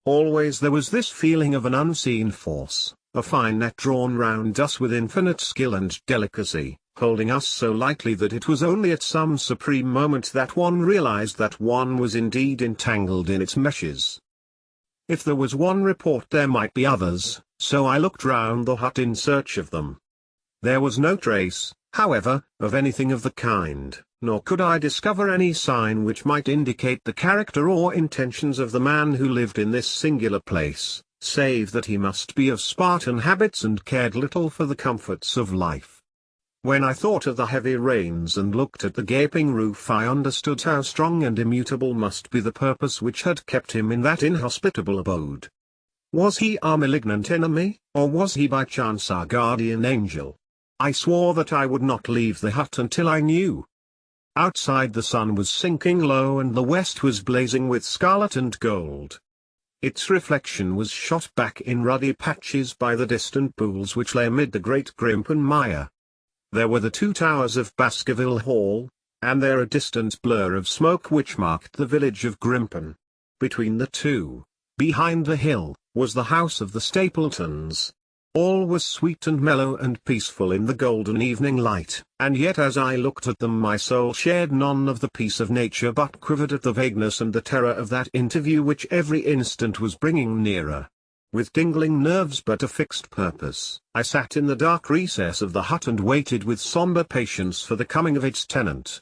Always there was this feeling of an unseen force, a fine net drawn round us with infinite skill and delicacy, holding us so lightly that it was only at some supreme moment that one realized that one was indeed entangled in its meshes. If there was one report there might be others, so I looked round the hut in search of them. There was no trace, however, of anything of the kind, nor could I discover any sign which might indicate the character or intentions of the man who lived in this singular place, save that he must be of Spartan habits and cared little for the comforts of life. When I thought of the heavy rains and looked at the gaping roof, I understood how strong and immutable must be the purpose which had kept him in that inhospitable abode. Was he our malignant enemy, or was he by chance our guardian angel? I swore that I would not leave the hut until I knew. Outside the sun was sinking low and the west was blazing with scarlet and gold. Its reflection was shot back in ruddy patches by the distant pools which lay amid the great Grimpen mire. There were the 2 towers of Baskerville Hall, and there a distant blur of smoke which marked the village of Grimpen. Between the two, behind the hill, was the house of the Stapletons. All was sweet and mellow and peaceful in the golden evening light, and yet as I looked at them my soul shared none of the peace of nature but quivered at the vagueness and the terror of that interview which every instant was bringing nearer. With tingling nerves but a fixed purpose, I sat in the dark recess of the hut and waited with somber patience for the coming of its tenant.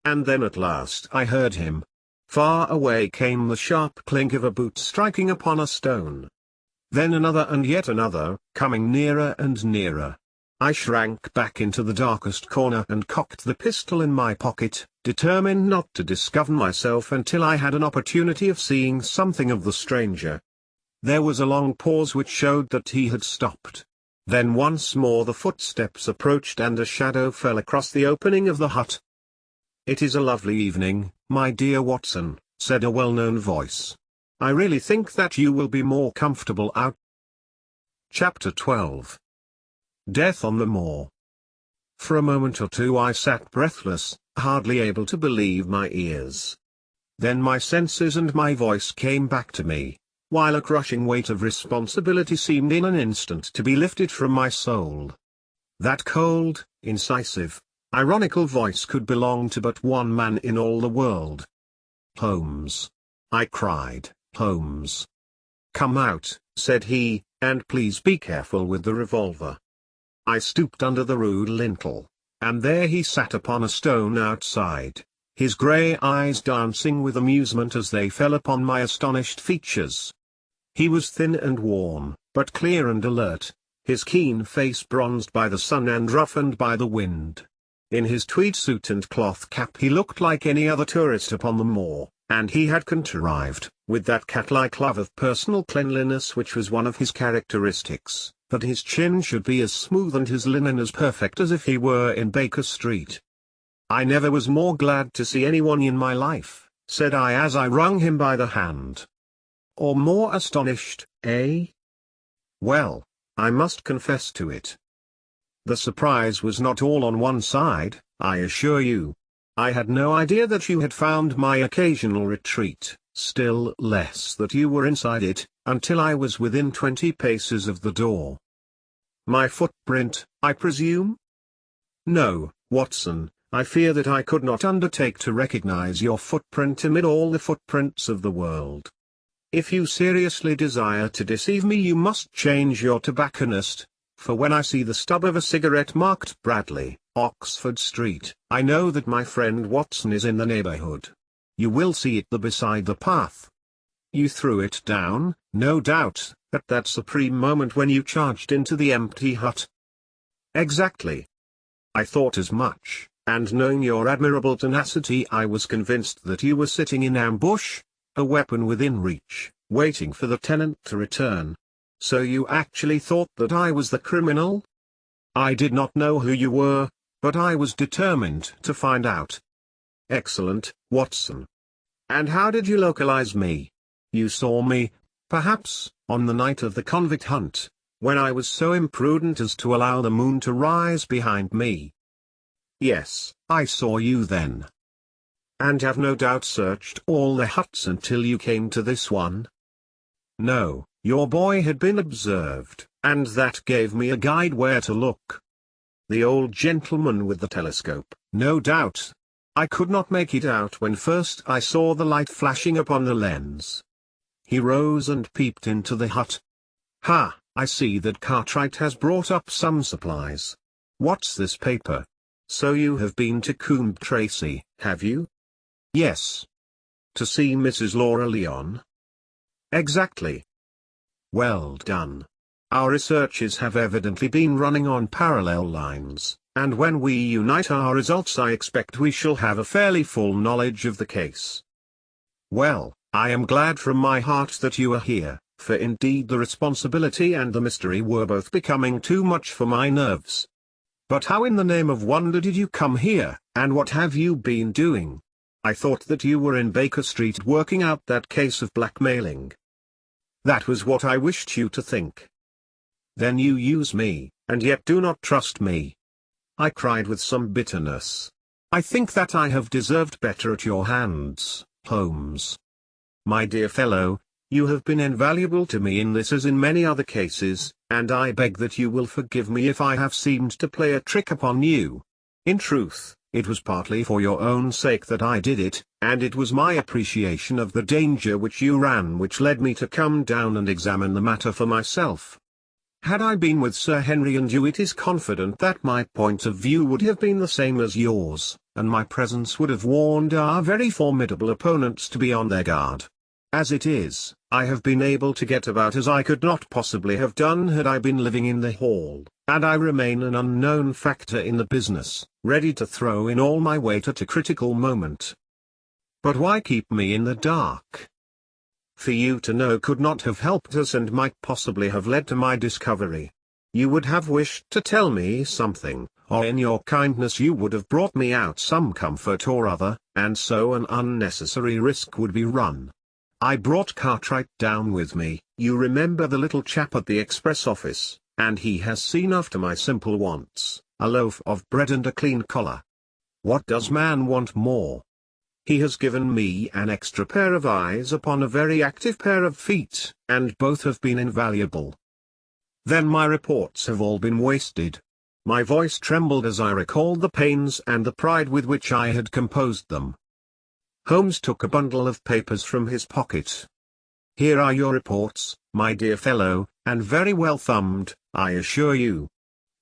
And then at last I heard him. Far away came the sharp clink of a boot striking upon a stone. Then another and yet another, coming nearer and nearer. I shrank back into the darkest corner and cocked the pistol in my pocket, determined not to discover myself until I had an opportunity of seeing something of the stranger. There was a long pause which showed that he had stopped. Then once more the footsteps approached and a shadow fell across the opening of the hut. "It is a lovely evening, my dear Watson," said a well-known voice. "I really think that you will be more comfortable out." Chapter 12. Death on the Moor. For a moment or two I sat breathless, hardly able to believe my ears. Then my senses and my voice came back to me, while a crushing weight of responsibility seemed in an instant to be lifted from my soul. That cold, incisive, ironical voice could belong to but one man in all the world. "Holmes!" I cried. "Holmes!" "Come out," said he, "and please be careful with the revolver." I stooped under the rude lintel, and there he sat upon a stone outside, his grey eyes dancing with amusement as they fell upon my astonished features. He was thin and worn, but clear and alert, his keen face bronzed by the sun and roughened by the wind. In his tweed suit and cloth cap he looked like any other tourist upon the moor, and he had contrived, with that cat-like love of personal cleanliness which was one of his characteristics, that his chin should be as smooth and his linen as perfect as if he were in Baker Street. "I never was more glad to see anyone in my life," said I as I wrung him by the hand. "Or more astonished, eh?" "Well, I must confess to it. The surprise was not all on one side, I assure you. I had no idea that you had found my occasional retreat, still less that you were inside it, until I was within 20 paces of the door." "My footprint, I presume?" "No, Watson, I fear that I could not undertake to recognize your footprint amid all the footprints of the world. If you seriously desire to deceive me, you must change your tobacconist, for when I see the stub of a cigarette marked Bradley, Oxford Street, I know that my friend Watson is in the neighborhood. You will see it beside the path. You threw it down, no doubt, at that supreme moment when you charged into the empty hut. Exactly. I thought as much, and knowing your admirable tenacity, I was convinced that you were sitting in ambush, a weapon within reach, waiting for the tenant to return. So you actually thought that I was the criminal? I did not know who you were, but I was determined to find out. Excellent, Watson. And how did you localize me? You saw me, perhaps, on the night of the convict hunt, when I was so imprudent as to allow the moon to rise behind me. Yes, I saw you then. And have no doubt searched all the huts until you came to this one? No, your boy had been observed, and that gave me a guide where to look. The old gentleman with the telescope, no doubt. I could not make it out when first I saw the light flashing upon the lens. He rose and peeped into the hut. Ha, I see that Cartwright has brought up some supplies. What's this paper? So you have been to Coombe Tracey, have you? Yes. To see Mrs. Laura Leon? Exactly. Well done. Our researches have evidently been running on parallel lines, and when we unite our results I expect we shall have a fairly full knowledge of the case. Well, I am glad from my heart that you are here, for indeed the responsibility and the mystery were both becoming too much for my nerves. But how in the name of wonder did you come here, and what have you been doing? I thought that you were in Baker Street working out that case of blackmailing. That was what I wished you to think. Then you use me, and yet do not trust me. I cried with some bitterness. I think that I have deserved better at your hands, Holmes. My dear fellow, you have been invaluable to me in this as in many other cases, and I beg that you will forgive me if I have seemed to play a trick upon you. In truth, it was partly for your own sake that I did it, and it was my appreciation of the danger which you ran which led me to come down and examine the matter for myself. Had I been with Sir Henry and you, it is confident that my point of view would have been the same as yours, and my presence would have warned our very formidable opponents to be on their guard. As it is, I have been able to get about as I could not possibly have done had I been living in the hall, and I remain an unknown factor in the business, ready to throw in all my weight at a critical moment. But why keep me in the dark? For you to know could not have helped us and might possibly have led to my discovery. You would have wished to tell me something, or in your kindness you would have brought me out some comfort or other, and so an unnecessary risk would be run. I brought Cartwright down with me, you remember the little chap at the express office, and he has seen after my simple wants, a loaf of bread and a clean collar. What does man want more? He has given me an extra pair of eyes upon a very active pair of feet, and both have been invaluable. Then my reports have all been wasted. My voice trembled as I recalled the pains and the pride with which I had composed them. Holmes took a bundle of papers from his pocket. Here are your reports, my dear fellow, and very well thumbed, I assure you.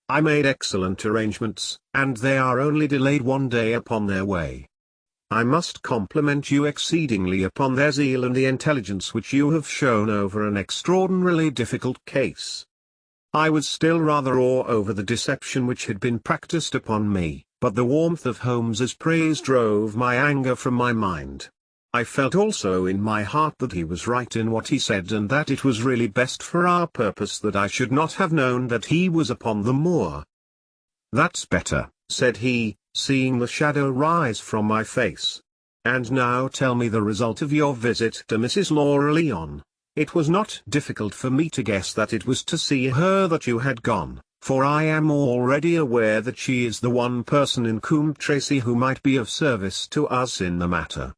I made excellent arrangements, and they are only delayed one day upon their way. I must compliment you exceedingly upon their zeal and the intelligence which you have shown over an extraordinarily difficult case. I was still rather awed over the deception which had been practiced upon me, but the warmth of Holmes's praise drove my anger from my mind. I felt also in my heart that he was right in what he said, and that it was really best for our purpose that I should not have known that he was upon the moor. "That's better," said he, seeing the shadow rise from my face. "And now tell me the result of your visit to Mrs. Laura Leon. It was not difficult for me to guess that it was to see her that you had gone, for I am already aware that she is the one person in Coombe Tracey who might be of service to us in the matter.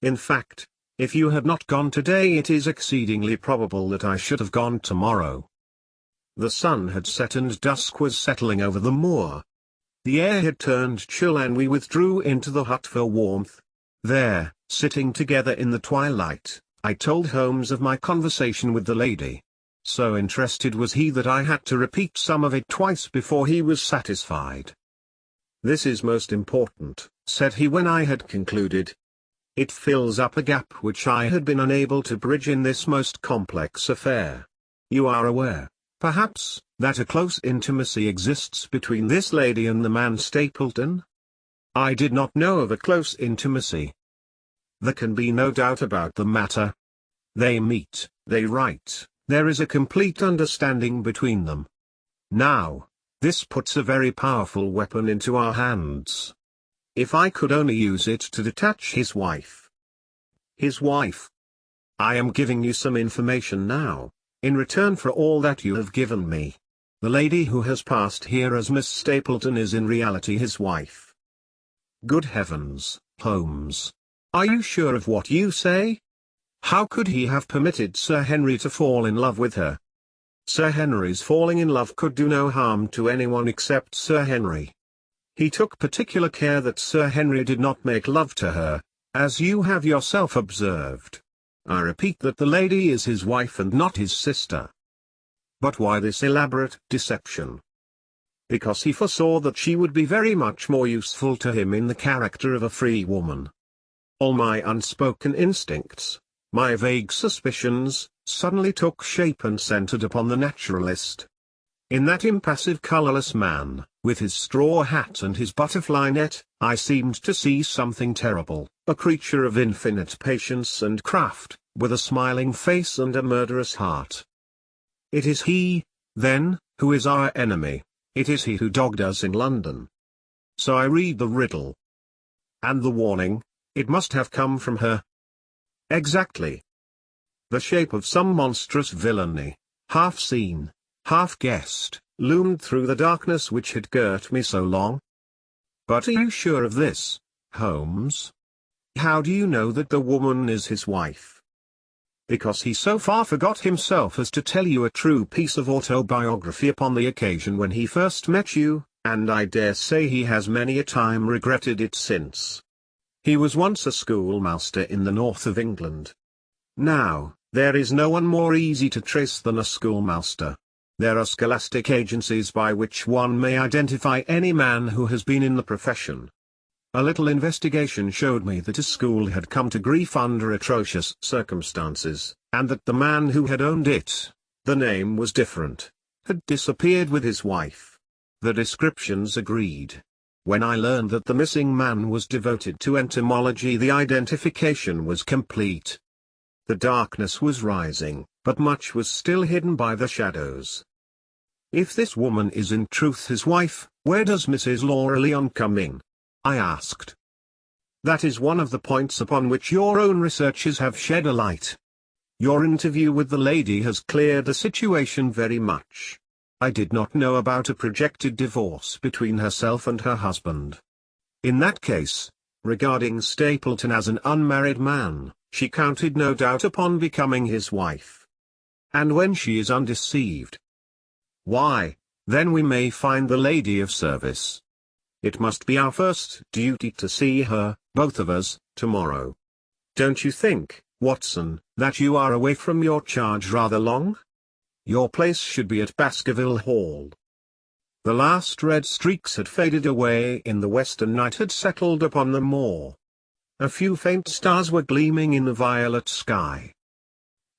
In fact, if you had not gone today, it is exceedingly probable that I should have gone tomorrow." The sun had set and dusk was settling over the moor. The air had turned chill and we withdrew into the hut for warmth. There, sitting together in the twilight, I told Holmes of my conversation with the lady. So interested was he that I had to repeat some of it twice before he was satisfied. "This is most important," said he when I had concluded. "It fills up a gap which I had been unable to bridge in this most complex affair. You are aware, perhaps, that a close intimacy exists between this lady and the man Stapleton?" I did not know of a close intimacy. "There can be no doubt about the matter. They meet, they write, there is a complete understanding between them. Now, this puts a very powerful weapon into our hands. If I could only use it to detach his wife." "His wife?" "I am giving you some information now, in return for all that you have given me. The lady who has passed here as Miss Stapleton is in reality his wife." "Good heavens, Holmes! Are you sure of what you say? How could he have permitted Sir Henry to fall in love with her?" "Sir Henry's falling in love could do no harm to anyone except Sir Henry. He took particular care that Sir Henry did not make love to her, as you have yourself observed. I repeat that the lady is his wife and not his sister." "But why this elaborate deception?" "Because he foresaw that she would be very much more useful to him in the character of a free woman." All my unspoken instincts, my vague suspicions, suddenly took shape and centered upon the naturalist. In that impassive colorless man, with his straw hat and his butterfly net, I seemed to see something terrible, a creature of infinite patience and craft, with a smiling face and a murderous heart. It is he, then, who is our enemy. It is he who dogged us in London. So I read the riddle. And the warning, it must have come from her. Exactly. The shape of some monstrous villainy, half seen, half guessed, loomed through the darkness which had girt me so long. But are you sure of this, Holmes? How do you know that the woman is his wife? Because he so far forgot himself as to tell you a true piece of autobiography upon the occasion when he first met you, and I dare say he has many a time regretted it since. He was once a schoolmaster in the north of England. Now, there is no one more easy to trace than a schoolmaster. There are scholastic agencies by which one may identify any man who has been in the profession. A little investigation showed me that a school had come to grief under atrocious circumstances, and that the man who had owned it, the name was different, had disappeared with his wife. The descriptions agreed. When I learned that the missing man was devoted to entomology, the identification was complete. The darkness was rising, but much was still hidden by the shadows. If this woman is in truth his wife, where does Mrs. Laura Leon come in? I asked. That is one of the points upon which your own researches have shed a light. Your interview with the lady has cleared the situation very much. I did not know about a projected divorce between herself and her husband. In that case, regarding Stapleton as an unmarried man, she counted no doubt upon becoming his wife. And when she is undeceived, why, then we may find the lady of service. It must be our first duty to see her, both of us, tomorrow. Don't you think, Watson, that you are away from your charge rather long? Your place should be at Baskerville Hall. The last red streaks had faded away in the west and night had settled upon the moor. A few faint stars were gleaming in the violet sky.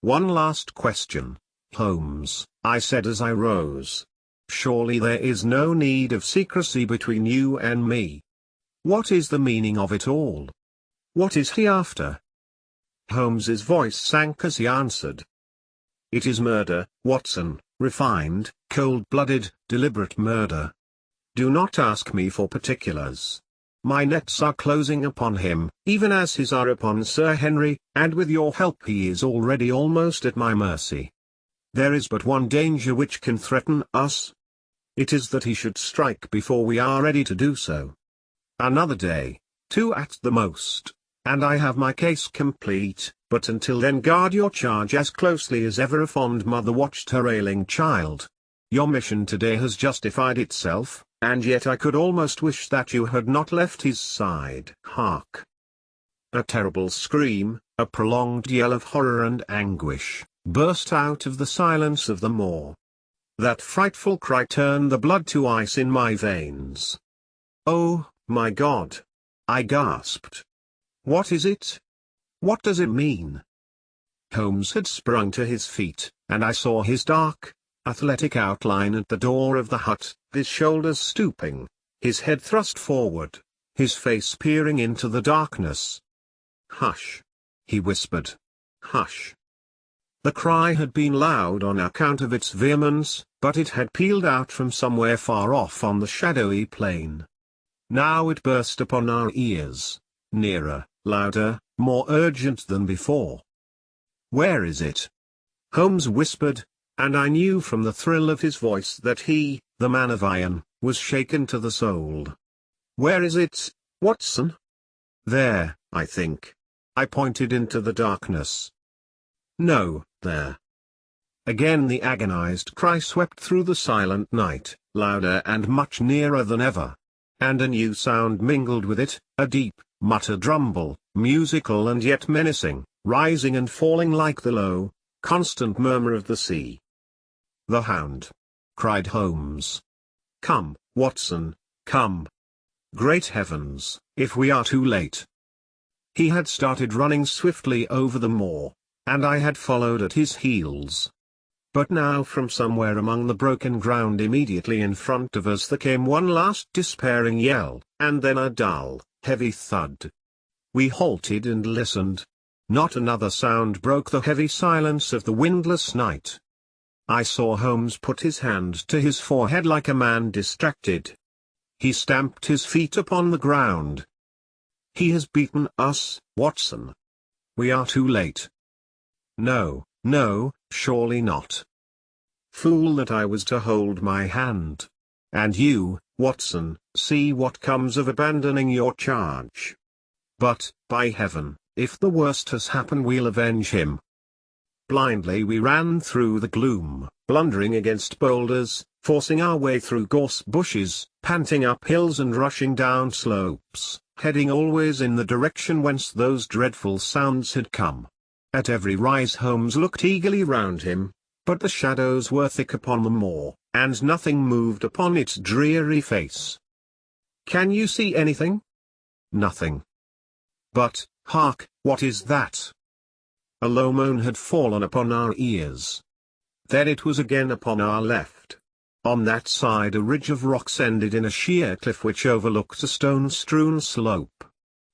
One last question, Holmes, I said as I rose. Surely there is no need of secrecy between you and me. What is the meaning of it all? What is he after? Holmes's voice sank as he answered. It is murder, Watson, refined, cold-blooded, deliberate murder. Do not ask me for particulars. My nets are closing upon him, even as his are upon Sir Henry, and with your help he is already almost at my mercy. There is but one danger which can threaten us. It is that he should strike before we are ready to do so. Another day, 2 at the most, and I have my case complete, but until then guard your charge as closely as ever a fond mother watched her ailing child. Your mission today has justified itself, and yet I could almost wish that you had not left his side. Hark! A terrible scream, A prolonged yell of horror and anguish burst out of the silence of the moor. That frightful cry turned the blood to ice in my veins. "Oh, my God!" I gasped. "What is it? What does it mean?" Holmes had sprung to his feet, and I saw his dark, athletic outline at the door of the hut, his shoulders stooping, his head thrust forward, his face peering into the darkness. "Hush!" he whispered. "Hush!" The cry had been loud on account of its vehemence, but it had pealed out from somewhere far off on the shadowy plain. Now it burst upon our ears, nearer, louder, more urgent than before. "Where is it?" Holmes whispered, and I knew from the thrill of his voice that he, the man of iron, was shaken to the soul. "Where is it, Watson?" "There, I think." I pointed into the darkness. "No, there." Again the agonized cry swept through the silent night, louder and much nearer than ever. And a new sound mingled with it, a deep, muttered rumble, musical and yet menacing, rising and falling like the low, constant murmur of the sea. "The hound!" cried Holmes. "Come, Watson, come! Great heavens, if we are too late!" He had started running swiftly over the moor, and I had followed at his heels. But now from somewhere among the broken ground immediately in front of us there came one last despairing yell, and then a dull, heavy thud. We halted and listened. Not another sound broke the heavy silence of the windless night. I saw Holmes put his hand to his forehead like a man distracted. He stamped his feet upon the ground. "He has beaten us, Watson. We are too late." "No, no, surely not." Fool that I was to hold my hand. "And you, Watson, see what comes of abandoning your charge. But, by heaven, if the worst has happened we'll avenge him." Blindly we ran through the gloom, blundering against boulders, forcing our way through gorse bushes, panting up hills and rushing down slopes, heading always in the direction whence those dreadful sounds had come. At every rise Holmes looked eagerly round him, but the shadows were thick upon the moor, and nothing moved upon its dreary face. "Can you see anything?" "Nothing." "But, hark, what is that?" A low moan had fallen upon our ears. Then it was again upon our left. On that side a ridge of rocks ended in a sheer cliff which overlooked a stone-strewn slope.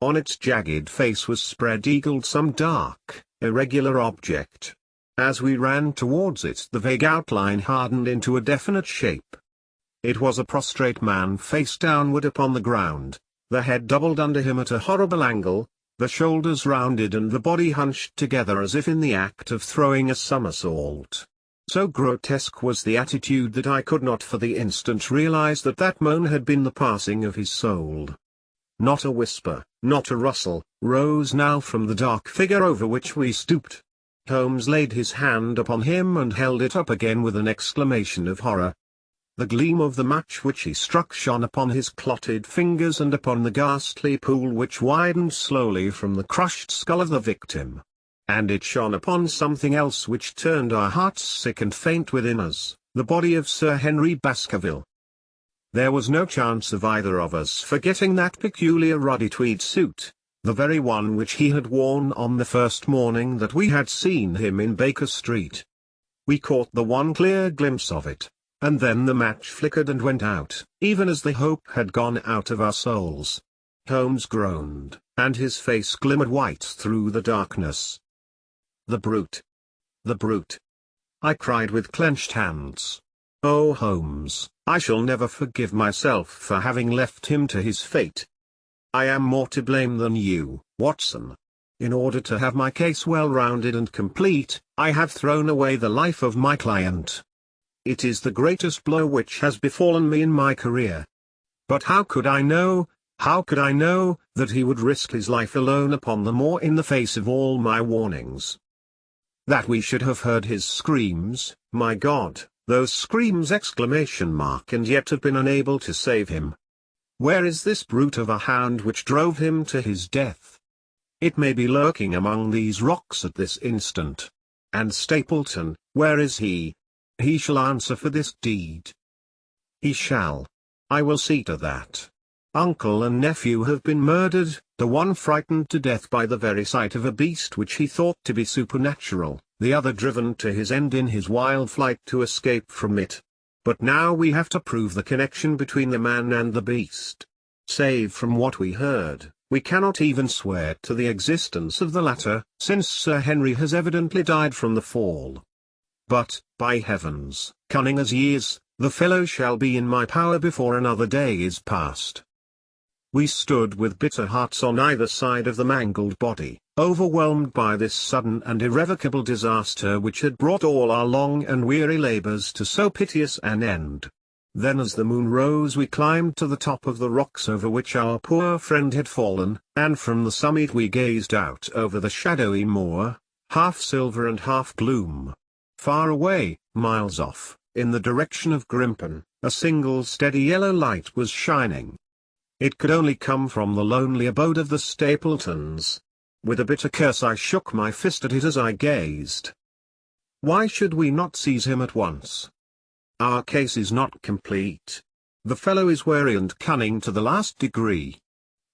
On its jagged face was spread-eagled some dark, irregular object. As we ran towards it the vague outline hardened into a definite shape. It was a prostrate man face downward upon the ground, the head doubled under him at a horrible angle, the shoulders rounded and the body hunched together as if in the act of throwing a somersault. So grotesque was the attitude that I could not for the instant realize that that moan had been the passing of his soul. Not a whisper, not a rustle, rose now from the dark figure over which we stooped. Holmes laid his hand upon him and held it up again with an exclamation of horror. The gleam of the match which he struck shone upon his clotted fingers and upon the ghastly pool which widened slowly from the crushed skull of the victim. And it shone upon something else which turned our hearts sick and faint within us, the body of Sir Henry Baskerville. There was no chance of either of us forgetting that peculiar ruddy tweed suit, the very one which he had worn on the first morning that we had seen him in Baker Street. We caught the one clear glimpse of it, and then the match flickered and went out, even as the hope had gone out of our souls. Holmes groaned, and his face glimmered white through the darkness. "The brute! The brute!" I cried with clenched hands. "Oh Holmes, I shall never forgive myself for having left him to his fate. I am more to blame than you, Watson. In order to have my case well rounded and complete, I have thrown away the life of my client. It is the greatest blow which has befallen me in my career. But how could I know that he would risk his life alone upon the moor in the face of all my warnings? That we should have heard his screams, my God, those screams ! And yet have been unable to save him. Where is this brute of a hound which drove him to his death? It may be lurking among these rocks at this instant. And Stapleton, where is he? He shall answer for this deed. He shall. I will see to that. Uncle and nephew have been murdered, the one frightened to death by the very sight of a beast which he thought to be supernatural, the other driven to his end in his wild flight to escape from it. But now we have to prove the connection between the man and the beast. Save from what we heard, we cannot even swear to the existence of the latter, since Sir Henry has evidently died from the fall. But, by heavens, cunning as he is, the fellow shall be in my power before another day is past. We stood with bitter hearts on either side of the mangled body, overwhelmed by this sudden and irrevocable disaster which had brought all our long and weary labours to so piteous an end. Then as the moon rose we climbed to the top of the rocks over which our poor friend had fallen, and from the summit we gazed out over the shadowy moor, half silver and half gloom. Far away, miles off, in the direction of Grimpen, a single steady yellow light was shining. It could only come from the lonely abode of the Stapletons. With a bitter curse I shook my fist at it as I gazed. Why should we not seize him at once? Our case is not complete. The fellow is wary and cunning to the last degree.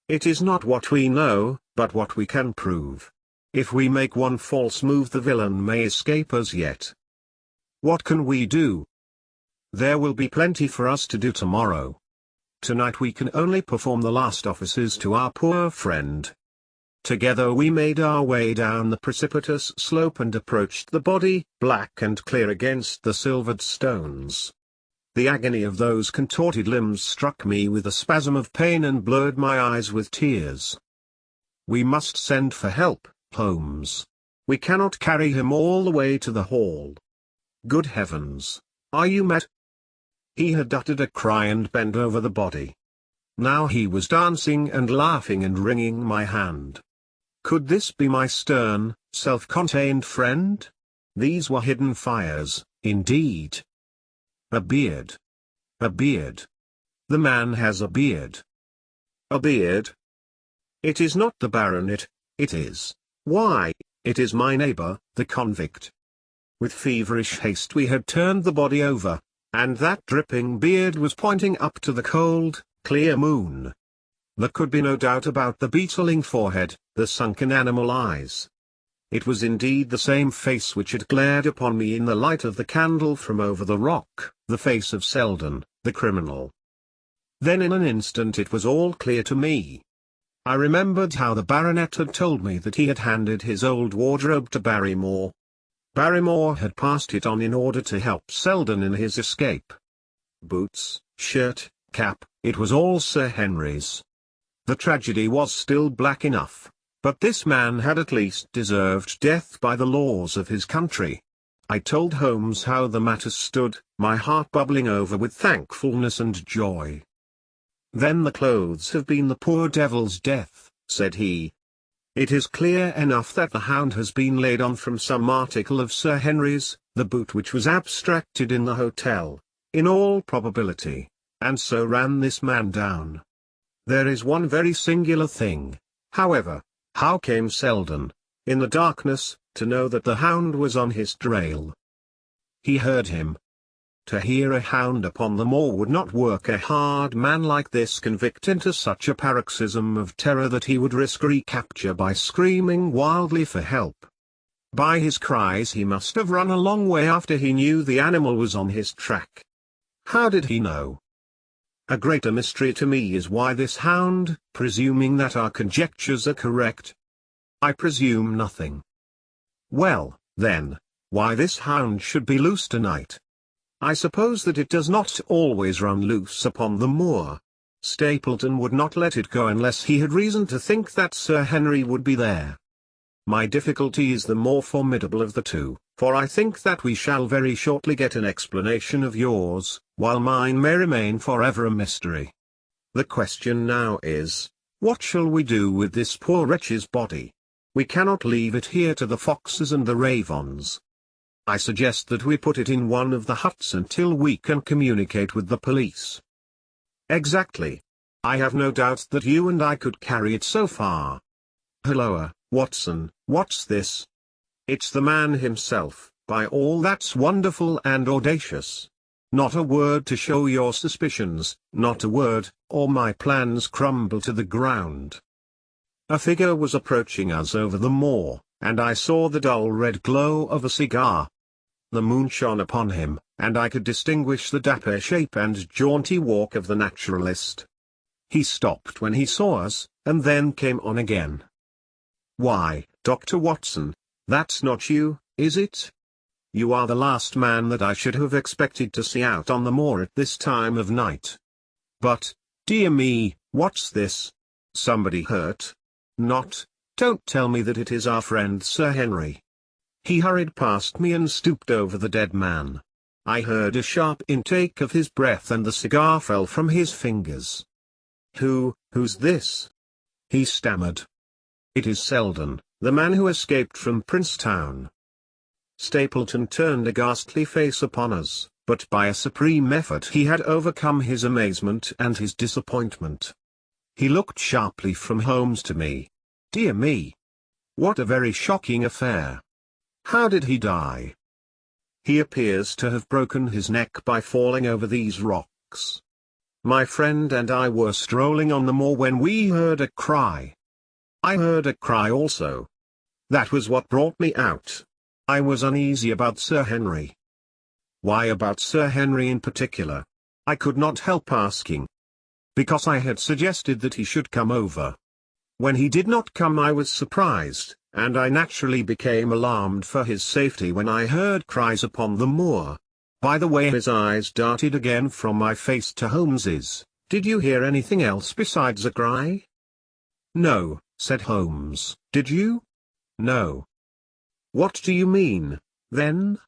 It is not what we know, but what we can prove. If we make one false move the villain may escape us yet. What can we do? There will be plenty for us to do tomorrow. Tonight we can only perform the last offices to our poor friend. Together we made our way down the precipitous slope and approached the body, black and clear against the silvered stones. The agony of those contorted limbs struck me with a spasm of pain and blurred my eyes with tears. We must send for help, Holmes. We cannot carry him all the way to the hall. Good heavens, are you mad? He had uttered a cry and bent over the body. Now he was dancing and laughing and wringing my hand. Could this be my stern, self-contained friend? These were hidden fires, indeed. A beard. A beard. The man has a beard. A beard? It is not the baronet, it is. Why, it is my neighbour, the convict. With feverish haste we had turned the body over, and that dripping beard was pointing up to the cold, clear moon. There could be no doubt about the beetling forehead, the sunken animal eyes. It was indeed the same face which had glared upon me in the light of the candle from over the rock, the face of Selden, the criminal. Then in an instant it was all clear to me. I remembered how the baronet had told me that he had handed his old wardrobe to Barrymore. Barrymore had passed it on in order to help Selden in his escape. Boots, shirt, cap, it was all Sir Henry's. The tragedy was still black enough, but this man had at least deserved death by the laws of his country. I told Holmes how the matter stood, my heart bubbling over with thankfulness and joy. Then the clothes have been the poor devil's death, said he. It is clear enough that the Hound has been laid on from some article of Sir Henry's, the boot which was abstracted in the hotel, in all probability, and so ran this man down. There is one very singular thing, however. How came Selden, in the darkness, to know that the Hound was on his trail? He heard him. To hear a hound upon the moor would not work a hard man like this convict into such a paroxysm of terror that he would risk recapture by screaming wildly for help. By his cries he must have run a long way after he knew the animal was on his track. How did he know? A greater mystery to me is why this hound, presuming that our conjectures are correct. I presume nothing. Well, then, why this hound should be loose tonight. I suppose that it does not always run loose upon the moor. Stapleton would not let it go unless he had reason to think that Sir Henry would be there. My difficulty is the more formidable of the two, for I think that we shall very shortly get an explanation of yours, while mine may remain forever a mystery. The question now is, what shall we do with this poor wretch's body? We cannot leave it here to the foxes and the ravens. I suggest that we put it in one of the huts until we can communicate with the police. Exactly. I have no doubt that you and I could carry it so far. Hulloa, Watson, what's this? It's the man himself, by all that's wonderful and audacious. Not a word to show your suspicions, not a word, or my plans crumble to the ground. A figure was approaching us over the moor, and I saw the dull red glow of a cigar. The moon shone upon him, and I could distinguish the dapper shape and jaunty walk of the naturalist. He stopped when he saw us, and then came on again. "Why, Dr. Watson, that's not you, is it? You are the last man that I should have expected to see out on the moor at this time of night. But, dear me, what's this? Somebody hurt? Don't tell me that it is our friend Sir Henry." He hurried past me and stooped over the dead man. I heard a sharp intake of his breath and the cigar fell from his fingers. Who's this?" he stammered. "It is Selden, the man who escaped from Princetown." Stapleton turned a ghastly face upon us, but by a supreme effort he had overcome his amazement and his disappointment. He looked sharply from Holmes to me. "Dear me! What a very shocking affair! How did he die?" "He appears to have broken his neck by falling over these rocks. My friend and I were strolling on the moor when we heard a cry. I heard a cry also. That was what brought me out. I was uneasy about Sir Henry." "Why about Sir Henry in particular?" I could not help asking. "Because I had suggested that he should come over. When he did not come I was surprised, and I naturally became alarmed for his safety when I heard cries upon the moor. By the way," his eyes darted again from my face to Holmes's, "did you hear anything else besides a cry?" "No," said Holmes. "Did you?" "No." "What do you mean, then?"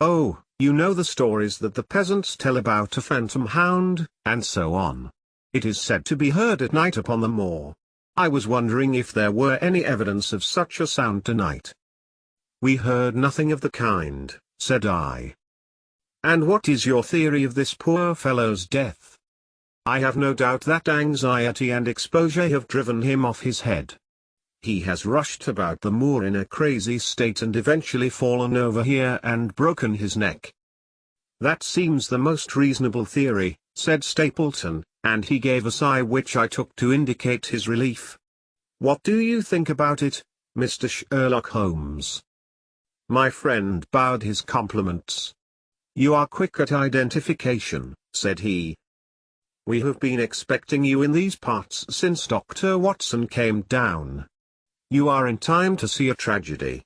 "Oh, you know the stories that the peasants tell about a phantom hound, and so on. It is said to be heard at night upon the moor. I was wondering if there were any evidence of such a sound tonight." "We heard nothing of the kind," said I. "And what is your theory of this poor fellow's death?" "I have no doubt that anxiety and exposure have driven him off his head. He has rushed about the moor in a crazy state and eventually fallen over here and broken his neck." "That seems the most reasonable theory," said Stapleton, and he gave a sigh which I took to indicate his relief. "What do you think about it, Mr. Sherlock Holmes?" My friend bowed his compliments. "You are quick at identification," said he. "We have been expecting you in these parts since Dr. Watson came down. You are in time to see a tragedy."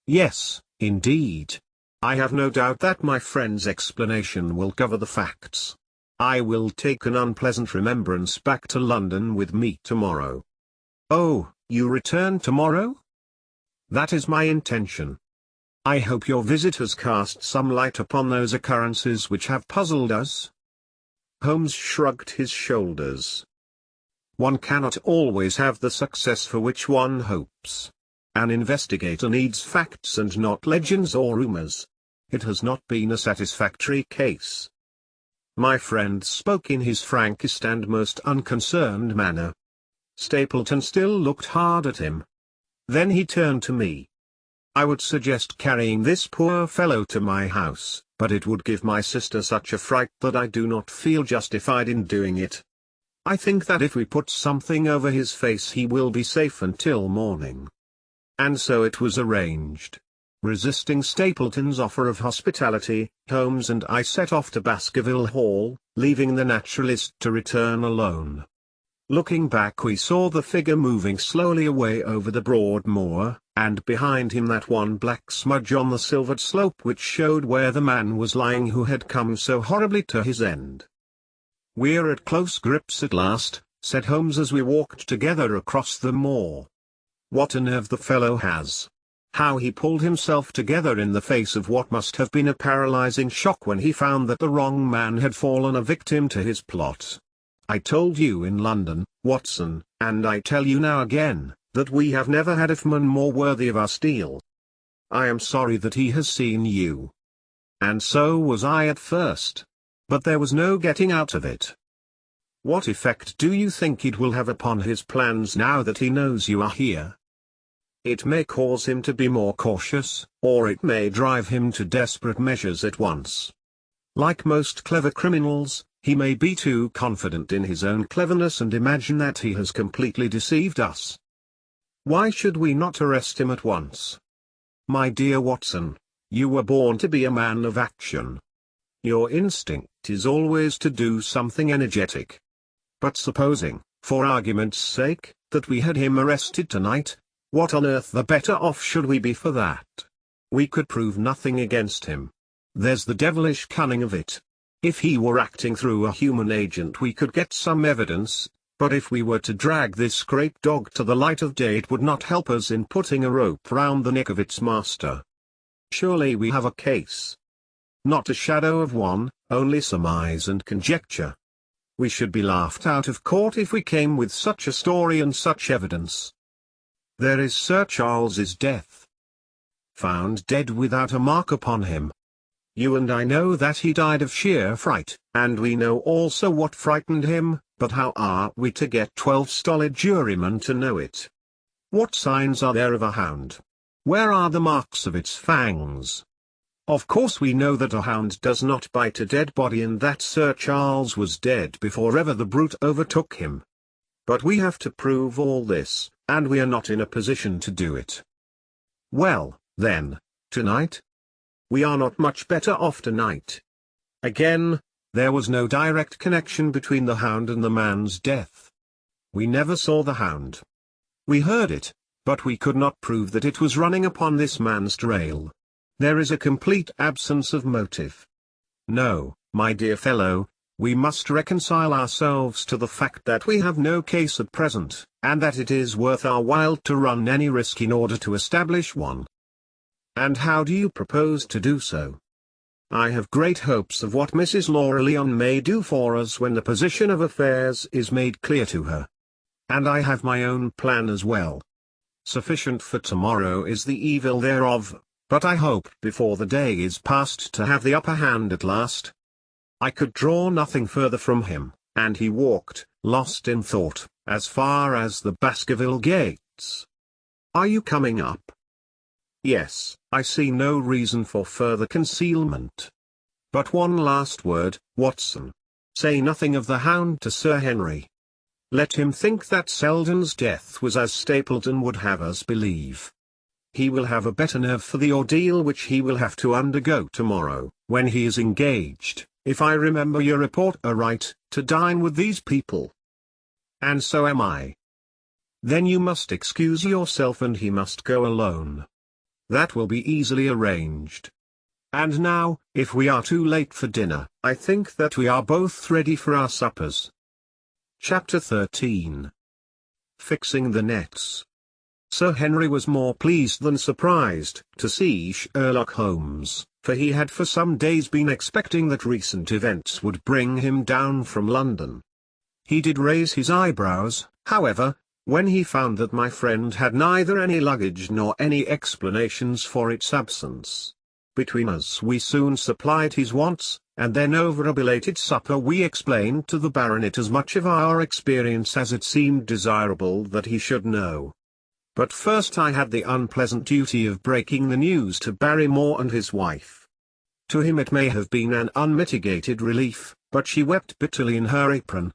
"Yes, indeed. I have no doubt that my friend's explanation will cover the facts. I will take an unpleasant remembrance back to London with me tomorrow." "Oh, you return tomorrow?" "That is my intention." "I hope your visit has cast some light upon those occurrences which have puzzled us." Holmes shrugged his shoulders. "One cannot always have the success for which one hopes. An investigator needs facts and not legends or rumors. It has not been a satisfactory case." My friend spoke in his frankest and most unconcerned manner. Stapleton still looked hard at him. Then he turned to me. "I would suggest carrying this poor fellow to my house, but it would give my sister such a fright that I do not feel justified in doing it. I think that if we put something over his face he will be safe until morning." And so it was arranged. Resisting Stapleton's offer of hospitality, Holmes and I set off to Baskerville Hall, leaving the naturalist to return alone. Looking back we saw the figure moving slowly away over the broad moor, and behind him that one black smudge on the silvered slope which showed where the man was lying who had come so horribly to his end. "We're at close grips at last," said Holmes as we walked together across the moor. "What a nerve the fellow has! How he pulled himself together in the face of what must have been a paralyzing shock when he found that the wrong man had fallen a victim to his plot. I told you in London, Watson, and I tell you now again, that we have never had a man more worthy of our steel. I am sorry that he has seen you. And so was I at first. But there was no getting out of it. What effect do you think it will have upon his plans now that he knows you are here?" It may cause him to be more cautious, or it may drive him to desperate measures at once. Like most clever criminals, he may be too confident in his own cleverness and imagine that he has completely deceived us. Why should we not arrest him at once? My dear Watson, you were born to be a man of action. Your instinct is always to do something energetic. But supposing, for argument's sake, that we had him arrested tonight, what on earth the better off should we be for that? We could prove nothing against him. There's the devilish cunning of it. If he were acting through a human agent we could get some evidence, but if we were to drag this great dog to the light of day it would not help us in putting a rope round the neck of its master. Surely we have a case. Not a shadow of one, only surmise and conjecture. We should be laughed out of court if we came with such a story and such evidence. There is Sir Charles's death. Found dead without a mark upon him. You and I know that he died of sheer fright, and we know also what frightened him, but how are we to get 12 stolid jurymen to know it? What signs are there of a hound? Where are the marks of its fangs? Of course we know that a hound does not bite a dead body and that Sir Charles was dead before ever the brute overtook him. But we have to prove all this, and we are not in a position to do it. Well, then, tonight? We are not much better off tonight. Again, there was no direct connection between the hound and the man's death. We never saw the hound. We heard it, but we could not prove that it was running upon this man's trail. There is a complete absence of motive. No, my dear fellow, we must reconcile ourselves to the fact that we have no case at present, and that it is worth our while to run any risk in order to establish one. And how do you propose to do so? I have great hopes of what Mrs. Laura Leon may do for us when the position of affairs is made clear to her. And I have my own plan as well. Sufficient for tomorrow is the evil thereof, but I hope before the day is past to have the upper hand at last. I could draw nothing further from him, and he walked, lost in thought, as far as the Baskerville gates. Are you coming up? Yes, I see no reason for further concealment. But one last word, Watson. Say nothing of the hound to Sir Henry. Let him think that Selden's death was as Stapleton would have us believe. He will have a better nerve for the ordeal which he will have to undergo tomorrow, when he is engaged, if I remember your report aright, to dine with these people. And so am I. Then you must excuse yourself and he must go alone. That will be easily arranged. And now, if we are too late for dinner, I think that we are both ready for our suppers. Chapter 13. Fixing the nets. Sir Henry was more pleased than surprised to see Sherlock Holmes, for he had for some days been expecting that recent events would bring him down from London. He did raise his eyebrows, however, when he found that my friend had neither any luggage nor any explanations for its absence. Between us we soon supplied his wants, and then over a belated supper we explained to the baronet as much of our experience as it seemed desirable that he should know. But first I had the unpleasant duty of breaking the news to Barrymore and his wife. To him it may have been an unmitigated relief, but she wept bitterly in her apron.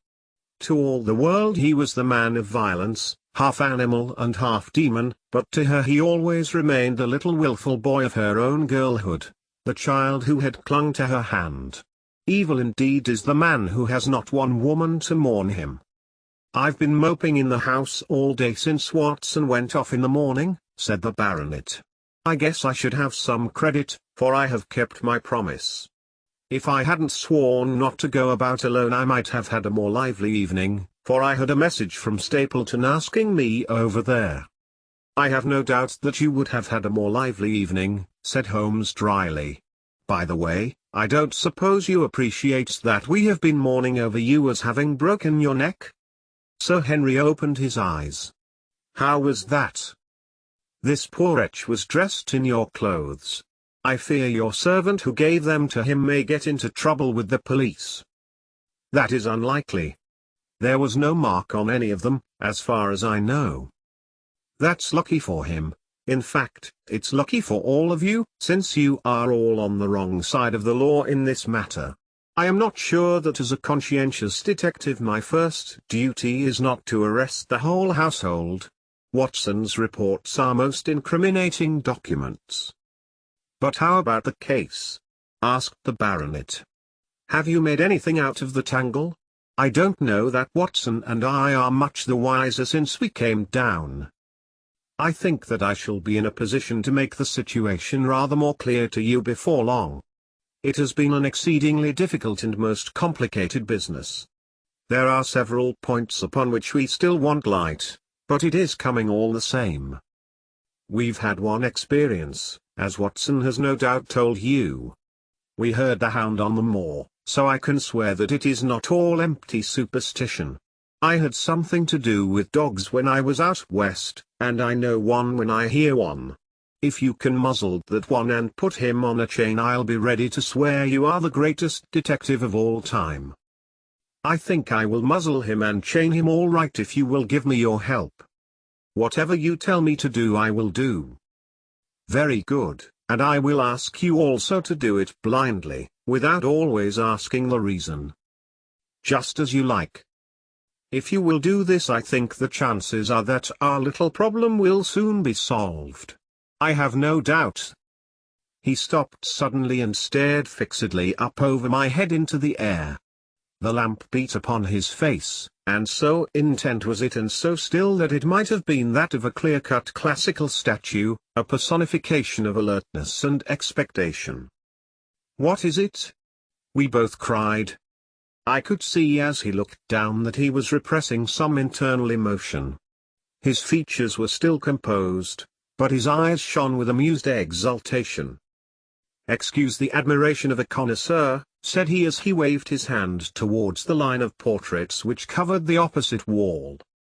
To all the world he was the man of violence, half animal and half demon, but to her he always remained the little wilful boy of her own girlhood, the child who had clung to her hand. Evil indeed is the man who has not one woman to mourn him. I've been moping in the house all day since Watson went off in the morning, said the baronet. I guess I should have some credit, for I have kept my promise. If I hadn't sworn not to go about alone I might have had a more lively evening, for I had a message from Stapleton asking me over there. I have no doubt that you would have had a more lively evening, said Holmes dryly. By the way, I don't suppose you appreciate that we have been mourning over you as having broken your neck? Sir Henry opened his eyes. How was that? This poor wretch was dressed in your clothes. I fear your servant who gave them to him may get into trouble with the police. That is unlikely. There was no mark on any of them, as far as I know. That's lucky for him. In fact, it's lucky for all of you, since you are all on the wrong side of the law in this matter. I am not sure that as a conscientious detective my first duty is not to arrest the whole household. Watson's reports are most incriminating documents. But how about the case? Asked the baronet. Have you made anything out of the tangle? I don't know that Watson and I are much the wiser since we came down. I think that I shall be in a position to make the situation rather more clear to you before long. It has been an exceedingly difficult and most complicated business. There are several points upon which we still want light, but it is coming all the same. We've had one experience, as Watson has no doubt told you. We heard the hound on the moor, so I can swear that it is not all empty superstition. I had something to do with dogs when I was out west, and I know one when I hear one. If you can muzzle that one and put him on a chain, I'll be ready to swear you are the greatest detective of all time. I think I will muzzle him and chain him all right if you will give me your help. Whatever you tell me to do I will do. Very good, and I will ask you also to do it blindly, without always asking the reason. Just as you like. If you will do this, I think the chances are that our little problem will soon be solved. I have no doubt. He stopped suddenly and stared fixedly up over my head into the air. The lamp beat upon his face, and so intent was it and so still that it might have been that of a clear-cut classical statue, a personification of alertness and expectation. What is it? We both cried. I could see as he looked down that he was repressing some internal emotion. His features were still composed, but his eyes shone with amused exultation. Excuse the admiration of a connoisseur, said he as he waved his hand towards the line of portraits which covered the opposite wall.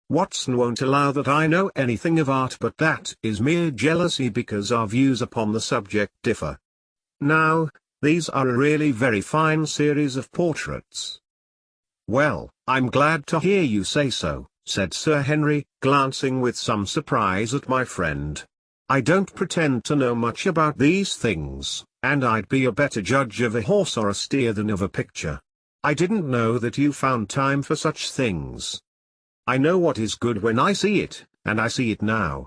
Watson won't allow that I know anything of art, but that is mere jealousy because our views upon the subject differ. Now, these are a really very fine series of portraits. Well, I'm glad to hear you say so, said Sir Henry, glancing with some surprise at my friend. I don't pretend to know much about these things, and I'd be a better judge of a horse or a steer than of a picture. I didn't know that you found time for such things. I know what is good when I see it, and I see it now.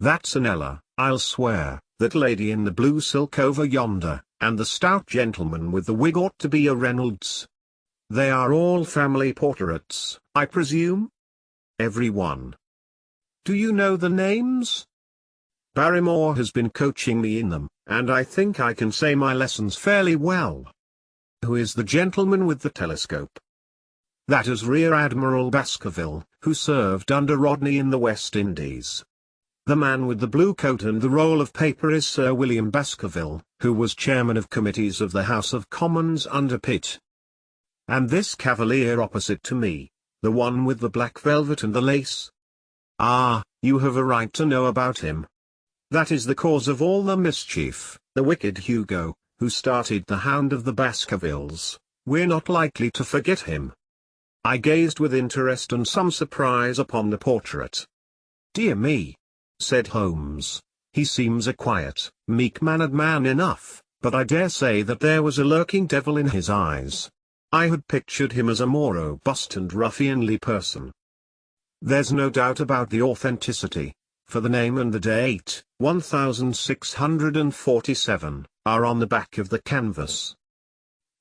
That's an Ella, I'll swear. That lady in the blue silk over yonder, and the stout gentleman with the wig ought to be a Reynolds. They are all family portraits, I presume? Every one. Do you know the names? Barrymore has been coaching me in them, and I think I can say my lessons fairly well. Who is the gentleman with the telescope? That is Rear Admiral Baskerville, who served under Rodney in the West Indies. The man with the blue coat and the roll of paper is Sir William Baskerville, who was chairman of committees of the House of Commons under Pitt. And this cavalier opposite to me, the one with the black velvet and the lace? Ah, you have a right to know about him. That is the cause of all the mischief, the wicked Hugo, who started the Hound of the Baskervilles. We're not likely to forget him. I gazed with interest and some surprise upon the portrait. Dear me, said Holmes, he seems a quiet, meek-mannered man enough, but I dare say that there was a lurking devil in his eyes. I had pictured him as a more robust and ruffianly person. There's no doubt about the authenticity, for the name and the date, 1647, are on the back of the canvas.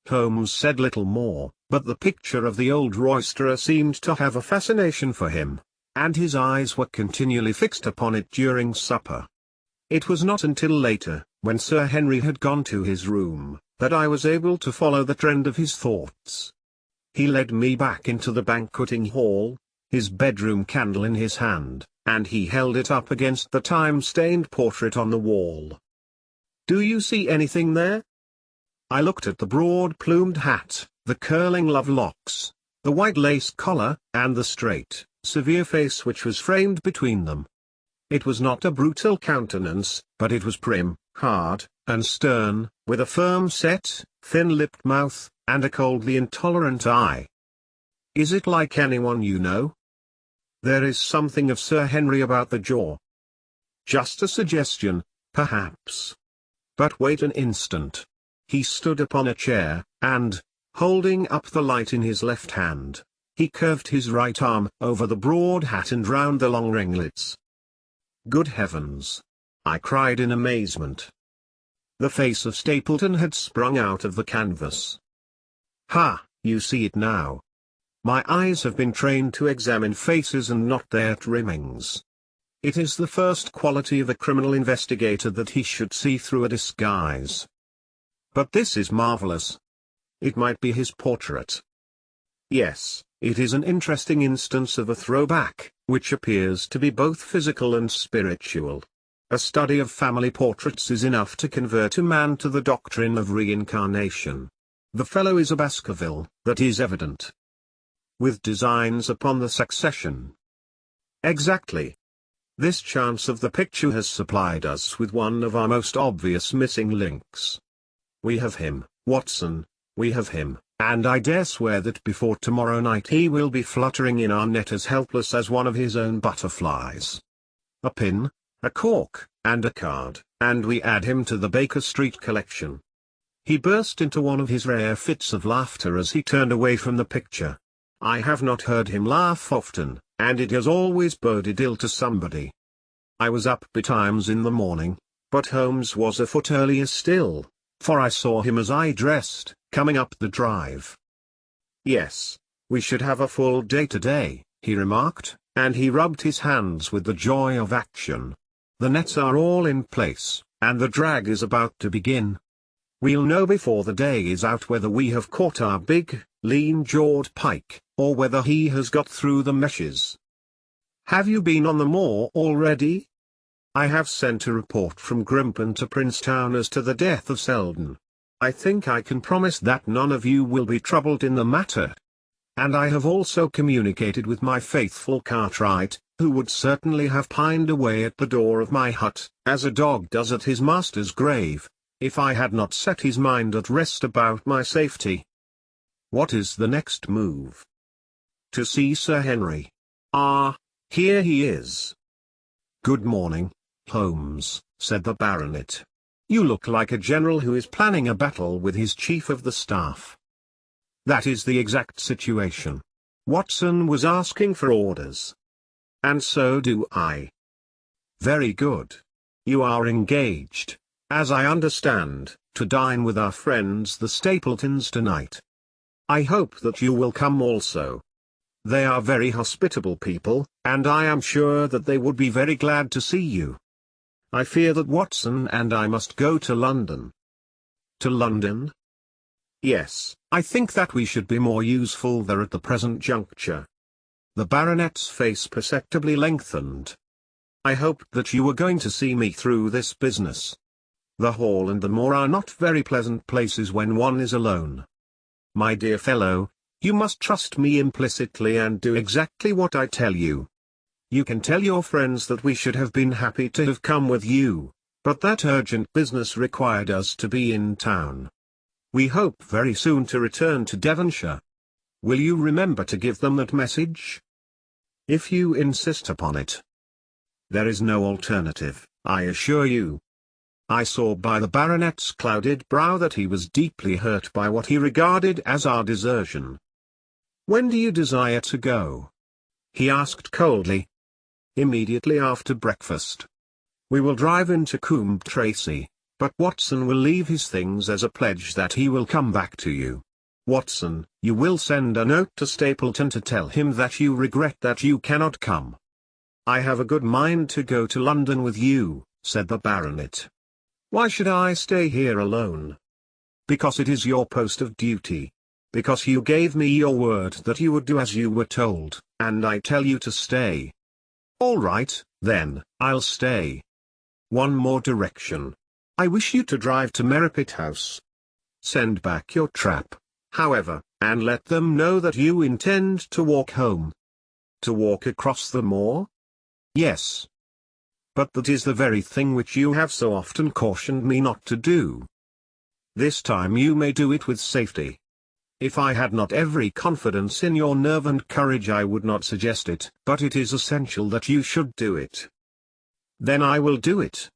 Holmes said little more, but the picture of the old roisterer seemed to have a fascination for him, and his eyes were continually fixed upon it during supper. It was not until later, when Sir Henry had gone to his room, that I was able to follow the trend of his thoughts. He led me back into the banqueting hall, his bedroom candle in his hand, and he held it up against the time-stained portrait on the wall. Do you see anything there? I looked at the broad-plumed hat, the curling love locks, the white lace collar, and the straight, severe face which was framed between them. It was not a brutal countenance, but it was prim, hard, and stern, with a firm-set, thin-lipped mouth, and a coldly intolerant eye. Is it like anyone you know? There is something of Sir Henry about the jaw. Just a suggestion, perhaps. But wait an instant. He stood upon a chair, and, holding up the light in his left hand, he curved his right arm over the broad hat and round the long ringlets. Good heavens! I cried in amazement. The face of Stapleton had sprung out of the canvas. Ha, you see it now. My eyes have been trained to examine faces and not their trimmings. It is the first quality of a criminal investigator that he should see through a disguise. But this is marvelous. It might be his portrait. Yes, it is an interesting instance of a throwback, which appears to be both physical and spiritual. A study of family portraits is enough to convert a man to the doctrine of reincarnation. The fellow is a Baskerville, that is evident. With designs upon the succession. Exactly. This chance of the picture has supplied us with one of our most obvious missing links. We have him, Watson, we have him, and I dare swear that before tomorrow night he will be fluttering in our net as helpless as one of his own butterflies. A pin, a cork, and a card, and we add him to the Baker Street collection. He burst into one of his rare fits of laughter as he turned away from the picture. I have not heard him laugh often, and it has always boded ill to somebody. I was up betimes in the morning, but Holmes was afoot earlier still, for I saw him as I dressed, coming up the drive. Yes, we should have a full day today, he remarked, and he rubbed his hands with the joy of action. The nets are all in place, and the drag is about to begin. We'll know before the day is out whether we have caught our big, lean-jawed pike, or whether he has got through the meshes. Have you been on the moor already? I have sent a report from Grimpen to Princetown as to the death of Selden. I think I can promise that none of you will be troubled in the matter. And I have also communicated with my faithful Cartwright, who would certainly have pined away at the door of my hut, as a dog does at his master's grave, if I had not set his mind at rest about my safety. What is the next move? To see Sir Henry. Ah, here he is. Good morning, Holmes, said the baronet. You look like a general who is planning a battle with his chief of the staff. That is the exact situation. Watson was asking for orders. And so do I. Very good. You are engaged, as I understand, to dine with our friends the Stapletons tonight. I hope that you will come also. They are very hospitable people, and I am sure that they would be very glad to see you. I fear that Watson and I must go to London. To London? Yes, I think that we should be more useful there at the present juncture. The baronet's face perceptibly lengthened. I hoped that you were going to see me through this business. The hall and the moor are not very pleasant places when one is alone. My dear fellow, you must trust me implicitly and do exactly what I tell you. You can tell your friends that we should have been happy to have come with you, but that urgent business required us to be in town. We hope very soon to return to Devonshire. Will you remember to give them that message? If you insist upon it. There is no alternative, I assure you. I saw by the baronet's clouded brow that he was deeply hurt by what he regarded as our desertion. When do you desire to go? He asked coldly. Immediately after breakfast. We will drive into Coombe Tracey, but Watson will leave his things as a pledge that he will come back to you. Watson, you will send a note to Stapleton to tell him that you regret that you cannot come. I have a good mind to go to London with you, said the baronet. Why should I stay here alone? Because it is your post of duty. Because you gave me your word that you would do as you were told, and I tell you to stay. All right, then, I'll stay. One more direction. I wish you to drive to Merripit House. Send back your trap, however, and let them know that you intend to walk home. To walk across the moor? Yes. But that is the very thing which you have so often cautioned me not to do. This time you may do it with safety. If I had not every confidence in your nerve and courage I would not suggest it. But it is essential that you should do it. Then I will do it.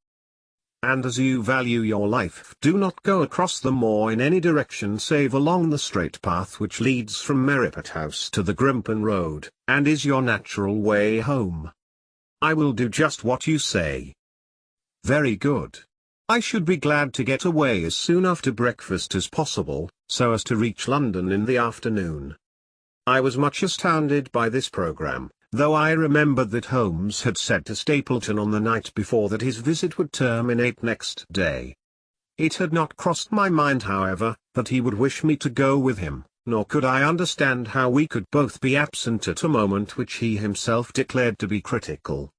And as you value your life, do not go across the moor in any direction save along the straight path which leads from Merripit House to the Grimpen Road, and is your natural way home. I will do just what you say. Very good. I should be glad to get away as soon after breakfast as possible, so as to reach London in the afternoon. I was much astounded by this programme, though I remembered that Holmes had said to Stapleton on the night before that his visit would terminate next day. It had not crossed my mind, however, that he would wish me to go with him, nor could I understand how we could both be absent at a moment which he himself declared to be critical.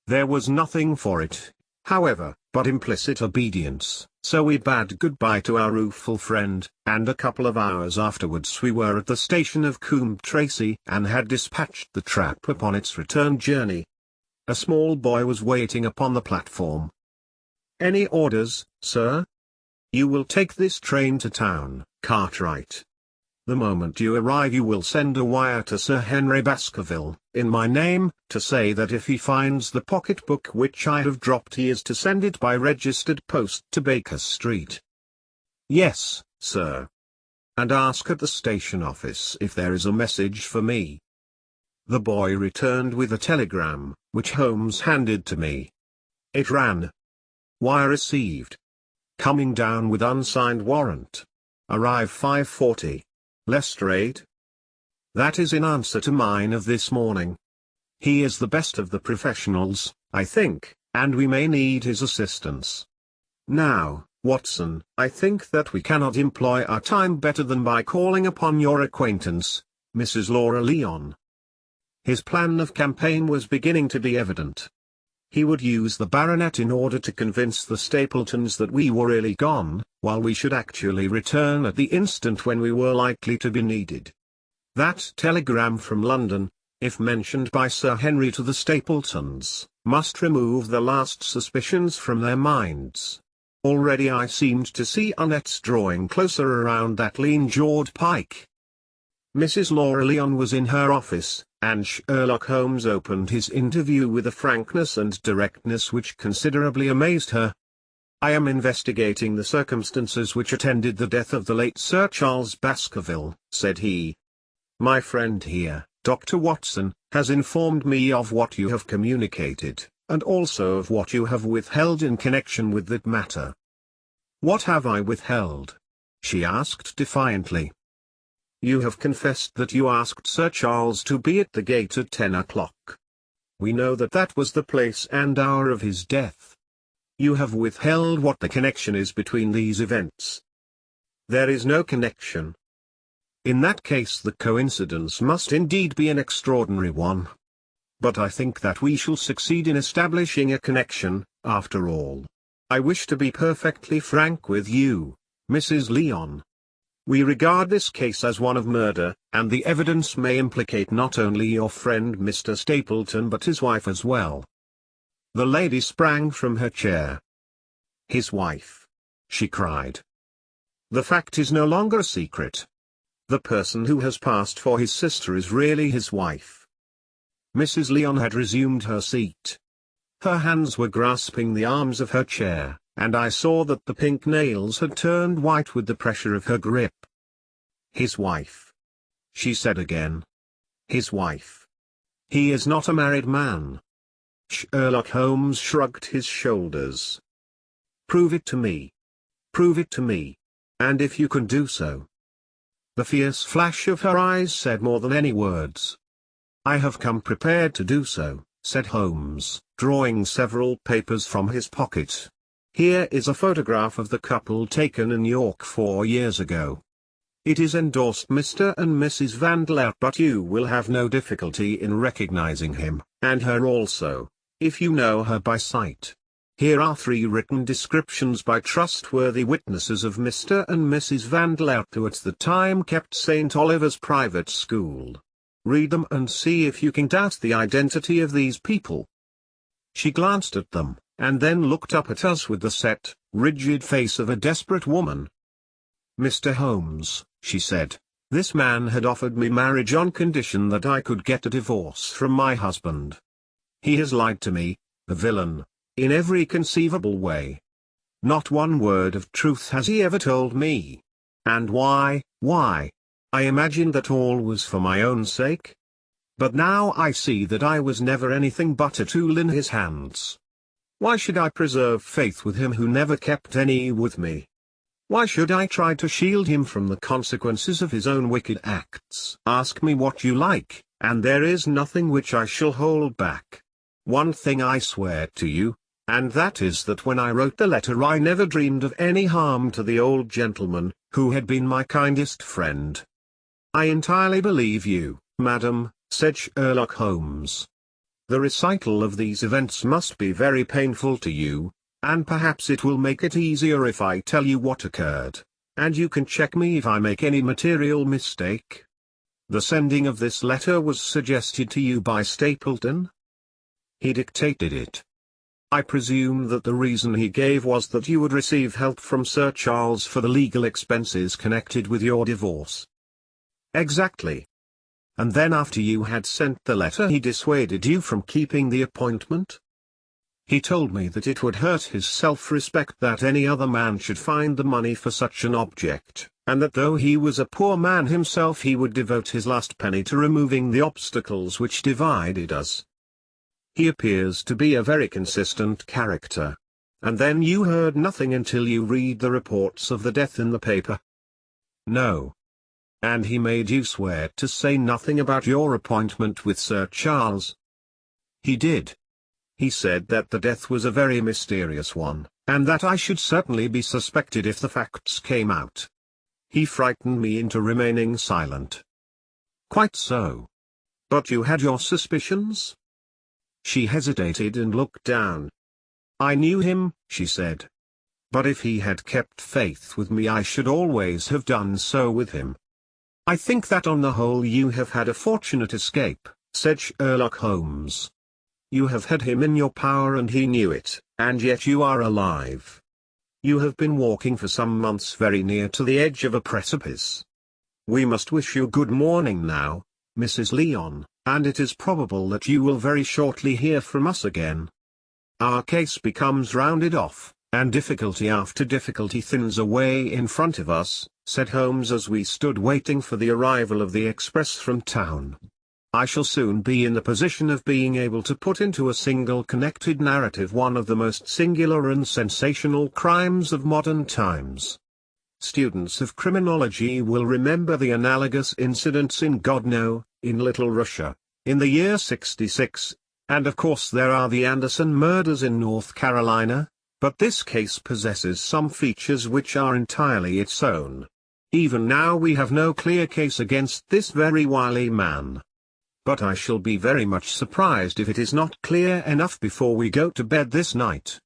There was nothing for it, however, but implicit obedience, so we bade goodbye to our rueful friend, and a couple of hours afterwards we were at the station of Coombe Tracey and had dispatched the trap upon its return journey. A small boy was waiting upon the platform. "Any orders, sir?" "You will take this train to town, Cartwright. The moment you arrive you will send a wire to Sir Henry Baskerville, in my name, to say that if he finds the pocket-book which I have dropped he is to send it by registered post to Baker Street." "Yes, sir." "And ask at the station office if there is a message for me." The boy returned with a telegram, which Holmes handed to me. It ran: "Wire received. Coming down with unsigned warrant. Arrive 5:40. Lestrade." That is in answer to mine of this morning. He is the best of the professionals, I think, and we may need his assistance. Now, Watson, I think that we cannot employ our time better than by calling upon your acquaintance, Mrs. Laura Leon. His plan of campaign was beginning to be evident. He would use the baronet in order to convince the Stapletons that we were really gone, while we should actually return at the instant when we were likely to be needed. That telegram from London, if mentioned by Sir Henry to the Stapletons, must remove the last suspicions from their minds. Already I seemed to see our nets drawing closer around that lean-jawed pike. Mrs. Laura Leon was in her office, and Sherlock Holmes opened his interview with a frankness and directness which considerably amazed her. "I am investigating the circumstances which attended the death of the late Sir Charles Baskerville," said he. "My friend here, Dr. Watson, has informed me of what you have communicated, and also of what you have withheld in connection with that matter." "What have I withheld?" she asked defiantly. "You have confessed that you asked Sir Charles to be at the gate at 10 o'clock. We know that that was the place and hour of his death. You have withheld what the connection is between these events." "There is no connection." "In that case the coincidence must indeed be an extraordinary one. But I think that we shall succeed in establishing a connection, after all. I wish to be perfectly frank with you, Mrs. Leon. We regard this case as one of murder, and the evidence may implicate not only your friend Mr. Stapleton but his wife as well." The lady sprang from her chair. "His wife!" she cried. "The fact is no longer a secret. The person who has passed for his sister is really his wife." Mrs. Leon had resumed her seat. Her hands were grasping the arms of her chair, and I saw that the pink nails had turned white with the pressure of her grip. "His wife," she said again. "His wife. He is not a married man." Sherlock Holmes shrugged his shoulders. "Prove it to me. Prove it to me. And if you can do so." The fierce flash of her eyes said more than any words. "I have come prepared to do so," said Holmes, drawing several papers from his pocket. "Here is a photograph of the couple taken in York 4 years ago. It is endorsed Mr. and Mrs. Vandeleur, but you will have no difficulty in recognizing him, and her also, if you know her by sight. Here are 3 written descriptions by trustworthy witnesses of Mr. and Mrs. Vandeleur, who at the time kept St. Oliver's private school. Read them and see if you can doubt the identity of these people." She glanced at them, and then looked up at us with the set, rigid face of a desperate woman. "Mr. Holmes," she said, This man had offered me marriage on condition that I could get a divorce from my husband. He has lied to me, the villain, in every conceivable way. Not one word of truth has he ever told me. And why? I imagined that all was for my own sake. But now I see that I was never anything but a tool in his hands. Why should I preserve faith with him who never kept any with me? Why should I try to shield him from the consequences of his own wicked acts? Ask me what you like, and there is nothing which I shall hold back. One thing I swear to you, and that is that when I wrote the letter I never dreamed of any harm to the old gentleman, who had been my kindest friend. I entirely believe you, madam, said Sherlock Holmes. The recital of these events must be very painful to you, and perhaps it will make it easier if I tell you what occurred, and you can check me if I make any material mistake. The sending of this letter was suggested to you by Stapleton? He dictated it. I presume that the reason he gave was that you would receive help from Sir Charles for the legal expenses connected with your divorce. Exactly. And then after you had sent the letter he dissuaded you from keeping the appointment? He told me that it would hurt his self-respect that any other man should find the money for such an object, and that though he was a poor man himself he would devote his last penny to removing the obstacles which divided us. He appears to be a very consistent character. And then you heard nothing until you read the reports of the death in the paper? No. And he made you swear to say nothing about your appointment with Sir Charles? He did. He said that the death was a very mysterious one, and that I should certainly be suspected if the facts came out. He frightened me into remaining silent. Quite so. But you had your suspicions? She hesitated and looked down. I knew him, she said. But if he had kept faith with me I should always have done so with him. I think that on the whole you have had a fortunate escape, said Sherlock Holmes. You have had him in your power and he knew it, and yet you are alive. You have been walking for some months very near to the edge of a precipice. We must wish you good morning now, Mrs. Leon, and it is probable that you will very shortly hear from us again. Our case becomes rounded off, and difficulty after difficulty thins away in front of us, said Holmes as we stood waiting for the arrival of the express from town. I shall soon be in the position of being able to put into a single connected narrative one of the most singular and sensational crimes of modern times. Students of criminology will remember the analogous incidents in Godno, in Little Russia, in the year 66, and of course there are the Anderson murders in North Carolina, but this case possesses some features which are entirely its own. Even now we have no clear case against this very wily man. But I shall be very much surprised if it is not clear enough before we go to bed this night.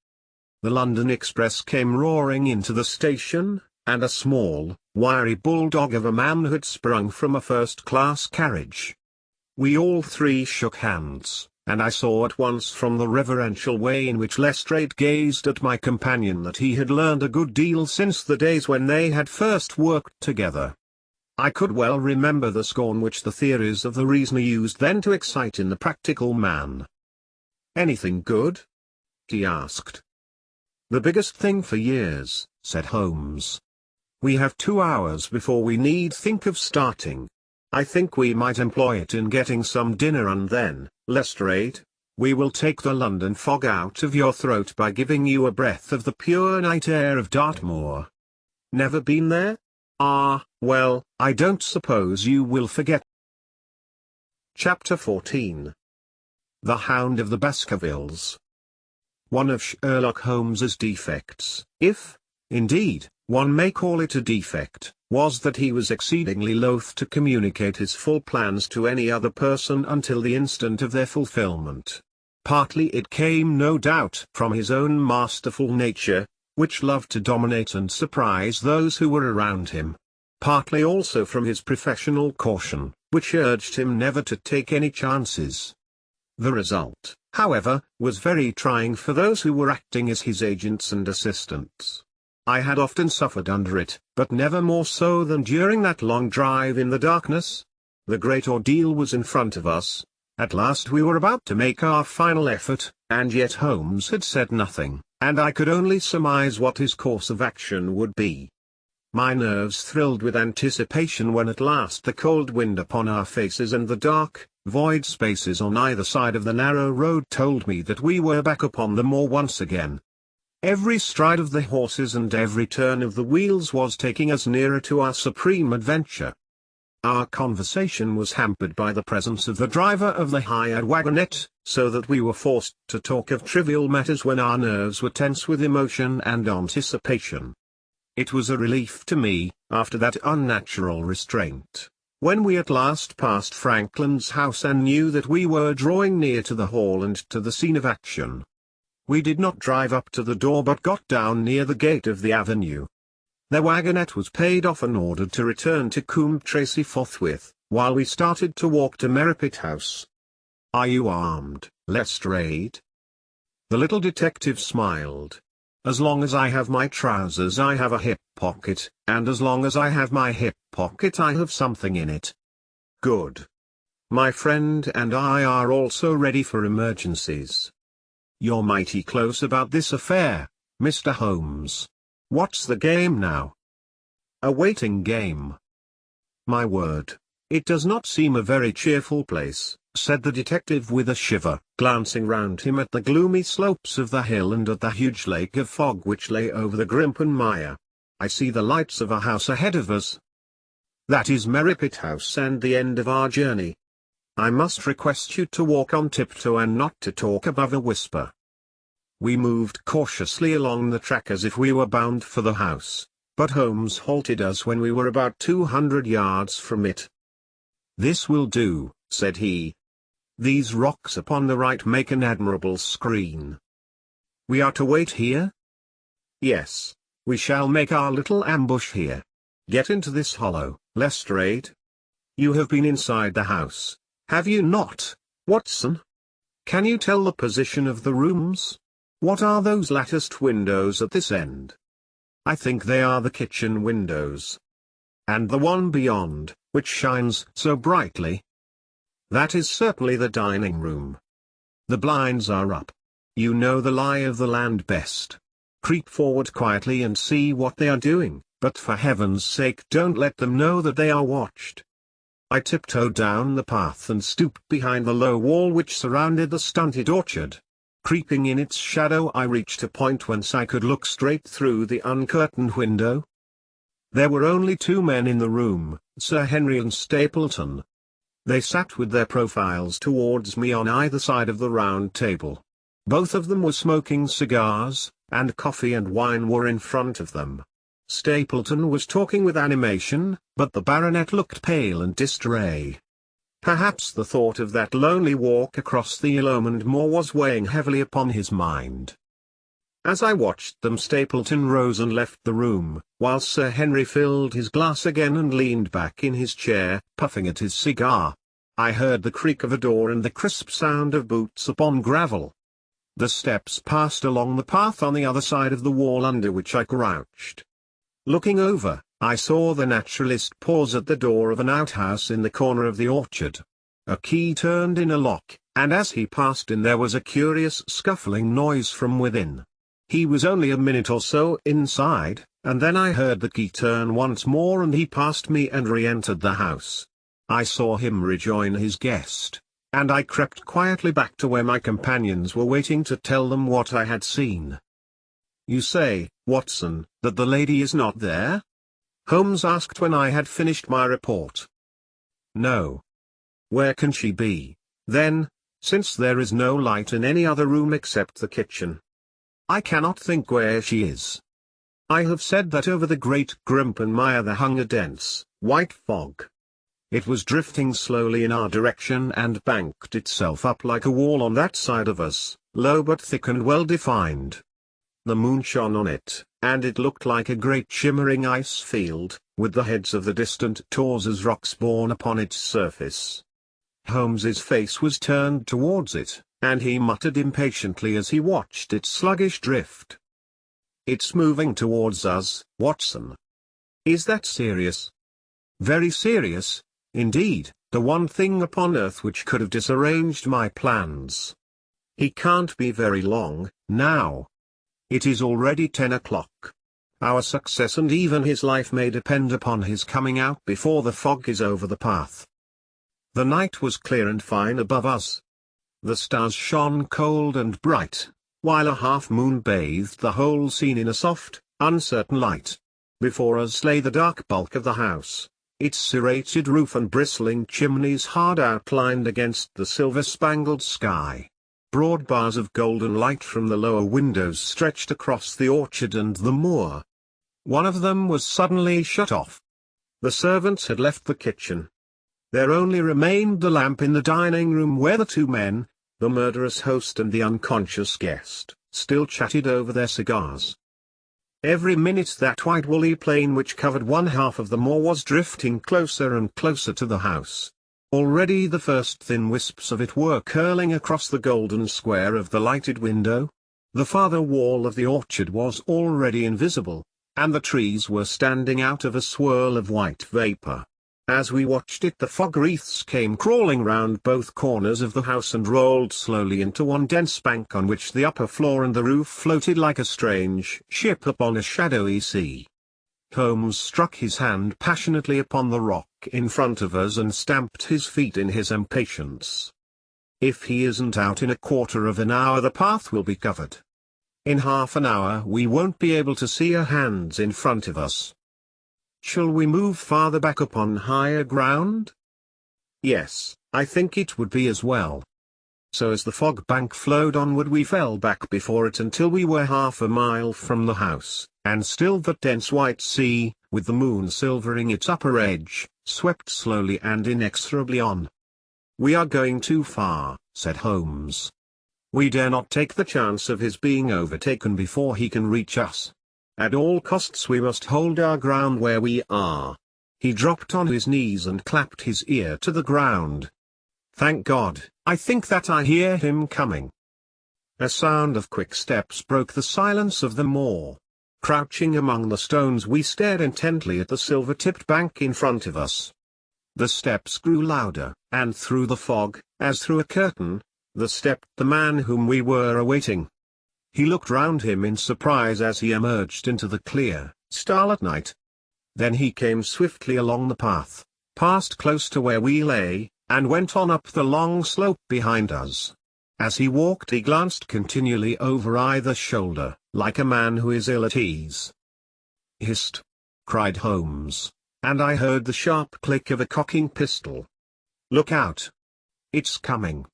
The London express came roaring into the station, and a small, wiry bulldog of a man had sprung from a first-class carriage. We all three shook hands, and I saw at once from the reverential way in which Lestrade gazed at my companion that he had learned a good deal since the days when they had first worked together. I could well remember the scorn which the theories of the reasoner used then to excite in the practical man. Anything good? He asked. The biggest thing for years, said Holmes. We have 2 hours before we need think of starting. I think we might employ it in getting some dinner and then, Lestrade, we will take the London fog out of your throat by giving you a breath of the pure night air of Dartmoor. Never been there? Ah, well, I don't suppose you will forget. Chapter 14. The Hound of the Baskervilles. One of Sherlock Holmes's defects, if, indeed, one may call it a defect, was that he was exceedingly loath to communicate his full plans to any other person until the instant of their fulfillment. Partly it came no doubt from his own masterful nature, which loved to dominate and surprise those who were around him. Partly also from his professional caution, which urged him never to take any chances. The result, however, was very trying for those who were acting as his agents and assistants. I had often suffered under it, but never more so than during that long drive in the darkness. The great ordeal was in front of us. At last we were about to make our final effort, and yet Holmes had said nothing, and I could only surmise what his course of action would be. My nerves thrilled with anticipation when at last the cold wind upon our faces and the dark, void spaces on either side of the narrow road told me that we were back upon the moor once again. Every stride of the horses and every turn of the wheels was taking us nearer to our supreme adventure. Our conversation was hampered by the presence of the driver of the hired wagonette, so that we were forced to talk of trivial matters when our nerves were tense with emotion and anticipation. It was a relief to me, after that unnatural restraint, when we at last passed Franklin's house and knew that we were drawing near to the hall and to the scene of action. We did not drive up to the door but got down near the gate of the avenue. The wagonette was paid off and ordered to return to Coombe Tracey forthwith, while we started to walk to Merripit House. "Are you armed, Lestrade?" The little detective smiled. "As long as I have my trousers I have a hip pocket, and as long as I have my hip pocket I have something in it." "Good. My friend and I are also ready for emergencies." "You're mighty close about this affair, Mr. Holmes. What's the game now?" "A waiting game." "My word, it does not seem a very cheerful place," said the detective with a shiver, glancing round him at the gloomy slopes of the hill and at the huge lake of fog which lay over the Grimpen Mire. "I see the lights of a house ahead of us." "That is Merripit House and the end of our journey. I must request you to walk on tiptoe and not to talk above a whisper." We moved cautiously along the track as if we were bound for the house, but Holmes halted us when we were about 200 yards from it. "This will do," said he. "These rocks upon the right make an admirable screen." "We are to wait here?" "Yes, we shall make our little ambush here. Get into this hollow, Lestrade. You have been inside the house, have you not, Watson? Can you tell the position of the rooms? What are those latticed windows at this end?" "I think they are the kitchen windows." "And the one beyond, which shines so brightly?" "That is certainly the dining room." "The blinds are up. You know the lie of the land best. Creep forward quietly and see what they are doing, but for heaven's sake don't let them know that they are watched." I tiptoed down the path and stooped behind the low wall which surrounded the stunted orchard. Creeping in its shadow I reached a point whence I could look straight through the uncurtained window. There were only two men in the room, Sir Henry and Stapleton. They sat with their profiles towards me on either side of the round table. Both of them were smoking cigars, and coffee and wine were in front of them. Stapleton was talking with animation, but the baronet looked pale and distrait. Perhaps the thought of that lonely walk across the ill-omened moor was weighing heavily upon his mind. As I watched them, Stapleton rose and left the room, while Sir Henry filled his glass again and leaned back in his chair, puffing at his cigar. I heard the creak of a door and the crisp sound of boots upon gravel. The steps passed along the path on the other side of the wall under which I crouched. Looking over, I saw the naturalist pause at the door of an outhouse in the corner of the orchard. A key turned in a lock, and as he passed in there was a curious scuffling noise from within. He was only a minute or so inside, and then I heard the key turn once more and he passed me and re-entered the house. I saw him rejoin his guest, and I crept quietly back to where my companions were waiting to tell them what I had seen. "You say, Watson, that the lady is not there?" Holmes asked when I had finished my report. "No. Where can she be, then, since there is no light in any other room except the kitchen?" "I cannot think where she is. I have said that over the great Grimpen Mire there hung a dense, white fog. It was drifting slowly in our direction and banked itself up like a wall on that side of us, low but thick and well defined. The moon shone on it, and it looked like a great shimmering ice field, with the heads of the distant tors as rocks borne upon its surface. Holmes's face was turned towards it, and he muttered impatiently as he watched its sluggish drift. It's moving towards us, Watson." "Is that serious?" "Very serious, indeed, the one thing upon earth which could have disarranged my plans. He can't be very long, now. It is already 10 o'clock. Our success and even his life may depend upon his coming out before the fog is over the path." The night was clear and fine above us. The stars shone cold and bright, while a half-moon bathed the whole scene in a soft, uncertain light. Before us lay the dark bulk of the house, its serrated roof and bristling chimneys hard outlined against the silver-spangled sky. Broad bars of golden light from the lower windows stretched across the orchard and the moor. One of them was suddenly shut off. The servants had left the kitchen. There only remained the lamp in the dining room where the two men, the murderous host and the unconscious guest, still chatted over their cigars. Every minute that white woolly plain which covered one half of the moor was drifting closer and closer to the house. Already the first thin wisps of it were curling across the golden square of the lighted window. The farther wall of the orchard was already invisible, and the trees were standing out of a swirl of white vapor. As we watched it, the fog wreaths came crawling round both corners of the house and rolled slowly into one dense bank on which the upper floor and the roof floated like a strange ship upon a shadowy sea. Holmes struck his hand passionately upon the rock in front of us and stamped his feet in his impatience. "If he isn't out in a quarter of an hour, the path will be covered. In half an hour we won't be able to see a hand in front of us. Shall we move farther back upon higher ground?" "Yes, I think it would be as well." So as the fog bank flowed onward, we fell back before it until we were half a mile from the house, and still that dense white sea, with the moon silvering its upper edge, swept slowly and inexorably on. "We are going too far," said Holmes. "We dare not take the chance of his being overtaken before he can reach us. At all costs we must hold our ground where we are." He dropped on his knees and clapped his ear to the ground. "Thank God, I think that I hear him coming." A sound of quick steps broke the silence of the moor. Crouching among the stones, we stared intently at the silver-tipped bank in front of us. The steps grew louder, and through the fog, as through a curtain, stepped the man whom we were awaiting. He looked round him in surprise as he emerged into the clear, starlit night. Then he came swiftly along the path, passed close to where we lay, and went on up the long slope behind us. As he walked he glanced continually over either shoulder, like a man who is ill at ease. "Hist!" cried Holmes, and I heard the sharp click of a cocking pistol. "Look out! It's coming!"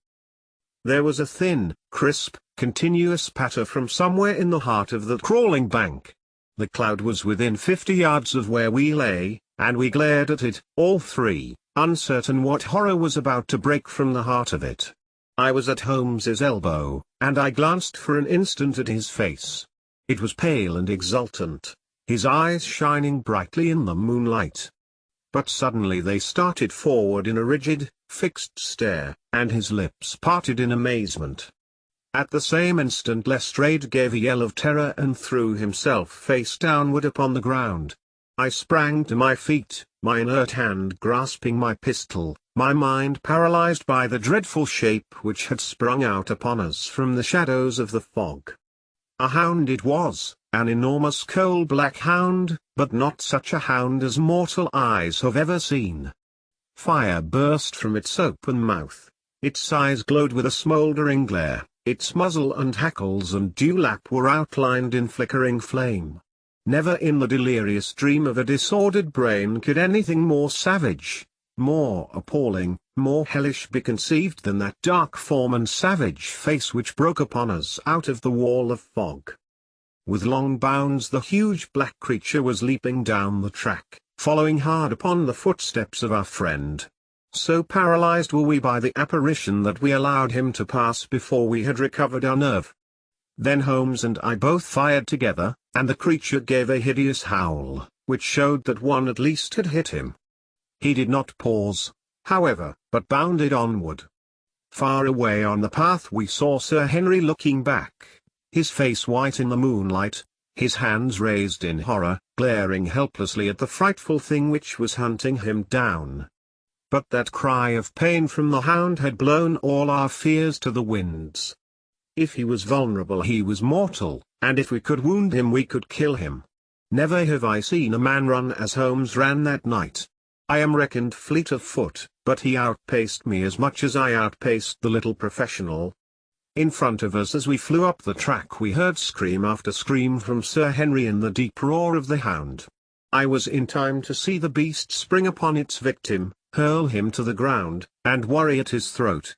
There was a thin, crisp, continuous patter from somewhere in the heart of the crawling bank. The cloud was within 50 yards of where we lay, and we glared at it, all three, uncertain what horror was about to break from the heart of it. I was at Holmes's elbow, and I glanced for an instant at his face. It was pale and exultant, his eyes shining brightly in the moonlight. But suddenly they started forward in a rigid, fixed stare, and his lips parted in amazement. At the same instant Lestrade gave a yell of terror and threw himself face downward upon the ground. I sprang to my feet, my inert hand grasping my pistol, my mind paralyzed by the dreadful shape which had sprung out upon us from the shadows of the fog. A hound it was, an enormous coal-black hound, but not such a hound as mortal eyes have ever seen. Fire burst from its open mouth, its eyes glowed with a smouldering glare, its muzzle and hackles and dewlap were outlined in flickering flame. Never in the delirious dream of a disordered brain could anything more savage, more appalling, more hellish be conceived than that dark form and savage face which broke upon us out of the wall of fog. With long bounds the huge black creature was leaping down the track, following hard upon the footsteps of our friend. So paralyzed were we by the apparition that we allowed him to pass before we had recovered our nerve. Then Holmes and I both fired together, and the creature gave a hideous howl, which showed that one at least had hit him. He did not pause, however, but bounded onward. Far away on the path we saw Sir Henry looking back, his face white in the moonlight, his hands raised in horror, glaring helplessly at the frightful thing which was hunting him down. But that cry of pain from the hound had blown all our fears to the winds. If he was vulnerable he was mortal, and if we could wound him we could kill him. Never have I seen a man run as Holmes ran that night. I am reckoned fleet of foot, but he outpaced me as much as I outpaced the little professional. In front of us as we flew up the track we heard scream after scream from Sir Henry in the deep roar of the hound. I was in time to see the beast spring upon its victim, hurl him to the ground, and worry at his throat.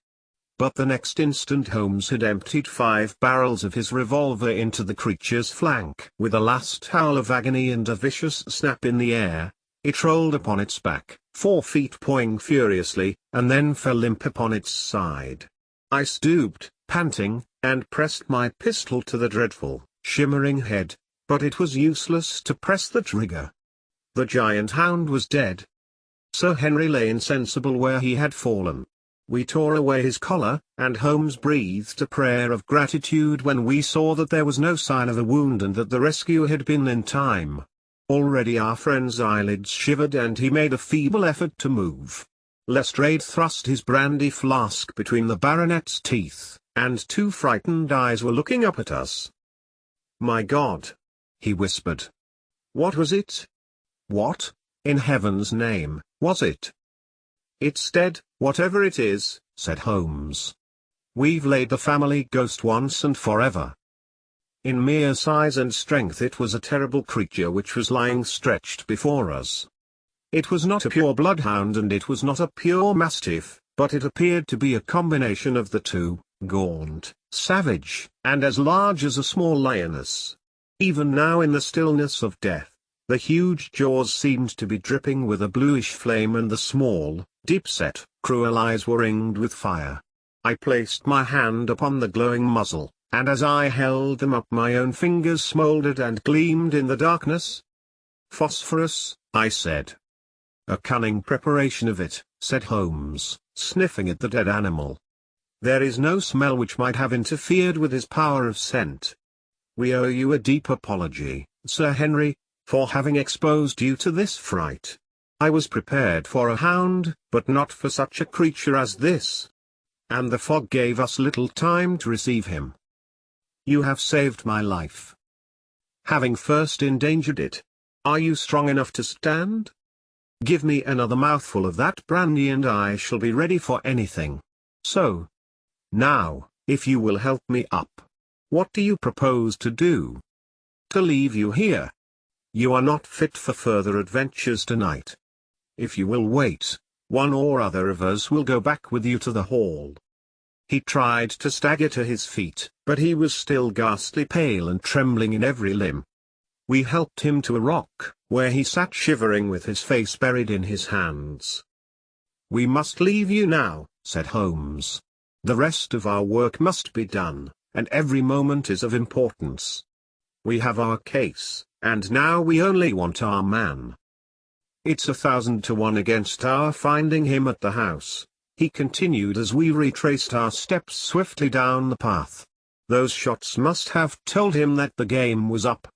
But the next instant Holmes had emptied 5 barrels of his revolver into the creature's flank. With a last howl of agony and a vicious snap in the air, it rolled upon its back, 4 feet pawing furiously, and then fell limp upon its side. I stooped, panting, and pressed my pistol to the dreadful, shimmering head, but it was useless to press the trigger. The giant hound was dead. Sir Henry lay insensible where he had fallen. We tore away his collar, and Holmes breathed a prayer of gratitude when we saw that there was no sign of a wound and that the rescue had been in time. Already our friend's eyelids shivered and he made a feeble effort to move. Lestrade thrust his brandy flask between the baronet's teeth, and 2 frightened eyes were looking up at us. "My God!" he whispered. "What was it? What, in heaven's name, was it?" "It's dead, whatever it is," said Holmes. "We've laid the family ghost once and forever." In mere size and strength it was a terrible creature which was lying stretched before us. It was not a pure bloodhound and it was not a pure mastiff, but it appeared to be a combination of the two, gaunt, savage, and as large as a small lioness. Even now in the stillness of death, the huge jaws seemed to be dripping with a bluish flame and the small, deep-set, cruel eyes were ringed with fire. I placed my hand upon the glowing muzzle, and as I held them up my own fingers smouldered and gleamed in the darkness. "Phosphorus," I said. "A cunning preparation of it," said Holmes, sniffing at the dead animal. "There is no smell which might have interfered with his power of scent. We owe you a deep apology, Sir Henry, for having exposed you to this fright. I was prepared for a hound, but not for such a creature as this. And the fog gave us little time to receive him. You have saved my life, having first endangered it. Are you strong enough to stand? Give me another mouthful of that brandy and I shall be ready for anything. So, now, if you will help me up, what do you propose to do?" "To leave you here. You are not fit for further adventures tonight. If you will wait, one or other of us will go back with you to the hall." He tried to stagger to his feet, but he was still ghastly pale and trembling in every limb. We helped him to a rock, where he sat shivering with his face buried in his hands. "We must leave you now," said Holmes. "The rest of our work must be done, and every moment is of importance. We have our case, and now we only want our man. It's 1,000 to 1 against our finding him at the house," he continued as we retraced our steps swiftly down the path. "Those shots must have told him that the game was up.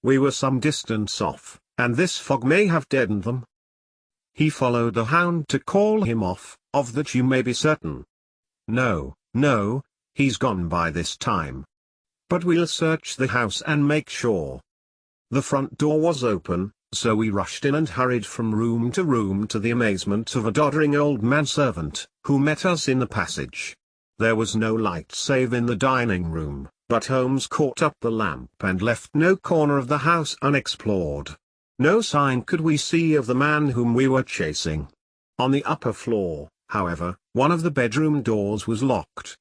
We were some distance off, and this fog may have deadened them. He followed the hound to call him off, of that you may be certain. No, he's gone by this time. But we'll search the house and make sure." The front door was open, so we rushed in and hurried from room to the amazement of a doddering old manservant, who met us in the passage. There was no light save in the dining room, but Holmes caught up the lamp and left no corner of the house unexplored. No sign could we see of the man whom we were chasing. On the upper floor, however, one of the bedroom doors was locked.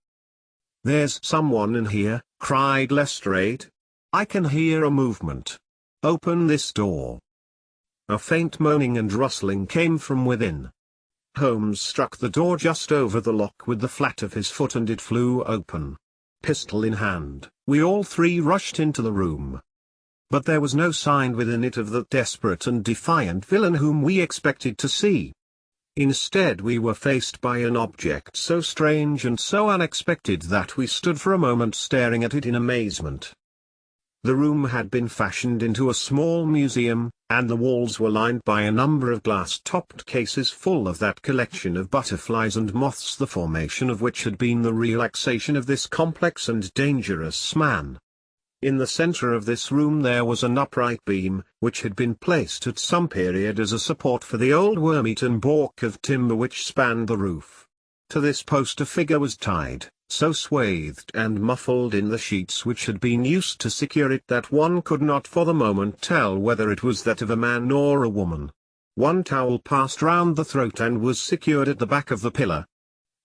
"There's someone in here," cried Lestrade. "I can hear a movement. Open this door." A faint moaning and rustling came from within. Holmes struck the door just over the lock with the flat of his foot and it flew open. Pistol in hand, we all 3 rushed into the room. But there was no sign within it of the desperate and defiant villain whom we expected to see. Instead we were faced by an object so strange and so unexpected that we stood for a moment staring at it in amazement. The room had been fashioned into a small museum, and the walls were lined by a number of glass-topped cases full of that collection of butterflies and moths the formation of which had been the relaxation of this complex and dangerous man. In the center of this room there was an upright beam, which had been placed at some period as a support for the old worm-eaten balk of timber which spanned the roof. To this post a figure was tied, so swathed and muffled in the sheets which had been used to secure it that one could not for the moment tell whether it was that of a man or a woman. One towel passed round the throat and was secured at the back of the pillar.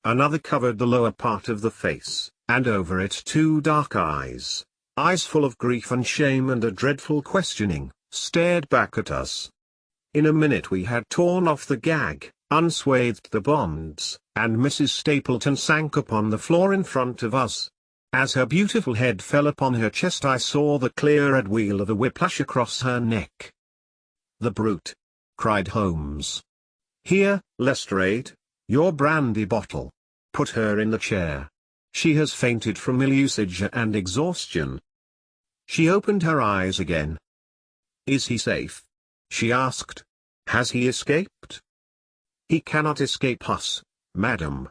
Another covered the lower part of the face, and over it two dark eyes, eyes full of grief and shame and a dreadful questioning, stared back at us. In a minute we had torn off the gag, unswathed the bonds, and Mrs. Stapleton sank upon the floor in front of us. As her beautiful head fell upon her chest I saw the clear red wheel of a whiplash across her neck. "The brute!" cried Holmes. "Here, Lestrade, your brandy bottle. Put her in the chair. She has fainted from ill usage and exhaustion." She opened her eyes again. "Is he safe?" she asked. "Has he escaped?" "He cannot escape us, madam."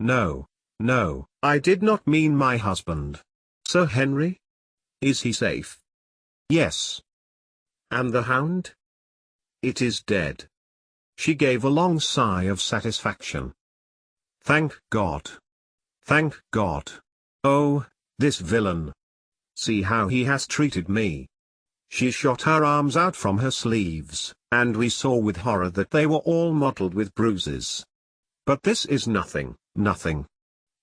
"No, no, I did not mean my husband. Sir Henry? Is he safe?" "Yes." "And the hound?" "It is dead." She gave a long sigh of satisfaction. "Thank God. Thank God. Oh, this villain! See how he has treated me." She shot her arms out from her sleeves, and we saw with horror that they were all mottled with bruises. "But this is nothing, nothing.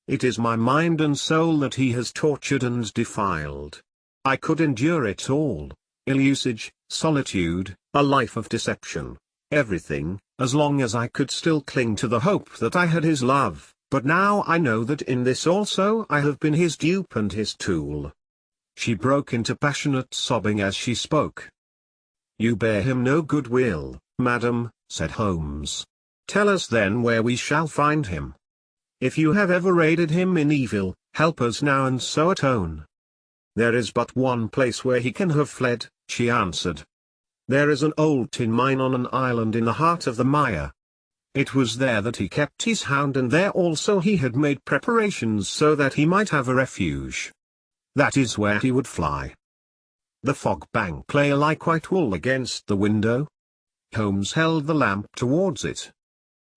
It is my mind and soul that he has tortured and defiled. I could endure it all, ill usage, solitude, a life of deception, everything, as long as I could still cling to the hope that I had his love, but now I know that in this also I have been his dupe and his tool." She broke into passionate sobbing as she spoke. "You bear him no good will, madam," said Holmes. "Tell us then where we shall find him. If you have ever aided him in evil, help us now and so atone." "There is but one place where he can have fled," she answered. "There is an old tin mine on an island in the heart of the mire. It was there that he kept his hound, and there also he had made preparations so that he might have a refuge. That is where he would fly." The fog bank lay like white wool against the window. Holmes held the lamp towards it.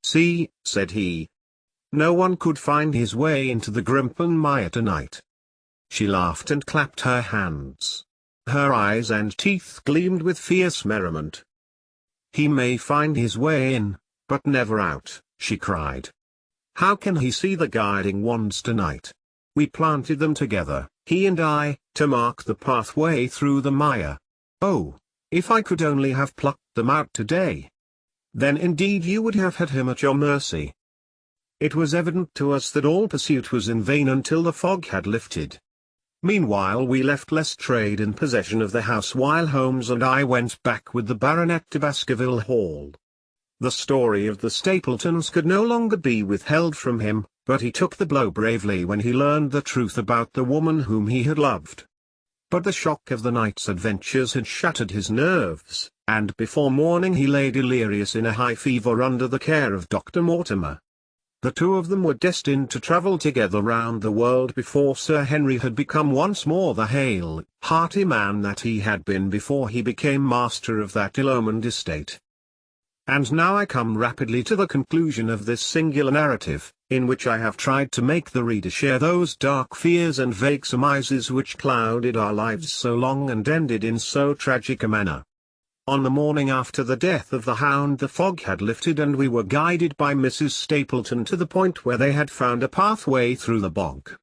"See," said he. "No one could find his way into the Grimpen mire tonight." She laughed and clapped her hands. Her eyes and teeth gleamed with fierce merriment. "He may find his way in, but never out," she cried. "How can he see the guiding wands tonight? We planted them together, he and I, to mark the pathway through the mire. Oh, if I could only have plucked them out today! Then indeed you would have had him at your mercy." It was evident to us that all pursuit was in vain until the fog had lifted. Meanwhile we left Lestrade in possession of the house while Holmes and I went back with the baronet to Baskerville Hall. The story of the Stapletons could no longer be withheld from him, but he took the blow bravely when he learned the truth about the woman whom he had loved. But the shock of the night's adventures had shattered his nerves, and before morning he lay delirious in a high fever under the care of Dr. Mortimer. The two of them were destined to travel together round the world before Sir Henry had become once more the hale, hearty man that he had been before he became master of that ill-omened estate. And now I come rapidly to the conclusion of this singular narrative, in which I have tried to make the reader share those dark fears and vague surmises which clouded our lives so long and ended in so tragic a manner. On the morning after the death of the hound the fog had lifted and we were guided by Mrs. Stapleton to the point where they had found a pathway through the bog.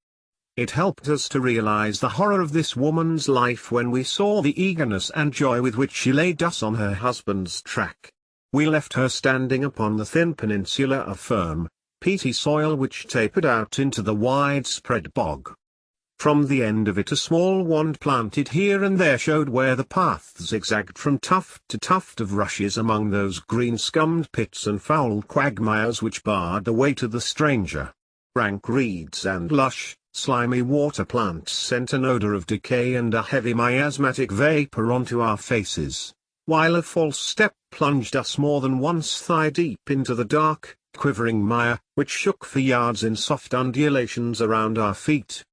It helped us to realize the horror of this woman's life when we saw the eagerness and joy with which she laid us on her husband's track. We left her standing upon the thin peninsula of firm, peaty soil which tapered out into the widespread bog. From the end of it a small wand planted here and there showed where the path zigzagged from tuft to tuft of rushes among those green-scummed pits and foul quagmires which barred the way to the stranger. Rank reeds and lush, slimy water plants sent an odor of decay and a heavy miasmatic vapor onto our faces, while a false step plunged us more than once thigh-deep into the dark, quivering mire, which shook for yards in soft undulations around our feet.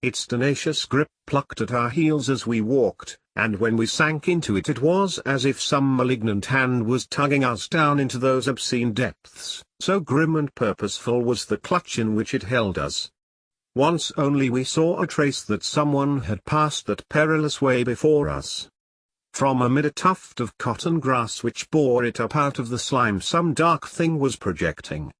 Its tenacious grip plucked at our heels as we walked, and when we sank into it, it was as if some malignant hand was tugging us down into those obscene depths, so grim and purposeful was the clutch in which it held us. Once only we saw a trace that someone had passed that perilous way before us. From amid a tuft of cotton grass which bore it up out of the slime, some dark thing was projecting.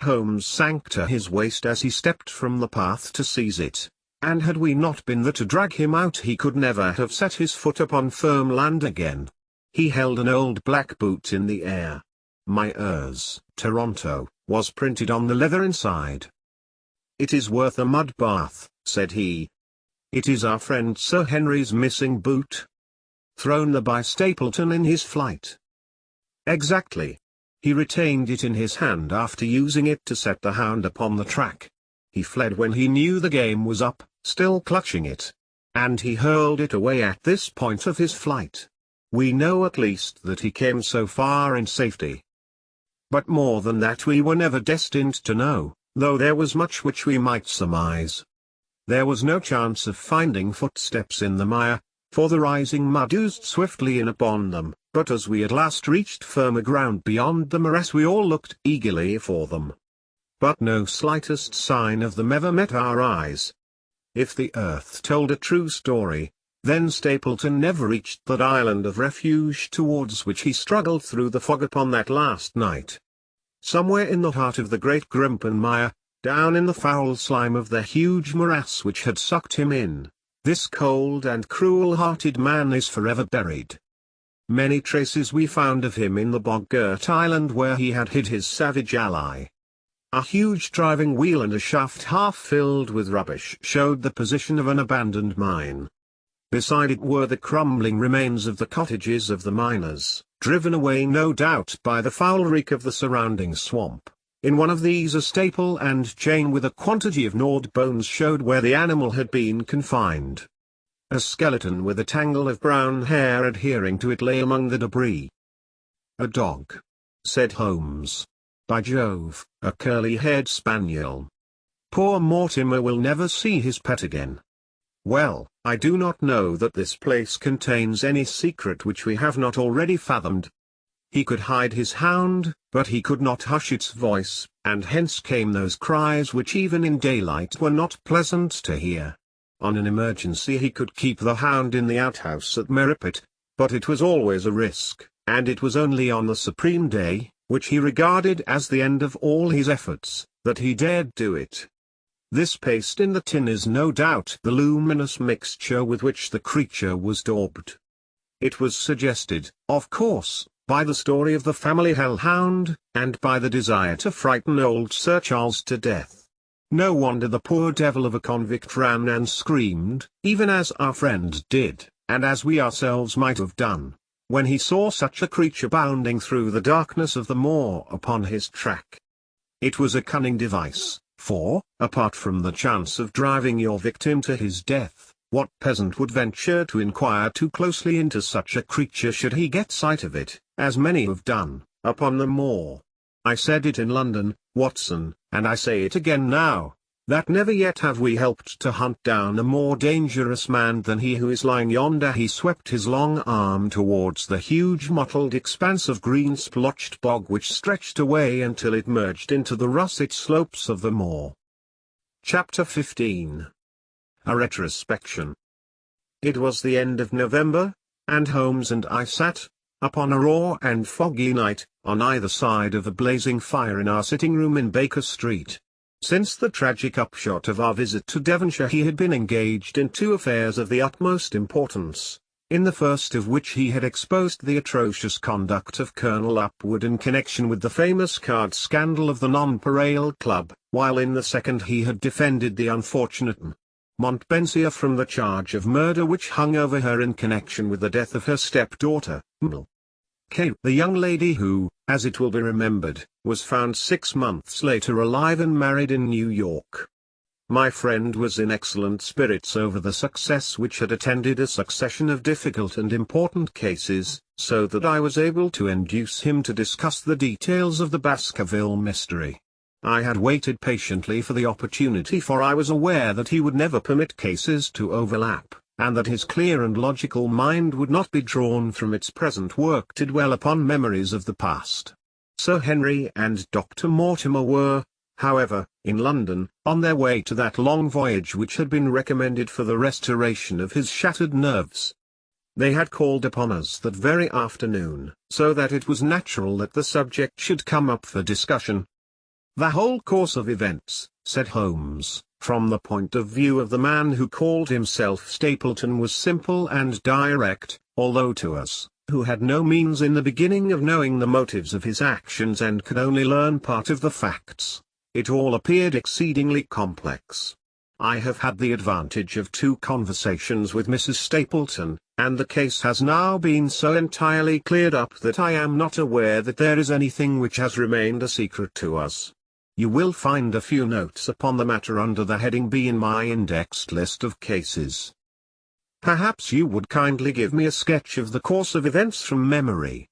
Holmes sank to his waist as he stepped from the path to seize it, and had we not been there to drag him out, he could never have set his foot upon firm land again. He held an old black boot in the air. My Toronto, was printed on the leather inside. "It is worth a mud bath," said he. "It is our friend Sir Henry's missing boot. Thrown there by Stapleton in his flight." Exactly. He retained it in his hand after using it to set the Hound upon the track. He fled when he knew the game was up, still clutching it. And he hurled it away at this point of his flight. We know at least that he came so far in safety. But more than that we were never destined to know, though there was much which we might surmise. There was no chance of finding footsteps in the mire, for the rising mud oozed swiftly in upon them, but as we at last reached firmer ground beyond the morass, we all looked eagerly for them. But no slightest sign of them ever met our eyes. If the earth told a true story, then Stapleton never reached that island of refuge towards which he struggled through the fog upon that last night. Somewhere in the heart of the great Grimpen mire, down in the foul slime of the huge morass which had sucked him in, this cold and cruel-hearted man is forever buried. Many traces we found of him in the bog-girt island where he had hid his savage ally. A huge driving wheel and a shaft half filled with rubbish showed the position of an abandoned mine. Beside it were the crumbling remains of the cottages of the miners, driven away no doubt by the foul reek of the surrounding swamp. In one of these a staple and chain with a quantity of gnawed bones showed where the animal had been confined. A skeleton with a tangle of brown hair adhering to it lay among the debris. "A dog," said Holmes. "By Jove, a curly-haired spaniel. Poor Mortimer will never see his pet again. Well, I do not know that this place contains any secret which we have not already fathomed. He could hide his hound, but he could not hush its voice, and hence came those cries which even in daylight were not pleasant to hear. On an emergency he could keep the hound in the outhouse at Merripit, but it was always a risk, and it was only on the supreme day, which he regarded as the end of all his efforts, that he dared do it. This paste in the tin is no doubt the luminous mixture with which the creature was daubed. It was suggested, of course, by the story of the family hellhound, and by the desire to frighten old Sir Charles to death. No wonder the poor devil of a convict ran and screamed, even as our friend did, and as we ourselves might have done, when he saw such a creature bounding through the darkness of the moor upon his track. It was a cunning device, for, apart from the chance of driving your victim to his death, what peasant would venture to inquire too closely into such a creature should he get sight of it, as many have done, upon the moor? I said it in London, Watson, and I say it again now, that never yet have we helped to hunt down a more dangerous man than he who is lying yonder. He swept his long arm towards the huge mottled expanse of green splotched bog which stretched away until it merged into the russet slopes of the moor. Chapter 15. A Retrospection. It was the end of November, and Holmes and I sat, upon a raw and foggy night, on either side of a blazing fire in our sitting-room in Baker Street. Since the tragic upshot of our visit to Devonshire he had been engaged in two affairs of the utmost importance, in the first of which he had exposed the atrocious conduct of Colonel Upward in connection with the famous card scandal of the Nonpareil Club, while in the second he had defended the unfortunate Montpensier from the charge of murder which hung over her in connection with the death of her stepdaughter, K. the young lady who, as it will be remembered, was found 6 months later alive and married in New York. My friend was in excellent spirits over the success which had attended a succession of difficult and important cases, so that I was able to induce him to discuss the details of the Baskerville mystery. I had waited patiently for the opportunity, for I was aware that he would never permit cases to overlap, and that his clear and logical mind would not be drawn from its present work to dwell upon memories of the past. Sir Henry and Dr. Mortimer were, however, in London, on their way to that long voyage which had been recommended for the restoration of his shattered nerves. They had called upon us that very afternoon, so that it was natural that the subject should come up for discussion. "The whole course of events," said Holmes, "from the point of view of the man who called himself Stapleton, was simple and direct, although to us, who had no means in the beginning of knowing the motives of his actions and could only learn part of the facts, it all appeared exceedingly complex. I have had the advantage of 2 conversations with Mrs. Stapleton, and the case has now been so entirely cleared up that I am not aware that there is anything which has remained a secret to us. You will find a few notes upon the matter under the heading B in my indexed list of cases. Perhaps you would kindly give me a sketch of the course of events from memory."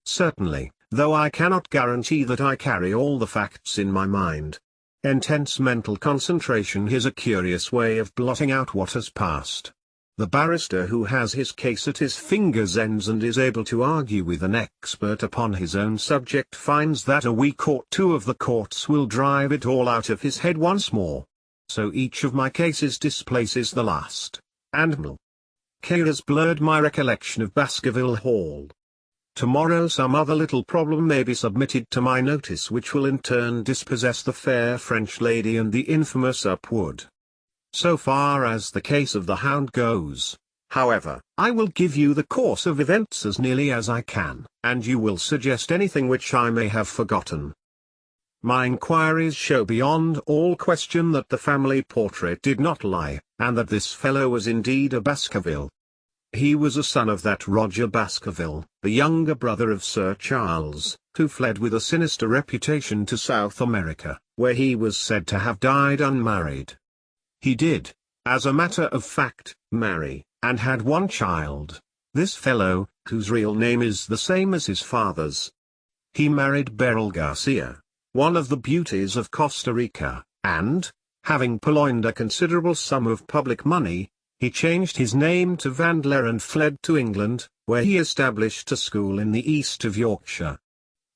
"Certainly, though I cannot guarantee that I carry all the facts in my mind. Intense mental concentration is a curious way of blotting out what has passed. The barrister who has his case at his fingers' ends and is able to argue with an expert upon his own subject finds that a week or 2 of the courts will drive it all out of his head once more. So each of my cases displaces the last, and K has blurred my recollection of Baskerville Hall. Tomorrow some other little problem may be submitted to my notice which will in turn dispossess the fair French lady and the infamous Upwood. So far as the case of the Hound goes, however, I will give you the course of events as nearly as I can, and you will suggest anything which I may have forgotten. My inquiries show beyond all question that the family portrait did not lie, and that this fellow was indeed a Baskerville. He was a son of that Roger Baskerville, the younger brother of Sir Charles, who fled with a sinister reputation to South America, where he was said to have died unmarried. He did, as a matter of fact, marry, and had 1 child, this fellow, whose real name is the same as his father's. He married Beryl Garcia, one of the beauties of Costa Rica, and, having purloined a considerable sum of public money, he changed his name to Vandler and fled to England, where he established a school in the east of Yorkshire.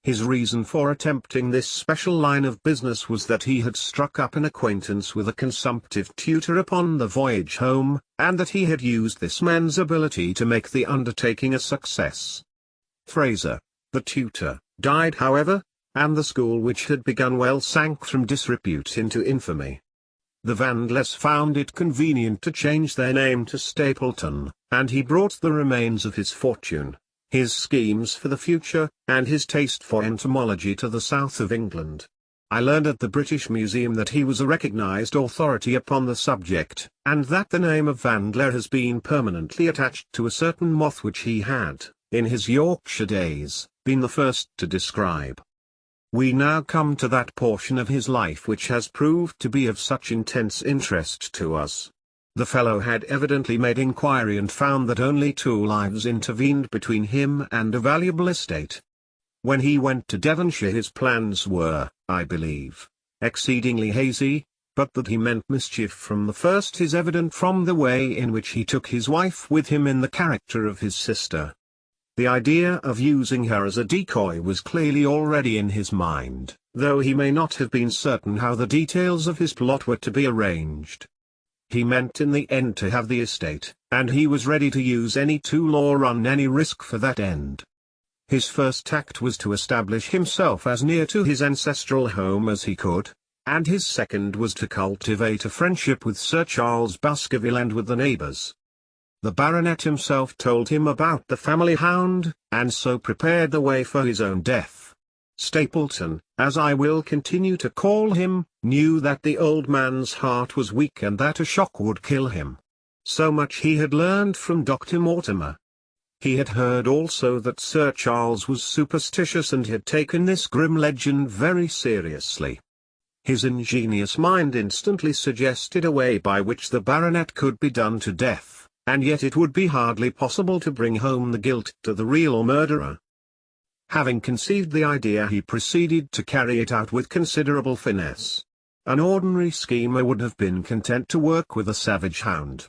His reason for attempting this special line of business was that he had struck up an acquaintance with a consumptive tutor upon the voyage home, and that he had used this man's ability to make the undertaking a success. Fraser, the tutor, died however, and the school which had begun well sank from disrepute into infamy. The Vandlers found it convenient to change their name to Stapleton, and he brought the remains of his fortune, his schemes for the future, and his taste for entomology to the south of England. I learned at the British Museum that he was a recognized authority upon the subject, and that the name of Vandler has been permanently attached to a certain moth which he had, in his Yorkshire days, been the first to describe. We now come to that portion of his life which has proved to be of such intense interest to us. The fellow had evidently made inquiry and found that only 2 lives intervened between him and a valuable estate. When he went to Devonshire his plans were, I believe, exceedingly hazy, but that he meant mischief from the first is evident from the way in which he took his wife with him in the character of his sister. The idea of using her as a decoy was clearly already in his mind, though he may not have been certain how the details of his plot were to be arranged. He meant in the end to have the estate, and he was ready to use any tool or run any risk for that end. His first act was to establish himself as near to his ancestral home as he could, and his second was to cultivate a friendship with Sir Charles Baskerville and with the neighbours. The baronet himself told him about the family hound, and so prepared the way for his own death. Stapleton, as I will continue to call him, knew that the old man's heart was weak and that a shock would kill him. So much he had learned from Dr. Mortimer. He had heard also that Sir Charles was superstitious and had taken this grim legend very seriously. His ingenious mind instantly suggested a way by which the baronet could be done to death, and yet it would be hardly possible to bring home the guilt to the real murderer. Having conceived the idea, he proceeded to carry it out with considerable finesse. An ordinary schemer would have been content to work with a savage hound.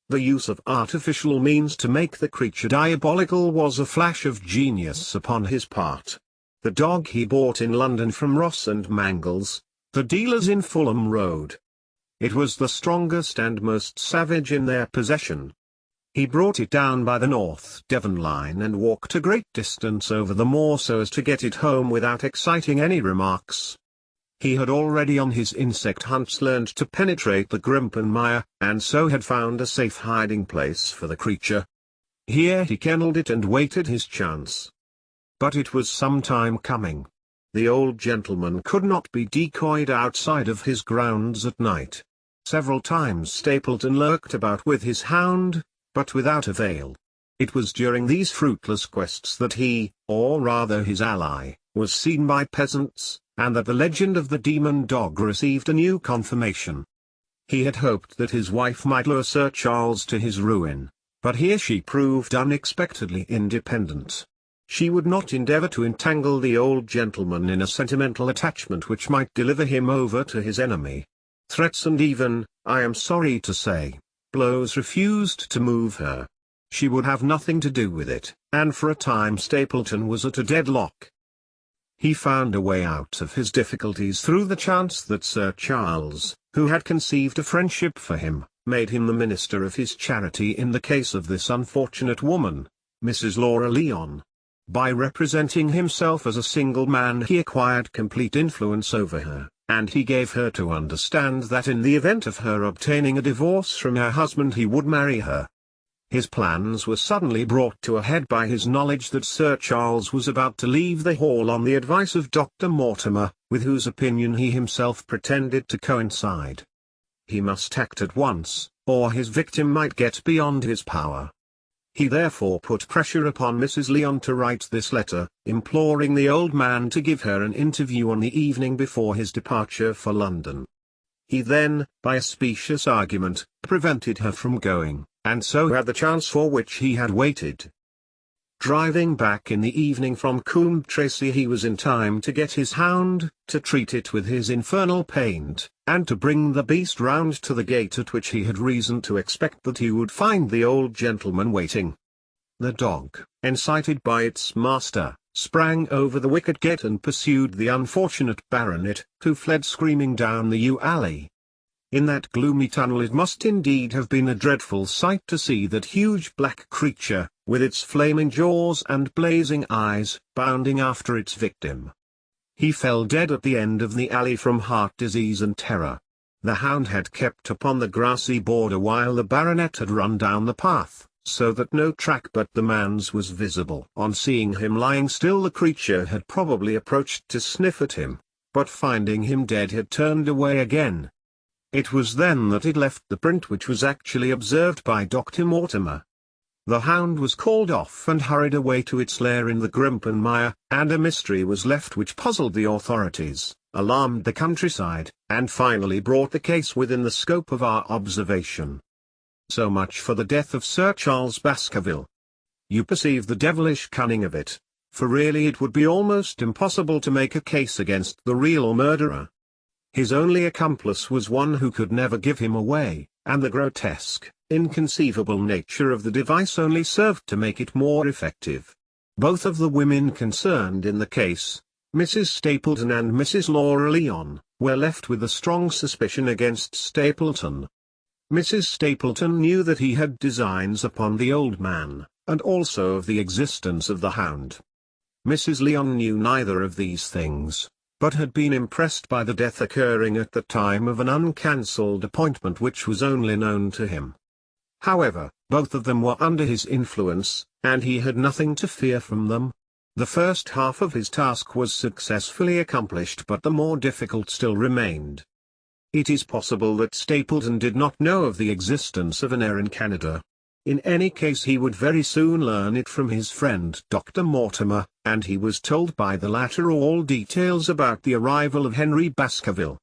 The use of artificial means to make the creature diabolical was a flash of genius upon his part. The dog he bought in London from Ross and Mangles, the dealers in Fulham Road. It was the strongest and most savage in their possession. He brought it down by the North Devon line and walked a great distance over the moor so as to get it home without exciting any remarks. He had already on his insect hunts learned to penetrate the Grimpen mire, and so had found a safe hiding place for the creature. Here he kennelled it and waited his chance. But it was some time coming. The old gentleman could not be decoyed outside of his grounds at night. Several times Stapleton lurked about with his hound, but without avail. It was during these fruitless quests that he, or rather his ally, was seen by peasants, and that the legend of the demon dog received a new confirmation. He had hoped that his wife might lure Sir Charles to his ruin, but here she proved unexpectedly independent. She would not endeavour to entangle the old gentleman in a sentimental attachment which might deliver him over to his enemy. Threats and even, I am sorry to say, blows refused to move her. She would have nothing to do with it, and for a time Stapleton was at a deadlock. He found a way out of his difficulties through the chance that Sir Charles, who had conceived a friendship for him, made him the minister of his charity in the case of this unfortunate woman, Mrs. Laura Lyon. By representing himself as a single man he acquired complete influence over her, and he gave her to understand that in the event of her obtaining a divorce from her husband he would marry her. His plans were suddenly brought to a head by his knowledge that Sir Charles was about to leave the hall on the advice of Dr. Mortimer, with whose opinion he himself pretended to coincide. He must act at once, or his victim might get beyond his power. He therefore put pressure upon Mrs. Lyon to write this letter, imploring the old man to give her an interview on the evening before his departure for London. He then, by a specious argument, prevented her from going, and so had the chance for which he had waited. Driving back in the evening from Coombe Tracey he was in time to get his hound, to treat it with his infernal paint, and to bring the beast round to the gate at which he had reason to expect that he would find the old gentleman waiting. The dog, incited by its master, sprang over the wicket gate and pursued the unfortunate baronet, who fled screaming down the yew alley. In that gloomy tunnel it must indeed have been a dreadful sight to see that huge black creature, with its flaming jaws and blazing eyes, bounding after its victim. He fell dead at the end of the alley from heart disease and terror. The hound had kept upon the grassy border while the baronet had run down the path, so that no track but the man's was visible. On seeing him lying still the creature had probably approached to sniff at him, but finding him dead had turned away again. It was then that it left the print which was actually observed by Dr. Mortimer. The hound was called off and hurried away to its lair in the Grimpen mire, and a mystery was left which puzzled the authorities, alarmed the countryside, and finally brought the case within the scope of our observation. So much for the death of Sir Charles Baskerville. You perceive the devilish cunning of it, for really it would be almost impossible to make a case against the real murderer. His only accomplice was one who could never give him away, and the grotesque, inconceivable nature of the device only served to make it more effective. Both of the women concerned in the case, Mrs. Stapleton and Mrs. Laura Lyon, were left with a strong suspicion against Stapleton. Mrs. Stapleton knew that he had designs upon the old man, and also of the existence of the hound. Mrs. Lyon knew neither of these things, but had been impressed by the death occurring at the time of an uncancelled appointment which was only known to him. However, both of them were under his influence, and he had nothing to fear from them. The first half of his task was successfully accomplished, but the more difficult still remained. It is possible that Stapleton did not know of the existence of an heir in Canada. In any case he would very soon learn it from his friend Dr. Mortimer, and he was told by the latter all details about the arrival of Henry Baskerville,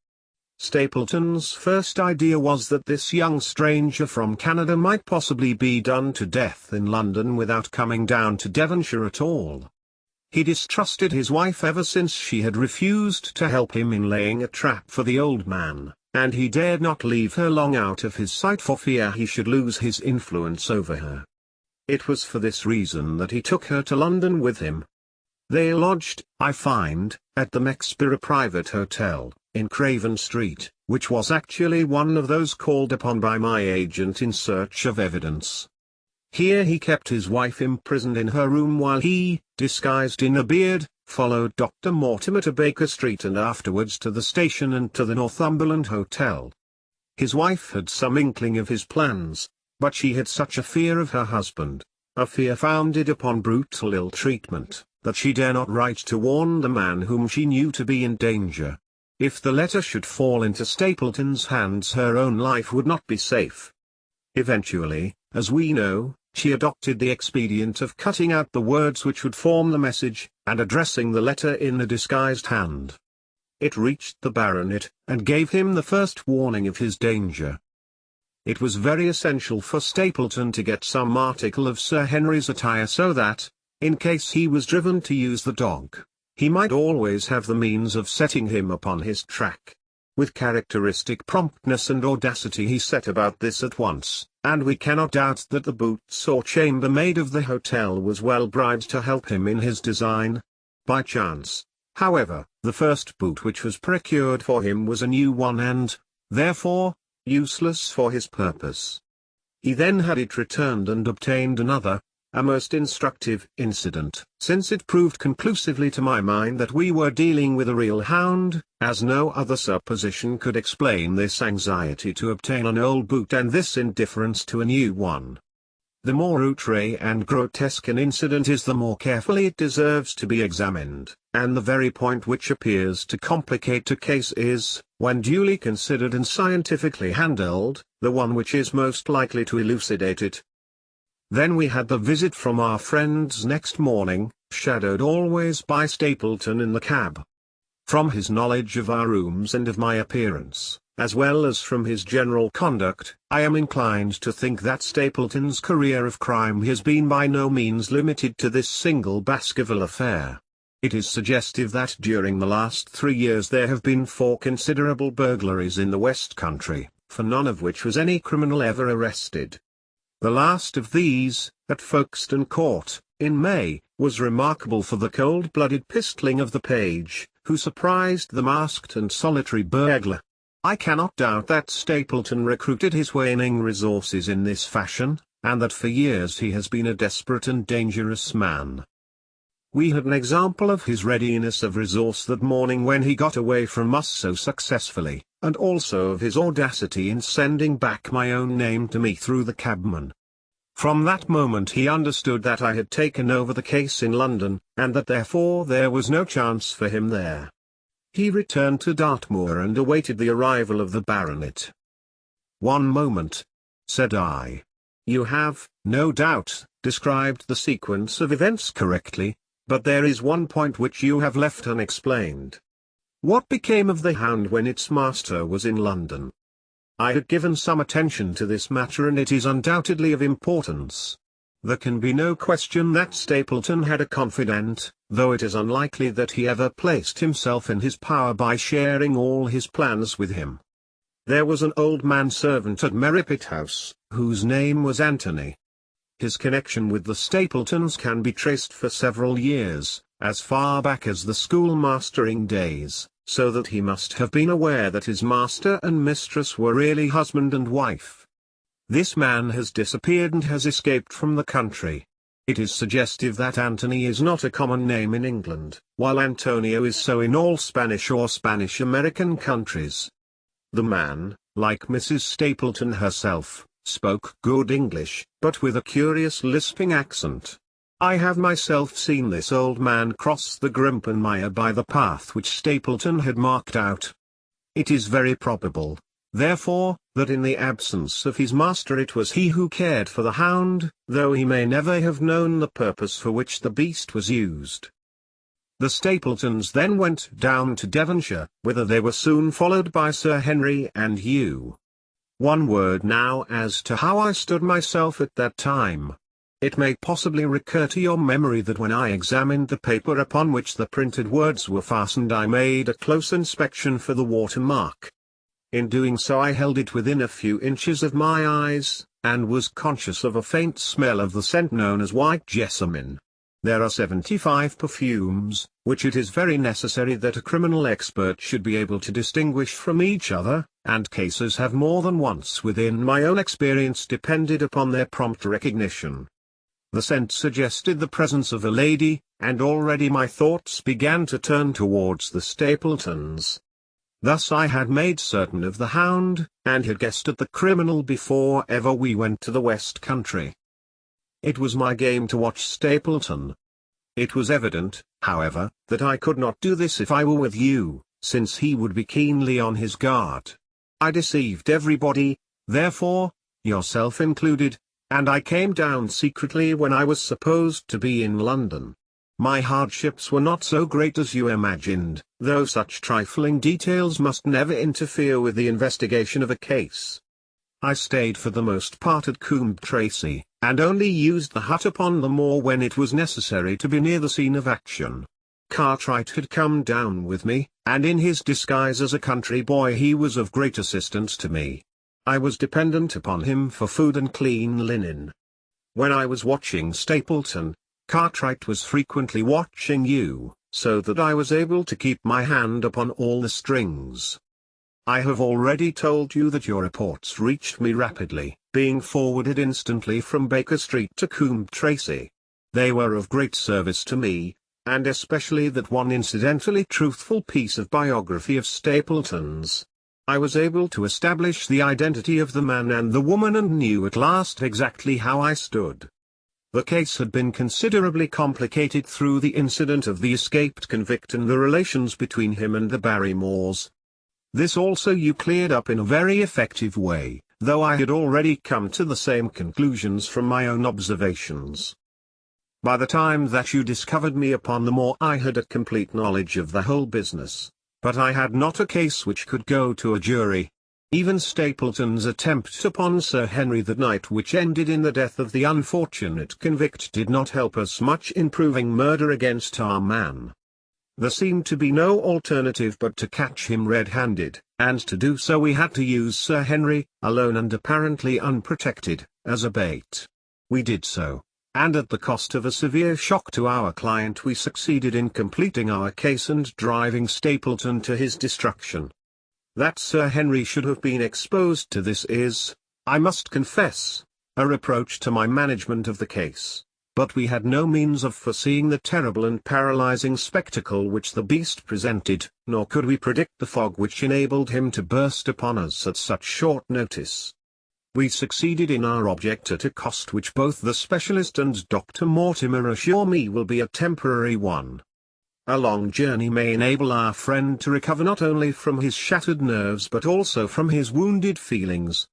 Stapleton's first idea was that this young stranger from Canada might possibly be done to death in London without coming down to Devonshire at all. He distrusted his wife ever since she had refused to help him in laying a trap for the old man, and he dared not leave her long out of his sight for fear he should lose his influence over her. It was for this reason that he took her to London with him. They lodged, I find, at the Mexborough Private Hotel, in Craven Street, which was actually one of those called upon by my agent in search of evidence. Here he kept his wife imprisoned in her room while he, disguised in a beard, followed Dr. Mortimer to Baker Street and afterwards to the station and to the Northumberland Hotel. His wife had some inkling of his plans, but she had such a fear of her husband, a fear founded upon brutal ill-treatment, that she dare not write to warn the man whom she knew to be in danger. If the letter should fall into Stapleton's hands, her own life would not be safe. Eventually, as we know, she adopted the expedient of cutting out the words which would form the message, and addressing the letter in a disguised hand. It reached the baronet, and gave him the first warning of his danger. It was very essential for Stapleton to get some article of Sir Henry's attire so that, in case he was driven to use the dog, he might always have the means of setting him upon his track. With characteristic promptness and audacity he set about this at once, and we cannot doubt that the boots or chambermaid of the hotel was well bribed to help him in his design. By chance, however, the first boot which was procured for him was a new one and, therefore, useless for his purpose. He then had it returned and obtained another, a most instructive incident, since it proved conclusively to my mind that we were dealing with a real hound, as no other supposition could explain this anxiety to obtain an old boot and this indifference to a new one. The more outre and grotesque an incident is, the more carefully it deserves to be examined, and the very point which appears to complicate a case is, when duly considered and scientifically handled, the one which is most likely to elucidate it. Then we had the visit from our friends next morning, shadowed always by Stapleton in the cab. From his knowledge of our rooms and of my appearance, as well as from his general conduct, I am inclined to think that Stapleton's career of crime has been by no means limited to this single Baskerville affair. It is suggestive that during the last 3 years there have been 4 considerable burglaries in the West Country, for none of which was any criminal ever arrested. The last of these, at Folkestone Court, in May, was remarkable for the cold-blooded pistoling of the page, who surprised the masked and solitary burglar. I cannot doubt that Stapleton recruited his waning resources in this fashion, and that for years he has been a desperate and dangerous man. We had an example of his readiness of resource that morning when he got away from us so successfully, and also of his audacity in sending back my own name to me through the cabman. From that moment he understood that I had taken over the case in London, and that therefore there was no chance for him there. He returned to Dartmoor and awaited the arrival of the baronet. "One moment," said I. "You have, no doubt, described the sequence of events correctly, but there is one point which you have left unexplained. What became of the Hound when its master was in London?" I had given some attention to this matter, and it is undoubtedly of importance. There can be no question that Stapleton had a confidant, though it is unlikely that he ever placed himself in his power by sharing all his plans with him. There was an old man-servant at Merripit House, whose name was Anthony. His connection with the Stapletons can be traced for several years, as far back as the schoolmastering days, so that he must have been aware that his master and mistress were really husband and wife. This man has disappeared and has escaped from the country. It is suggestive that Anthony is not a common name in England, while Antonio is so in all Spanish or Spanish-American countries. The man, like Mrs. Stapleton herself, spoke good English, but with a curious lisping accent. I have myself seen this old man cross the Grimpen Mire by the path which Stapleton had marked out. It is very probable, therefore, that in the absence of his master it was he who cared for the hound, though he may never have known the purpose for which the beast was used. The Stapletons then went down to Devonshire, whither they were soon followed by Sir Henry and you. One word now as to how I stood myself at that time. It may possibly recur to your memory that when I examined the paper upon which the printed words were fastened I made a close inspection for the watermark. In doing so I held it within a few inches of my eyes, and was conscious of a faint smell of the scent known as white jessamine. There are 75 perfumes, which it is very necessary that a criminal expert should be able to distinguish from each other, and cases have more than once within my own experience depended upon their prompt recognition. The scent suggested the presence of a lady, and already my thoughts began to turn towards the Stapletons. Thus I had made certain of the Hound, and had guessed at the criminal before ever we went to the West Country. It was my game to watch Stapleton. It was evident, however, that I could not do this if I were with you, since he would be keenly on his guard. I deceived everybody, therefore, yourself included, and I came down secretly when I was supposed to be in London. My hardships were not so great as you imagined, though such trifling details must never interfere with the investigation of a case. I stayed for the most part at Coombe Tracey, and only used the hut upon the moor when it was necessary to be near the scene of action. Cartwright had come down with me, and in his disguise as a country boy he was of great assistance to me. I was dependent upon him for food and clean linen. When I was watching Stapleton, Cartwright was frequently watching you, so that I was able to keep my hand upon all the strings. I have already told you that your reports reached me rapidly, being forwarded instantly from Baker Street to Coombe Tracey. They were of great service to me, and especially that one incidentally truthful piece of biography of Stapleton's. I was able to establish the identity of the man and the woman and knew at last exactly how I stood. The case had been considerably complicated through the incident of the escaped convict and the relations between him and the Barrymores. This also you cleared up in a very effective way, though I had already come to the same conclusions from my own observations. By the time that you discovered me upon the moor I had a complete knowledge of the whole business, but I had not a case which could go to a jury. Even Stapleton's attempt upon Sir Henry that night which ended in the death of the unfortunate convict did not help us much in proving murder against our man. There seemed to be no alternative but to catch him red-handed, and to do so we had to use Sir Henry, alone and apparently unprotected, as a bait. We did so, and at the cost of a severe shock to our client we succeeded in completing our case and driving Stapleton to his destruction. That Sir Henry should have been exposed to this is, I must confess, a reproach to my management of the case. But we had no means of foreseeing the terrible and paralyzing spectacle which the beast presented, nor could we predict the fog which enabled him to burst upon us at such short notice. We succeeded in our object at a cost which both the specialist and Dr. Mortimer assure me will be a temporary one. A long journey may enable our friend to recover not only from his shattered nerves but also from his wounded feelings.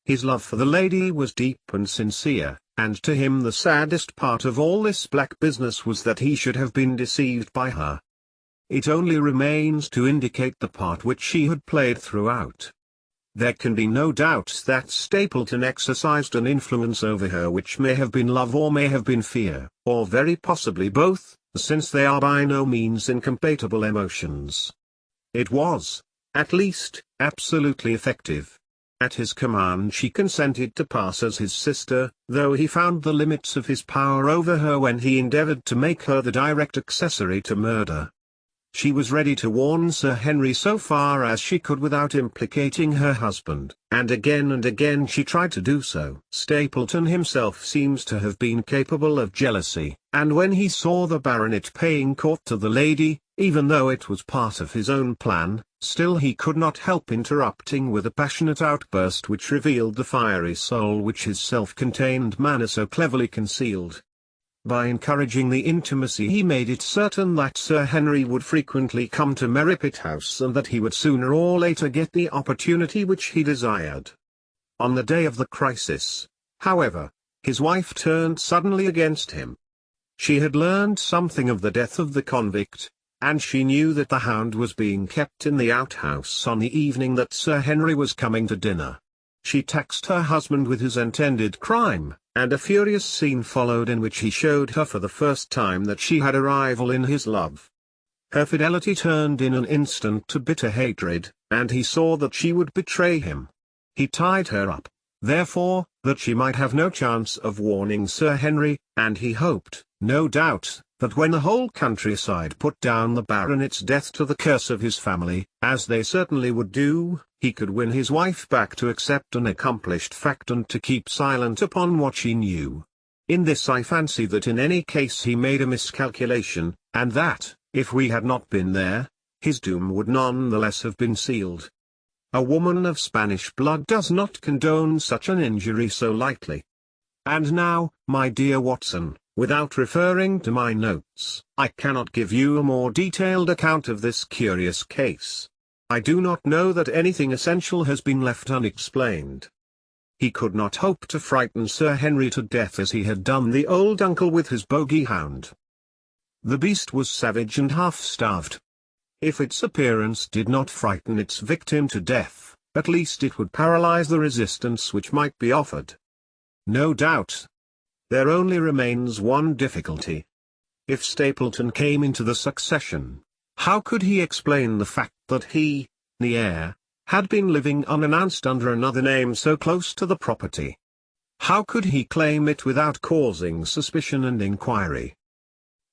His love for the lady was deep and sincere, and to him the saddest part of all this black business was that he should have been deceived by her. It only remains to indicate the part which she had played throughout. There can be no doubt that Stapleton exercised an influence over her which may have been love or may have been fear, or very possibly both, since they are by no means incompatible emotions. It was, at least, absolutely effective. At his command she consented to pass as his sister, though he found the limits of his power over her when he endeavored to make her the direct accessory to murder. She was ready to warn Sir Henry so far as she could without implicating her husband, and again she tried to do so. Stapleton himself seems to have been capable of jealousy, and when he saw the baronet paying court to the lady, even though it was part of his own plan, still he could not help interrupting with a passionate outburst which revealed the fiery soul which his self-contained manner so cleverly concealed. By encouraging the intimacy he made it certain that Sir Henry would frequently come to Merripit House and that he would sooner or later get the opportunity which he desired. On the day of the crisis, however, his wife turned suddenly against him. She had learned something of the death of the convict, and she knew that the Hound was being kept in the outhouse on the evening that Sir Henry was coming to dinner. She taxed her husband with his intended crime, and a furious scene followed in which he showed her for the first time that she had a rival in his love. Her fidelity turned in an instant to bitter hatred, and he saw that she would betray him. He tied her up, therefore, that she might have no chance of warning Sir Henry, and he hoped, no doubt, that when the whole countryside put down the baronet's death to the curse of his family, as they certainly would do, he could win his wife back to accept an accomplished fact and to keep silent upon what she knew. In this I fancy that in any case he made a miscalculation, and that, if we had not been there, his doom would none the less have been sealed. A woman of Spanish blood does not condone such an injury so lightly. And now, my dear Watson, without referring to my notes, I cannot give you a more detailed account of this curious case. I do not know that anything essential has been left unexplained. He could not hope to frighten Sir Henry to death as he had done the old uncle with his bogey hound. The beast was savage and half-starved. If its appearance did not frighten its victim to death, at least it would paralyze the resistance which might be offered. No doubt. There only remains one difficulty. If Stapleton came into the succession, how could he explain the fact that he, the heir, had been living unannounced under another name so close to the property? How could he claim it without causing suspicion and inquiry?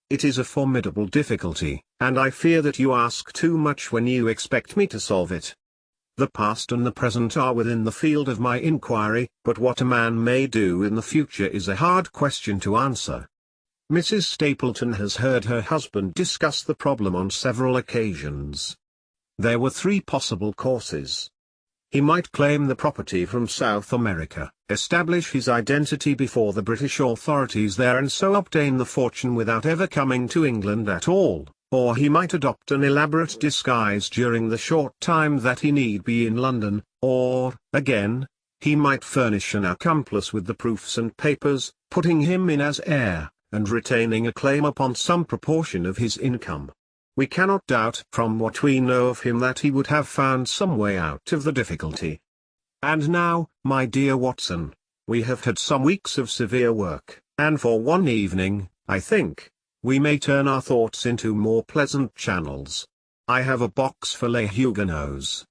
It is a formidable difficulty, and I fear that you ask too much when you expect me to solve it. The past and the present are within the field of my inquiry, but what a man may do in the future is a hard question to answer. Mrs. Stapleton has heard her husband discuss the problem on several occasions. There were three possible courses. He might claim the property from South America, establish his identity before the British authorities there and so obtain the fortune without ever coming to England at all, or he might adopt an elaborate disguise during the short time that he need be in London, or, again, he might furnish an accomplice with the proofs and papers, putting him in as heir, and retaining a claim upon some proportion of his income. We cannot doubt from what we know of him that he would have found some way out of the difficulty. And now, my dear Watson, we have had some weeks of severe work, and for one evening, I think, we may turn our thoughts into more pleasant channels. I have a box for les Huguenots.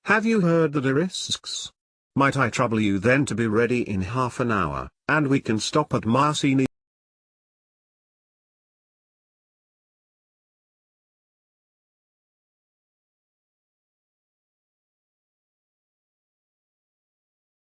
Have you heard the risks? Might I trouble you then to be ready in half an hour, and we can stop at Marsigny?